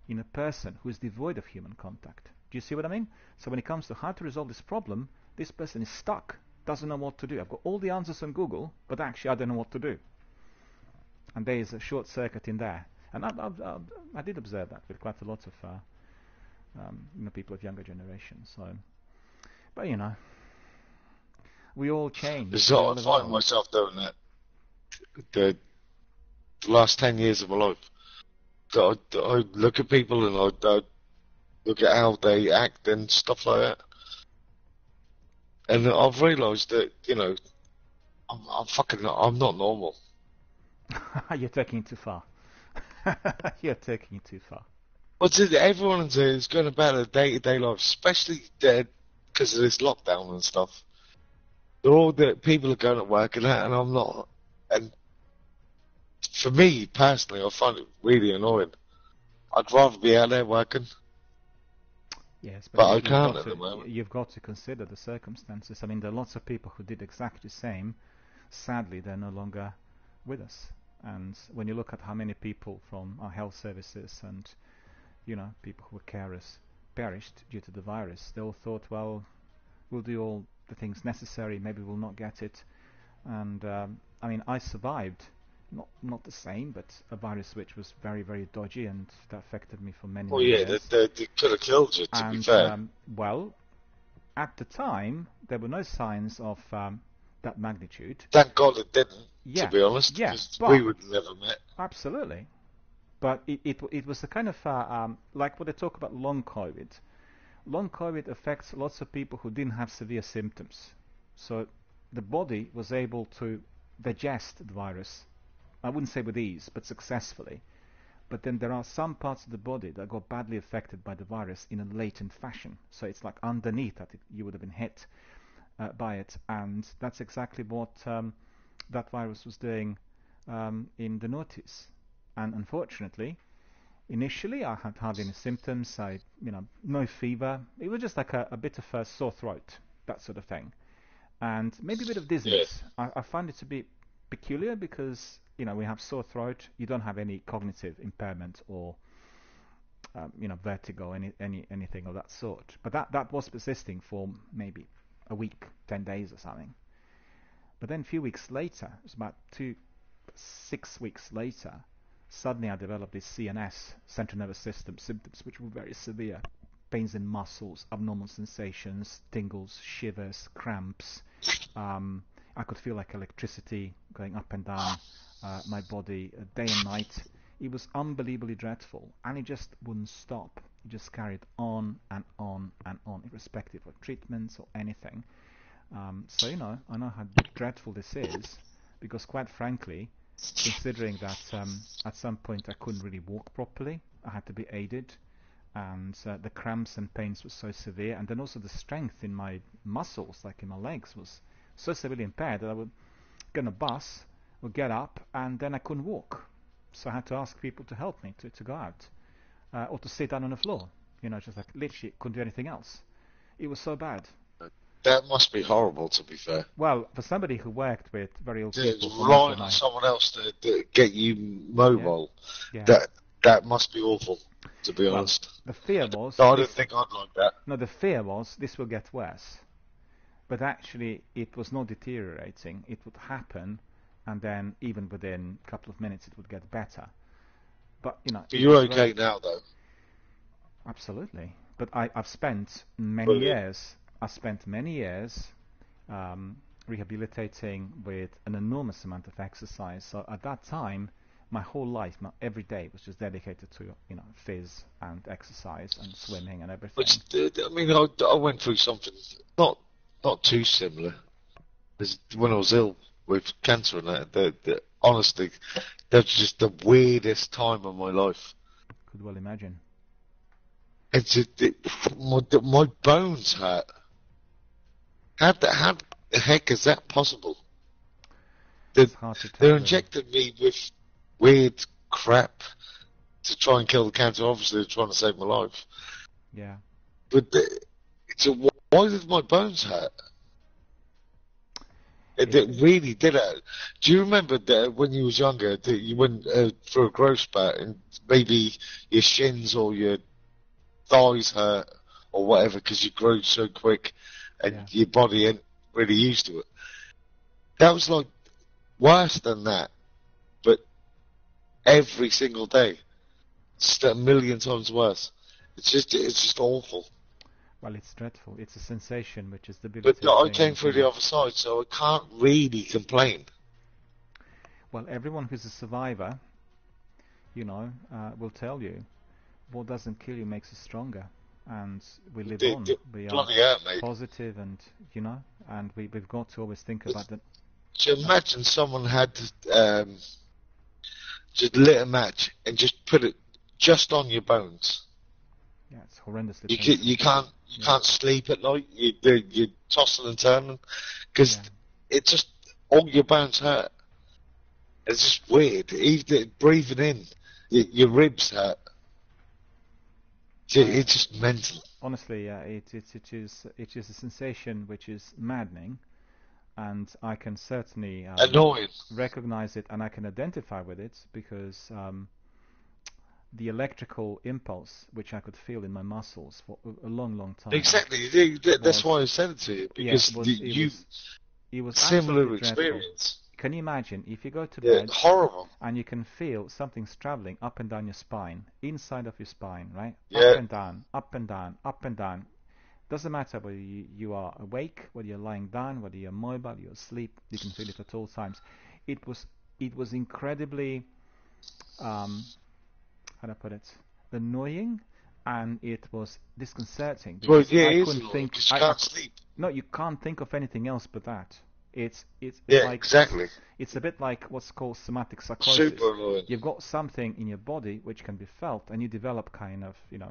A: in a person who is devoid of human contact. Do you see what I mean? So when it comes to how to resolve this problem, this person is stuck, doesn't know what to do. I've got all the answers on Google, but actually I don't know what to do. And there is a short circuit in there. And I did observe that with quite a lot of people of younger generations. So, but we all change.
B: So I find myself doing that the last 10 years of my life. I look at people and I look at how they act and stuff like that. And I've realised that, I'm not normal.
A: You're taking it too far. You're taking it too far.
B: What's it? Everyone is going about their day-to-day life, especially because of this lockdown and stuff. They're all people are going to work and that, and I'm not. And for me personally, I find it really annoying. I'd rather be out there working.
A: Yes,
B: but I can't at the moment.
A: You've got to consider the circumstances. I mean, there are lots of people who did exactly the same. Sadly, they're no longer with us. And when you look at how many people from our health services and people who were carers perished due to the virus, they all thought, well, we'll do all the things necessary, maybe we'll not get it. And I mean, I survived, not the same, but a virus which was very, very dodgy, and that affected me for many years.
B: They could have killed you, to be fair.
A: Well, at the time, there were no signs of that magnitude.
B: Thank God it didn't, to be honest, because we would have never met.
A: Absolutely. But it was a kind of, like what they talk about long COVID. Long COVID affects lots of people who didn't have severe symptoms. So the body was able to digest the virus. I wouldn't say with ease, but successfully. But then there are some parts of the body that got badly affected by the virus in a latent fashion. So it's like underneath that you would have been hit by it. And that's exactly what that virus was doing in the noughties. And unfortunately, initially I hadn't had any symptoms. No fever. It was just like a bit of a sore throat, that sort of thing. And maybe a bit of dizziness. I find it to be peculiar because we have sore throat. You don't have any cognitive impairment or vertigo, anything of that sort. But that was persisting for maybe a week, 10 days or something. But then a few weeks later, it was about 6 weeks later, suddenly I developed this CNS, central nervous system symptoms, which were very severe. Pains in muscles, abnormal sensations, tingles, shivers, cramps. I could feel like electricity going up and down my body day and night. It was unbelievably dreadful, and it just wouldn't stop. It just carried on and on and on, irrespective of treatments or anything. So I know how dreadful this is, because quite frankly, considering that at some point I couldn't really walk properly, I had to be aided, and the cramps and pains were so severe, and then also the strength in my muscles, like in my legs, was so severely impaired that I would get on a bus, would get up, and then I couldn't walk. So I had to ask people to help me to go out, or to sit down on the floor. You know, just like literally couldn't do anything else. It was so bad.
B: That must be horrible, to be fair.
A: Well, for somebody who worked with very ill people,
B: Relying on someone else to get you mobile, that must be awful, to be honest.
A: The fear was...
B: No, I don't think I'd like that.
A: No, the fear was this will get worse. But actually, it was not deteriorating. It would happen, and then even within a couple of minutes, it would get better. But, you know...
B: But you're okay now, though?
A: Absolutely. But I've spent many years... rehabilitating with an enormous amount of exercise. So at that time, my whole life, every day was just dedicated to, you know, phys and exercise and swimming and everything.
B: Which, I mean, I went through something not too similar. When I was ill with cancer and that, honestly, that was just the weirdest time of my life.
A: Could well imagine.
B: My bones hurt. How the heck is that possible? They're injecting me with weird crap to try and kill the cancer. Obviously, they're trying to save my life.
A: Yeah.
B: But why did my bones hurt? It really did hurt. Do you remember that when you was younger that you went through a growth spurt and maybe your shins or your thighs hurt or whatever because you grew so quick and your body ain't really used to it? That was like worse than that, but every single day, just a million times worse. It's just awful.
A: Well, it's dreadful. It's a sensation which is debilitating.
B: But I came through the other side, so I can't really complain.
A: Well, everyone who's a survivor, you know, will tell you, what doesn't kill you makes us stronger. And we live on. We are positive, and you know, and we've got to always think about that.
B: So imagine someone had just lit a match and just put it just on your bones.
A: Yeah, it's horrendously.
B: You can't sleep at night. You're tossing and turning because it just all your bones hurt. It's just weird. Even breathing in, your ribs hurt. It's just mental.
A: Honestly, it is a sensation which is maddening, and I can certainly recognize it, and I can identify with it because the electrical impulse which I could feel in my muscles for a long time.
B: Exactly. That's why I said it to you because
A: it was
B: similar experience.
A: Can you imagine if you go to bed
B: horrible
A: and you can feel something traveling up and down your spine, inside of your spine, right?
B: Yeah.
A: Up and down, up and down, up and down. Doesn't matter whether you are awake, whether you're lying down, whether you're mobile, you're asleep, you can feel it at all times. It was incredibly, how do I put it, annoying, and it was disconcerting.
B: Well, I couldn't think. You can't sleep.
A: No, you can't think of anything else but that. It's like,
B: exactly.
A: It's a bit like what's called somatic psychosis.
B: Super annoying.
A: You've got something in your body which can be felt, and you develop kind of, you know,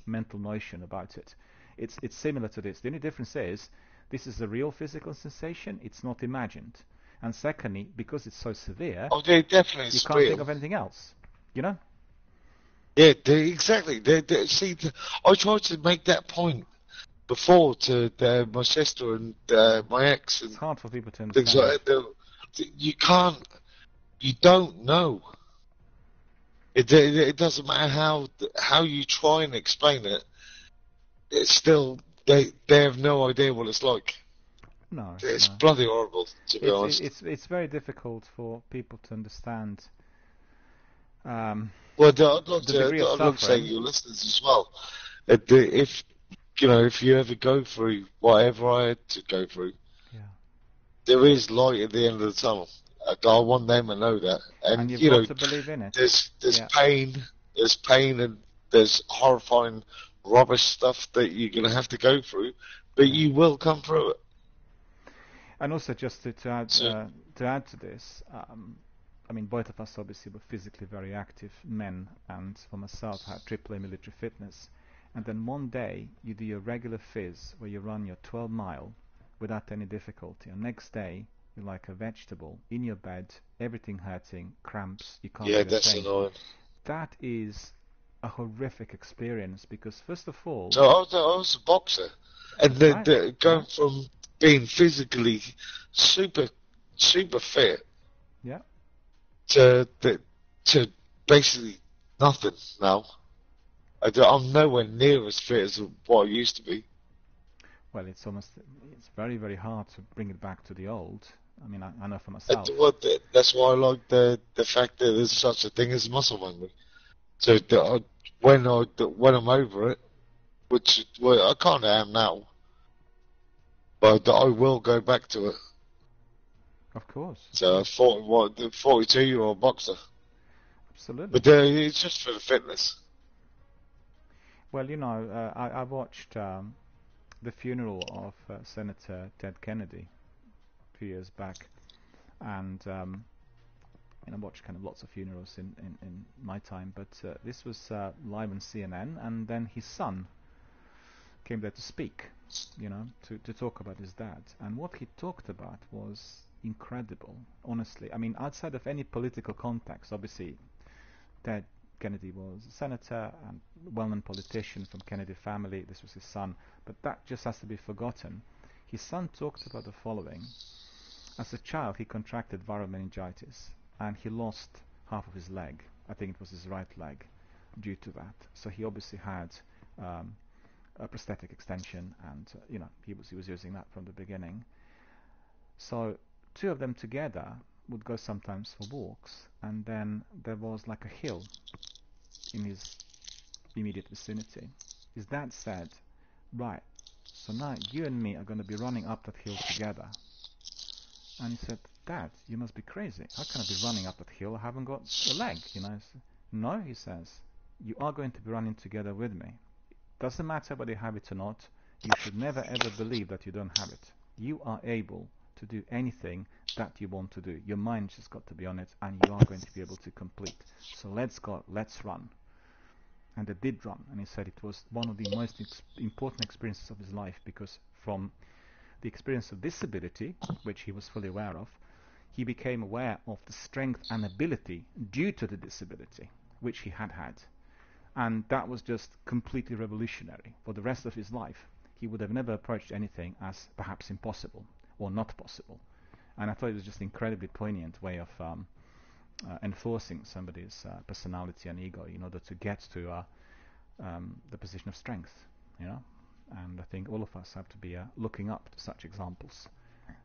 A: mental notion about it. It's similar to this. The only difference is this is a real physical sensation. It's not imagined. And secondly, because it's so severe,
B: definitely
A: you can't think of anything else. You know?
B: Yeah, exactly. See, I tried to make that point before to my sister and my ex. And
A: it's hard for people to understand.
B: You don't know. It doesn't matter how you try and explain it. It's still they have no idea what it's like.
A: No,
B: it's bloody horrible, to be honest.
A: It's very difficult for people to understand.
B: Well, I'd like to say to your listeners as well, if you ever go through whatever I had to go through, there is light at the end of the tunnel. I want them to know that, and
A: you've got to believe in it.
B: There's pain, and there's horrifying rubbish stuff that you're going to have to go through, but you will come through it.
A: And also, just to add to this, I mean, both of us obviously were physically very active men, and for myself, I had AAA military fitness. And then one day, you do your regular phys, where you run your 12-mile, without any difficulty. And next day, you're like a vegetable in your bed, everything hurting, cramps, you can't
B: Yeah,
A: do a
B: that's
A: thing.
B: annoying.
A: That is a horrific experience because, first of all,
B: So I was a boxer, and
A: Right.
B: going from being physically super fit
A: yeah,
B: to basically nothing now. I'm nowhere near as fit as what I used to be.
A: well, it's very, very hard to bring it back to the old. I mean, I know for
B: And
A: myself.
B: that's why I like the fact that there's such a thing as muscle memory. So that when I'm over it, which I kind of am now, but I will go back to it.
A: Of course.
B: So a 42-year-old boxer.
A: Absolutely.
B: But it's just for the fitness.
A: Well, I watched the funeral of Senator Ted Kennedy a few years back, and I watched kind of lots of funerals in my time, but this was live on CNN, and then his son came there to speak, to talk about his dad, and what he talked about was incredible, honestly. I mean, outside of any political context, obviously, Ted Kennedy was a senator and well-known politician from Kennedy family. This was his son, but that just has to be forgotten. His son talked about the following. As a child, he contracted viral meningitis, and he lost half of his leg. I think it was his right leg due to that. So he obviously had a prosthetic extension, and he was using that from the beginning. So two of them together would go sometimes for walks, and then there was like a hill in his immediate vicinity. His dad said, right, so now you and me are going to be running up that hill together. And he said, Dad, you must be crazy. How can I be running up that hill? I haven't got a leg, No, he says, you are going to be running together with me. Doesn't matter whether you have it or not. You should never ever believe that you don't have it. You are able to do anything that you want to do. Your mind just got to be on it, and you are going to be able to complete. So let's go, let's run. And they did run, and he said it was one of the most important experiences of his life, because from the experience of disability, which he was fully aware of, he became aware of the strength and ability due to the disability, which he had had. And that was just completely revolutionary. For the rest of his life, he would have never approached anything as perhaps impossible or not possible. And I thought it was just an incredibly poignant way of enforcing somebody's personality and ego in order to get to the position of strength, And I think all of us have to be looking up to such examples.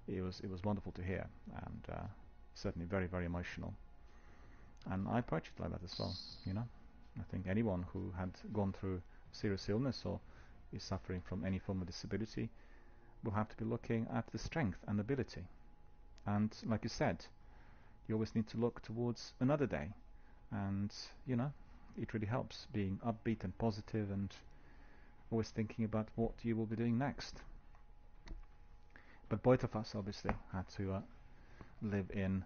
A: It was wonderful to hear, and certainly very, very emotional. And I approach it like that as well, I think anyone who had gone through serious illness or is suffering from any form of disability will have to be looking at the strength and ability. And like you said, you always need to look towards another day, and it really helps being upbeat and positive and always thinking about what you will be doing next. But both of us obviously had to live in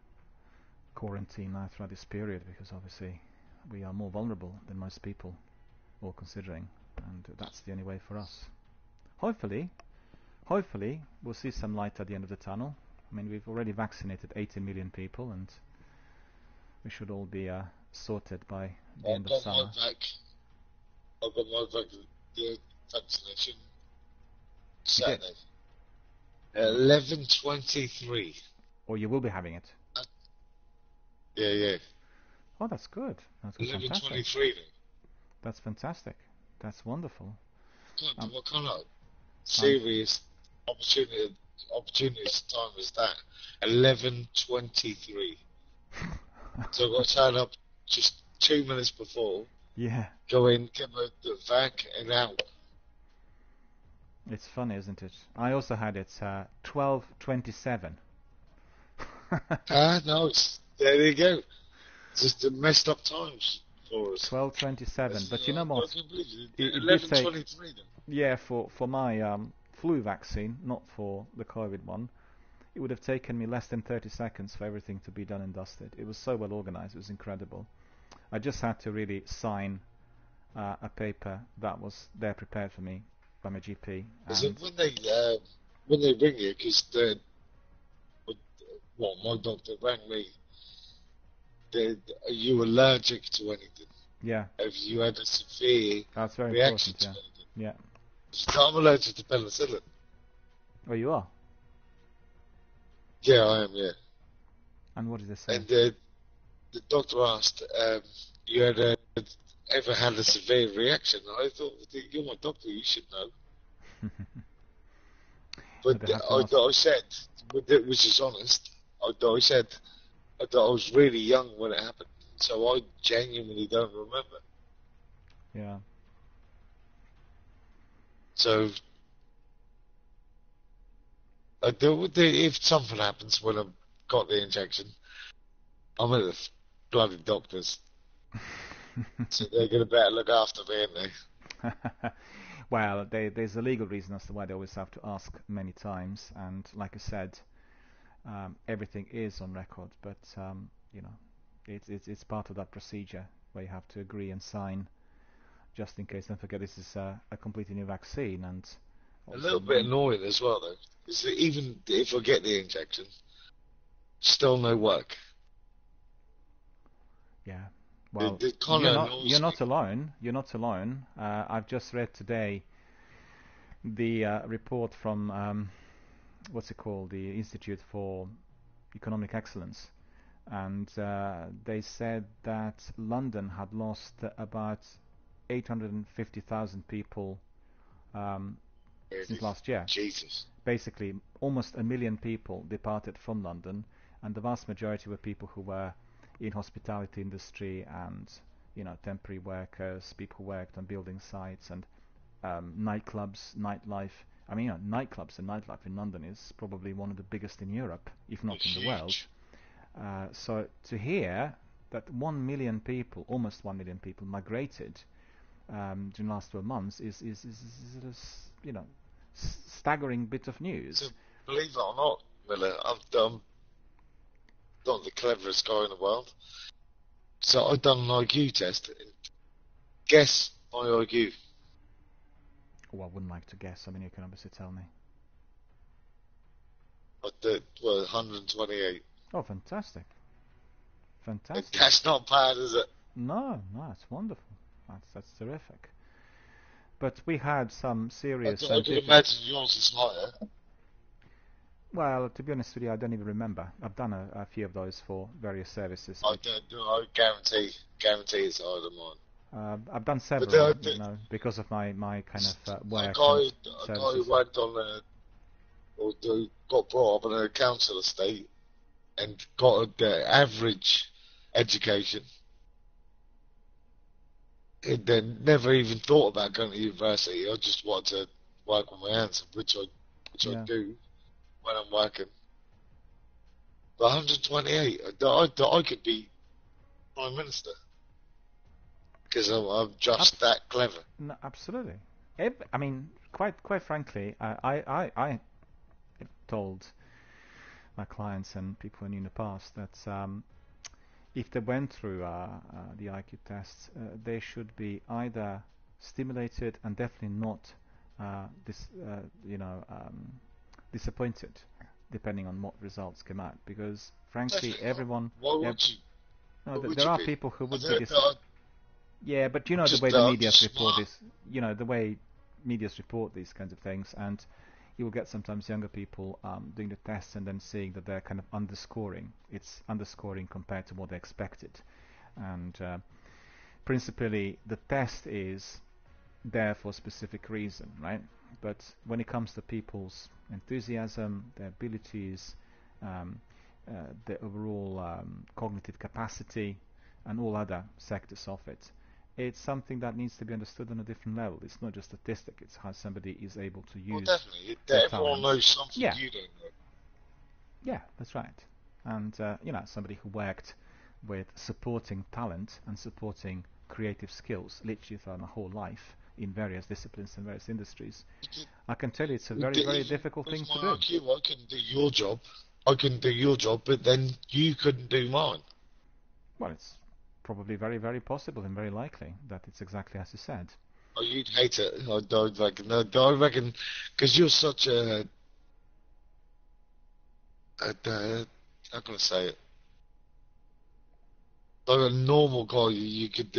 A: quarantine now throughout this period, because obviously we are more vulnerable than most people, all considering, and that's the only way for us. Hopefully we'll see some light at the end of the tunnel. I mean, we've already vaccinated 80 million people, and we should all be sorted by the end of summer.
B: I've got my vaccination Saturday. 11:23.
A: Or you will be having it?
B: Yeah.
A: Oh, that's good. That's good.
B: 11:23.
A: That's fantastic. That's wonderful.
B: What kind of serious opportunist time is that? 11:23. So I've got to turn up just 2 minutes before.
A: Yeah.
B: Go in, get the vac, and out.
A: It's funny, isn't it? I also had it 12:27.
B: No, there you go. Just the messed up times for us.
A: 12:27, but you know what?
B: It 11:23 then.
A: Yeah, for my flu vaccine, not for the COVID one, it would have taken me less than 30 seconds for everything to be done and dusted. It was so well organized, it was incredible. I just had to really sign a paper that was there prepared for me by my GP.
B: Is it when they ring you, because my doctor rang me. Are you allergic to anything?
A: Yeah.
B: Have you had a severe
A: That's very
B: reaction
A: important.
B: to anything?
A: Yeah.
B: So I'm allergic to penicillin.
A: Oh, you are.
B: Yeah, I am. Yeah.
A: And what did they say?
B: And the doctor asked, "You ever had a severe reaction?" I thought, "You're my doctor. You should know." But I said, which is honest, I said that I was really young when it happened, so I genuinely don't remember.
A: Yeah.
B: So, if something happens when I've got the injection, I'm at the bloody doctors. So they're going to better look after me, aren't they?
A: Well, there's a legal reason as to why they always have to ask many times, and like I said, everything is on record. But you know, it's part of that procedure where you have to agree and sign, just in case. Don't forget, this is a completely new vaccine, and
B: a little bit annoying as well, though, is that even if I get the injection, still no work.
A: Yeah. Well, you're not alone. You're not alone. I've just read today the report from what's it called, the Institute for Economic Excellence, and they said that London had lost about 850,000 people since last year.
B: Jesus.
A: Basically, almost 1 million people departed from London, and the vast majority were people who were in hospitality industry and, you know, temporary workers, people who worked on building sites and nightclubs, nightlife. I mean, you know, nightclubs and nightlife in London is probably one of the biggest in Europe, if not in the world. So to hear that 1 million people, almost 1 million people, migrated during the last 12 months is you know, staggering bit of news.
B: So, believe it or not, Miller, I'm not the cleverest guy in the world. So I've done an IQ test. Guess my IQ.
A: Oh, I wouldn't like to guess. I mean, you can obviously tell me.
B: I did, well, 128.
A: Oh, fantastic. Fantastic.
B: That's not bad, is it?
A: No, it's wonderful. That's terrific. But we had some serious...
B: I can imagine yours is higher.
A: Well, to be honest with you, I don't even remember. I've done a few of those for various services.
B: I guarantee it's higher than mine.
A: I've done several, you know, because of my kind of work.
B: A guy who worked on got brought up in a council estate and got the average education. And then never even thought about going to university. I just wanted to work with my hands, which I do when I'm working. But 128, I could be Prime Minister. Because I'm just that clever.
A: No, absolutely. I mean, quite frankly, I told my clients and people I knew in the past that if they went through the IQ tests, they should be either stimulated and definitely not disappointed, depending on what results come out. Because frankly, everyone.
B: Why would you?
A: No, there are people who would be disappointed. Yeah, but you know the way the media's report this. You know the way media's report these kinds of things, and you will get sometimes younger people doing the tests and then seeing that they're kind of underscoring. It's underscoring compared to what they expected, and principally the test is there for a specific reason, right? But when it comes to people's enthusiasm, their abilities, their overall cognitive capacity, and all other sectors of it, it's something that needs to be understood on a different level. It's not just statistic, it's how somebody is able to use.
B: Well, definitely. Everyone knows something you don't know.
A: Yeah, that's right. And, you know, somebody who worked with supporting talent and supporting creative skills literally throughout my whole life in various disciplines and various industries, I can tell you it's a very, very difficult thing to do.
B: I couldn't do your job. I couldn't do your job, but then you couldn't do mine.
A: Well, it's probably very, very possible and very likely that it's exactly as you said.
B: Oh, you'd hate it. I reckon, because you're such a how can I say it? Like a normal guy, you could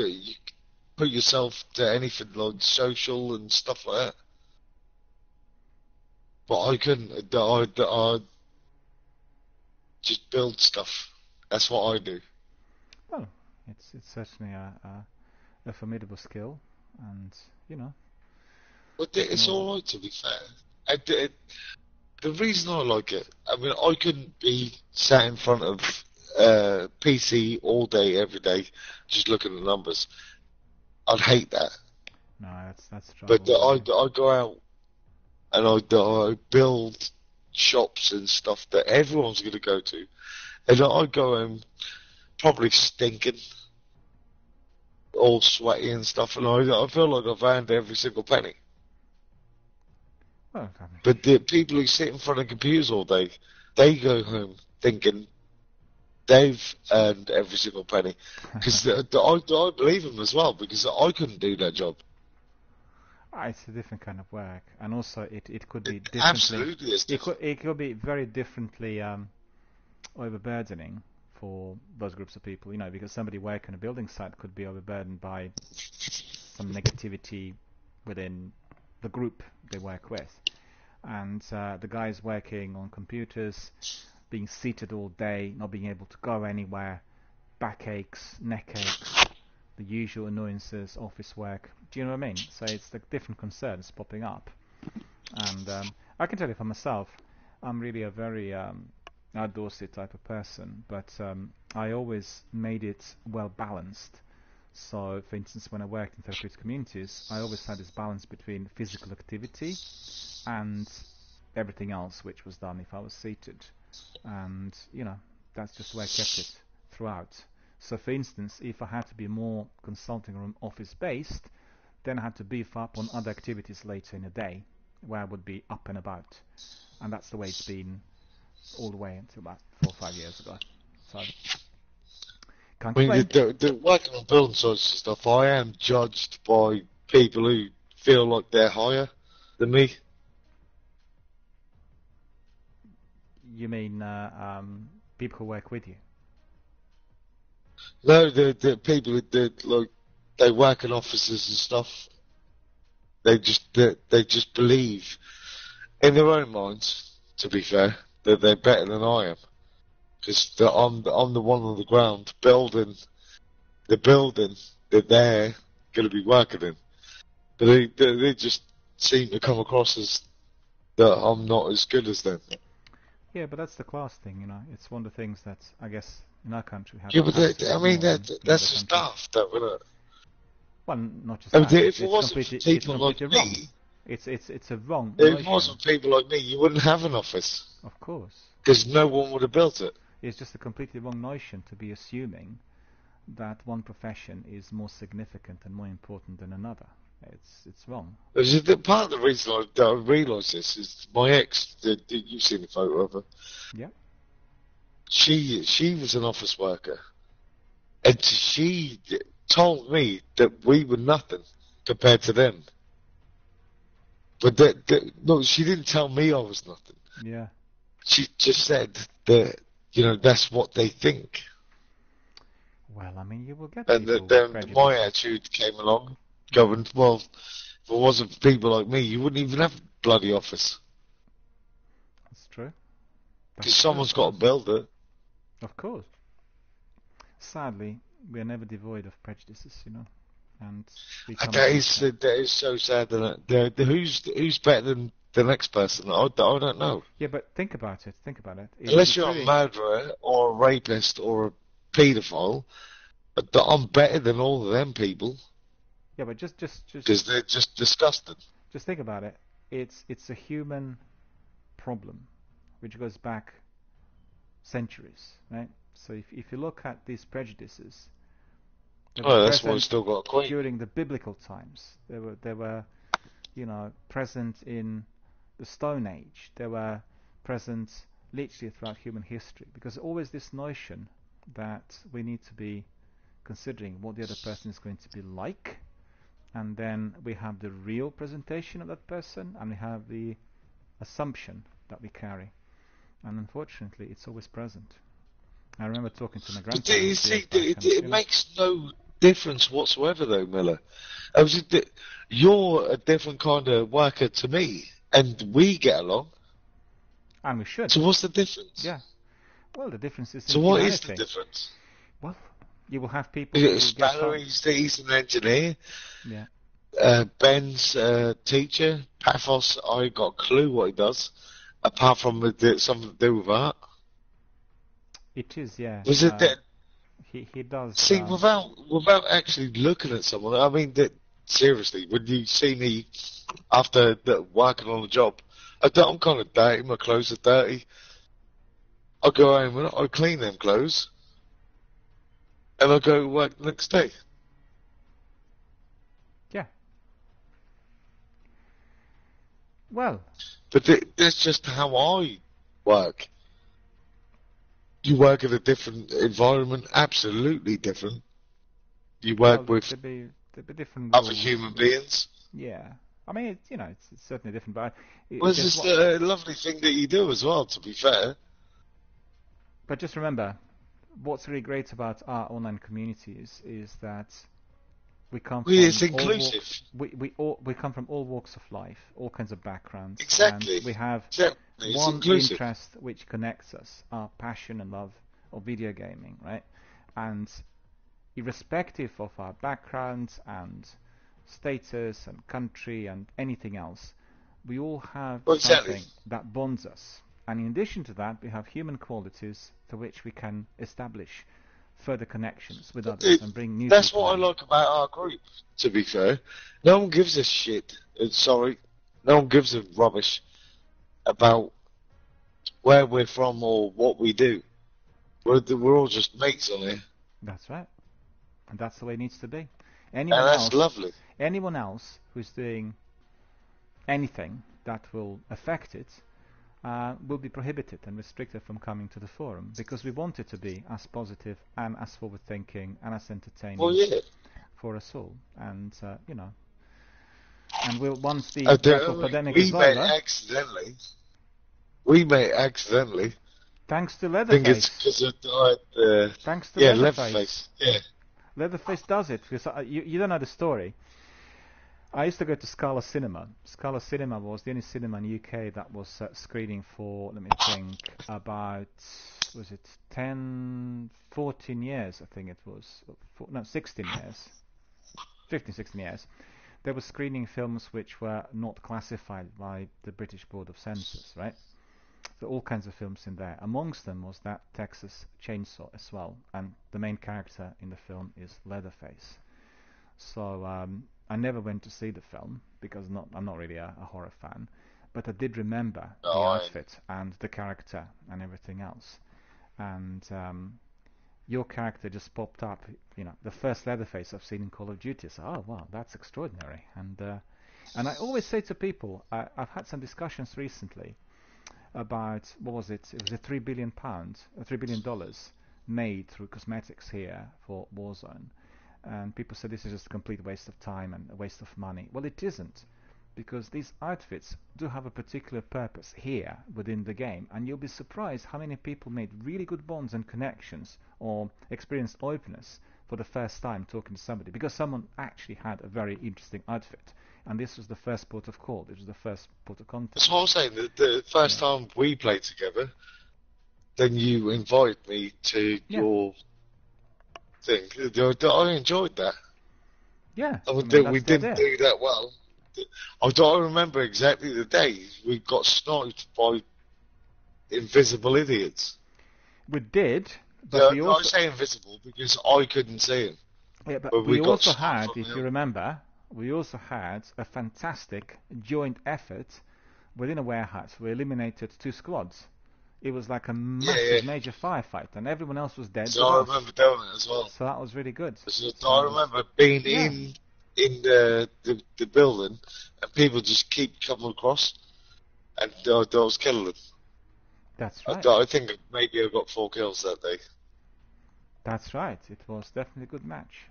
B: put yourself to anything like social and stuff like that. But I couldn't. I just build stuff. That's what I do.
A: Well, it's certainly a formidable skill, and you know.
B: But it's all right, to be fair. The reason I like it, I mean, I couldn't be sat in front of PC all day, every day, just looking at numbers. I'd hate that.
A: No, that's the trouble.
B: But I go out and I build shops and stuff that everyone's going to go to, and I go home probably stinking, all sweaty and stuff, and I feel like I've earned every single penny.
A: Well, I mean,
B: But the people who sit in front of computers all day, they go home thinking they've earned every single penny. Because I believe them as well, because I couldn't do that job.
A: it's a different kind of work, and also it could be differently.
B: Absolutely, it's different.
A: It could be very differently overburdening for those groups of people. You know, because somebody working on a building site could be overburdened by some negativity within the group they work with, and the guys working on computers, being seated all day, not being able to go anywhere, backaches, neck aches, the usual annoyances, office work. Do you know what I mean? So it's the different concerns popping up, and I can tell you for myself, I'm really a very outdoorsy type of person, but I always made it well balanced. So, for instance, when I worked in therapeutic communities, I always had this balance between physical activity and everything else which was done if I was seated. And, you know, that's just the way I kept it throughout. So, for instance, if I had to be more consulting or office-based, then I had to beef up on other activities later in the day, where I would be up and about. And that's the way it's been all the way until about 4 or 5 years ago. So, can't
B: I mean,
A: complain.
B: the working on building sites and stuff, I am judged by people who feel like they're higher than me.
A: You mean people who work with you?
B: No, the people that like they work in offices and stuff. They just believe in their own minds, to be fair, that they're better than I am. Because I'm the one on the ground building the building that they're going to be working in. But they just seem to come across as that I'm not as good as them.
A: Yeah, but that's the class thing, you know. It's one of the things that I guess in our country have.
B: Yeah, but
A: has
B: I
A: more
B: mean
A: than
B: that's
A: in
B: just
A: other countries.
B: daft, that wasn't it?
A: Well, not just
B: I mean,
A: that.
B: if it wasn't for people like
A: wrong.
B: me,
A: It's a wrong.
B: if it
A: notion.
B: wasn't for people like me, you wouldn't have an office.
A: Of course.
B: Because no one would have built it.
A: It's just a completely wrong notion to be assuming that one profession is more significant and more important than another. It's wrong.
B: Part of the reason I realised this is my ex. You've seen the photo of her.
A: Yeah.
B: She was an office worker, and she told me that we were nothing compared to them. But no, she didn't tell me I was nothing.
A: Yeah.
B: She just said that, you know, that's what they think.
A: Well, I mean, you will get.
B: And then my attitude came along, going, well, if it wasn't for people like me, you wouldn't even have a bloody office.
A: That's true.
B: Because someone's got to build it.
A: Of course. Sadly, we are never devoid of prejudices, you know. And
B: that is so sad. That who's better than the next person? I don't know.
A: Yeah, but think about it.
B: Unless you're a murderer or a rapist or a paedophile, I'm better than all of them people.
A: Yeah, but just
B: because they're just disgusting.
A: Just think about it. It's a human problem, which goes back centuries, right? So if you look at these prejudices,
B: that's why we still got a queen.
A: During the biblical times, they were, you know, present in the Stone Age. They were present literally throughout human history, because always this notion that we need to be considering what the other person is going to be like, and then we have the real presentation of that person, and we have the assumption that we carry. and unfortunately, it's always present. I remember talking to my
B: But
A: grandparents.
B: you see,
A: years back, and,
B: it makes no difference whatsoever, though, Miller. You're a different kind of worker to me, and we get along.
A: And we should.
B: So what's the difference?
A: Yeah. Well, the difference is.
B: So what is the difference?
A: Well, you will have people.
B: Spanner, he's an engineer.
A: Yeah.
B: Ben's teacher. Paphos, I ain't got a clue what he does, apart from something to do with art.
A: It is, yeah.
B: Was it that?
A: He does.
B: See, without actually looking at someone, I mean, seriously, when you see me after working on the job, I'm kind of dirty. My clothes are dirty. I go home and I clean them clothes, and I go to work the next day.
A: Yeah. Well.
B: But that's just how I work. You work in a different environment, absolutely different. You work with
A: there'd be different
B: other
A: rules.
B: human beings.
A: Yeah. I mean, it's certainly different, but...
B: Well, it's just a lovely thing that you do as well, to be fair.
A: But just remember, what's really great about our online communities is that we come from...
B: It's inclusive.
A: We come from all walks of life, all kinds of backgrounds.
B: Exactly.
A: And we have one interest which connects us, our passion and love of video gaming, right? And irrespective of our backgrounds and status and country and anything else, we all have something that bonds us. And in addition to that, we have human qualities to which we can establish further connections with others and bring new.
B: That's what I like about our group. To be fair, no one gives a shit. No one gives a rubbish about where we're from or what we do. We're all just mates on here.
A: That's right, and that's the way it needs to be.
B: That's lovely.
A: Anyone else who's doing anything that will affect it will be prohibited and restricted from coming to the forum, because we want it to be as positive and as forward-thinking and as entertaining for us all. And and once the pandemic is over,
B: we may accidentally.
A: Thanks to Leatherface.
B: I think it's because of
A: thanks to
B: Leatherface. Yeah.
A: Leatherface does it, because you don't know the story. I used to go to Scala Cinema. Scala Cinema was the only cinema in the UK that was screening for, let me think, about, was it 14 years, I think it was. 16 years. 15, 16 years. They were screening films which were not classified by the British Board of Censors, right? So all kinds of films in there. Amongst them was that Texas Chainsaw as well, and the main character in the film is Leatherface. So I never went to see the film because I'm not really a horror fan, but I did remember the outfit and the character and everything else. And your character just popped up, the first Leatherface I've seen in Call of Duty. So, oh wow, that's extraordinary. And I always say to people, I've had some discussions recently about, what was it? It was $3 billion made through cosmetics here for Warzone. And people say this is just a complete waste of time and a waste of money. Well, it isn't, because these outfits do have a particular purpose here within the game, and you'll be surprised how many people made really good bonds and connections or experienced openness for the first time talking to somebody because someone actually had a very interesting outfit. And this was the first port of call. This was the first port of contact.
B: That's what I'm saying. The first time we played together, then you invited me to your thing. I enjoyed that.
A: Yeah.
B: We didn't do that well. I don't remember exactly the day we got sniped by invisible idiots.
A: We did, but we also...
B: I say invisible because I couldn't see them.
A: Yeah, but we also had, if you remember, we also had a fantastic joint effort within a warehouse. We eliminated 2 squads. It was like a massive major firefight, and everyone else was dead.
B: So I remember doing it as well.
A: So that was really good.
B: So I remember being in the building, and people just keep coming across, and I was killing them.
A: That's right.
B: I think maybe I got 4 kills that day.
A: That's right. It was definitely a good match.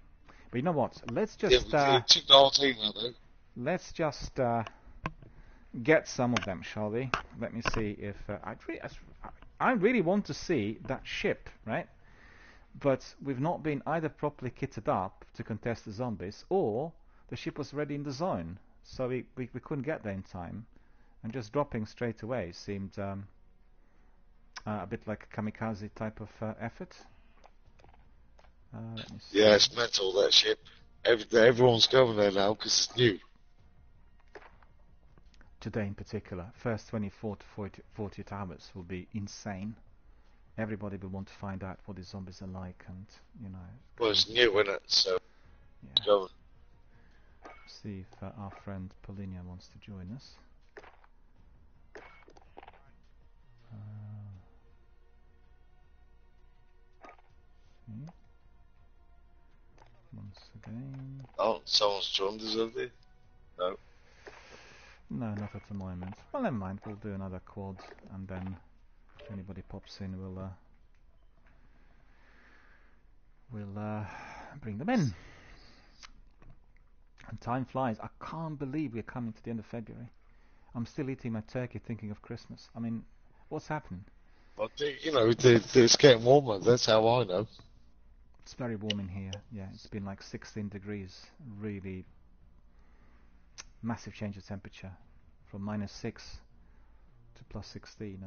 A: But you know what? Let's just...
B: took the whole team out, though.
A: Let's just get some of them, shall we? Let me see if I really want to see that ship, right? But we've not been either properly kitted up to contest the zombies, or the ship was already in the zone, so we couldn't get there in time, and just dropping straight away seemed a bit like a kamikaze type of effort. Let me see.
B: Yeah, it's mental, that ship. Everyone's going there now because it's new.
A: Today in particular, first 24 to 48 hours will be insane. Everybody will want to find out what the zombies are like, and you know.
B: Well, it's new, isn't it? So,
A: yeah.
B: Go.
A: See if our friend Polinia wants to join us. See. Once again.
B: Oh, someone's joined us, have they? No.
A: No, not at the moment. Well, never mind. We'll do another quad, and then if anybody pops in, we'll bring them in. And time flies. I can't believe we're coming to the end of February. I'm still eating my turkey, thinking of Christmas. I mean, what's happened?
B: Well, you know, it's getting warmer. That's how I know.
A: It's very warm in here. Yeah, it's been like 16 degrees. Really massive change of temperature from -6 to +16,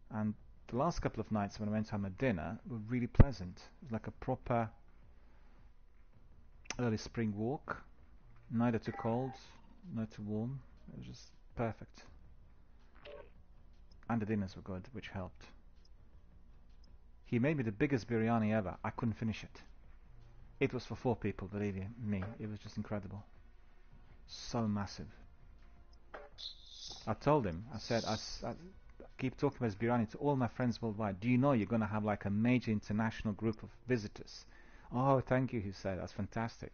A: and the last couple of nights when I went home at dinner were really pleasant. It was like a proper early spring walk, neither too cold nor too warm. It was just perfect, and the dinners were good, which helped. He made me the biggest biryani ever. I couldn't finish it. It was for 4 people, believe you me. It was just incredible. So massive. I told him, I said, I keep talking about biryani to all my friends worldwide. Do you know you're going to have like a major international group of visitors? Oh, thank you, he said. That's fantastic.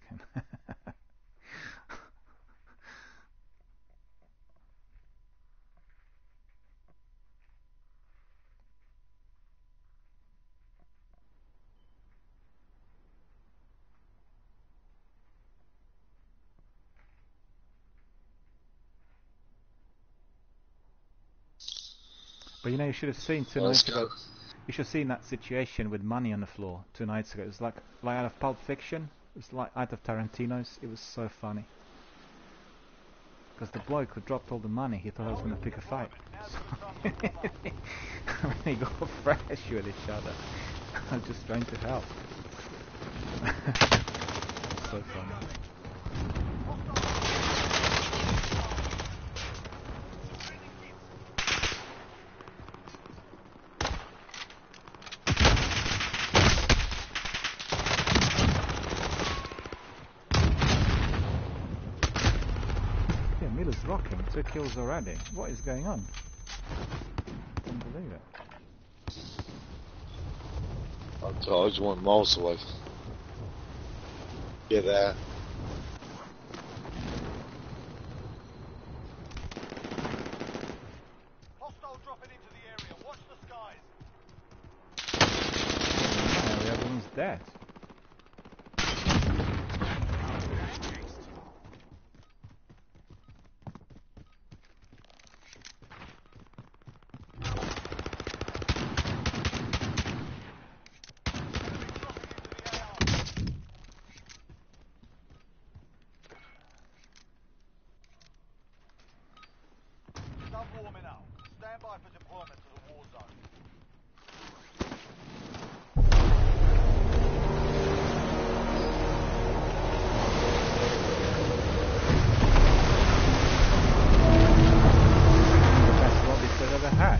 A: But you know, you should have seen 2 nights ago. You should have seen that situation with money on the floor 2 nights ago. It was like out of Pulp Fiction. It was like out of Tarantino's. It was so funny. Because the bloke who dropped all the money, he thought I was going to pick a fight. So they got fresh with each other. I was just trying to help. So funny. Rocking 2 kills already. What is going on? I can't believe it.
B: I just want miles away. Get there.
E: Hostile dropping into the area. Watch the skies.
A: No, the other one's dead.
E: Warming up. Stand by for deployment to the war zone.
A: The best lobbies I've ever had.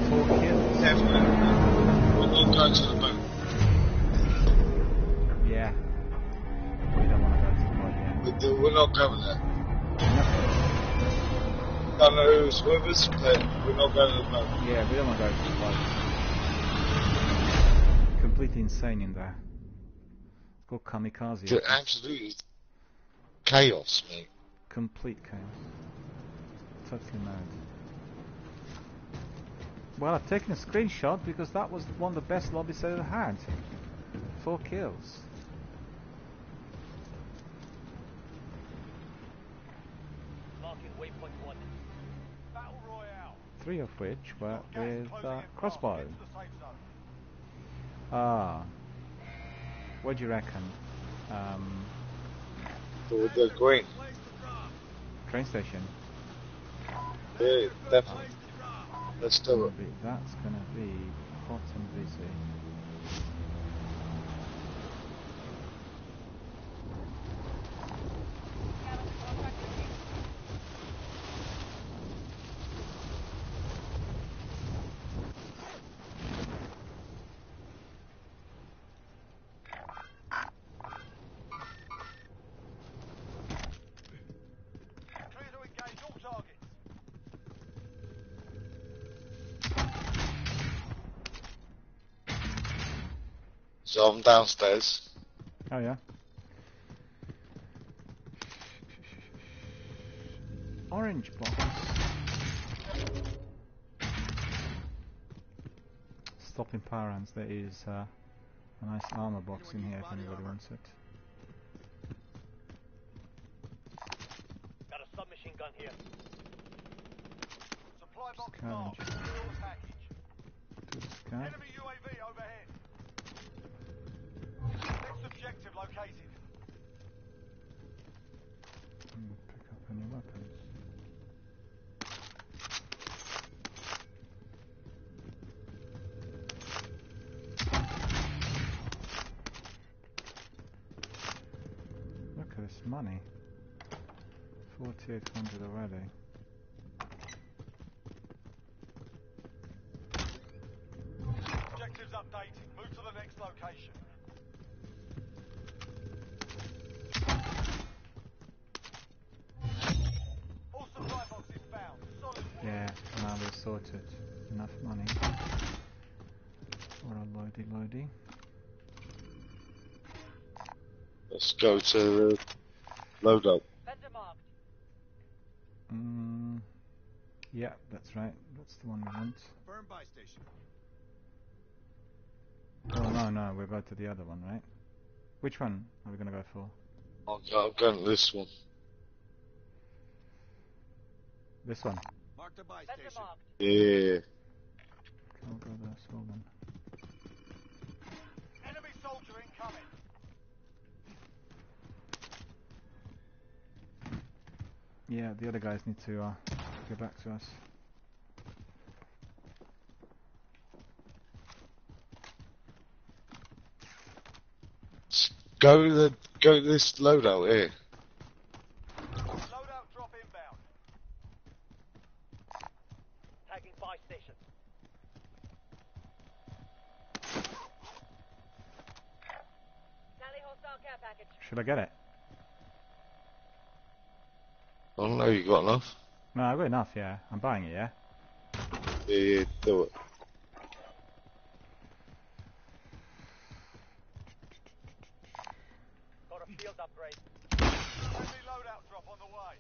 A: 4 kills.
B: We'll go to the boat.
A: Yeah. We don't want to go to the boat yet.
B: We're not going there. I don't know who's with us, but we're not going to the boat.
A: Yeah, we don't want to go to the boat. Completely insane in there. It's called kamikaze.
B: It's absolutely chaos, mate.
A: Complete chaos. Totally mad. Well, I've taken a screenshot because that was one of the best lobbies I ever had. 4 kills.
D: one.
E: Battle Royale.
A: 3 of which were
E: Got gas
A: with
E: closing in fast.
A: crossbow.
E: Get to the safe zone.
A: Ah. What do you reckon?
B: The green.
A: Train station.
B: Yeah, definitely. Let's do it.
A: That's gonna be hot and busy.
E: Clear to engage all targets.
B: So I'm downstairs.
A: Oh yeah. Orange box. Stopping power ants. There is a nice armor box in here if anybody wants it.
D: Got a submachine gun here.
E: Supply box
A: Scavenge.
E: marked. Secure the package.
A: To the scan.
E: Enemy UAV overhead. Next objective located.
A: Pick up any weapons. Look at this money. 4,800 already.
E: Objectives updated. Move to the next location. All supply boxes found. Solid work.
A: Yeah, now we're sorted. Enough money. For a loady.
B: Let's go to the loadout.
D: Vendor marked.
A: Yeah, that's right. That's the one we want.
F: Firm buy station.
A: Oh no, we'll go to the other one, right? Which one are we gonna go for?
B: I'm going to this one.
A: This one.
F: Mark the buy
D: Vendor
F: station.
D: marked.
B: Yeah.
A: I'll go there as well then.
E: Enemy soldier incoming.
A: Yeah, the other guys need to get back to us.
B: Go to this loadout here.
E: Loadout drop inbound.
D: Tagging buy station. Tally hostile care package.
A: Should I get it?
B: I don't know, you got enough?
A: No, I've got enough, yeah. I'm buying it, yeah?
B: Yeah, do it.
D: Got a field upgrade.
E: Enemy loadout drop on the way.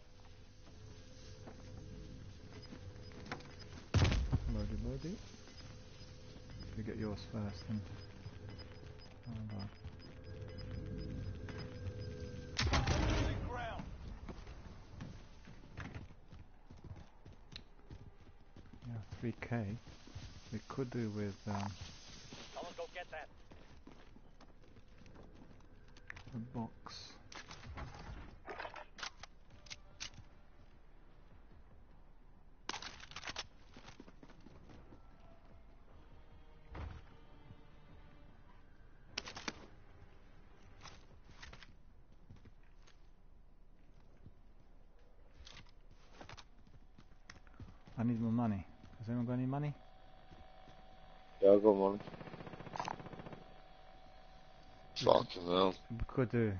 A: Loady. You get yours first then. Hold on.
E: Losing ground.
A: Yeah, 3k. We could do with
D: Someone go get that.
A: a box. I need more money. Has anyone got any money?
B: Yeah, I got one. Fucking hell.
A: We could do.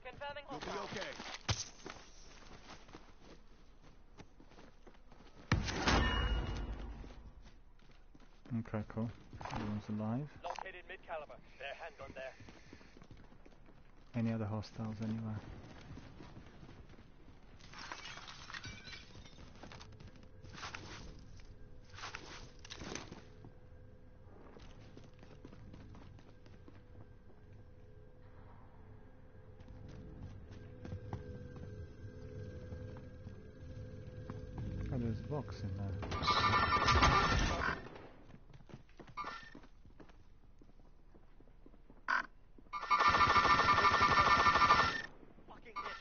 D: Confirming
F: You'll be
D: hostile.
F: okay.
A: Okay, cool. Everyone's alive.
D: Located mid-caliber. Their handgun there.
A: Any other hostiles anywhere? box in there.
D: Fucking hit.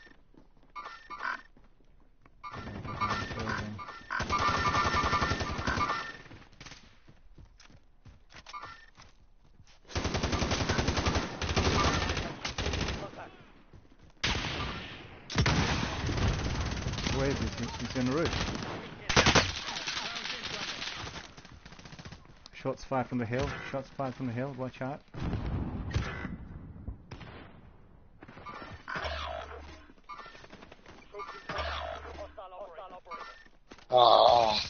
D: Contact.
A: Where is he? He's in the roof. Shots fired from the hill. Shots fired from the hill. Watch out.
D: Hostile operator.
B: Ah.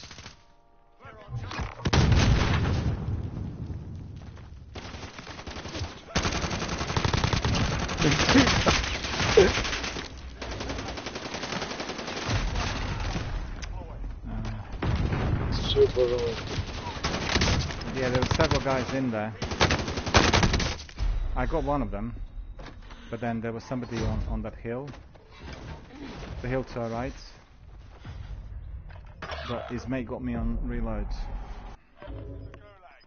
B: Super.
A: Yeah, there were several guys in there. I got one of them, but then there was somebody on that hill. The hill to our right. But his mate got me on reload.
E: The Gulag.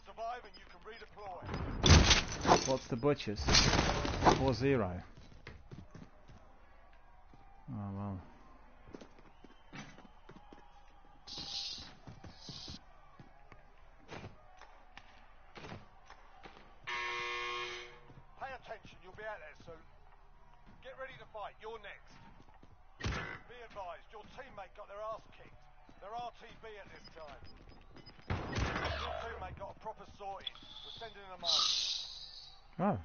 E: Survive and you can redeploy.
A: What's the butchers? 4-0. Oh well.
E: Pay attention, you'll be out there soon. Get ready to fight, you're next. Be advised, your teammate got their ass kicked. They're RTB at this time. Your teammate got a proper sorting. We're sending them home.
A: Oh.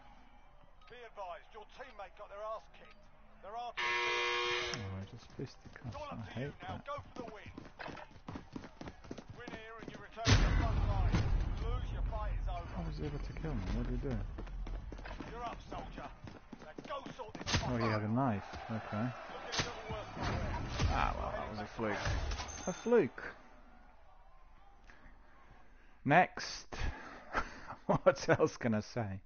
E: Be advised, your teammate got their ass kicked. They're RTB at this time.
A: Oh, I just fisticuffs.
E: It's all up
A: I
E: to you
A: hate
E: now,
A: that.
E: go for the win. Win here and you return to the front line. Lose, your fight is
A: How
E: over.
A: was he able to kill me? What did he do?
E: You're up, soldier. Now go sort this fuck
A: Oh, he
E: out.
A: had a knife. Okay.
E: Looking a little worse right there.
A: Ah, well, that was a fluke. A fluke. Next. What else can I say?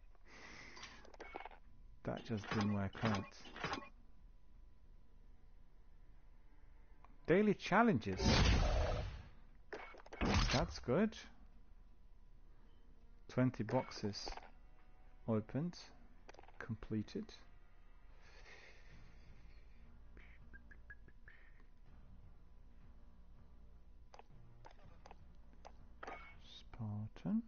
A: That just didn't work out. Daily challenges. That's good. 20 boxes opened. Completed. Spartan.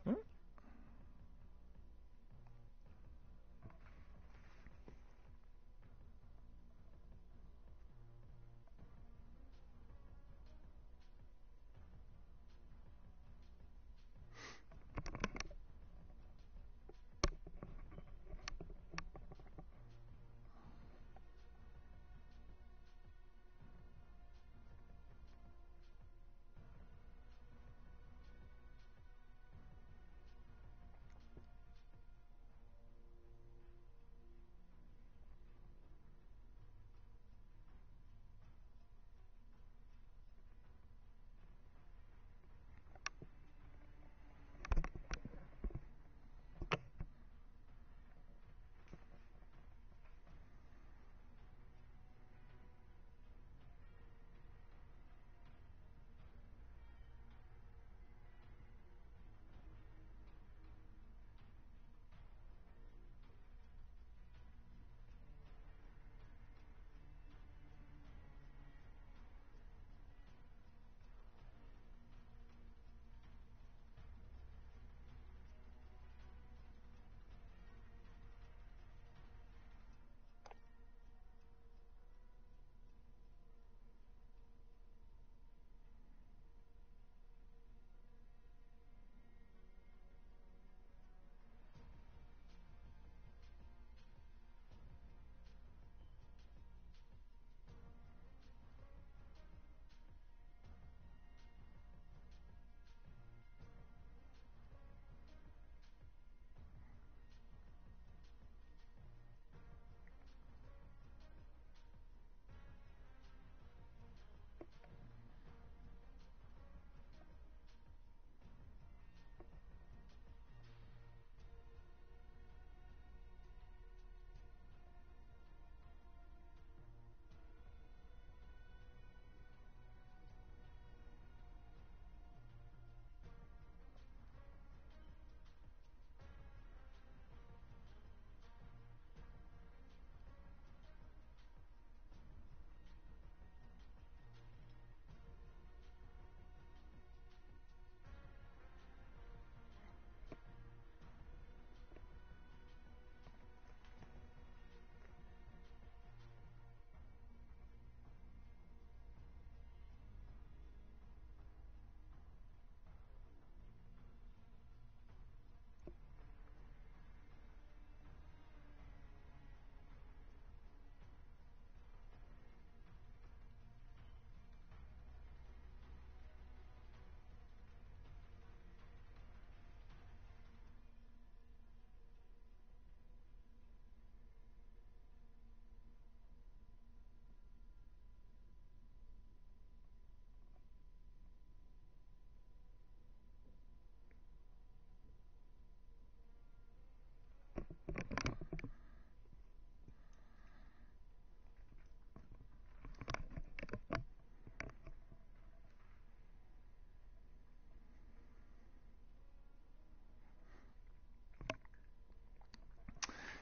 A: Hmm?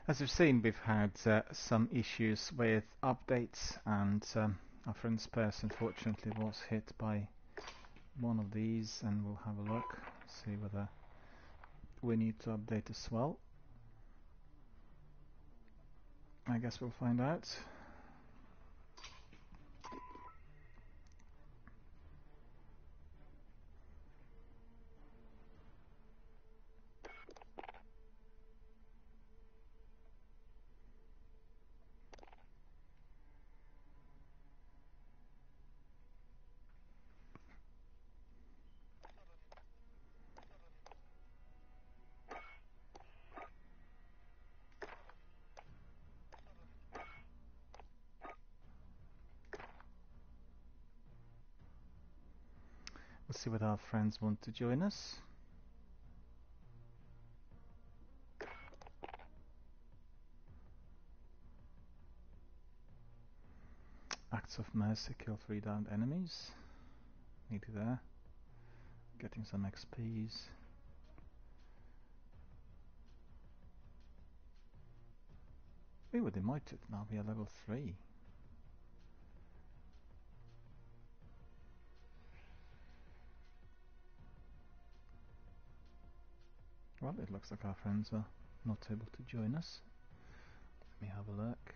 A: As you've seen, we've had some issues with updates, and our friend's purse unfortunately was hit by one of these, and we'll have a look, see whether we need to update as well. I guess we'll find out. We'll see whether our friends want to join us. Acts of mercy, kill 3 downed enemies. Nearly there. Getting some XPs. We were demoted, now we are level 3. Well, it looks like our friends are not able to join us. Let me have a look.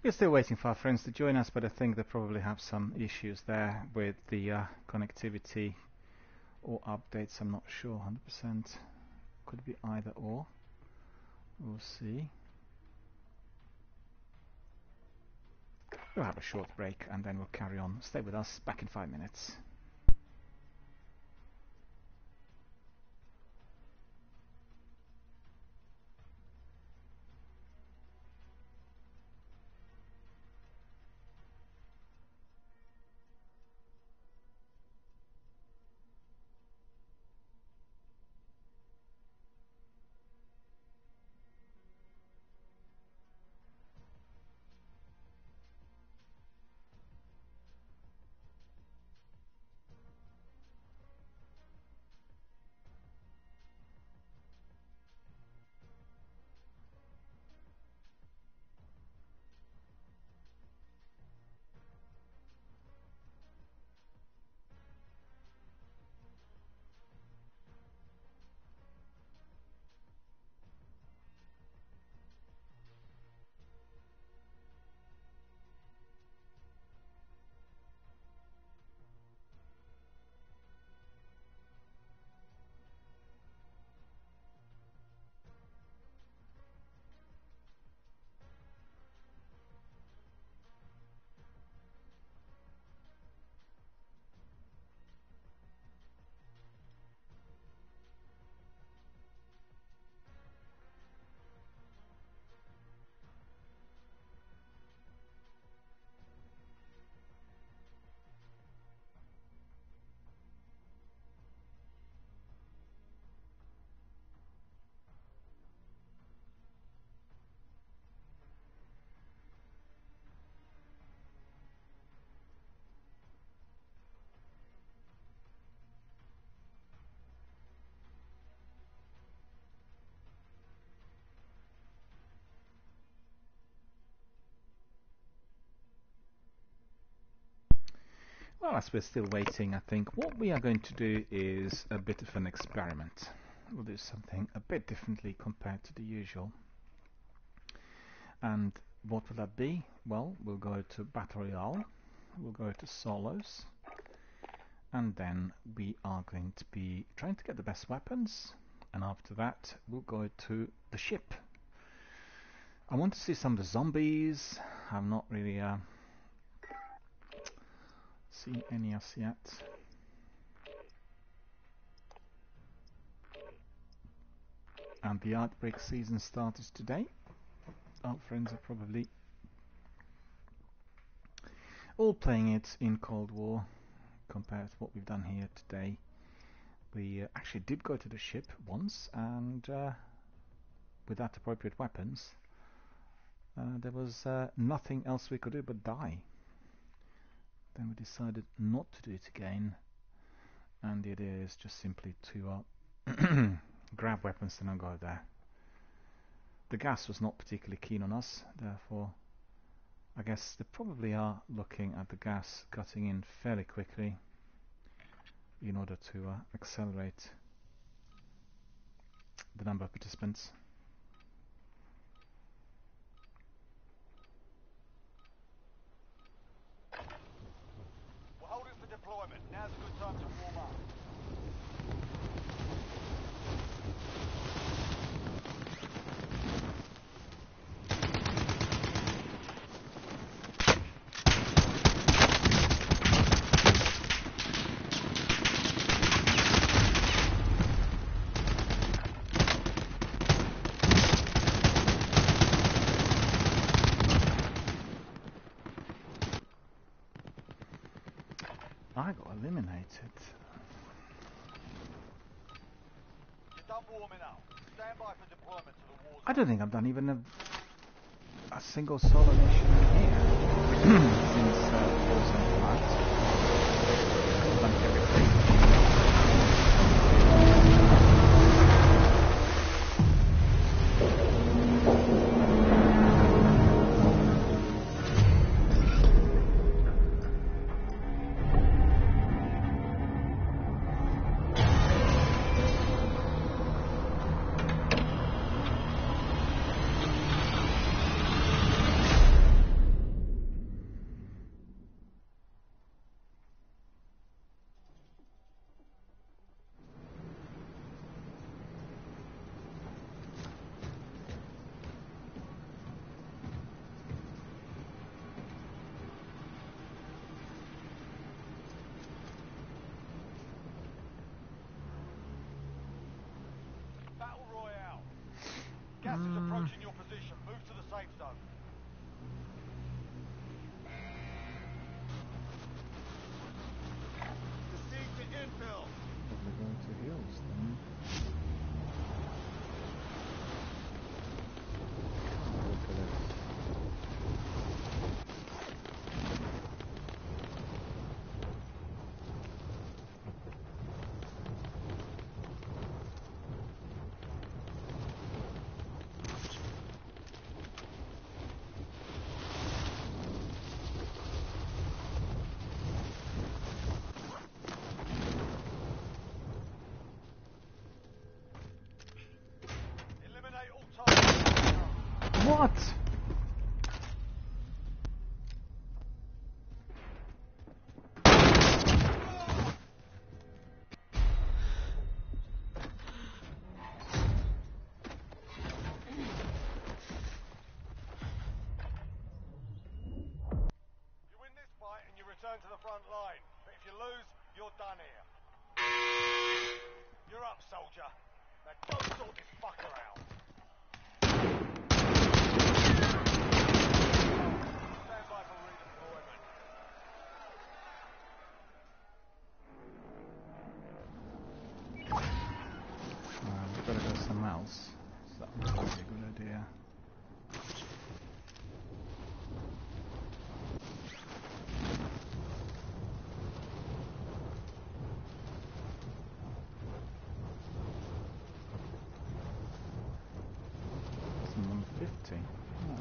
A: We're still waiting for our friends to join us, but I think they probably have some issues there with the connectivity or updates. I'm not sure 100%. Could be either or. We'll see. We'll have a short break and then we'll carry on. Stay with us. Back in 5 minutes. Well, as we're still waiting, I think what we are going to do is a bit of an experiment. We'll do something a bit differently compared to the usual. And what will that be? Well, we'll go to Battle Royale, we'll go to Solos, and then we are going to be trying to get the best weapons, and after that we'll go to the ship. I want to see some of the zombies. I've not really seen any as yet. And the Outbreak season started today. Our friends are probably all playing it in Cold War compared to what we've done here today. We actually did go to the ship once, and without appropriate weapons there was nothing else we could do but die. Then we decided not to do it again, and the idea is just simply to grab weapons and then go there. The gas was not particularly keen on us, therefore I guess they probably are looking at the gas cutting in fairly quickly in order to accelerate the number of participants.
E: We're holding for deployment. Now's a good time to warm up.
A: I got eliminated.
E: You're done warming up. Stand by for deployment to the war zone.
A: I don't think I've done even a single solo mission here since Warzone Flight. I've done everything. What?
E: You win this fight and you return to the front line. But if you lose, you're done here. You're up, soldier. Now go sort this fucker out. Stand by for redeployment.
A: We've got to go somewhere else. So that would be a good idea. It's 150. Oh.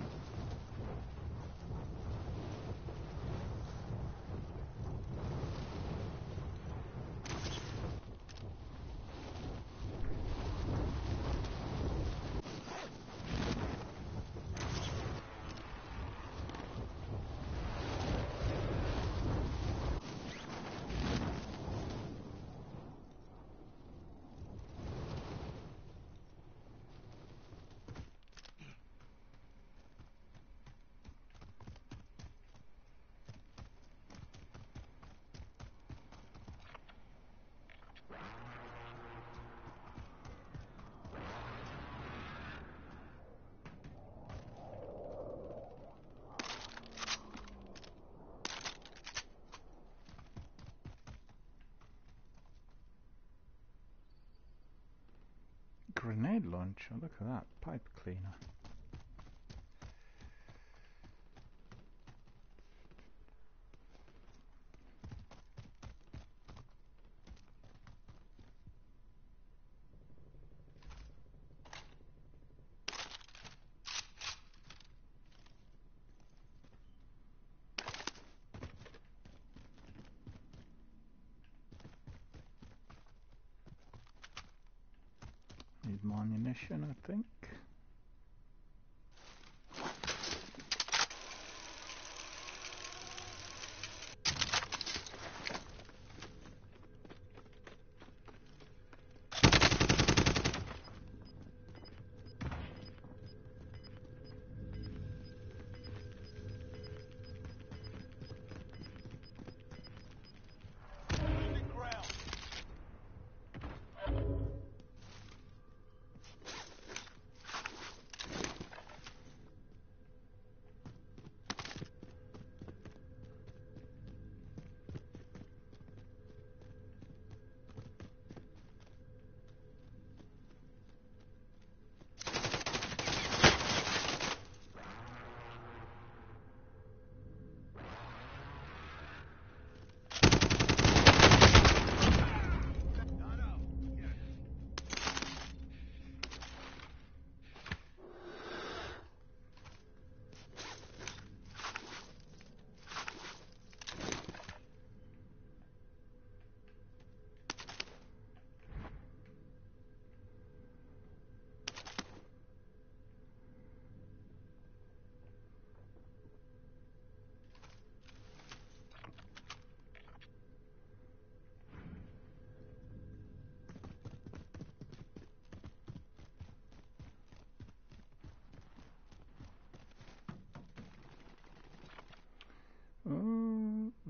A: Grenade launcher, look at that, pipe cleaner. Need more ammunition, I think.
E: Losing ground.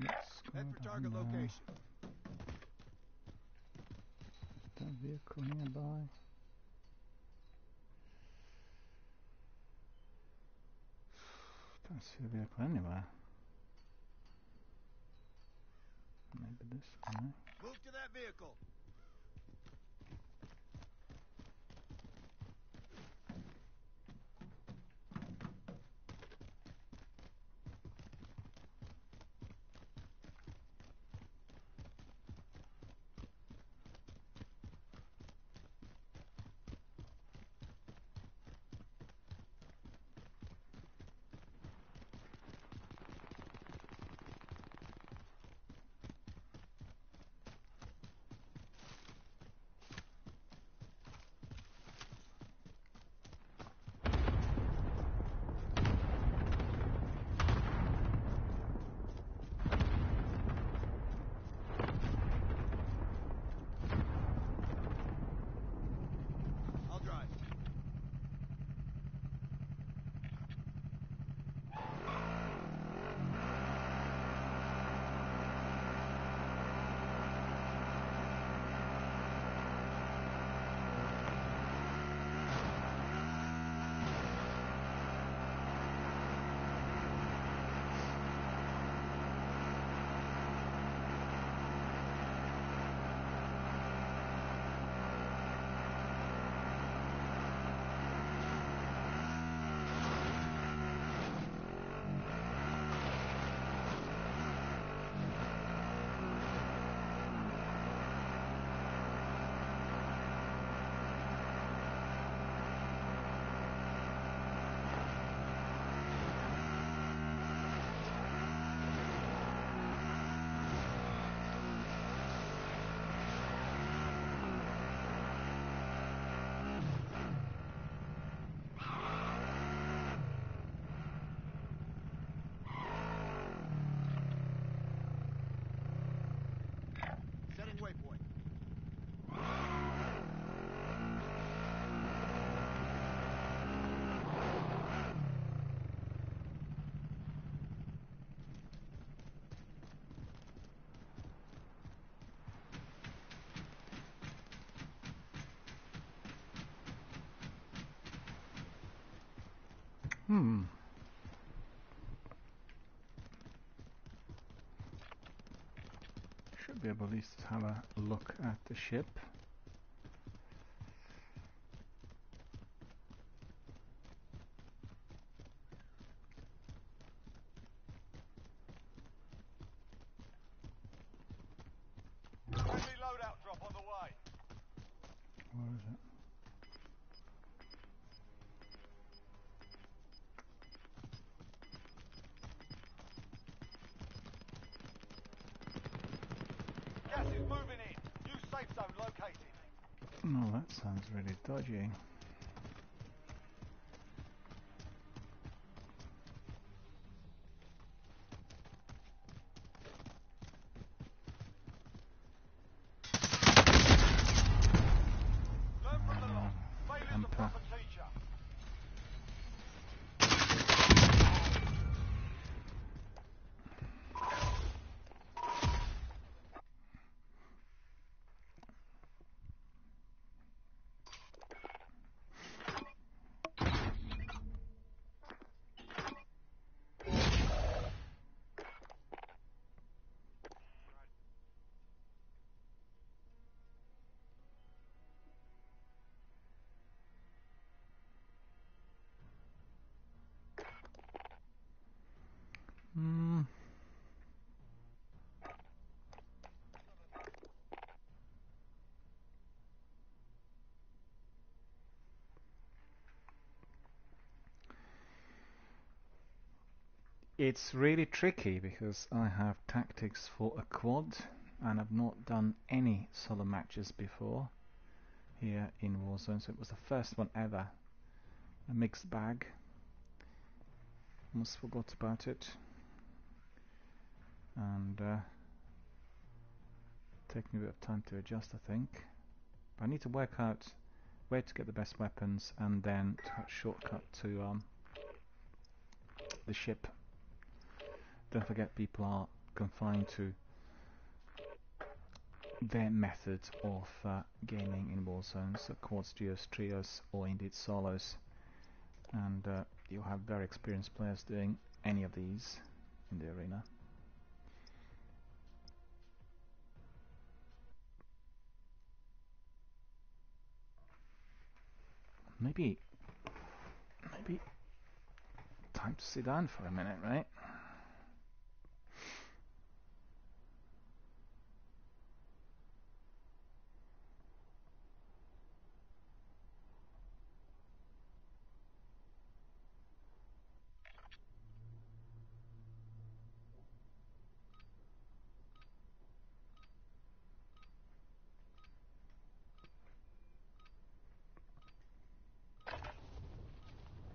A: Let's go down there. Is there a vehicle nearby? Don't see a vehicle anywhere. Maybe this one, eh?
F: Move to that vehicle.
A: Should be able at least to have a look at the ship.
E: Friendly loadout drop on the way.
A: Where is it?
E: Gas is moving in. New safe zone located.
A: No, that sounds really dodgy.
E: Learn from the loss. Failure's a proper teacher.
A: It's really tricky because I have tactics for a quad and I've not done any solo matches before here in Warzone, so it was the first one ever. A mixed bag. Almost forgot about it. And taking a bit of time to adjust, I think. But I need to work out where to get the best weapons and then shortcut to the ship. Don't forget, people are confined to their method of gaming in Warzone, so quads, duos, trios, or indeed solos. And you'll have very experienced players doing any of these in the arena. Maybe time to sit down for a minute, right?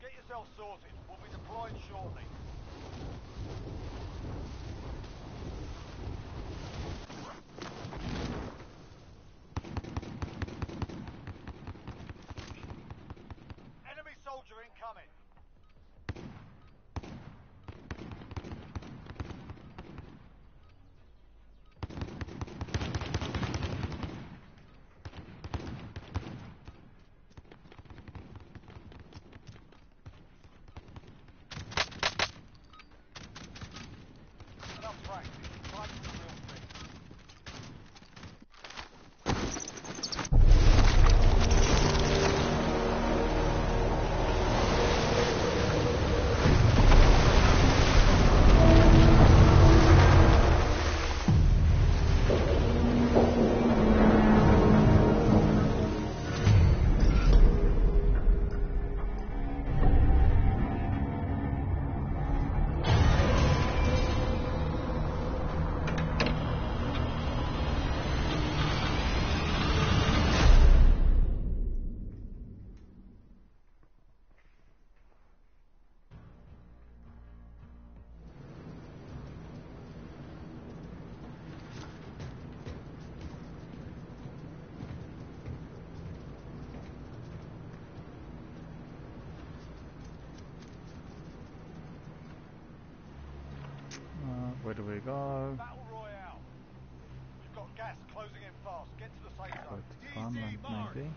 E: Get yourself sorted. We'll be deployed shortly. Enemy soldier incoming. Enough practice. Time for the real thing.
A: Where do we go?
E: Battle Royale. You've got gas closing in fast. Get to the safe
A: Go
E: zone.
A: to farmland, maybe.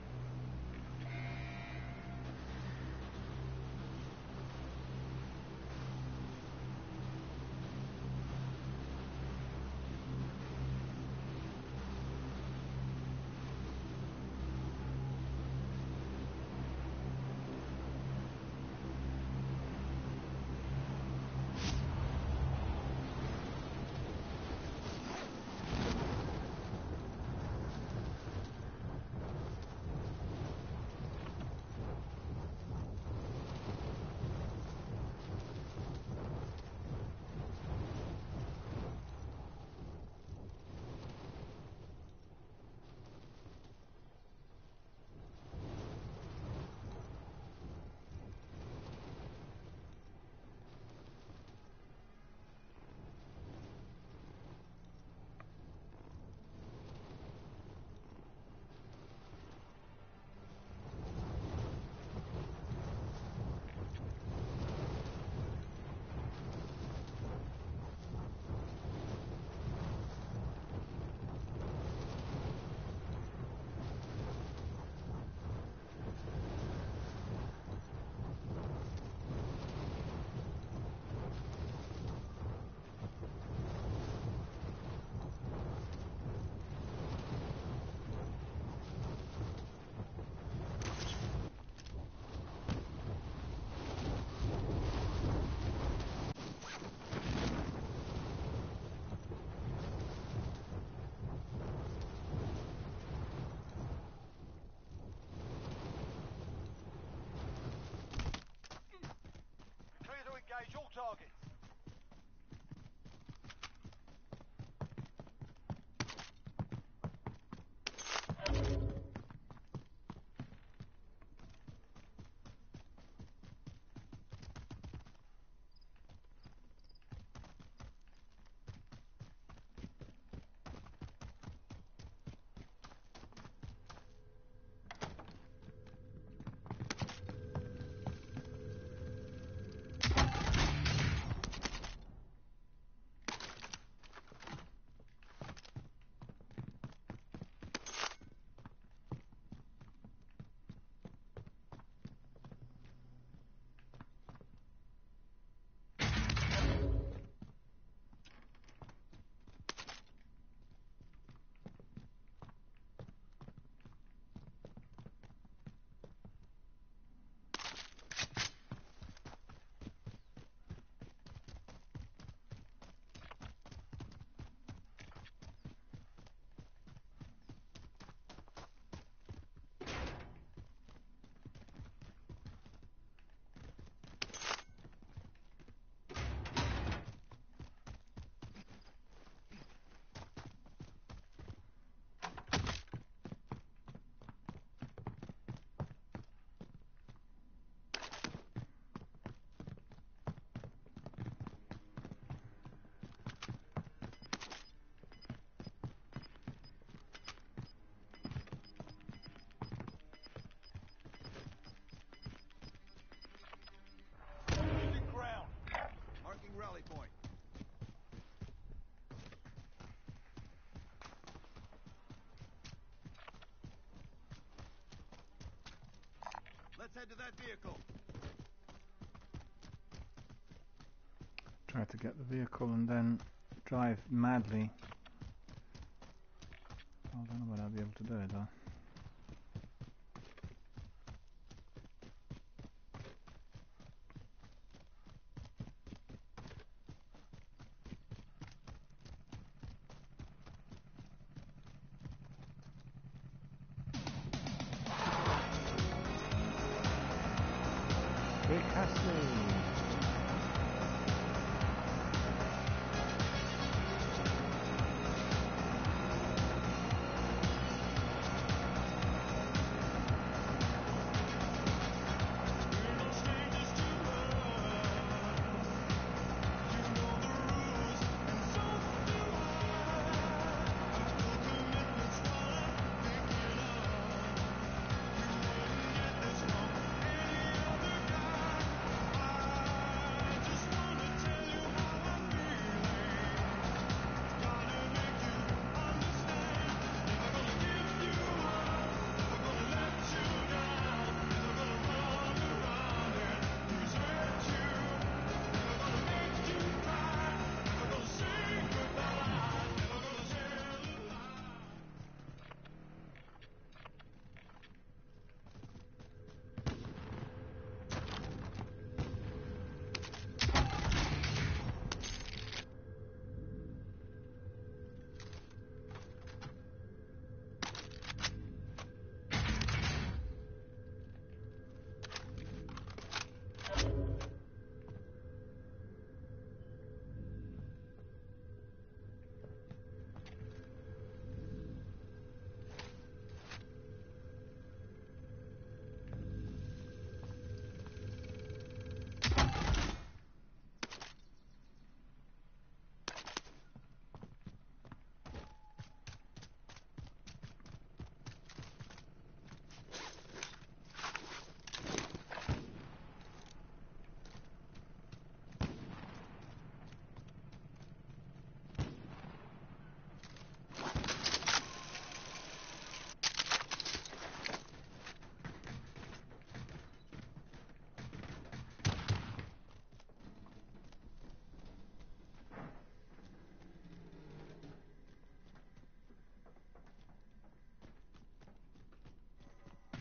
F: head to that vehicle.
A: Try to get the vehicle and then drive madly. I don't know whether I'll be able to do it though. Rick Astley.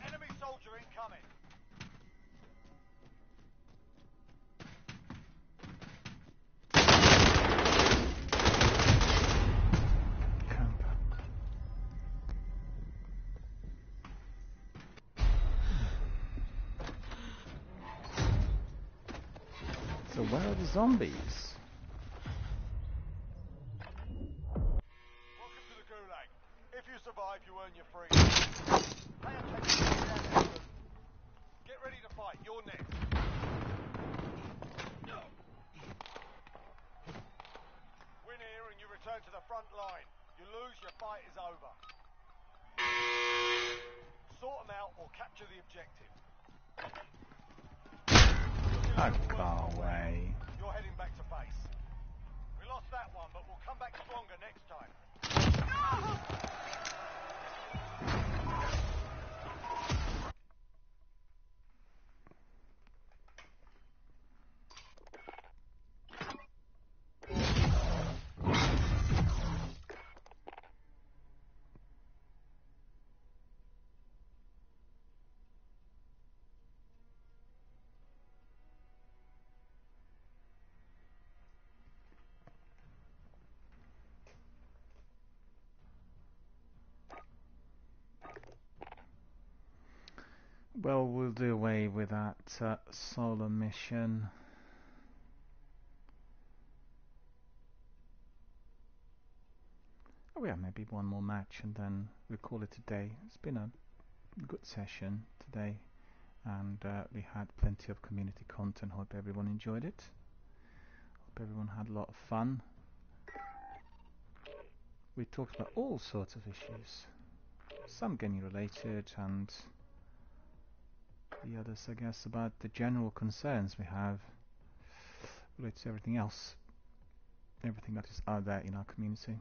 E: Enemy soldier incoming.
A: So where are the zombies?
E: Welcome to the Gulag. If you survive, you earn your freedom. Pay attention to the action. Get ready to fight. You're next. Win here and you return to the front line. You lose, your fight is over. Sort them out or capture the objective.
A: I can't wait.
E: You're heading back to base. We lost that one, but we'll come back stronger next time.
A: Well, we'll do away with that solo mission. Oh yeah, maybe one more match and then we'll call it a day. It's been a good session today and we had plenty of community content. Hope everyone enjoyed it. Hope everyone had a lot of fun. We talked about all sorts of issues. Some gaming related and the others, I guess, about the general concerns we have related to everything else, everything that is out there in our community.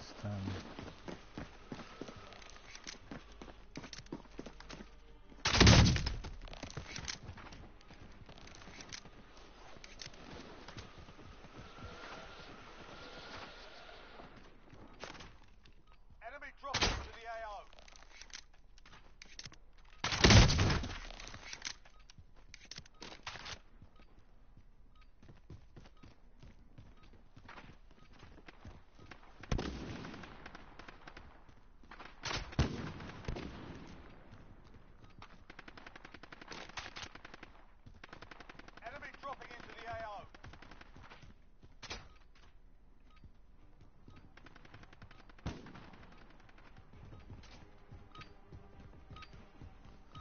A: just
E: Enemy dropping into the AO. Enemy dropping into the AO.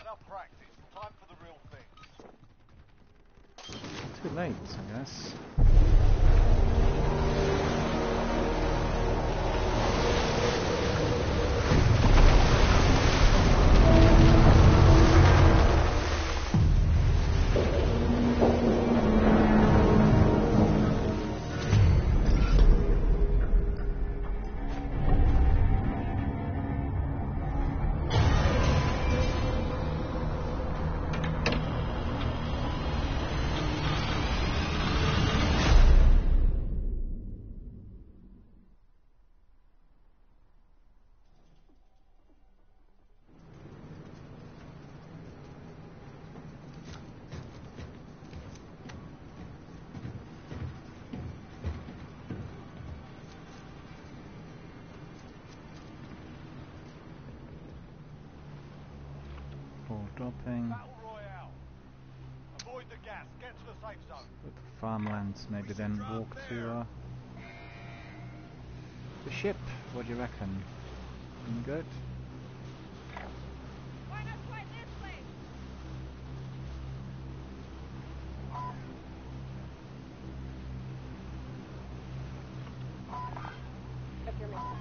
E: Enough practice. Time for the real thing.
A: too late, I guess. Ball dropping.
E: Battle Royale. Avoid the gas. Get to the safe zone.
A: With the farmlands, maybe then walk to the ship. What do you reckon? Any good?
J: Why not try this place? Check your missile.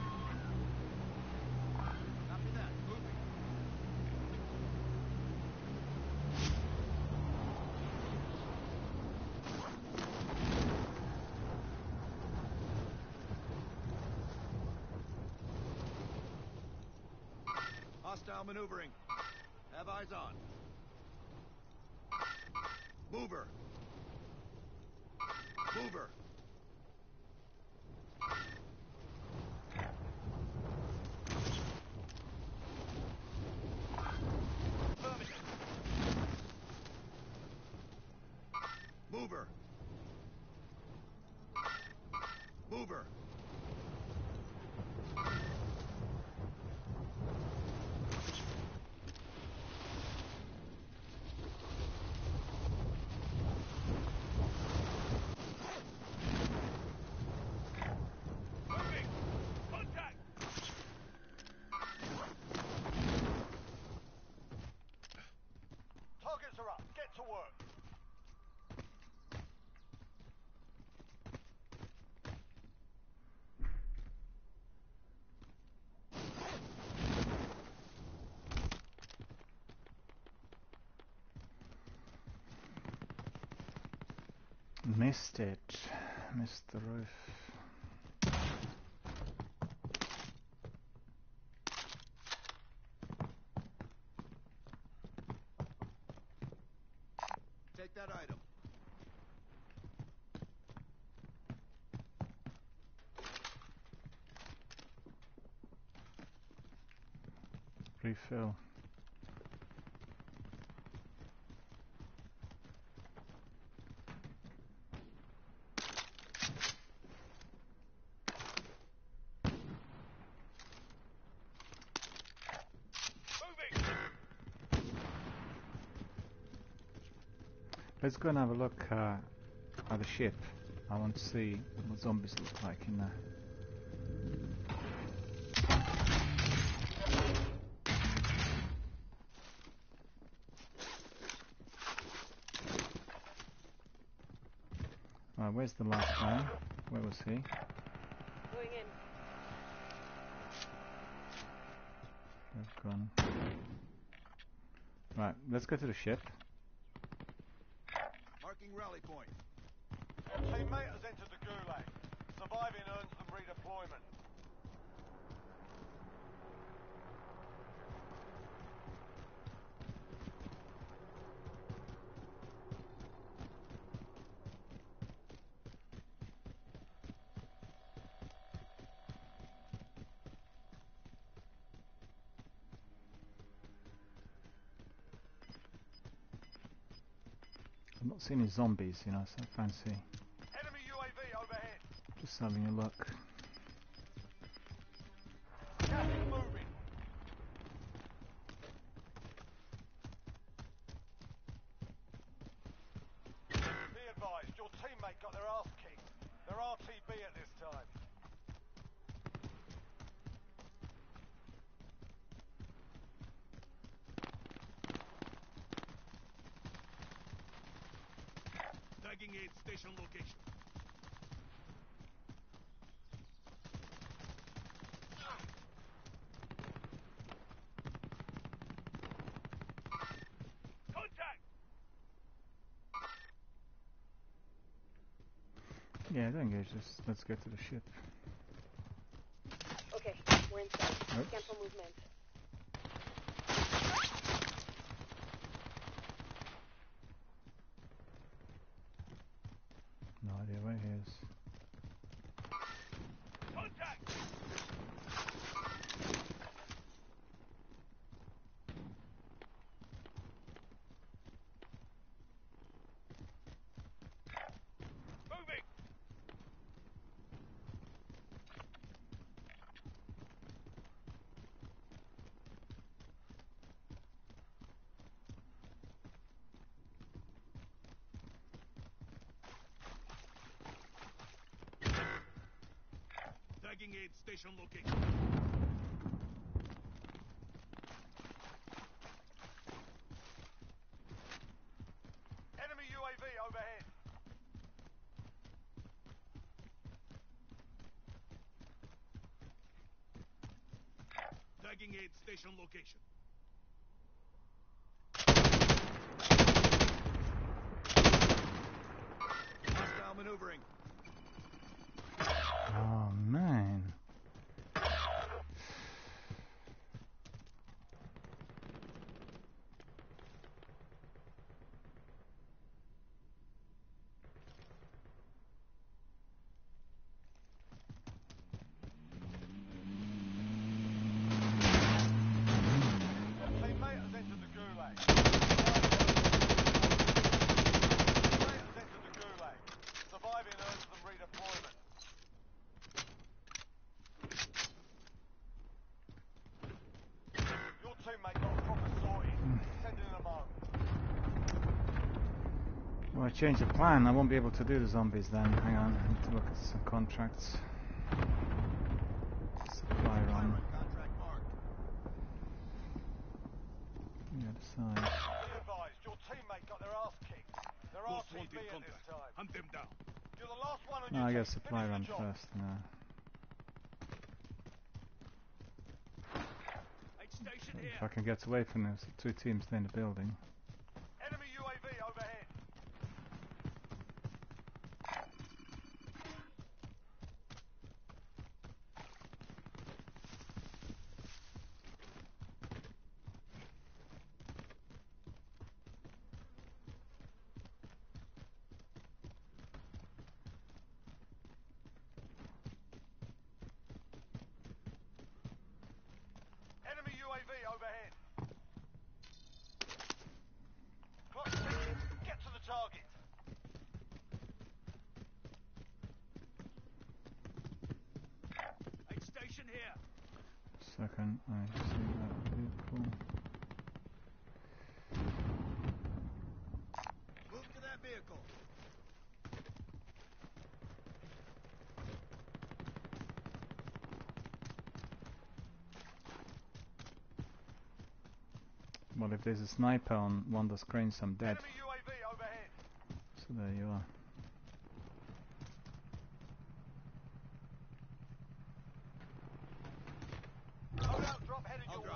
F: Copy that. Moving. Hostile maneuvering. Have eyes on. Mover. Mover. Affirmative. Mover. Mover. Moving. Contact.
E: Targets are up. Get to work.
A: Missed it. Missed the roof.
F: Take that item.
A: Refill.
E: Moving.
A: Let's go and have a look at the ship. I want to see what zombies look like in there. Right, where's the last guy? Where was he?
J: Going in.
A: They've gone. Right, let's go to the ship.
F: Marking rally point.
E: Your teammate has entered the gulag. Surviving earns them redeployment.
A: I've not seen any zombies, you know, so I fancy
E: Enemy UAV overhead.
A: just having a look.
E: Gas is moving. Be advised, your teammate got their ass kicked. They're RTB at this time.
F: Tagging aid station location.
E: Contact!
A: Yeah, don't engage this. Let's get to the ship.
J: Okay, we're inside.
A: Oops.
J: Scan for movement.
A: No idea where he is.
E: Contact! Moving!
F: Tagging aid station location.
E: Enemy UAV overhead.
F: Tagging aid station location. Hostile maneuvering.
A: Oh man.
E: Your teammate has entered the gulag. Teammate has entered the gulag. Surviving earns them redeployment. Your teammate got a proper sorting. Sending them home.
A: Well, I changed the plan. I won't be able to do the zombies then. Hang on, I need to look at some contracts. Supply run.
F: Contract marked.
A: The other side.
E: Be advised, your teammate got their ass kicked. They're
F: Most
E: RTB
F: wanted
E: at this
F: contact.
E: time.
F: Hunt them down.
E: You're the last one on
A: No,
E: your
A: I
E: team.
A: guess supply
E: Finish
A: run
E: the job.
A: first. No.
F: Aid station
A: If
F: here.
A: I can get away from those two teams in the building.
E: Enemy UAV overhead. Enemy UAV overhead. Clock ticking. Get to the target.
F: Aid station here.
A: Second, I see that vehicle.
F: Move to that vehicle.
A: Well, if there's a sniper on one of those cranes, I'm dead.
E: Enemy UAV overhead.
A: So there you are.
E: Loadout drop headed your way.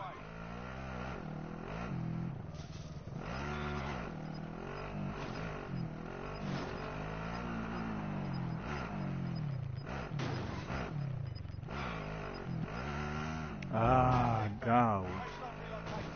A: Ah, go.
E: Hostile relocated.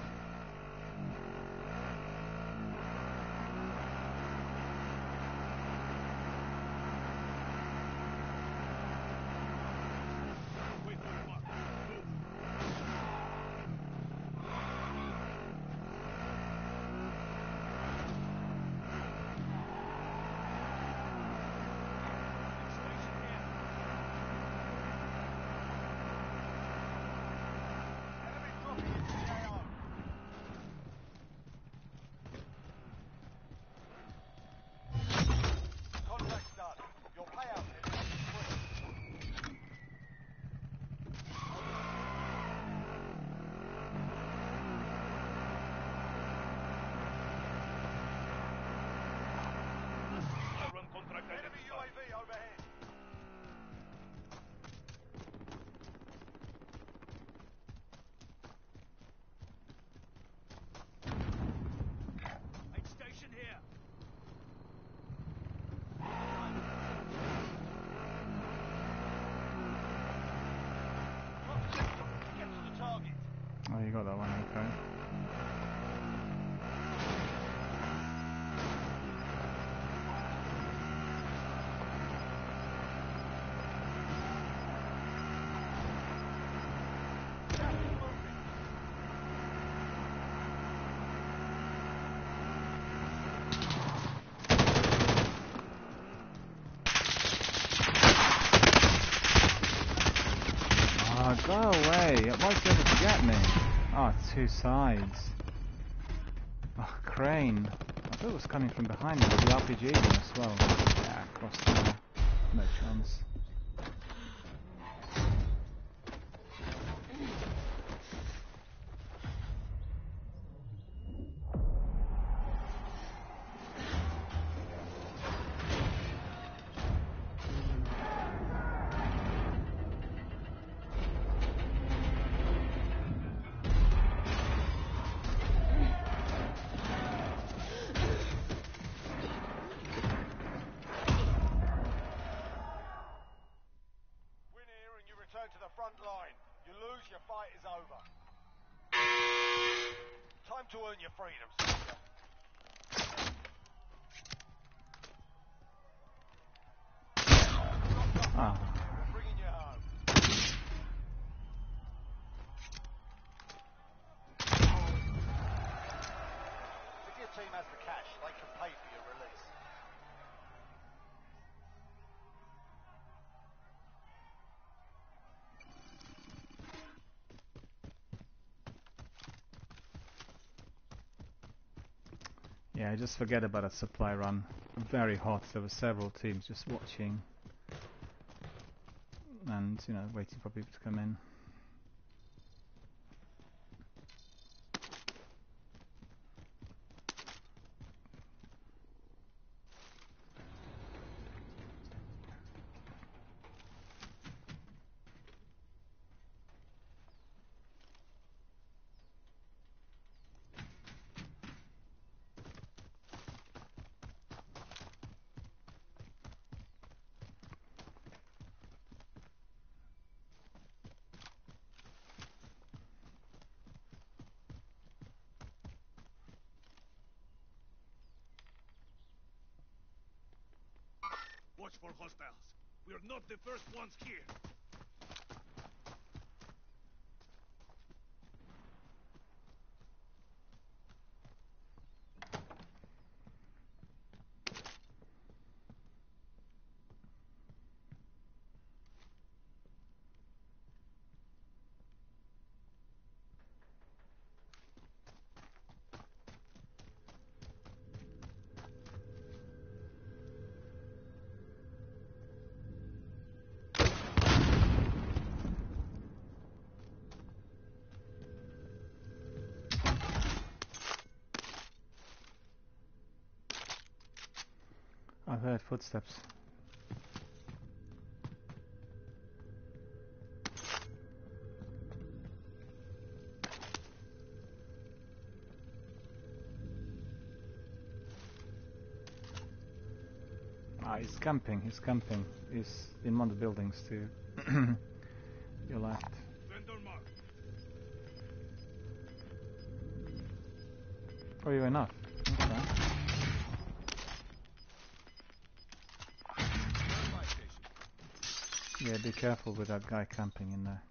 F: Contract
E: Enemy
F: identified.
E: UAV overhead.
F: Aid station here.
E: Get to the target.
A: Oh, you got that one, okay. Oh, go away. It might be able to get me. Oh, two sides. Oh, crane. I thought it was coming from behind me with the RPG as well. Yeah, across there. No chance.
E: Win here and you return to the front line. You lose, your fight is over. Time to earn your freedom, soldier.
A: Ah.
E: We're bringing you home. If your team has the cash, they can pay for your release.
A: Yeah, just forget about a supply run. Very hot. There were several teams just watching and, you know, waiting for people to come in.
F: Watch for hostiles. We are not the first ones here.
A: I've heard footsteps. Ah, he's camping, he's camping. He's in one of the buildings to your left.
F: Vendor mark.
A: Oh, you're enough. Okay. Yeah, be careful with that guy camping in there.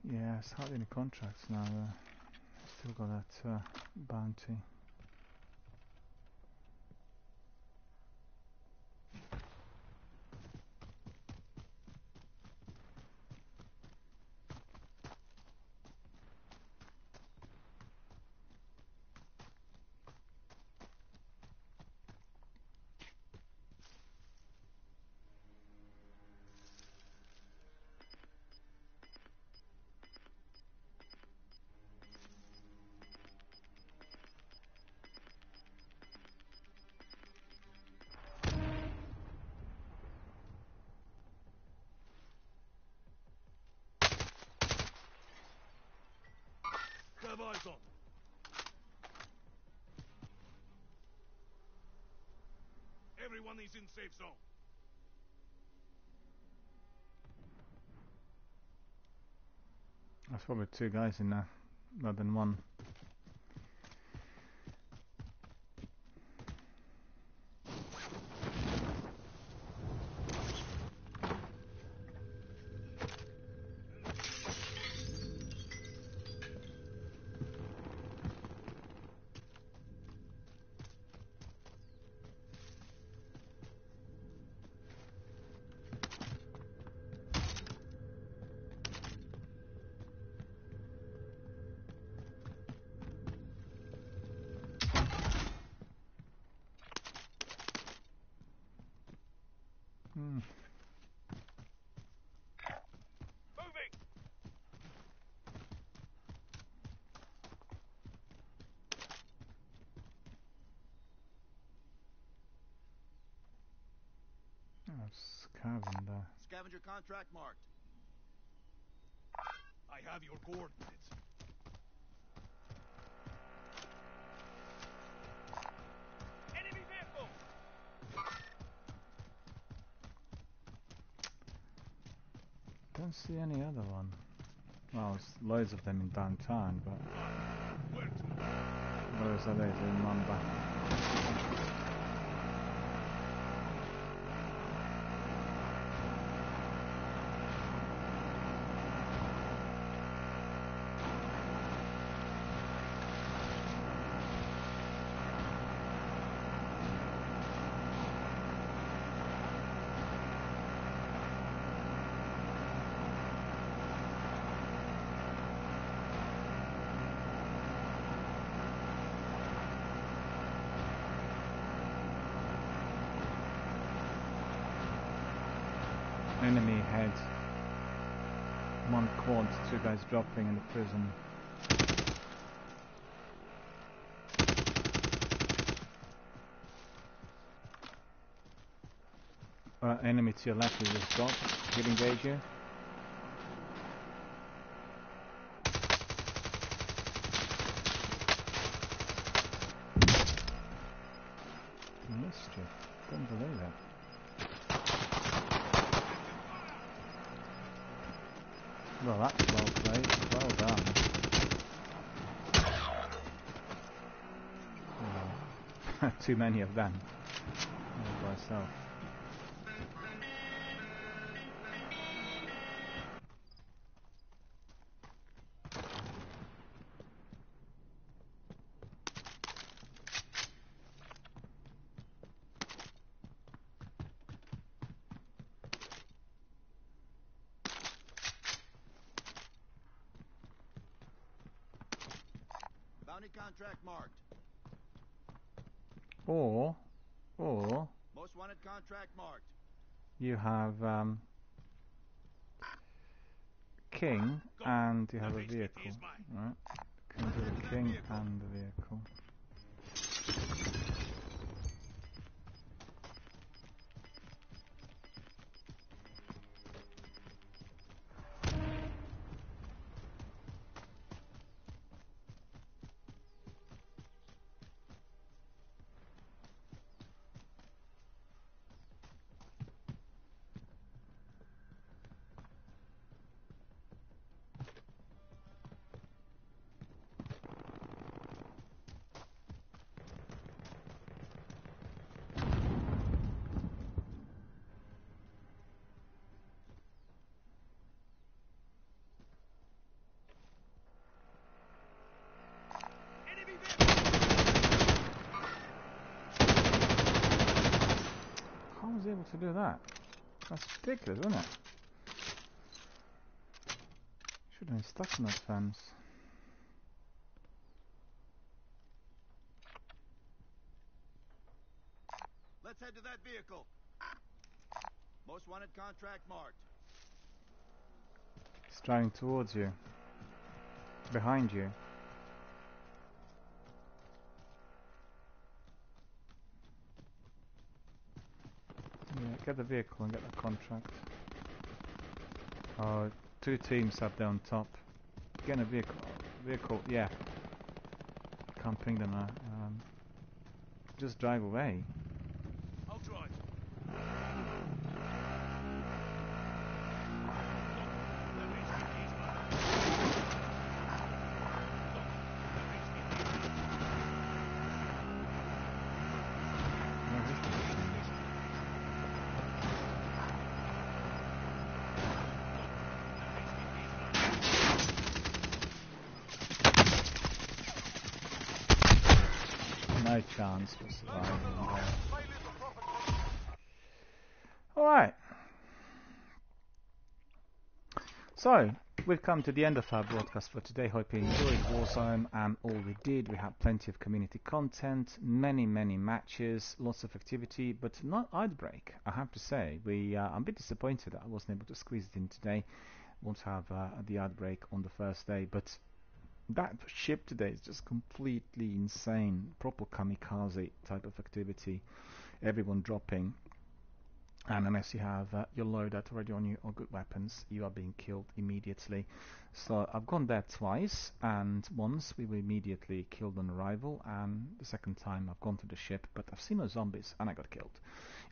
A: Yeah, it's hardly any contracts now. Still got that bounty.
F: have eyes on. Everyone is in safe zone.
A: There's probably two guys in there, rather than one.
E: Moving.
A: Oh, it's cavern there.
F: Scavenger contract marked. I have your coordinates.
E: Enemy vehicle.
A: Don't see any other one. Well, there's loads of them in downtown, but where's are they? In Mamba. Enemy head. One quad, two guys dropping in the prison. Enemy to your left is just dropped. He'll engage you. Missed you. Couldn't believe it. Well, that's well played. Well done. Oh. Too many of them. All by itself.
F: Bounty contract marked.
A: Or
F: Most wanted contract marked.
A: you have king and you have a vehicle, right? Can do the king and the vehicle. How was he able to do that? That's ridiculous, isn't it? Should have been stuck in that fence.
F: Let's head to that vehicle. Most wanted contract marked.
A: He's driving towards you. Behind you. Yeah, get the vehicle and get the contract. Oh, two teams up there on top. Get in a vehicle. vehicle, yeah. Can't ping them now. Just drive away.
E: I'll drive.
A: No chance for surviving. Alright. So, we've come to the end of our broadcast for today. Hope you enjoyed Warzone and all we did. We had plenty of community content, many matches, lots of activity, but not Outbreak, I have to say. I'm a bit disappointed that I wasn't able to squeeze it in today. Want to have the Outbreak on the first day, but that ship today is just completely insane. Proper kamikaze type of activity. Everyone dropping. And unless you have your loadout already on you or good weapons, you are being killed immediately. So I've gone there twice, and once we were immediately killed on arrival, and the second time I've gone to the ship, but I've seen those zombies and I got killed.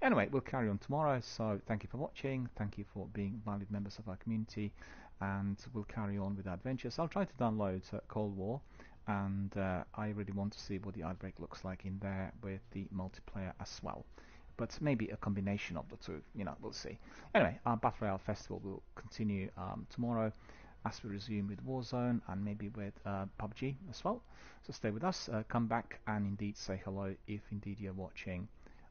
A: Anyway, we'll carry on tomorrow, so thank you for watching, thank you for being valued members of our community, and we'll carry on with adventures. I'll try to download Cold War, and I really want to see what the Outbreak looks like in there with the multiplayer as well. But maybe a combination of the two, we'll see. Anyway, our Battle Royale Festival will continue tomorrow as we resume with Warzone and maybe with PUBG as well. So stay with us, come back and indeed say hello if indeed you're watching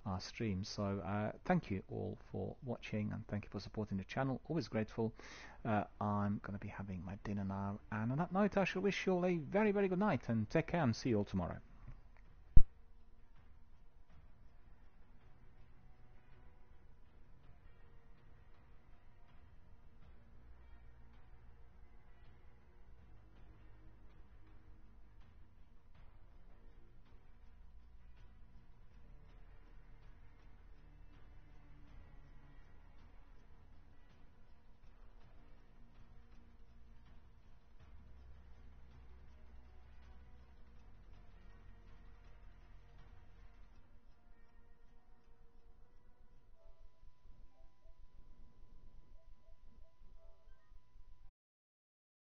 A: our stream. So thank you all for watching and thank you for supporting the channel. Always grateful. I'm going to be having my dinner now. And on that note, I shall wish you all a very good night and take care and see you all tomorrow.